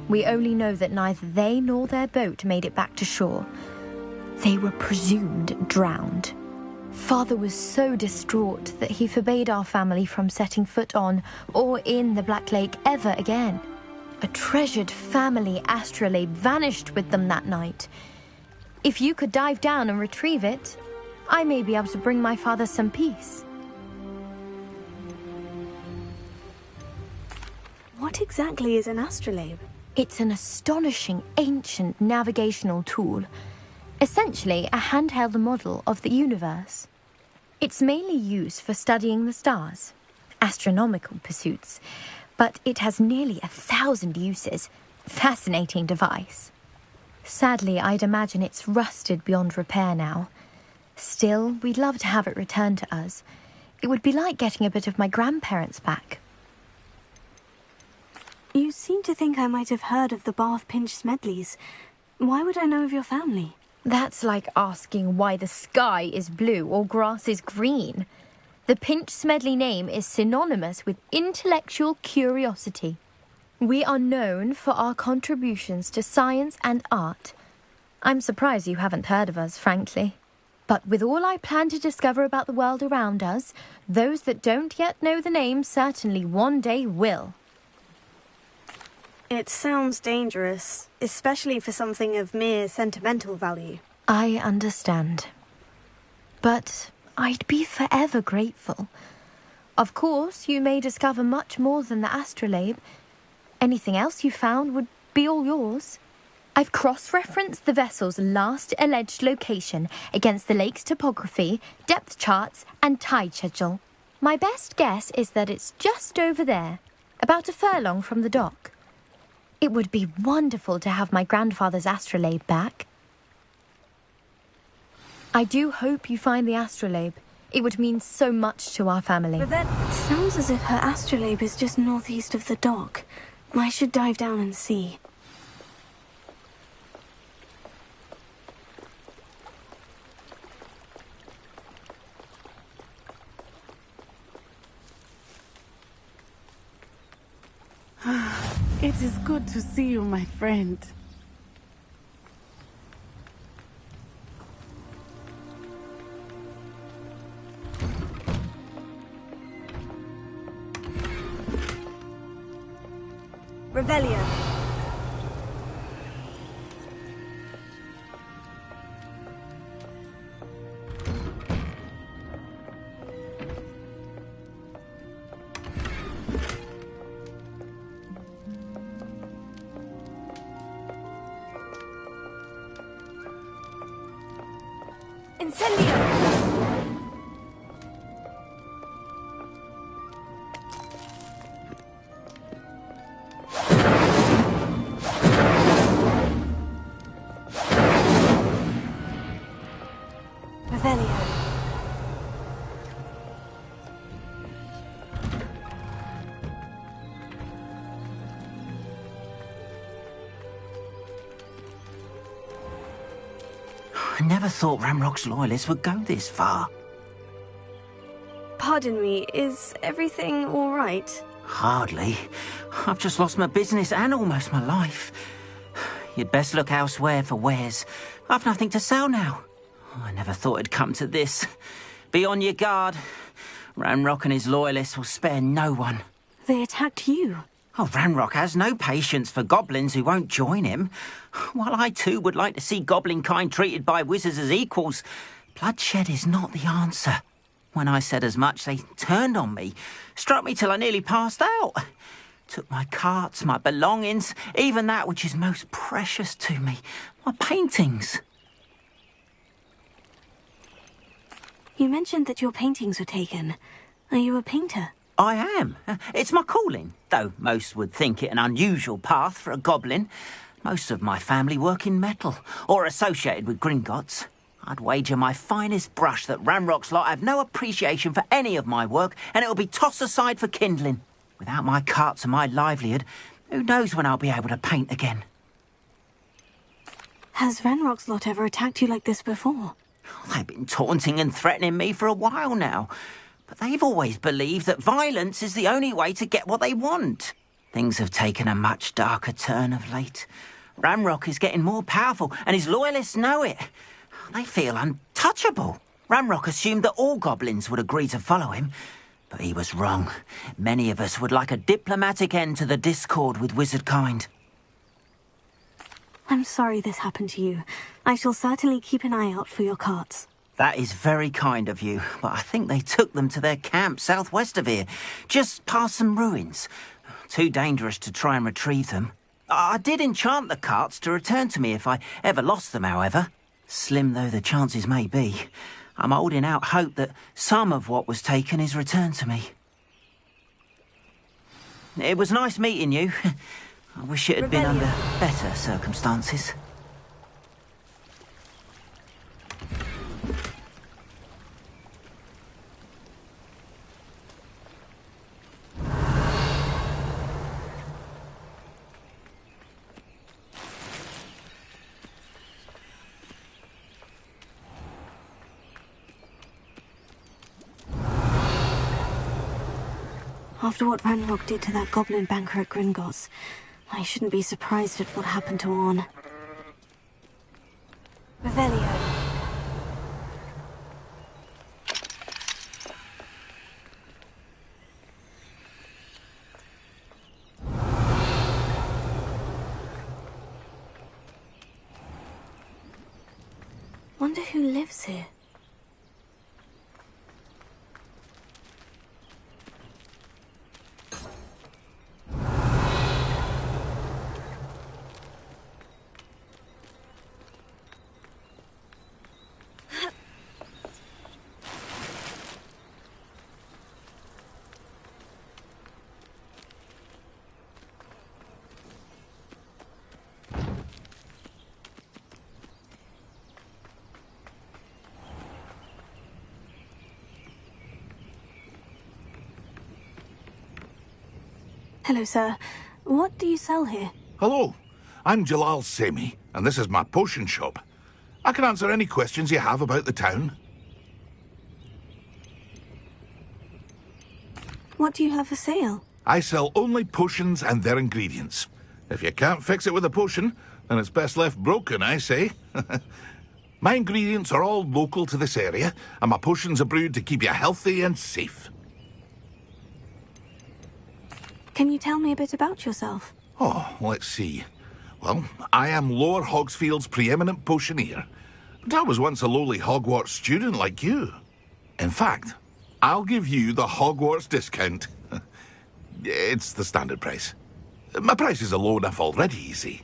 We only know that neither they nor their boat made it back to shore. They were presumed drowned. Father was so distraught that he forbade our family from setting foot on or in the Black Lake ever again. A treasured family astrolabe vanished with them that night. If you could dive down and retrieve it, I may be able to bring my father some peace. What exactly is an astrolabe? It's an astonishing ancient navigational tool. Essentially a handheld model of the universe. It's mainly used for studying the stars, astronomical pursuits, but it has nearly 1,000 uses. Fascinating device. Sadly, I'd imagine it's rusted beyond repair now. Still, we'd love to have it returned to us. It would be like getting a bit of my grandparents back. You seem to think I might have heard of the Bath Pinch Smedleys. Why would I know of your family? That's like asking why the sky is blue or grass is green. The Pinch Smedley name is synonymous with intellectual curiosity. We are known for our contributions to science and art. I'm surprised you haven't heard of us, frankly. But with all I plan to discover about the world around us, those that don't yet know the name certainly one day will. It sounds dangerous, especially for something of mere sentimental value. I understand. But I'd be forever grateful. Of course, you may discover much more than the astrolabe. Anything else you found would be all yours. I've cross-referenced the vessel's last alleged location against the lake's topography, depth charts, and tide schedule. My best guess is that it's just over there, about a furlong from the dock. It would be wonderful to have my grandfather's astrolabe back. I do hope you find the astrolabe. It would mean so much to our family. But that sounds as if her astrolabe is just northeast of the dock. I should dive down and see. It is good to see you, my friend. Revelio. I never thought Ramrock's loyalists would go this far. Pardon me, is everything all right? Hardly. I've just lost my business and almost my life. You'd best look elsewhere for wares. I've nothing to sell now. I never thought it'd come to this. Be on your guard. Ranrock and his loyalists will spare no one. They attacked you. Oh, Ranrock has no patience for goblins who won't join him. While I too would like to see goblin kind treated by wizards as equals, bloodshed is not the answer. When I said as much, they turned on me, struck me till I nearly passed out. Took my carts, my belongings, even that which is most precious to me, my paintings. You mentioned that your paintings were taken. Are you a painter? I am. It's my calling, though most would think it an unusual path for a goblin. Most of my family work in metal, or associated with Gringotts. I'd wager my finest brush that Ranrock's lot have no appreciation for any of my work, and it'll be tossed aside for kindling. Without my carts and my livelihood, who knows when I'll be able to paint again? Has Ranrock's lot ever attacked you like this before? They've been taunting and threatening me for a while now. But they've always believed that violence is the only way to get what they want. Things have taken a much darker turn of late. Ranrock is getting more powerful, and his loyalists know it. They feel untouchable. Ranrock assumed that all goblins would agree to follow him, but he was wrong. Many of us would like a diplomatic end to the discord with wizard kind. I'm sorry this happened to you. I shall certainly keep an eye out for your carts. That is very kind of you, but I think they took them to their camp southwest of here, just past some ruins. Too dangerous to try and retrieve them. I did enchant the carts to return to me if I ever lost them, however. Slim though the chances may be, I'm holding out hope that some of what was taken is returned to me. It was nice meeting you. I wish it had been under better circumstances. After what Ranrock did to that goblin banker at Gringotts, I shouldn't be surprised at what happened to Orn. Revelio. Wonder who lives here. Hello, sir. What do you sell here? Hello, I'm Jalal Semi, and this is my potion shop. I can answer any questions you have about the town. What do you have for sale? I sell only potions and their ingredients. If you can't fix it with a potion, then it's best left broken, I say. My ingredients are all local to this area, and my potions are brewed to keep you healthy and safe. Can you tell me a bit about yourself? Oh, let's see. Well, I am Lower Hogsfield's preeminent potioneer. But I was once a lowly Hogwarts student like you. In fact, I'll give you the Hogwarts discount. It's the standard price. My prices are low enough already, you see.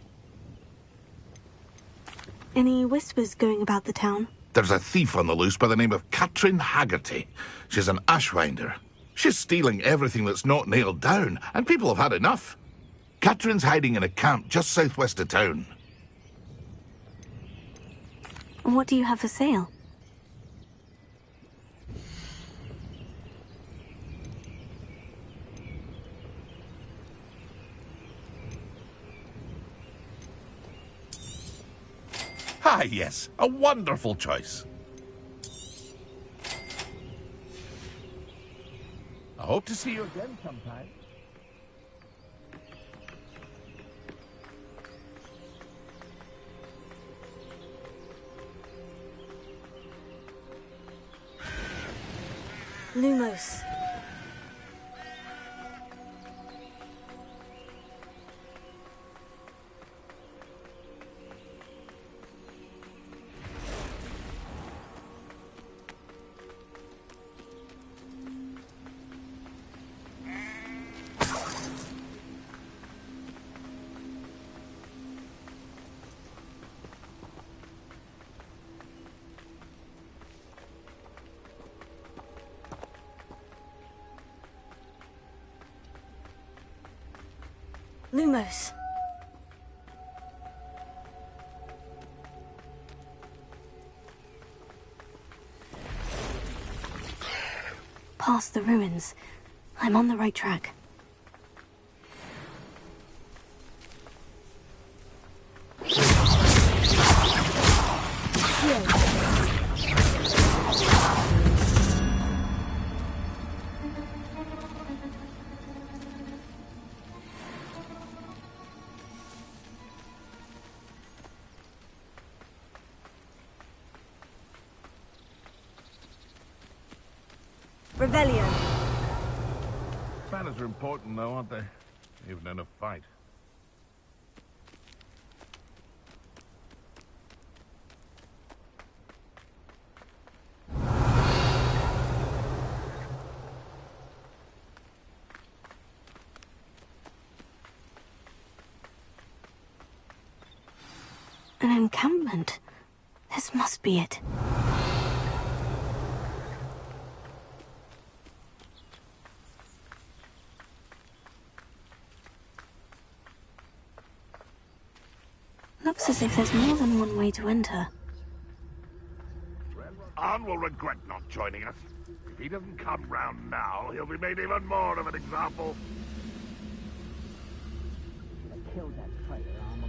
Any whispers going about the town? There's a thief on the loose by the name of Katrin Haggerty. She's an ashwinder. She's stealing everything that's not nailed down, and people have had enough. Katrin's hiding in a camp just southwest of town. What do you have for sale? Ah, yes, a wonderful choice. hope to see you again sometime. Lumos. Lumos. Past the ruins. I'm on the right track. Revelio. Manners are important, though, aren't they? Even in a fight. An encampment. This must be it. Looks as if there's more than one way to enter. Arn will regret not joining us. If he doesn't come round now, he'll be made even more of an example. Kill that traitor, Arn.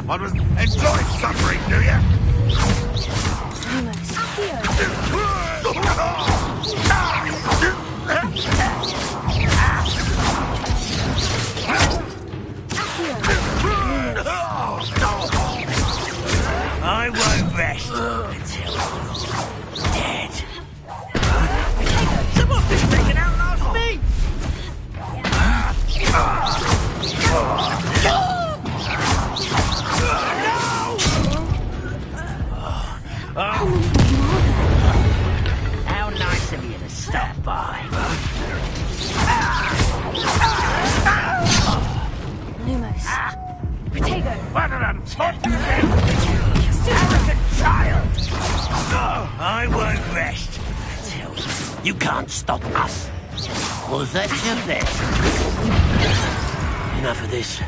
One was enjoy suffering, do you? I won't rest until you're dead. Someone's been taken out last me! How nice of you to stop by. Lumos. Protego! What an unfortunate arrogant child! No, I won't rest until you can't stop us. Was that your best? Enough of this.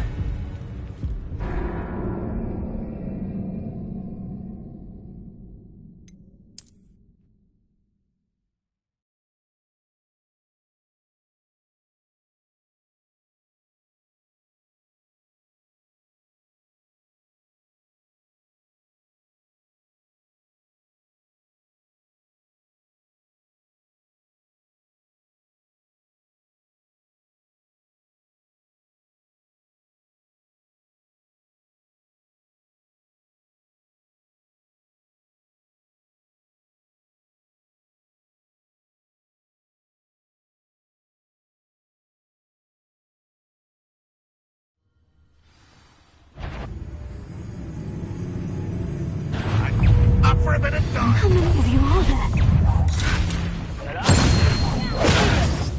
Up for a bit of time. How many of you are there?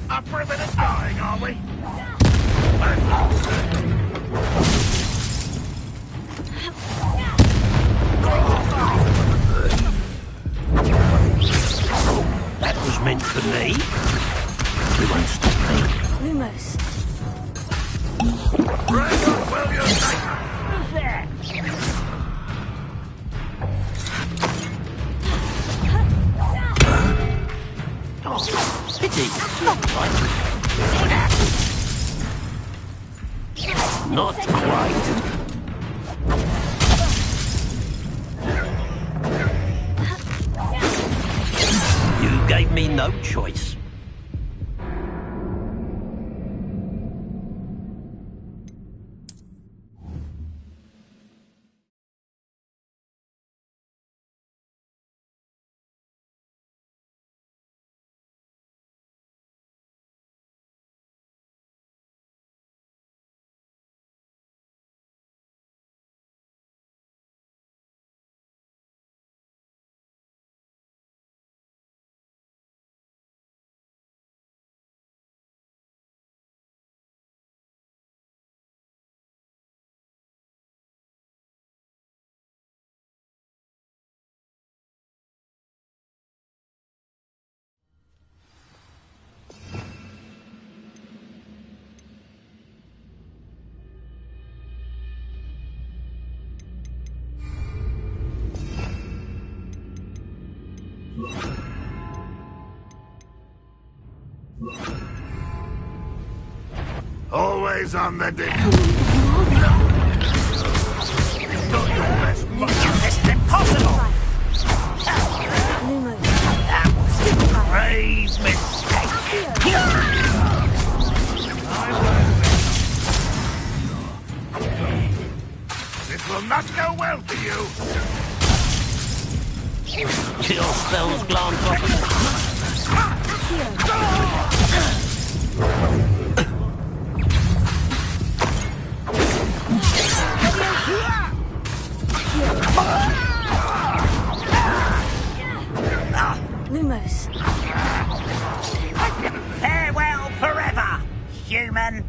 Up for a bit of dying, are we? That was meant for me. We won't stop me. Lumos. Bring up, will you? Who's there? Oh, pity. Not quite. You gave me no choice. Always on the defense. This is impossible! That was a grave mistake. This will not go well for you. Chill spells glance off. Lumos. Farewell forever, human.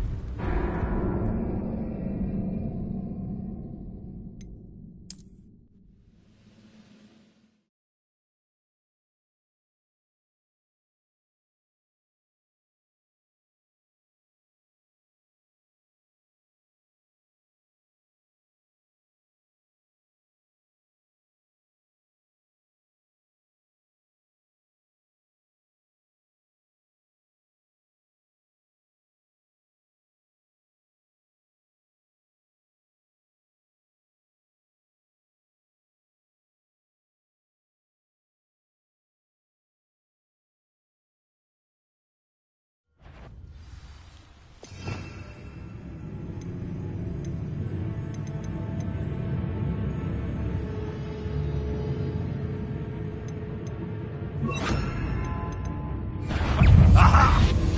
Aha!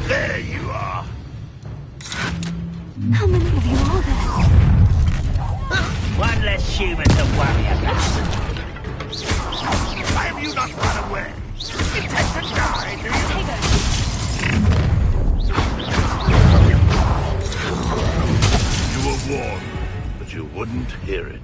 There you are. How many of you are there? One less human to worry about. Why have you not run away? Intend to die, do you? You were warned, but you wouldn't hear it.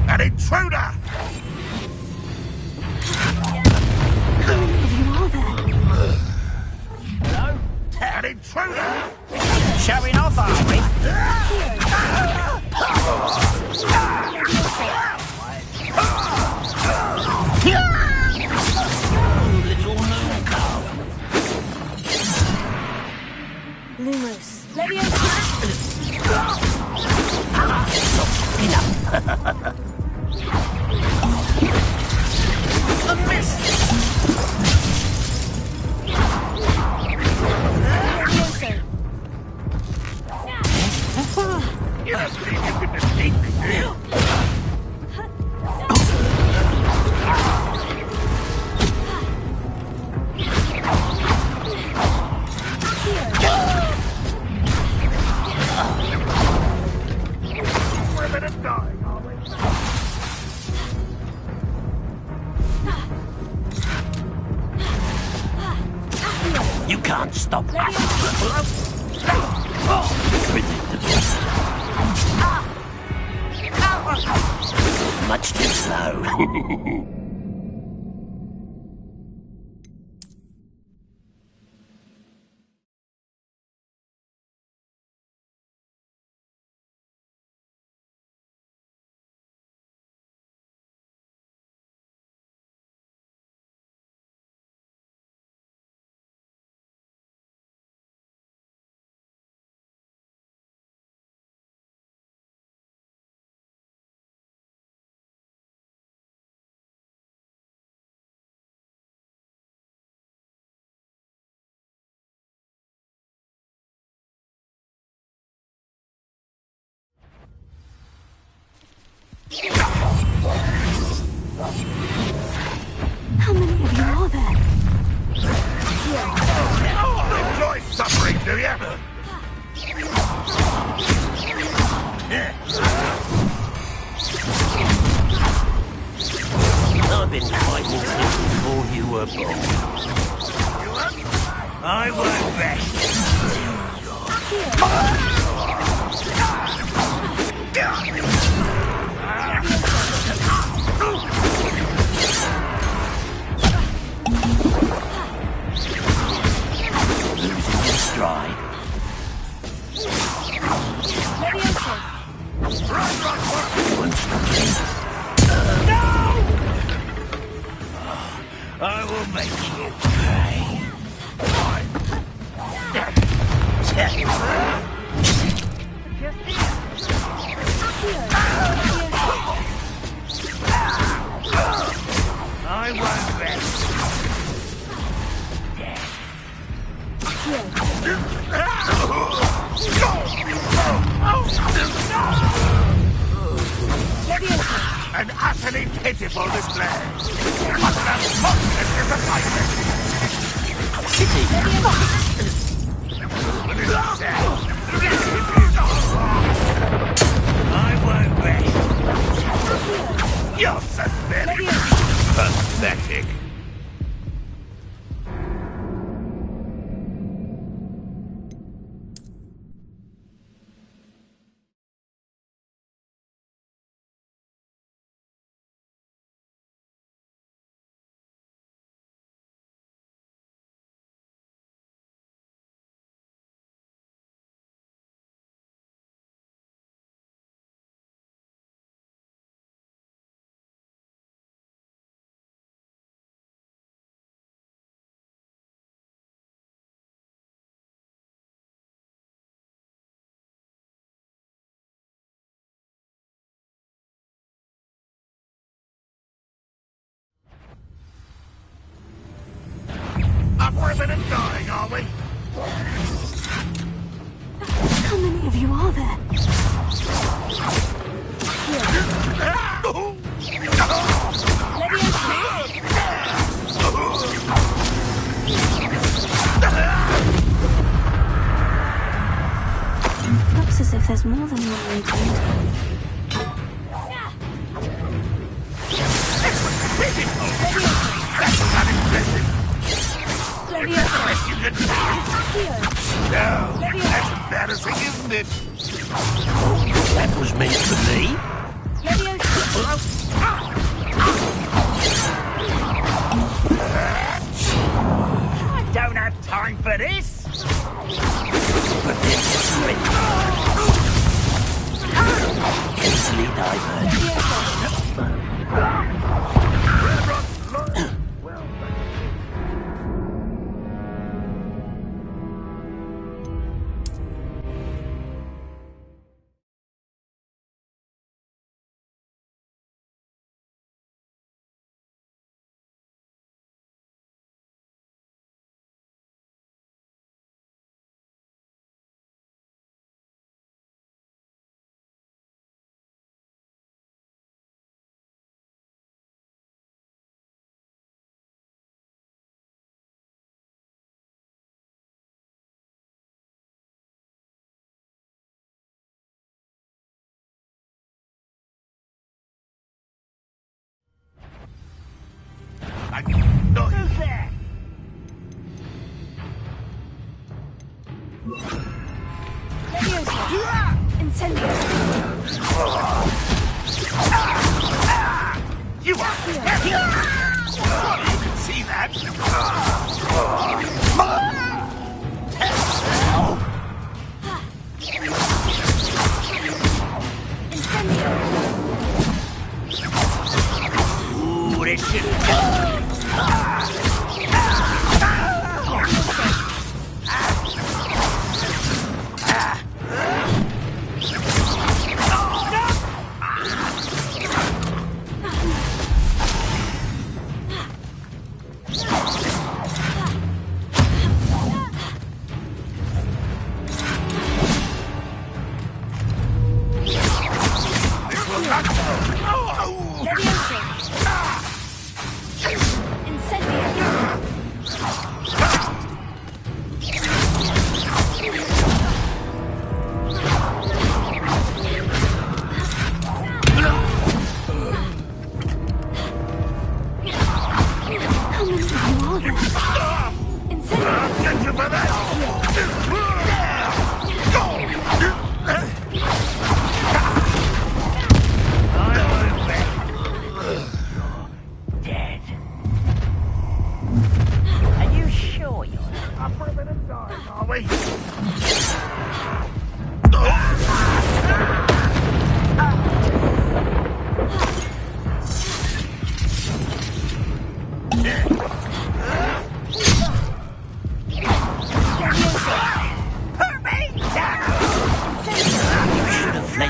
An intruder! How many of you are there? Hello? An intruder! Showing off, are we? Little moon cow. Lumos. A miss! You don't think you can defeat me, do you? We're a bit of and dying, are we? You can't stop us. Predictable. Much too slow. How many of you are there? Enjoy suffering, do you? I've been fighting since before you were born. I won't Losing your stride. One stride. No! I will make you pay. I won't rest. An utterly pitiful display. What an monstrous disappointment. Pity. I won't rest. You're pathetic. Pathetic. Ribbon and dying, are we? How many of you are there? Looks as if there's more than one regent. No, that's embarrassing, isn't it? That was meant for me. I don't have time for this. But this is easily diverted. Who's there? Incendio! You are here! You can see that! Ooh, this shit is good!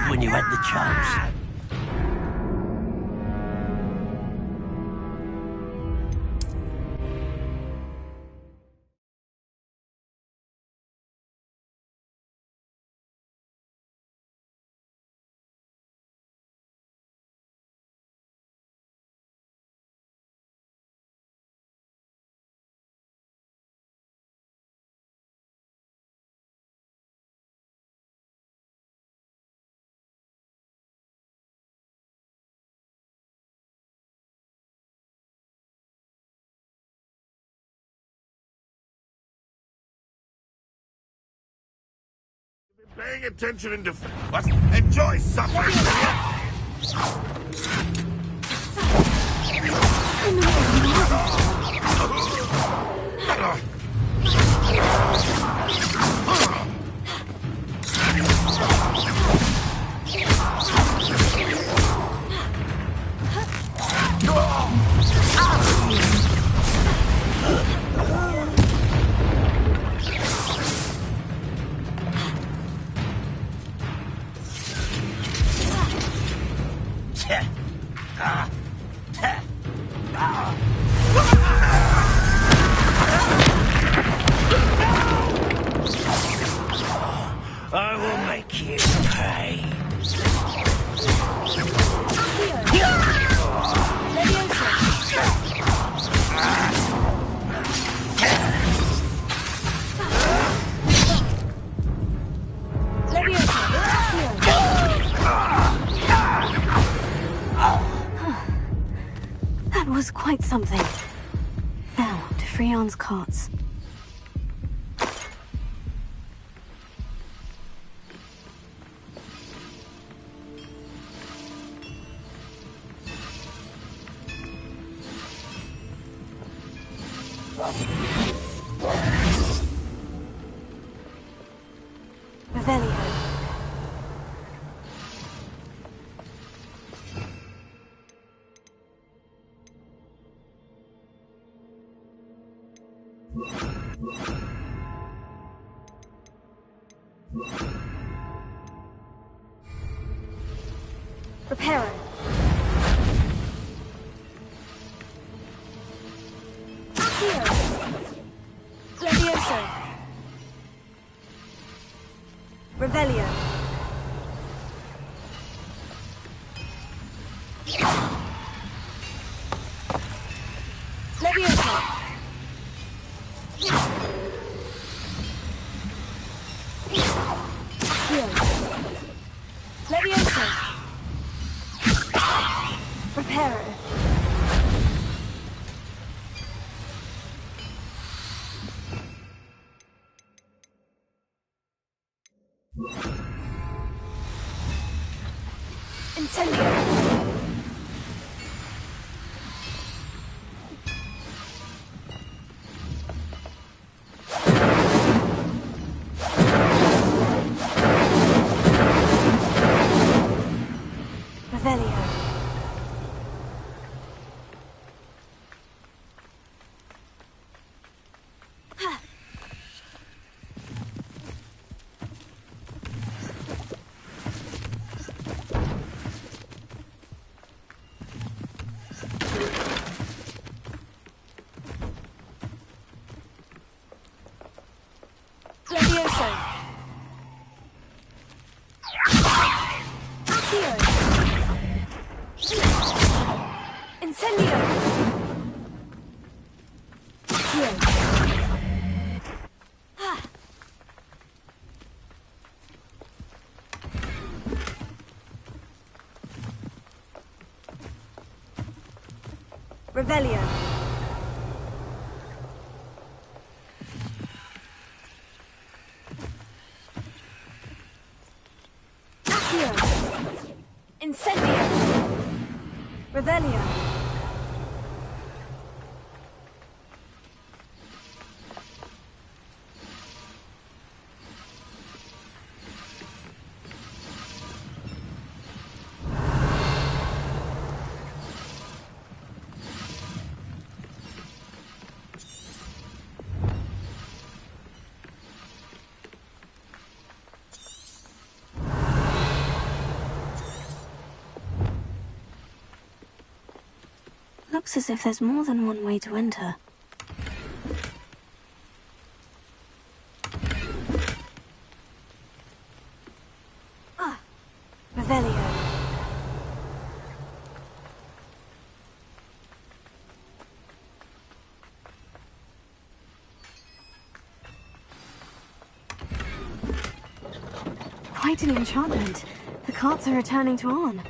When you had the chance. Paying attention in defense. Enjoy suffering. I will make you pay. That was quite something. Now, to Freon's carts. Revelio. Reparo. Levioso. Revelio. Levioso. Levioso. Reparo. Incendio! Revelio. Accio. Incendio. Revelio. Looks as if there's more than one way to enter. Revelio. Quite an enchantment. The carts are returning to Arn.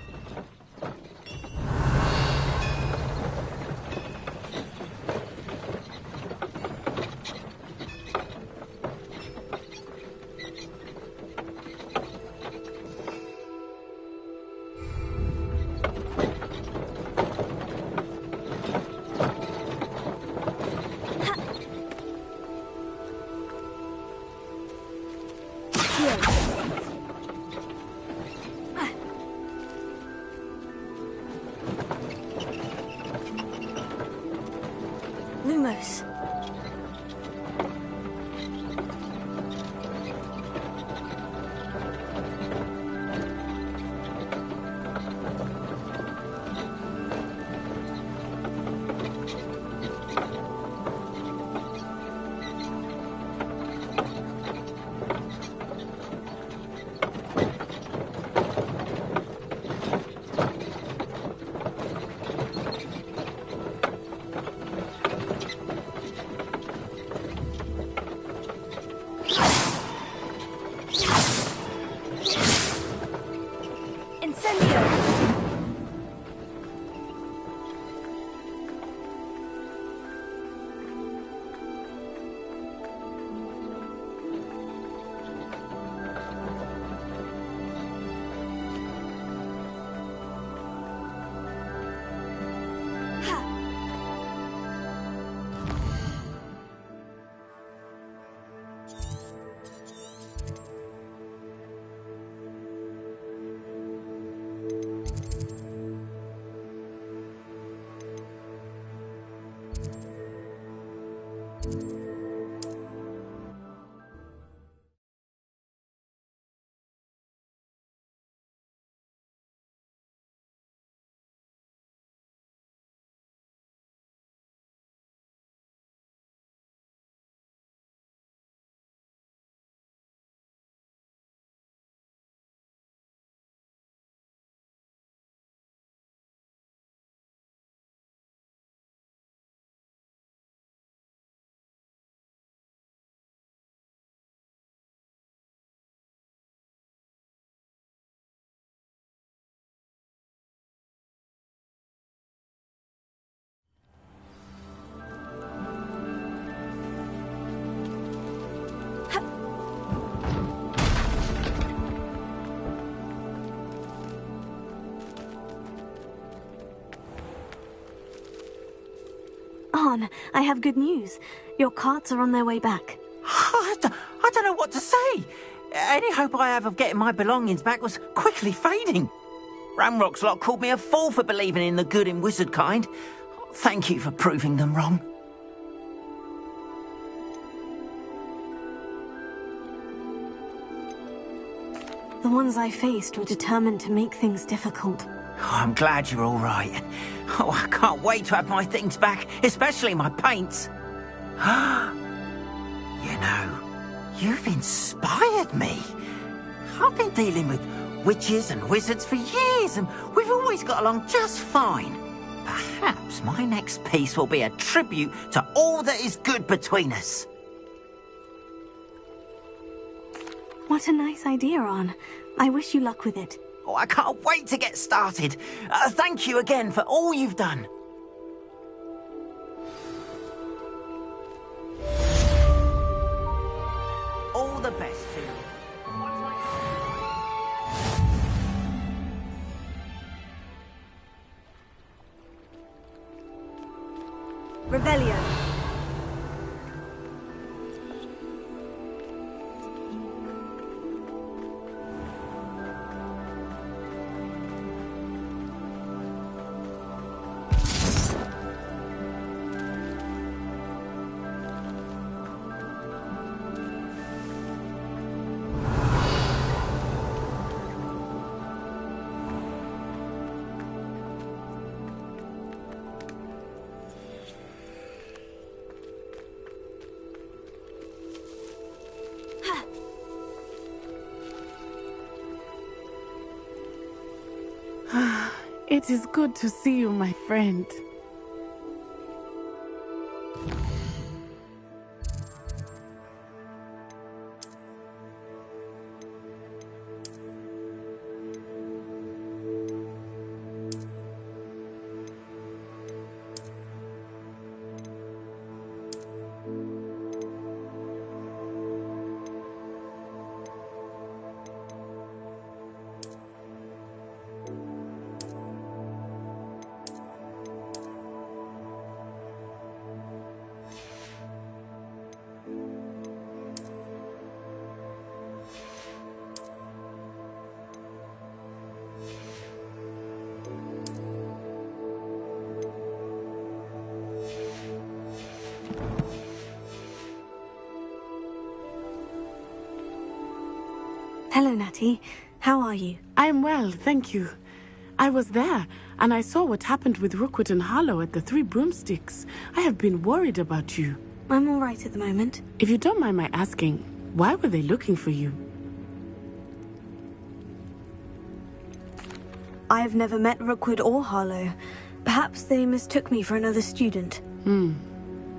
Lumos. Arn, I have good news. Your carts are on their way back. I don't know what to say. Any hope I have of getting my belongings back was quickly fading. Ramrock's lot called me a fool for believing in the good in wizard kind. Thank you for proving them wrong. The ones I faced were determined to make things difficult. Oh, I'm glad you're all right. Oh, I can't wait to have my things back, especially my paints. You know, you've inspired me. I've been dealing with witches and wizards for years, and we've always got along just fine. Perhaps my next piece will be a tribute to all that is good between us. What a nice idea, Arn. I wish you luck with it. Oh, I can't wait to get started. Thank you again for all you've done. All the best to you. Revelio. It is good to see you, my friend. Hello, Natty. How are you? I am well, thank you. I was there, and I saw what happened with Rookwood and Harlow at the Three Broomsticks. I have been worried about you. I'm all right at the moment. If you don't mind my asking, why were they looking for you? I have never met Rookwood or Harlow. Perhaps they mistook me for another student.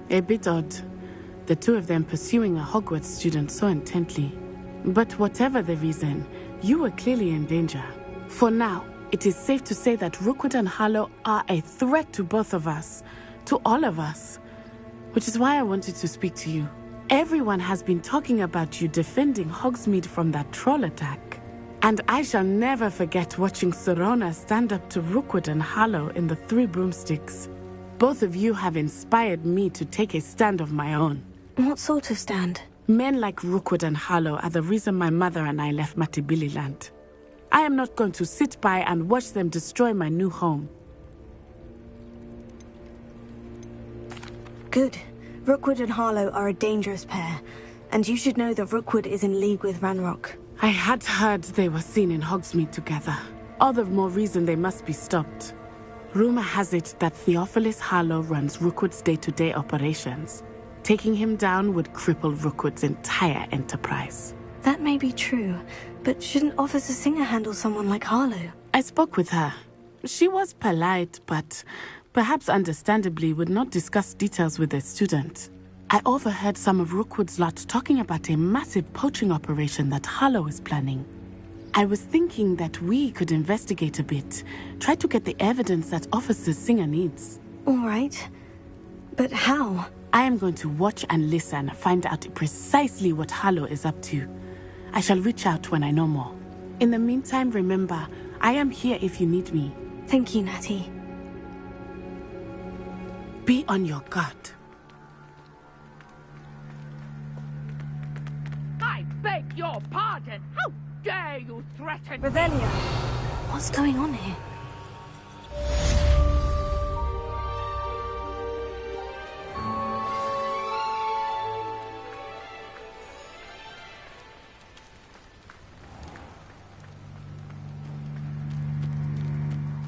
A bit odd. The two of them pursuing a Hogwarts student so intently. But whatever the reason, you were clearly in danger. For now, it is safe to say that Rookwood and Harlow are a threat to both of us, to all of us. Which is why I wanted to speak to you. Everyone has been talking about you defending Hogsmeade from that troll attack. And I shall never forget watching Serona stand up to Rookwood and Harlow in the Three Broomsticks. Both of you have inspired me to take a stand of my own. What sort of stand? Men like Rookwood and Harlow are the reason my mother and I left Matibili I am not going to sit by and watch them destroy my new home. Good. Rookwood and Harlow are a dangerous pair, and you should know that Rookwood is in league with Ranrock. I had heard they were seen in Hogsmeade together. All the more reason they must be stopped. Rumor has it that Theophilus Harlow runs Rookwood's day-to-day operations. Taking him down would cripple Rookwood's entire enterprise. That may be true, but shouldn't Officer Singer handle someone like Harlow? I spoke with her. She was polite, but perhaps understandably would not discuss details with a student. I overheard some of Rookwood's lot talking about a massive poaching operation that Harlow is planning. I was thinking that we could investigate a bit, try to get the evidence that Officer Singer needs. All right. But how? I am going to watch and listen, find out precisely what Harlow is up to. I shall reach out when I know more. In the meantime, remember, I am here if you need me. Thank you, Natty. Be on your guard. I beg your pardon. How dare you threaten me? Revelia, what's going on here?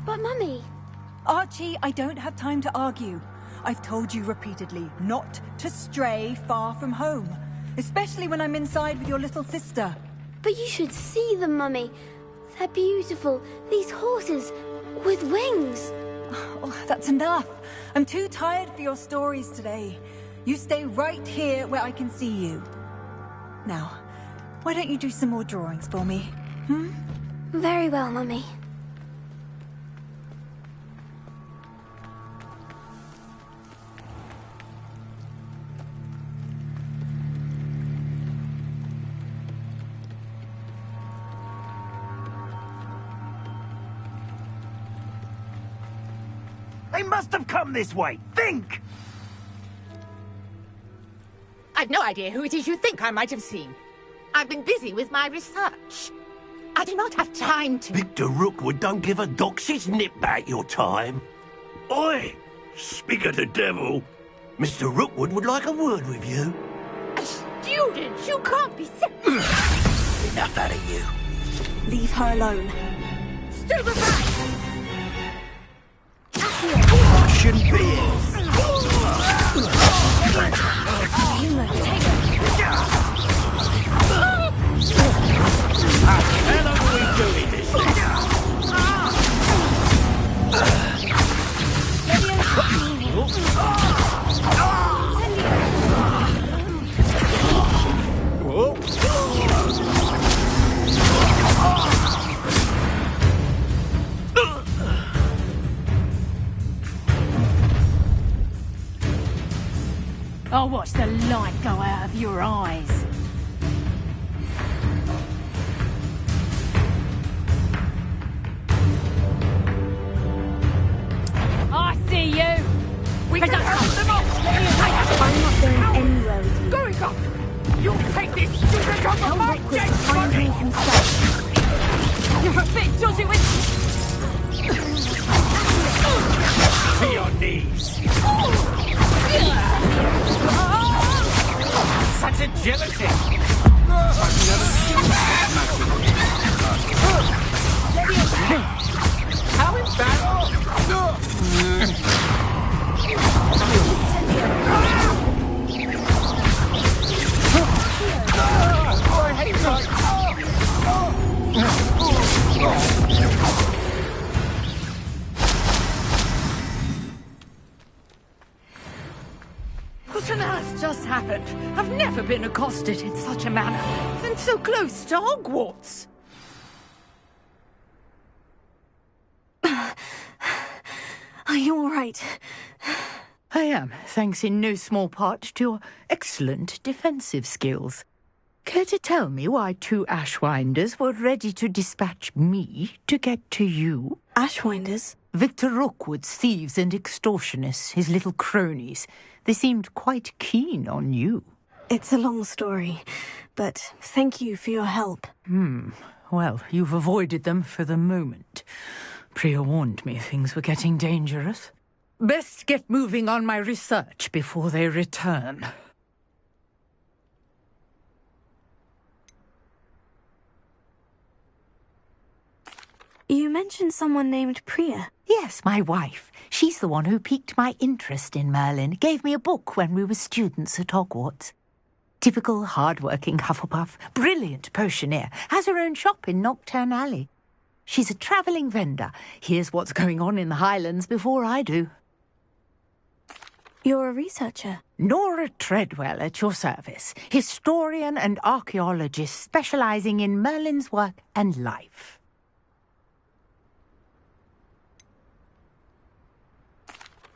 But Mummy... Archie, I don't have time to argue. I've told you repeatedly not to stray far from home, especially when I'm inside with your little sister. But you should see them, Mummy. They're beautiful. These horses with wings. Oh, that's enough. I'm too tired for your stories today. You stay right here where I can see you. Now, why don't you do some more drawings for me? Very well, Mummy. They must have come this way. Think! I've no idea who it is you think I might have seen. I've been busy with my research. I do not have time to... Victor Rookwood don't give a doxy's nip back your time. Oi! Speak of the devil. Mr. Rookwood would like a word with you. A student? You can't be sick. Enough out of you. Leave her alone. Stupefy! Shouldn't be here. How long are we doing this? I'll watch the light go out of your eyes. I see you! We can help them off! I'm not going anywhere with you. Going up! You'll take this student over my dead Find me body! himself. You're a bit dodgy with... To your knees. Such agility! I've never seen that How in battle? I hate What on earth just happened? I've never been accosted in such a manner, and so close to Hogwarts. Are you all right? I am, thanks in no small part to your excellent defensive skills. Care to tell me why two Ashwinders were ready to dispatch me to get to you? Ashwinders? Victor Rookwood's thieves and extortionists, his little cronies. They seemed quite keen on you. It's a long story, but thank you for your help. Well, you've avoided them for the moment. Priya warned me things were getting dangerous. Best get moving on my research before they return. You mentioned someone named Priya. Yes, my wife. She's the one who piqued my interest in Merlin. Gave me a book when we were students at Hogwarts. Typical hard-working Hufflepuff. Brilliant potioneer. Has her own shop in Knockturn Alley. She's a travelling vendor. Hears what's going on in the Highlands before I do. You're a researcher? Nora Treadwell at your service. Historian and archaeologist specialising in Merlin's work and life.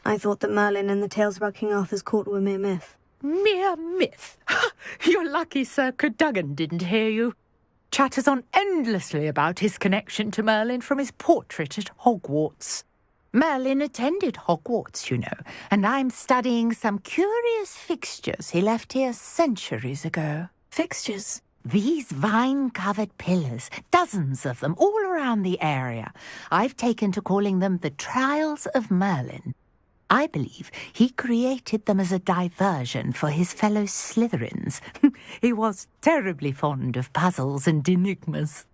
I thought that Merlin and the tales about King Arthur's court were mere myth. Mere myth? You're lucky Sir Cadogan didn't hear you. Chatters on endlessly about his connection to Merlin from his portrait at Hogwarts. Merlin attended Hogwarts, you know, and I'm studying some curious fixtures he left here centuries ago. Fixtures? These vine-covered pillars, dozens of them, all around the area. I've taken to calling them the Trials of Merlin. I believe he created them as a diversion for his fellow Slytherins. He was terribly fond of puzzles and enigmas.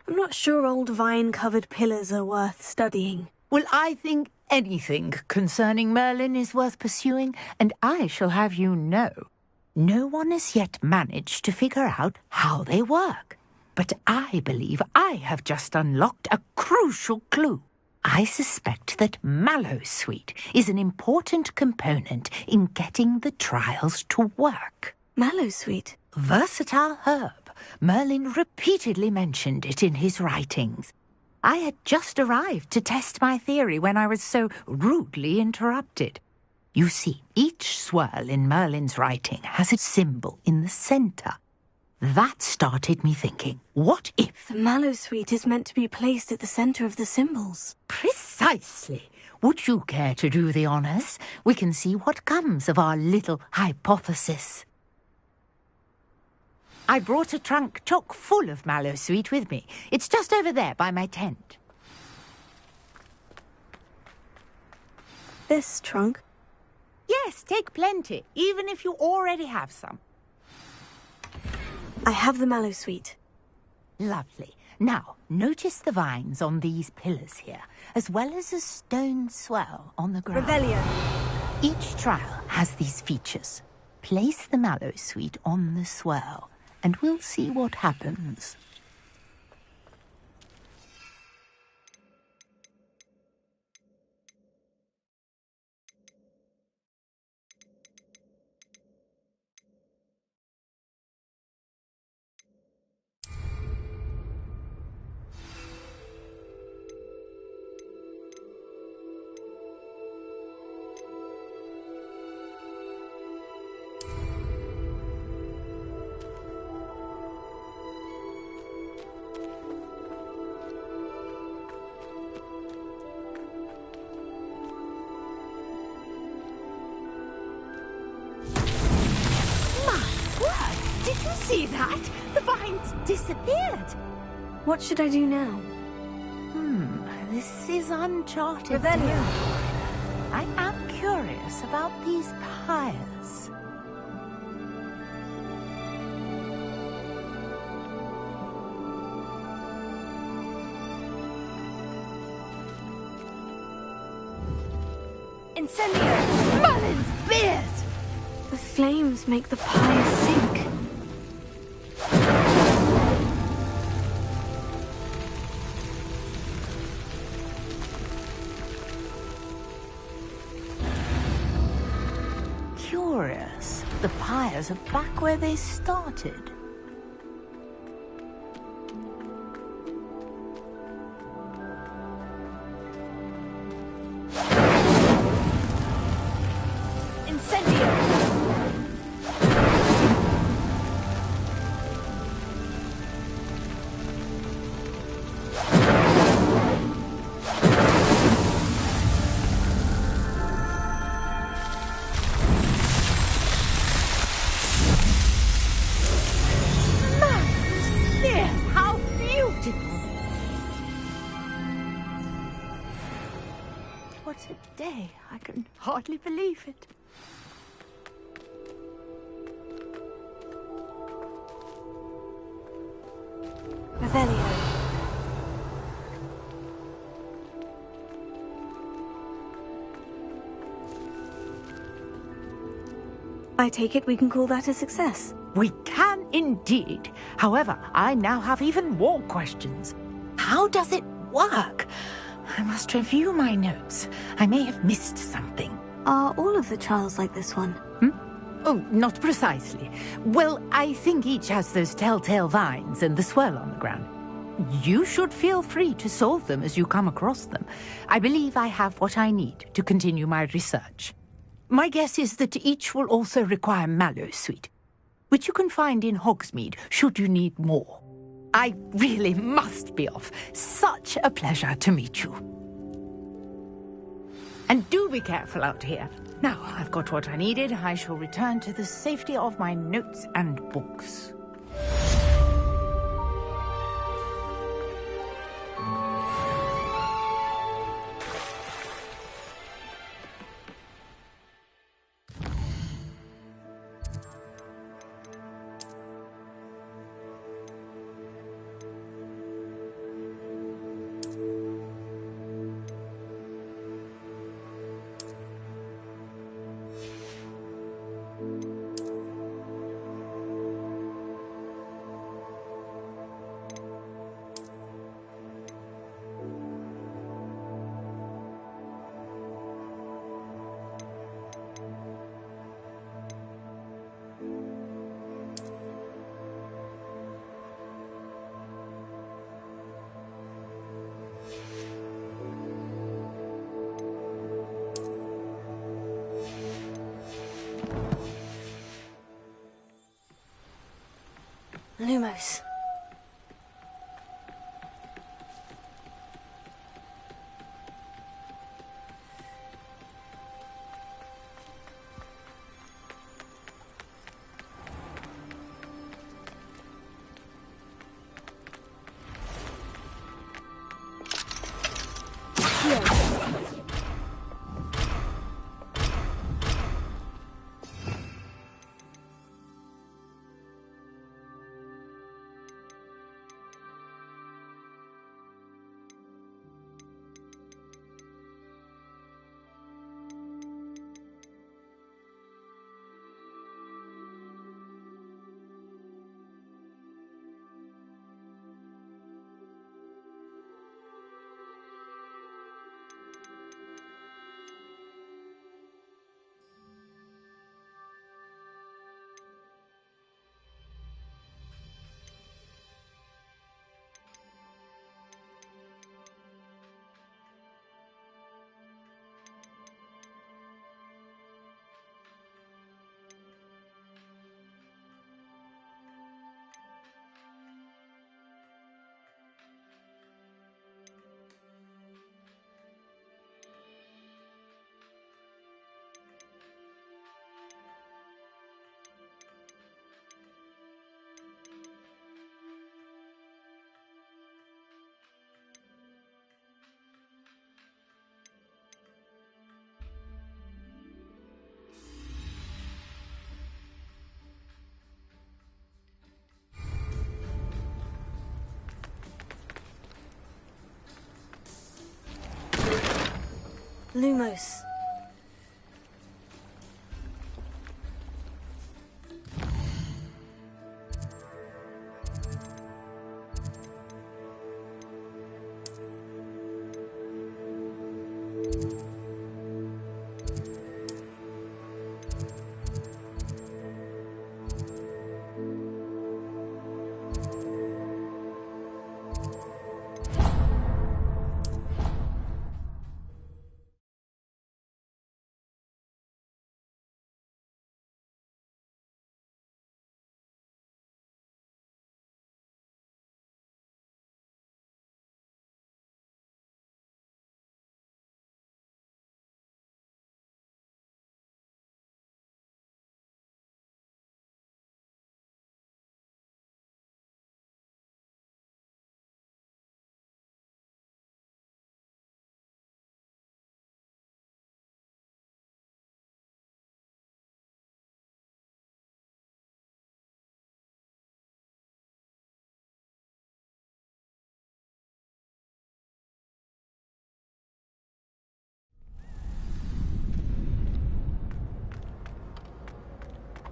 I'm not sure old vine-covered pillars are worth studying. Well, I think anything concerning Merlin is worth pursuing, and I shall have you know, no one has yet managed to figure out how they work. But I believe I have just unlocked a crucial clue. I suspect that Mallowsweet is an important component in getting the trials to work. Mallowsweet? Versatile herb. Merlin repeatedly mentioned it in his writings. I had just arrived to test my theory when I was so rudely interrupted. You see, each swirl in Merlin's writing has a symbol in the centre. That started me thinking, what if... The Mallowsweet is meant to be placed at the centre of the symbols. Precisely. Would you care to do the honours? We can see what comes of our little hypothesis. I brought a trunk chock full of Mallowsweet with me. It's just over there by my tent. This trunk? Yes, take plenty, even if you already have some. I have the Mallowsweet. Lovely. Now, notice the vines on these pillars here, as well as a stone swell on the ground. Revelio. Each trial has these features. Place the Mallowsweet on the swirl, and we'll see what happens. See that? The vines disappeared. What should I do now? This is uncharted Revelio. territory. I am curious about these pyres. Incendio! Merlin's beard! The flames make the pyre sink. Curious. The pyres are back where they started. What a day. I can hardly believe it. Revelio. I take it we can call that a success. We can indeed. However, I now have even more questions. How does it work? I must review my notes. I may have missed something. Are all of the trials like this one? Oh, not precisely. Well, I think each has those telltale vines and the swirl on the ground. You should feel free to solve them as you come across them. I believe I have what I need to continue my research. My guess is that each will also require Mallowsweet, which you can find in Hogsmeade should you need more. I really must be off. Such a pleasure to meet you. And do be careful out here. Now, I've got what I needed. I shall return to the safety of my notes and books. Lumos. Lumos.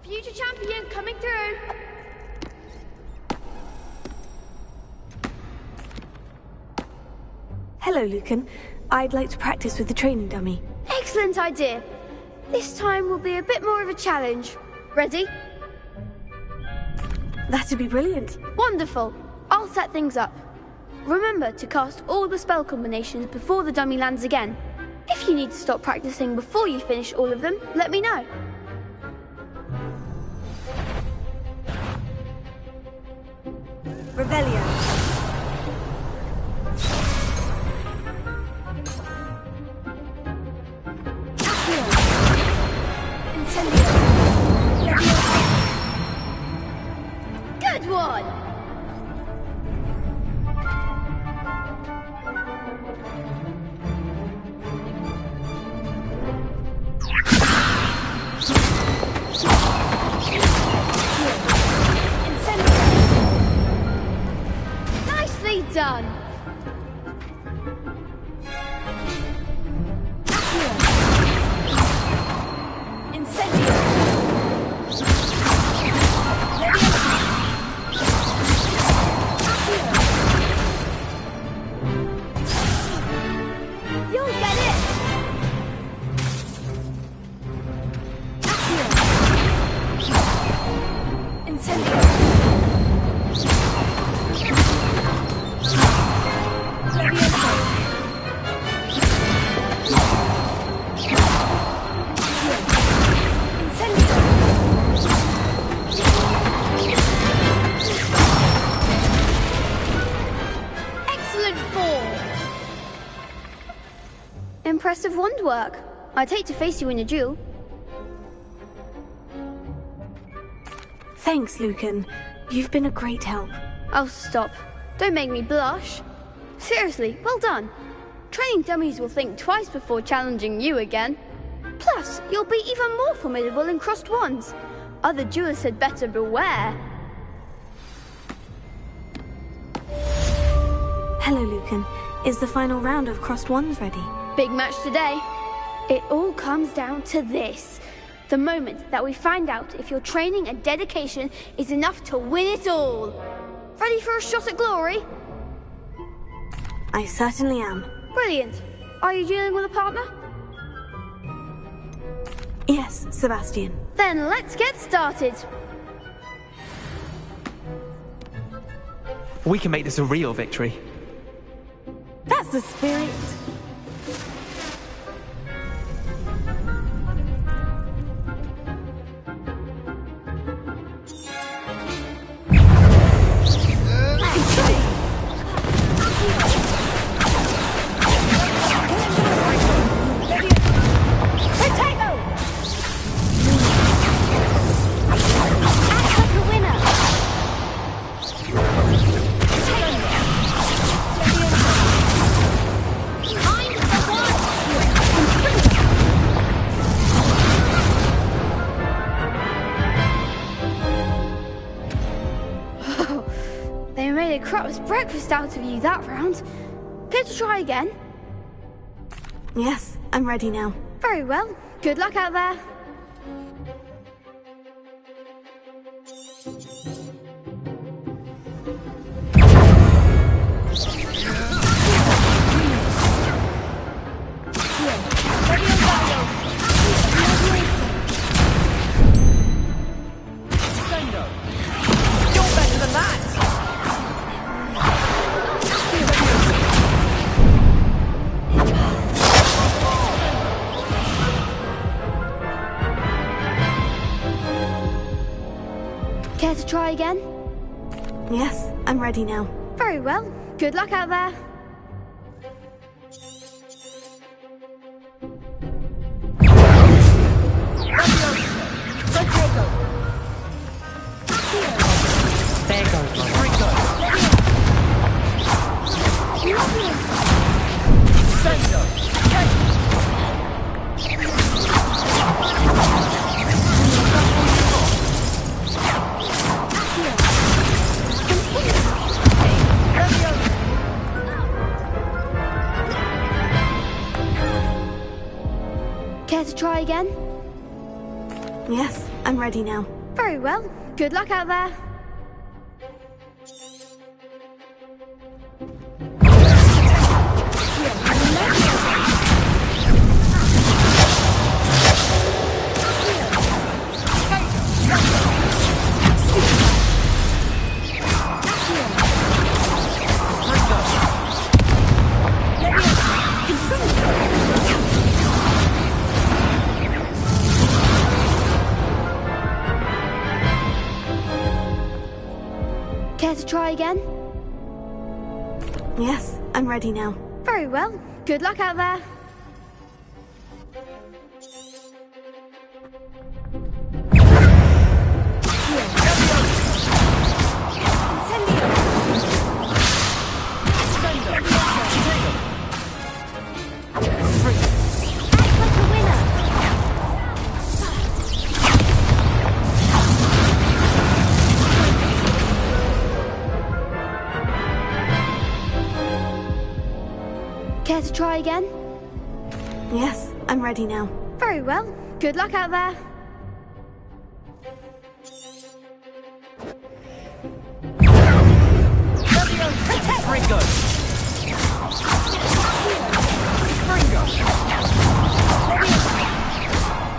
Future champion coming through. Hello, Lucan. I'd like to practice with the training dummy. Excellent idea. This time will be a bit more of a challenge. Ready? That'd be brilliant. Wonderful. I'll set things up. Remember to cast all the spell combinations before the dummy lands again. If you need to stop practicing before you finish all of them, let me know. Revelio. Good one! Nicely done! You'll get it! Excellent form! Impressive wand work. I'd hate to face you in a duel. Thanks, Lucan. You've been a great help. Oh, stop. Don't make me blush. Seriously, well done. Training dummies will think twice before challenging you again. Plus, you'll be even more formidable in crossed wands. Other duelists had better beware. Hello, Lucan. Is the final round of crossed wands ready? Big match today. It all comes down to this. The moment that we find out if your training and dedication is enough to win it all. Ready for a shot at glory? I certainly am. Brilliant. Are you dealing with a partner? Yes, Sebastian. Then let's get started. We can make this a real victory. That's the spirit. They made a crap's breakfast out of you that round. Care to try again? Yes, I'm ready now. Very well. Good luck out there. Care to try again? Yes, I'm ready now. Very well. Good luck out there. There goes my Care to try again? Yes, I'm ready now. Very well. Good luck out there. to try again? Yes, I'm ready now. Very well. Good luck out there. Care to try again? Yes, I'm ready now. Very well. Good luck out there. Ringo! Ringo!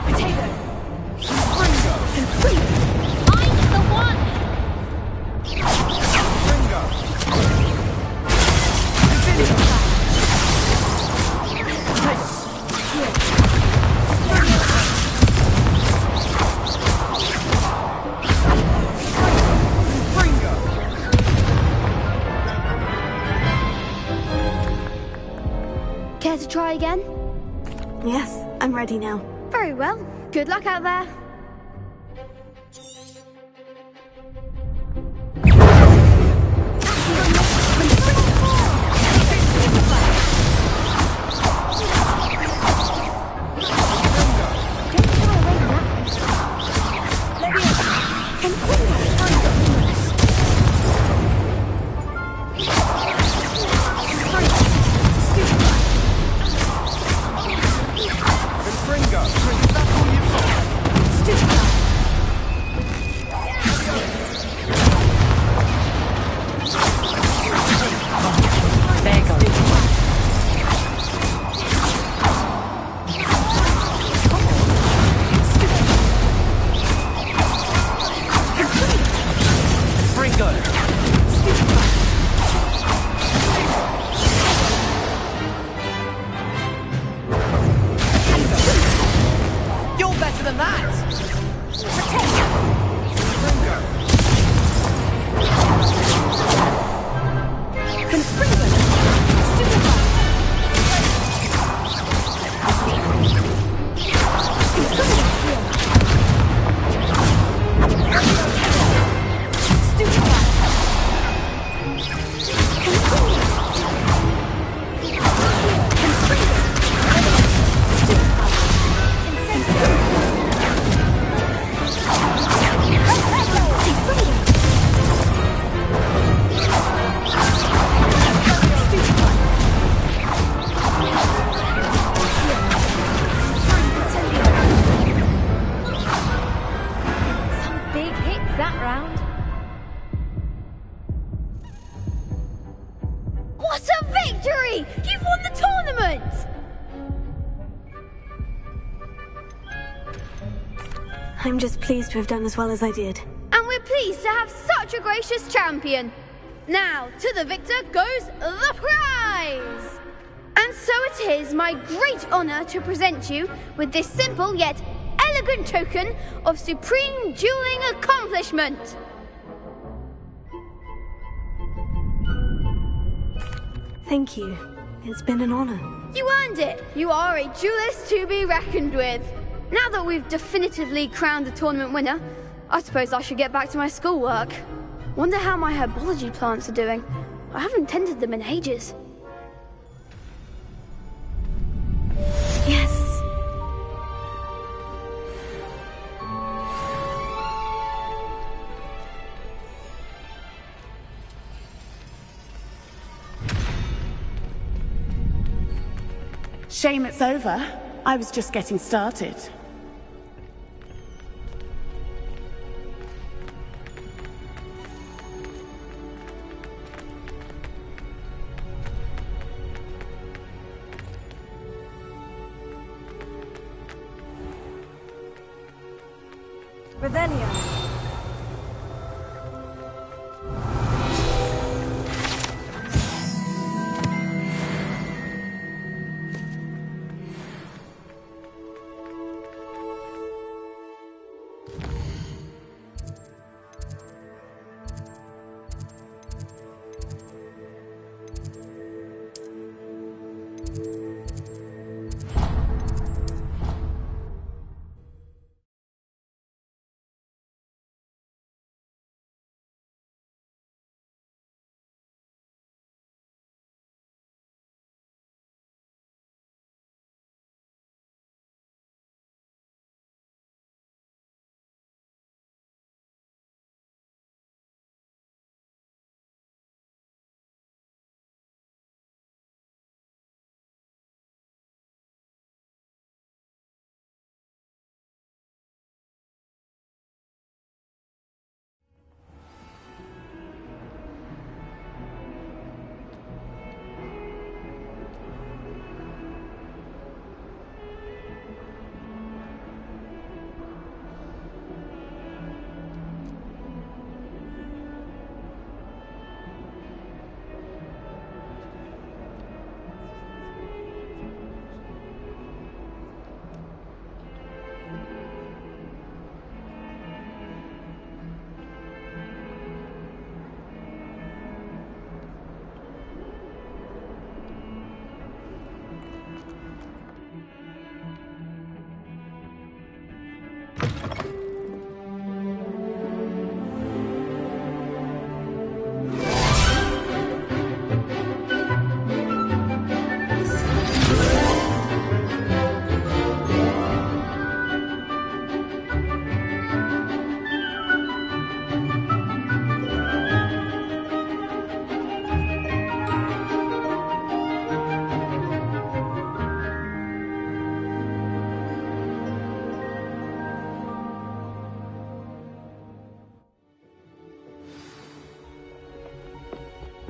Potato! Ringo! I'm the one! Care to try again? Yes, I'm ready now. Very well. Good luck out there. What a victory! You've won the tournament! I'm just pleased to have done as well as I did. And we're pleased to have such a gracious champion. Now, to the victor goes the prize! And so it is my great honor to present you with this simple yet elegant token of supreme dueling accomplishment. Thank you. It's been an honor. You earned it. You are a duelist to be reckoned with. Now that we've definitively crowned the tournament winner, I suppose I should get back to my schoolwork. Wonder how my herbology plants are doing. I haven't tended them in ages. Yes. Shame it's over. I was just getting started. Revelio.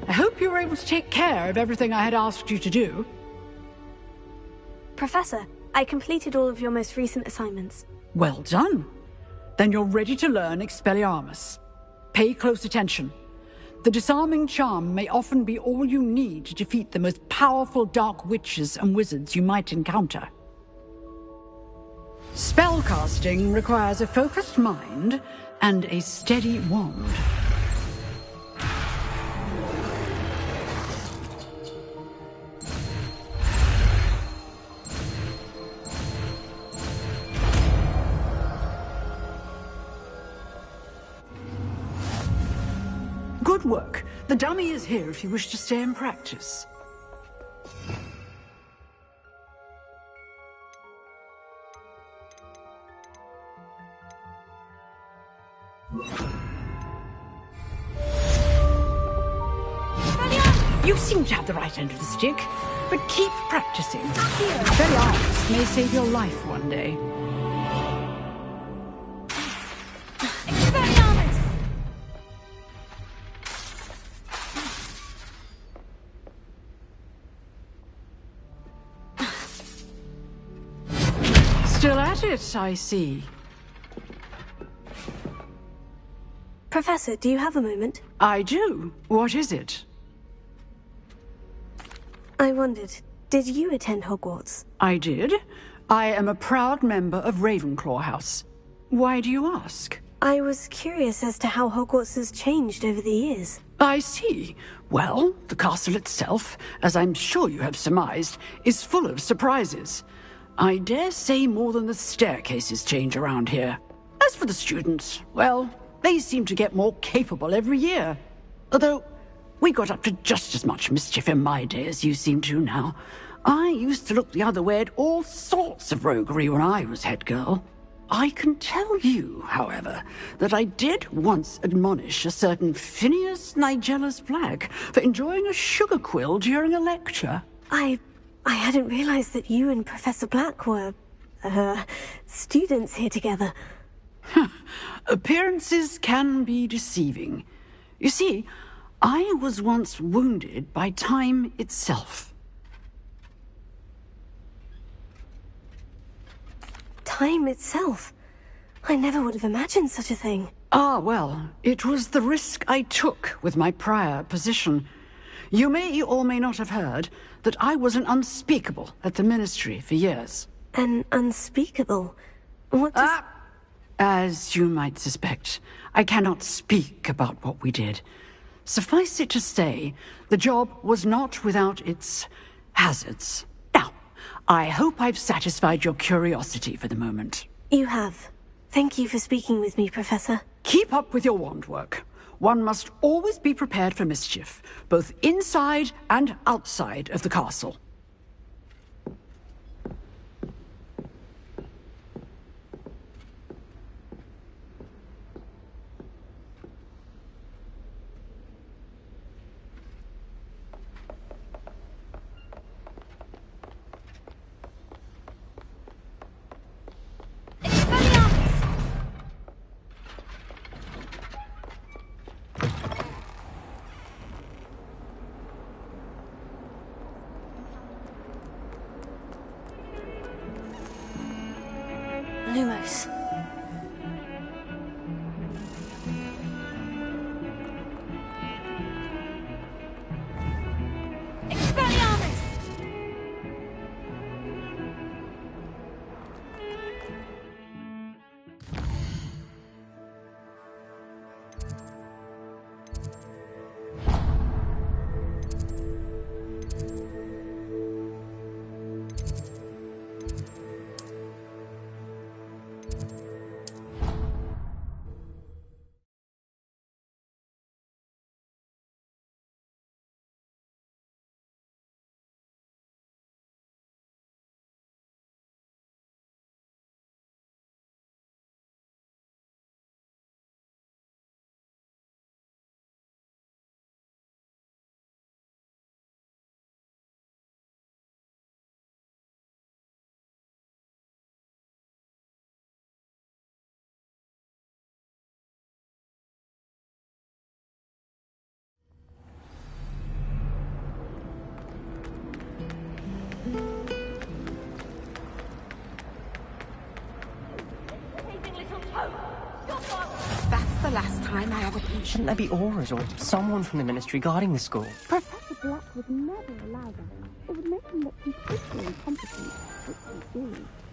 I hope you were able to take care of everything I had asked you to do. Professor, I completed all of your most recent assignments. Well done. Then you're ready to learn Expelliarmus. Pay close attention. The disarming charm may often be all you need to defeat the most powerful dark witches and wizards you might encounter. Spellcasting requires a focused mind and a steady wand. Good work. The dummy is here if you wish to stay and practice. You seem to have the right end of the stick, but keep practicing. Expelliarmus may save your life one day. Still at it, I see. Professor, do you have a moment? I do. What is it? I wondered, did you attend Hogwarts? I did. I am a proud member of Ravenclaw House. Why do you ask? I was curious as to how Hogwarts has changed over the years. I see. Well, the castle itself, as I'm sure you have surmised, is full of surprises. I dare say more than the staircases change around here. As for the students, well, they seem to get more capable every year. Although, we got up to just as much mischief in my day as you seem to now. I used to look the other way at all sorts of roguery when I was head girl. I can tell you, however, that I did once admonish a certain Phineas Nigellus Black for enjoying a sugar quill during a lecture. I hadn't realized that you and Professor Black were, students here together. Appearances can be deceiving. You see, I was once wounded by time itself. Time itself? I never would have imagined such a thing. Ah, well, it was the risk I took with my prior position. You may or may not have heard that I was an unspeakable at the Ministry for years. An unspeakable? What does... As you might suspect, I cannot speak about what we did. Suffice it to say, the job was not without its hazards. I hope I've satisfied your curiosity for the moment. You have. Thank you for speaking with me, Professor. Keep up with your wand work. One must always be prepared for mischief, both inside and outside of the castle. Lumos. That's the last time I ever... Shouldn't there be auras or someone from the ministry guarding the school? Professor Black would never allow that. It would make him look completely incompetent, which he is.